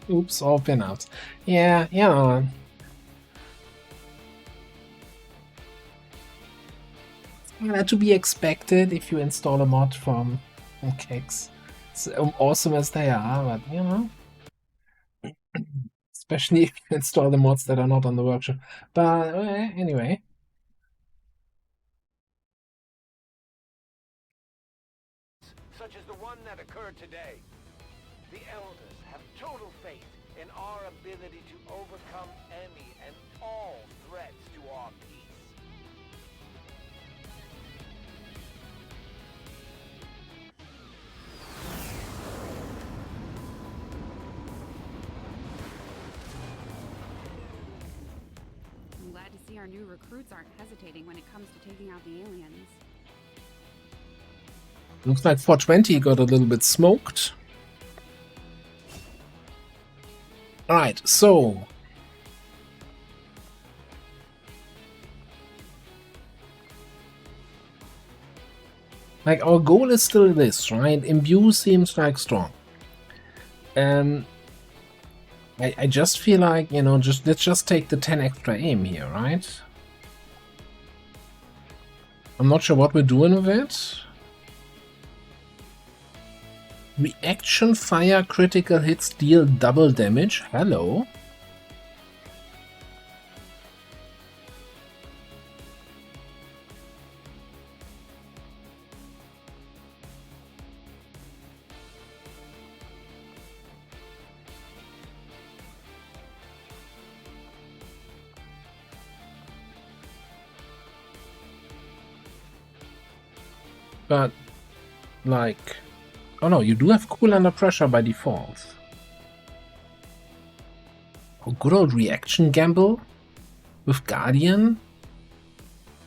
Oops, all pinouts. Yeah, you know. To be expected if you install a mod from Kex. So awesome as they are, but you know. Especially if you install the mods that are not on the workshop. But anyway. Such as the one that occurred today. The Elders have total faith in our ability to overcome any and all threats to our peace. I'm glad to see our new recruits aren't hesitating when it comes to taking out the aliens. Looks like 420 got a little bit smoked. Alright, so like our goal is still this, right? Imbue seems like strong. I just feel like, you know, let's just take the 10 extra aim here, right? I'm not sure what we're doing with it. Reaction fire critical hits deal double damage. Hello. But, like... Oh no, you do have cool under pressure by default. Oh, good old reaction gamble with Guardian.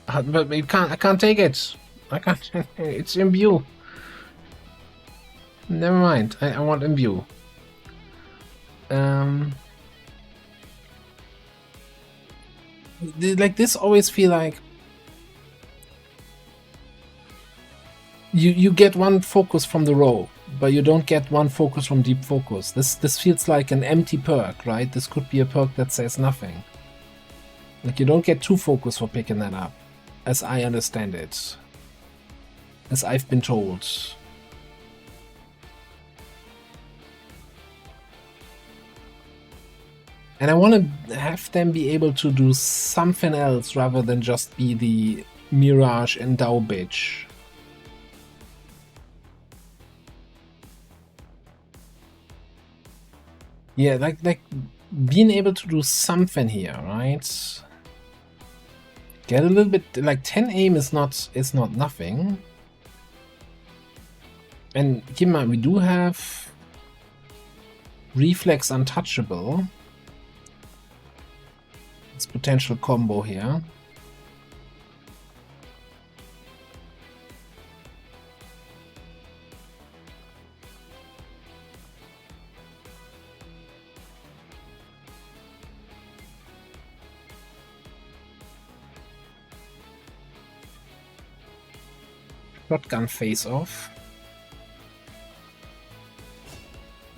But I can't take it. I can't. It's Imbue. Never mind. I want Imbue. Like this always feel like you get one focus from the row, but you don't get one focus from deep focus. This feels like an empty perk, right? This could be a perk that says nothing. Like you don't get 2 focus for picking that up, as I understand it. As I've been told. And I want to have them be able to do something else rather than just be the Mirage and Dow bitch. Yeah, like being able to do something here, right? Get a little bit like 10 aim is not nothing. And keep in mind we do have reflex untouchable. It's potential combo here. Shotgun face off.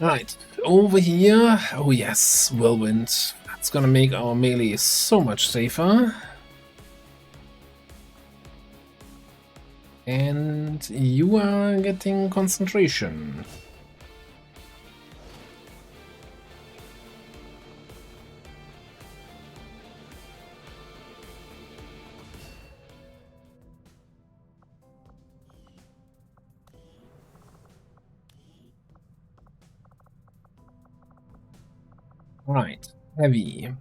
Alright, over here. Oh yes, whirlwind. That's gonna make our melee so much safer. And you are getting concentration. Right, heavy.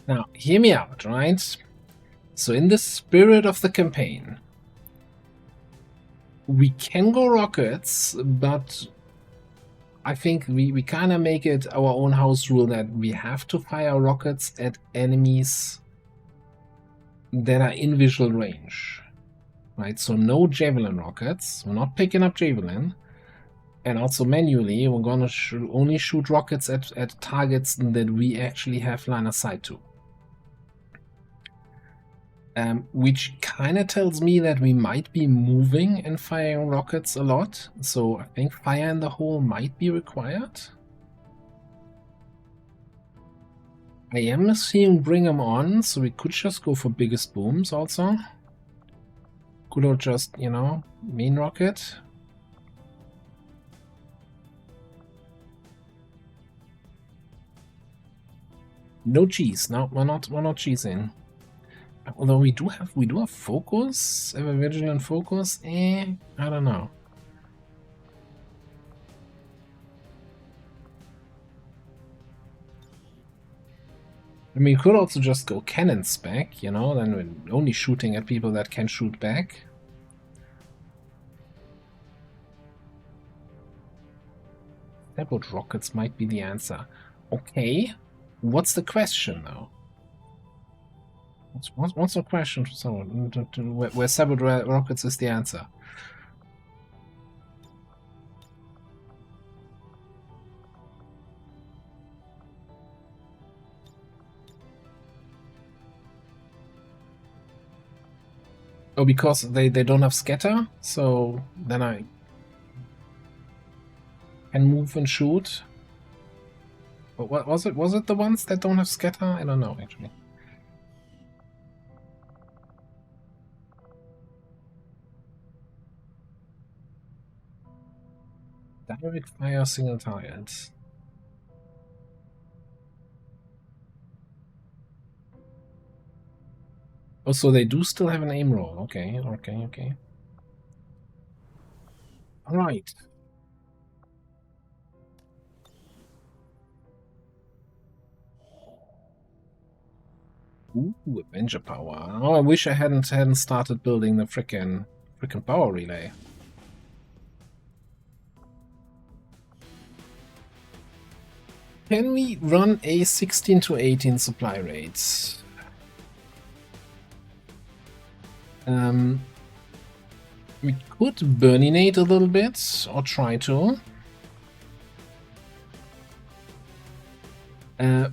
Now, hear me out, right? So in the spirit of the campaign, we can go rockets, but I think we kind of make it our own house rule that we have to fire rockets at enemies that are in visual range. Right, so no javelin rockets. We're not picking up javelin. And also manually, we're gonna only shoot rockets at targets that we actually have line of sight to. Which kind of tells me that we might be moving and firing rockets a lot. So I think fire in the hole might be required. I am seeing bring them on, so we could just go for biggest booms also. Could or just, you know, main rocket. No cheese. No, we're not cheesing. Although we do have focus, ever vigilant focus. I don't know. I mean, we could also just go cannon spec, you know, then we're only shooting at people that can shoot back. Stepboat rockets might be the answer. Okay, what's the question though? What's the question for someone? Where stepboat rockets is the answer? Oh, because they don't have scatter, so then I can move and shoot. But what was it? Was it the ones that don't have scatter? I don't know actually. Direct fire single target. Oh, so they do still have an aim roll. Okay. All right. Ooh, Avenger power. Oh, I wish I hadn't started building the frickin' power relay. Can we run a 16 to 18 supply rates? We could burninate a little bit, or try to.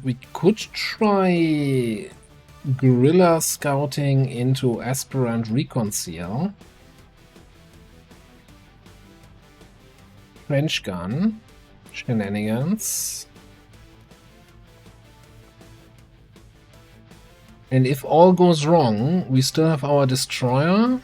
We could try guerrilla scouting into aspirant reconcile. French gun. Shenanigans. And if all goes wrong, we still have our destroyer.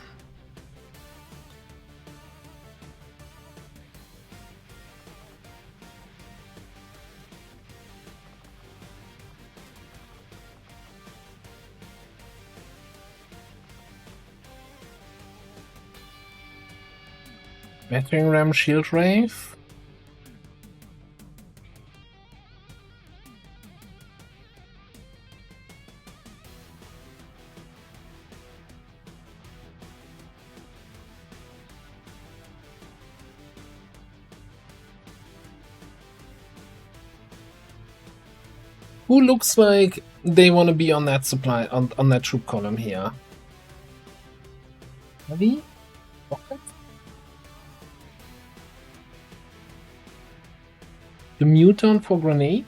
Battering ram shield wraith. Who looks like they want to be on that supply on that troop column here? Heavy? Rocket? The mutant for grenades?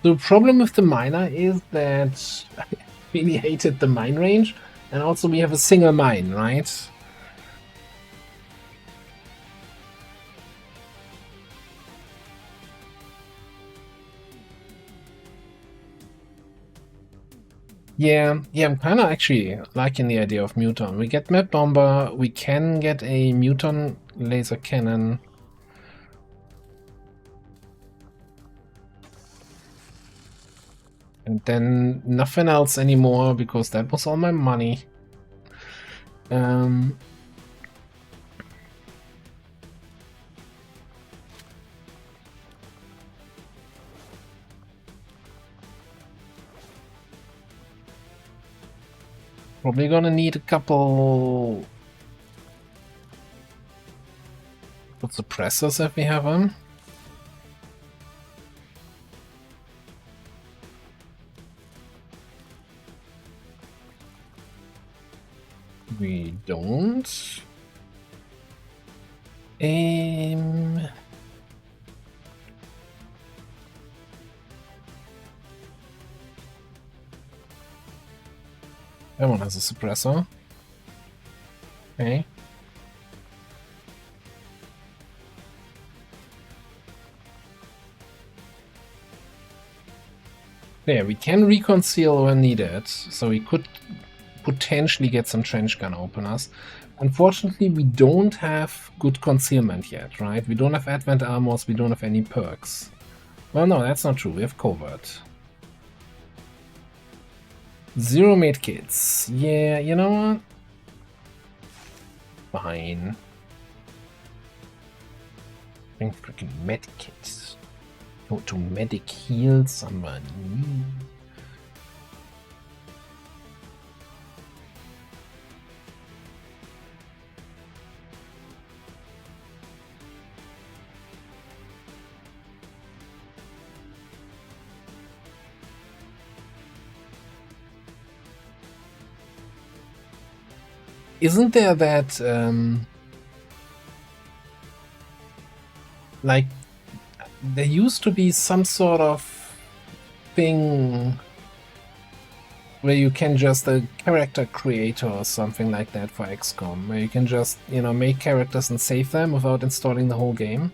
The problem with the miner is that I really hated the mine range, and also we have a single mine, right? Yeah, I'm kind of actually liking the idea of Muton. We get Map Bomber, we can get a Muton laser cannon. And then nothing else anymore, because that was all my money. Probably gonna need a couple... What suppressors if we have them? We don't. That one has a suppressor. Okay. There, we can reconceal when needed, so we could potentially get some trench gun openers. Unfortunately, we don't have good concealment yet, right? We don't have advent armors, we don't have any perks. Well, no, that's not true. We have covert. 0 medkits. Yeah, you know what? Fine. Bring freaking medkits. Go to medic heal someone. Isn't there that, like, there used to be some sort of thing where you can just, a character creator or something like that for XCOM, where you can just, you know, make characters and save them without installing the whole game?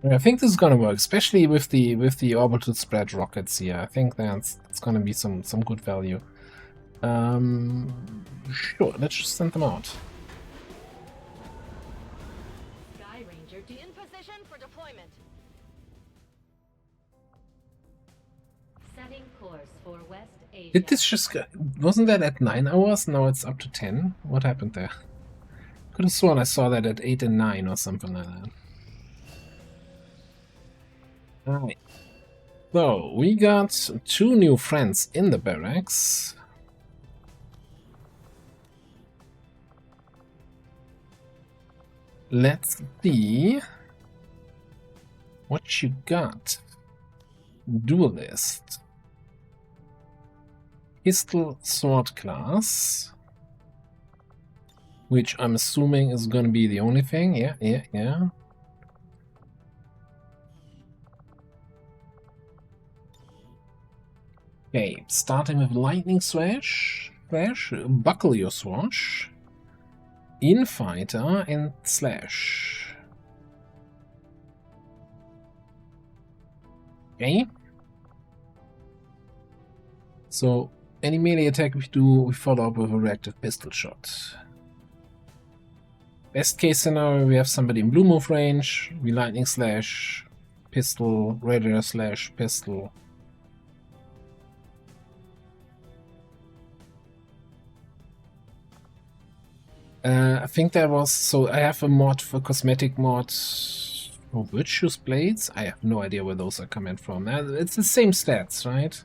I think this is gonna work, especially with the orbital spread rockets here. I think it's gonna be some good value. Sure, let's just send them out. Sky Ranger in position for deployment. Setting course for West Asia. Did this just go, wasn't that at 9 hours? Now it's up to 10. What happened there? Could have sworn I saw that at 8 and 9 or something like that. Alright, so we got 2 new friends in the barracks. Let's see what you got. Duelist. Pistol sword class. Which I'm assuming is gonna be the only thing. Yeah. Okay, starting with Lightning Slash, Buckle Your Swash, Infighter, and Slash. Okay. So, any melee attack we do, we follow up with a reactive pistol shot. Best case scenario, we have somebody in blue move range, we Lightning Slash, Pistol, Raider Slash, Pistol. I think there was, so I have a mod for cosmetic mod for Virtuous Blades. I have no idea where those are coming from. It's the same stats, right?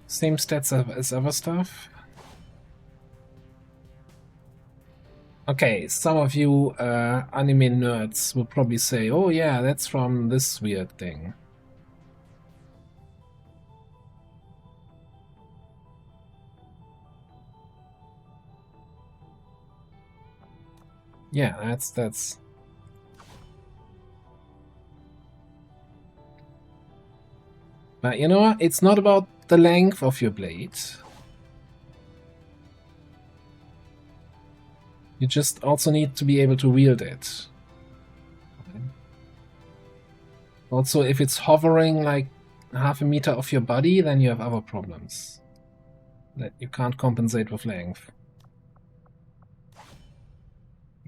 Same stats as other stuff. Okay, some of you anime nerds will probably say, oh yeah, that's from this weird thing. Yeah, that's... But you know what? It's not about the length of your blade. You just also need to be able to wield it. Okay. Also, if it's hovering like half a meter off your body, then you have other problems. that you can't compensate with length.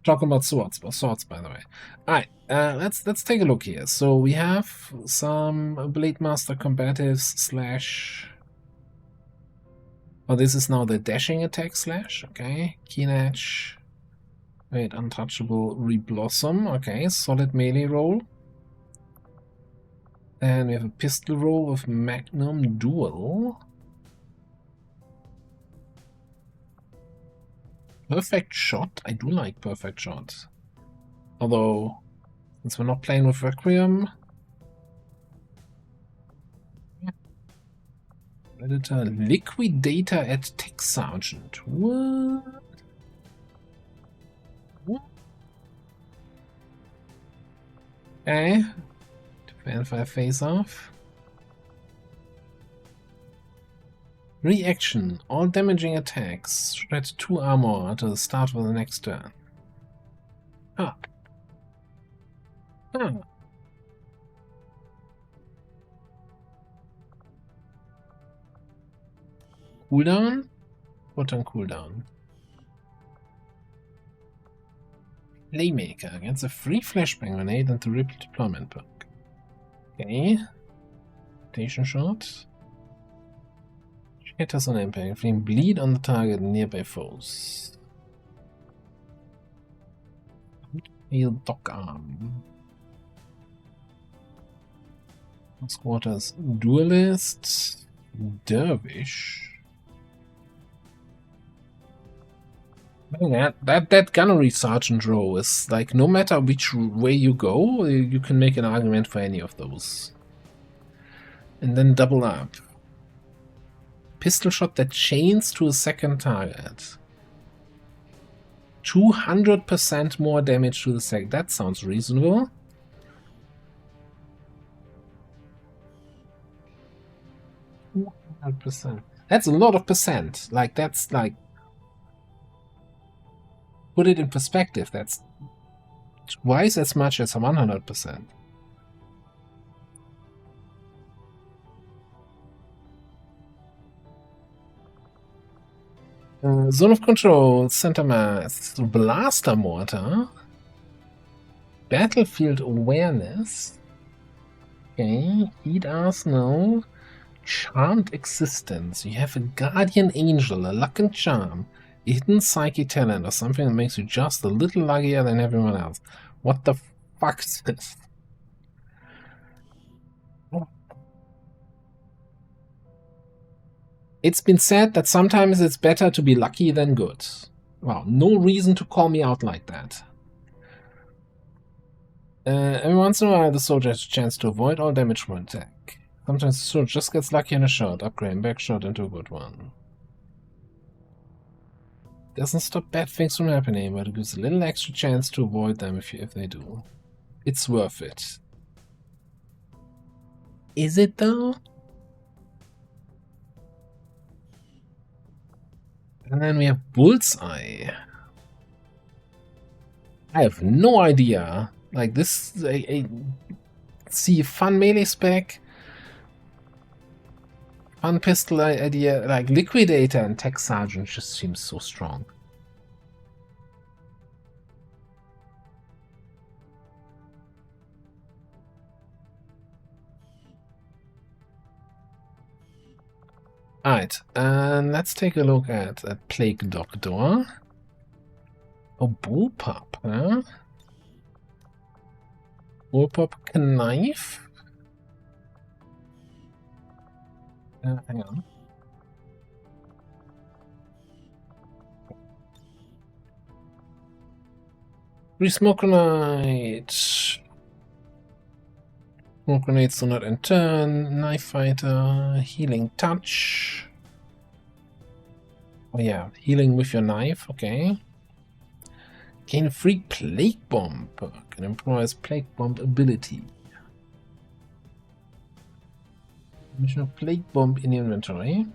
Talking about swords, by the way. Alright, let's take a look here. So we have some Blade Master combatives slash. Oh, this is now the dashing attack slash. Okay, Keen Edge. Wait, untouchable Reblossom. Okay, solid melee roll. And we have a pistol roll with Magnum Duel. Perfect Shot. I do like Perfect Shot. Although, since we're not playing with Requiem. Predator Liquidator at Tech Sergeant. What? Okay. Defend fire face off. Reaction. All damaging attacks shred 2 armor to the start of the next turn. Ah. Ah. Cooldown? What on cooldown? Playmaker against a free flashbang grenade and the ripped deployment perk. Okay. Station shot. Shatters on impact, inflicting bleed on the target and nearby foes. Heal Dock Arm. Squatters Duelist. Dervish. That gunnery sergeant row is like, no matter which way you go, you can make an argument for any of those. And then double up. Pistol shot that chains to a second target. 200% more damage to the second. That sounds reasonable. %. That's a lot of percent. Like, that's like. Put it in perspective. That's twice as much as 100%. Zone of Control, Center Mass, Blaster Mortar, Battlefield Awareness, okay, Heat Arsenal, Charmed Existence. You have a Guardian Angel, a Luck and Charm, a hidden Psychic Talent, or something that makes you just a little luckier than everyone else. What the fuck is this? It's been said that sometimes it's better to be lucky than good. Well, no reason to call me out like that. Every once in a while, the soldier has a chance to avoid all damage from an attack. Sometimes the soldier just gets lucky in a shot, upgrading back shot into a good one. Doesn't stop bad things from happening, but it gives a little extra chance to avoid them if they do. It's worth it. Is it though? And then we have Bullseye. I have no idea. Like this, see, fun melee spec, fun pistol idea. Like Liquidator and Tech Sergeant just seems so strong. Alright, and let's take a look at that Plague Doctor. Oh, Bullpup, huh? Bullpup Knife? Hang on. Smoke Grenade. Smoke Grenades do not end turn. Knife Fighter. Healing Touch. Oh yeah, healing with your knife, okay. Gain a free Plague Bomb perk and employs Plague Bomb ability. Mission of Plague Bomb in inventory.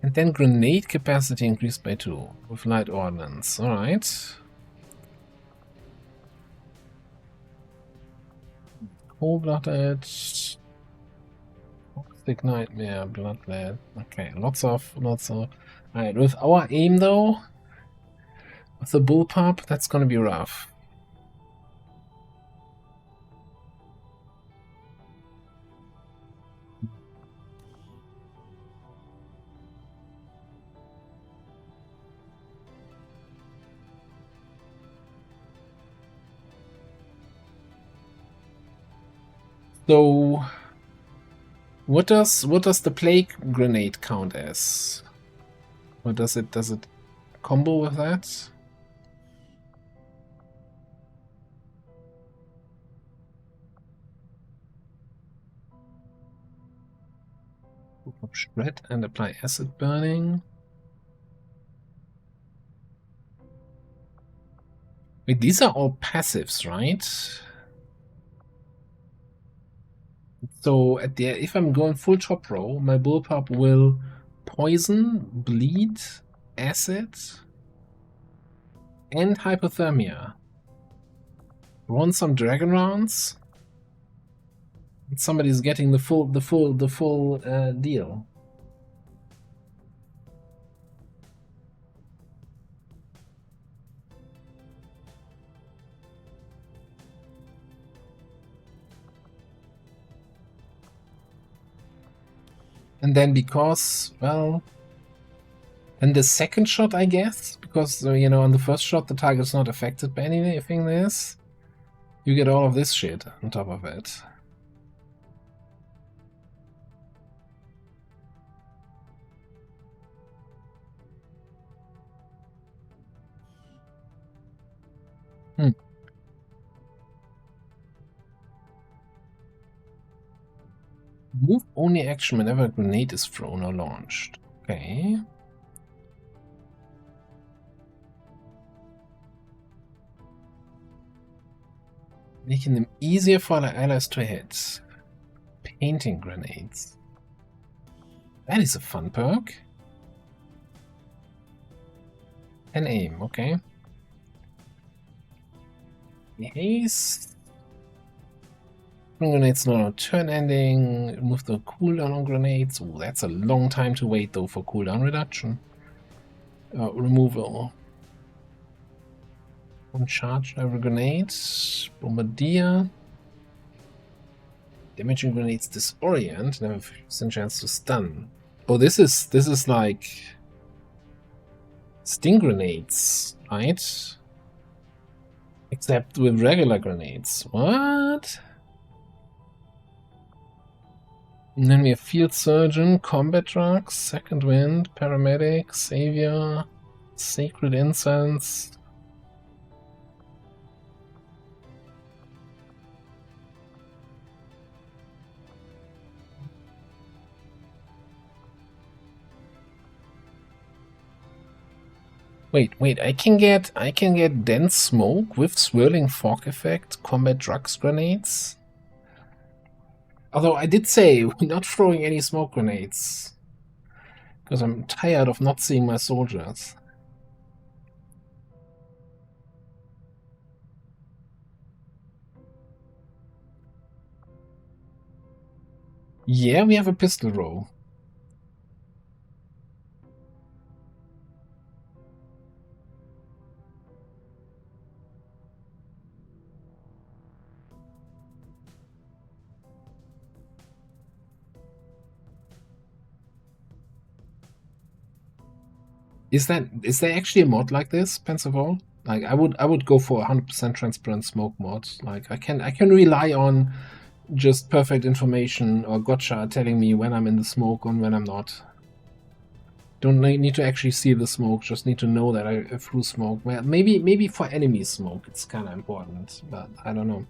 And then grenade capacity increased by 2 with light ordnance. Alright. Cold-blooded. Mystic Nightmare, Bloodlet. Okay, lots of. Alright, with our aim though, with the bullpup, that's gonna be rough. So, what does the plague grenade count as? Or does it combo with that? Shred and apply acid burning. Wait, these are all passives, right? So at the if I'm going full top row, my bullpup will poison, bleed, acid, and hypothermia. Run some dragon rounds. Somebody's getting the full deal. And then because, well, and the second shot, I guess, because, you know, on the first shot the target's not affected by anything this, you get all of this shit on top of it. Move only action whenever a grenade is thrown or launched. Okay. Making them easier for the allies to hit. Painting grenades. That is a fun perk. And aim, okay. Haste. Grenades not on turn ending. Remove the cooldown on grenades. Oh, that's a long time to wait though for cooldown reduction. Removal. One charge every grenade. Bombardier. Damaging grenades disorient. Never a chance to stun. Oh, this is like sting grenades, right? Except with regular grenades. What? And then we have Field Surgeon, Combat Drugs, Second Wind, Paramedic, Savior, Sacred Incense. Wait, I can get dense smoke with swirling fog effect, combat drugs grenades. Although I did say we're not throwing any smoke grenades. Because I'm tired of not seeing my soldiers. Yeah, we have a pistol row. Is there actually a mod like this, Pensacola? Like I would go for 100% transparent smoke mod. Like I can rely on just perfect information or gotcha telling me when I'm in the smoke and when I'm not. Don't need to actually see the smoke, just need to know that I threw smoke. Well, maybe for enemy smoke it's kind of important, but I don't know.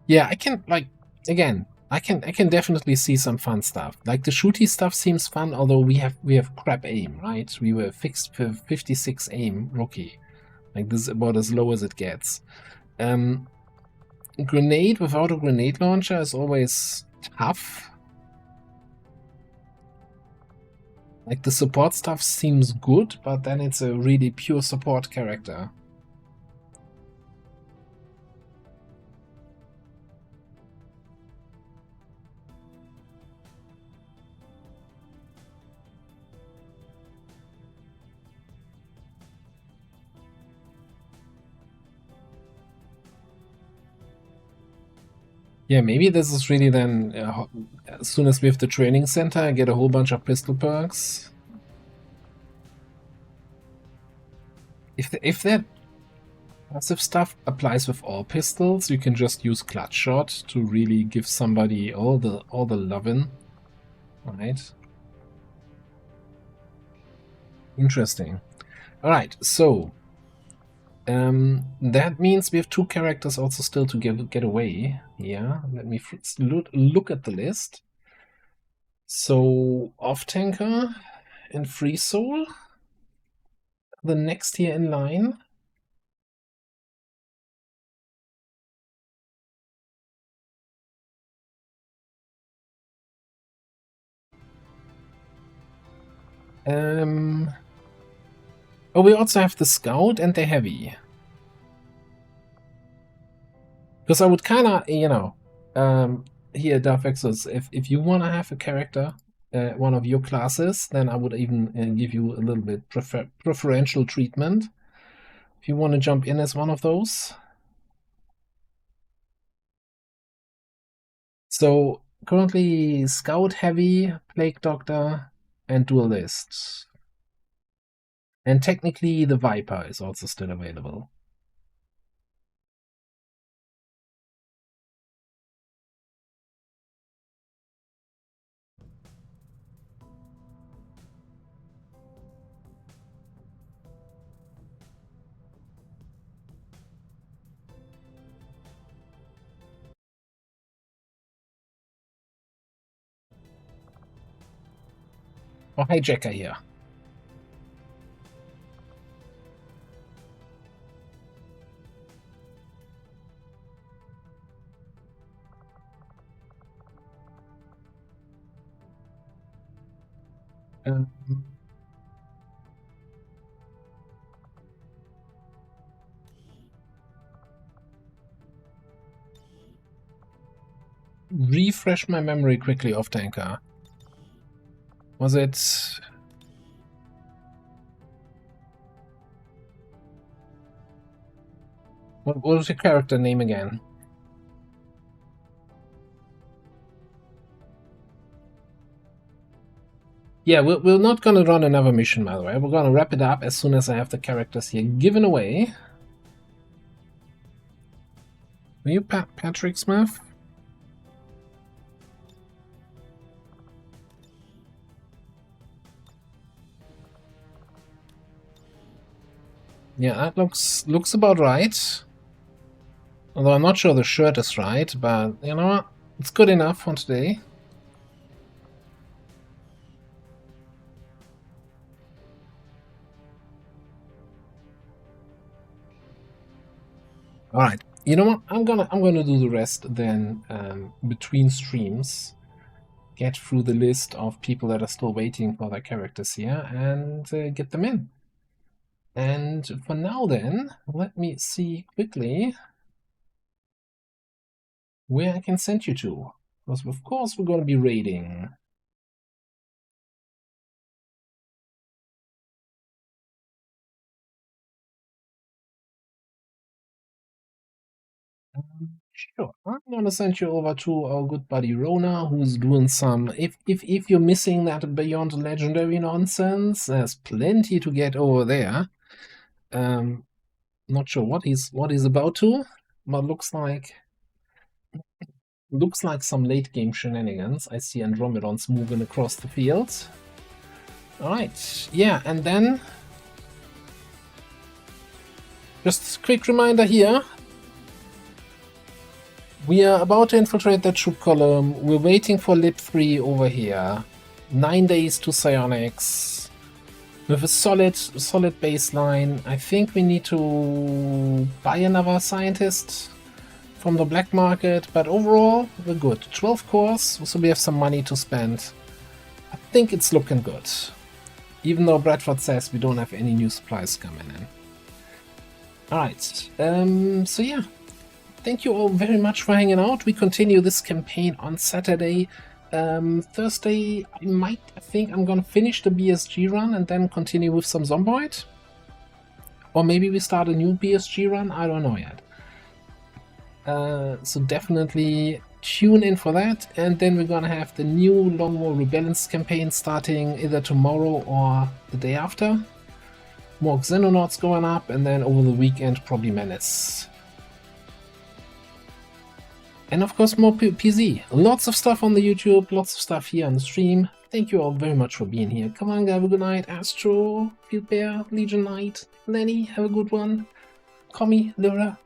Yeah, I can, like, again, I can definitely see some fun stuff. Like the shooty stuff seems fun, although we have crap aim, right? We were fixed for 56 aim rookie. Like this is about as low as it gets. Grenade without a grenade launcher is always tough. Like the support stuff seems good, but then it's a really pure support character. Yeah, maybe this is really then, as soon as we have the training center, I get a whole bunch of pistol perks. If that passive stuff applies with all pistols, you can just use clutch shot to really give somebody all the lovin', right? Interesting. All right, so that means we have 2 characters also still to get away. Yeah, let me look at the list. So Off-Tanker and Free Soul, the next here in line. Oh, we also have the Scout and the Heavy. Because I would kind of, you know, here, Darth Exos, if you want to have a character, one of your classes, then I would even give you a little bit preferential treatment. If you want to jump in as one of those. So currently Scout, Heavy, Plague Doctor, and Duelist. And technically the Viper is also still available. Oh, Hijacker here. Refresh my memory quickly, Off-Tanker. Was it... What was your character name again? Yeah, we're not gonna run another mission, by the way. We're gonna wrap it up as soon as I have the characters here given away. Are you Patrick Smith? Yeah, that looks about right. Although I'm not sure the shirt is right, but you know what? It's good enough for today. All right. You know what? I'm gonna do the rest then between streams. Get through the list of people that are still waiting for their characters here and get them in. And for now then, let me see quickly where I can send you to. Because of course we're going to be raiding. Sure, I'm going to send you over to our good buddy Rona, who's doing some... If you're missing that Beyond Legendary nonsense, there's plenty to get over there. Not sure what he's about to, but looks like some late game shenanigans. I see Andromedons moving across the field. Alright, yeah, and then just a quick reminder here. We are about to infiltrate that troop column. We're waiting for Lib 3 over here. 9 days to psionics. With a solid baseline. I think we need to buy another scientist from the black market, but overall we're good. 12 cores, so we have some money to spend. I think it's looking good. Even though Bradford says we don't have any new supplies coming in. Alright, so yeah. Thank you all very much for hanging out. We continue this campaign on Saturday. Thursday, I think I'm gonna finish the BSG run and then continue with some Zomboid. Or maybe we start a new BSG run, I don't know yet. So definitely tune in for that, and then we're gonna have the new Long War Rebellions campaign starting either tomorrow or the day after. More Xenonauts going up, and then over the weekend probably Menace. And of course more PZ. Lots of stuff on the YouTube, lots of stuff here on the stream. Thank you all very much for being here. Come on, have a good night. Astro, Field Bear, Legion Knight, Lenny, have a good one. Commie, Lyra,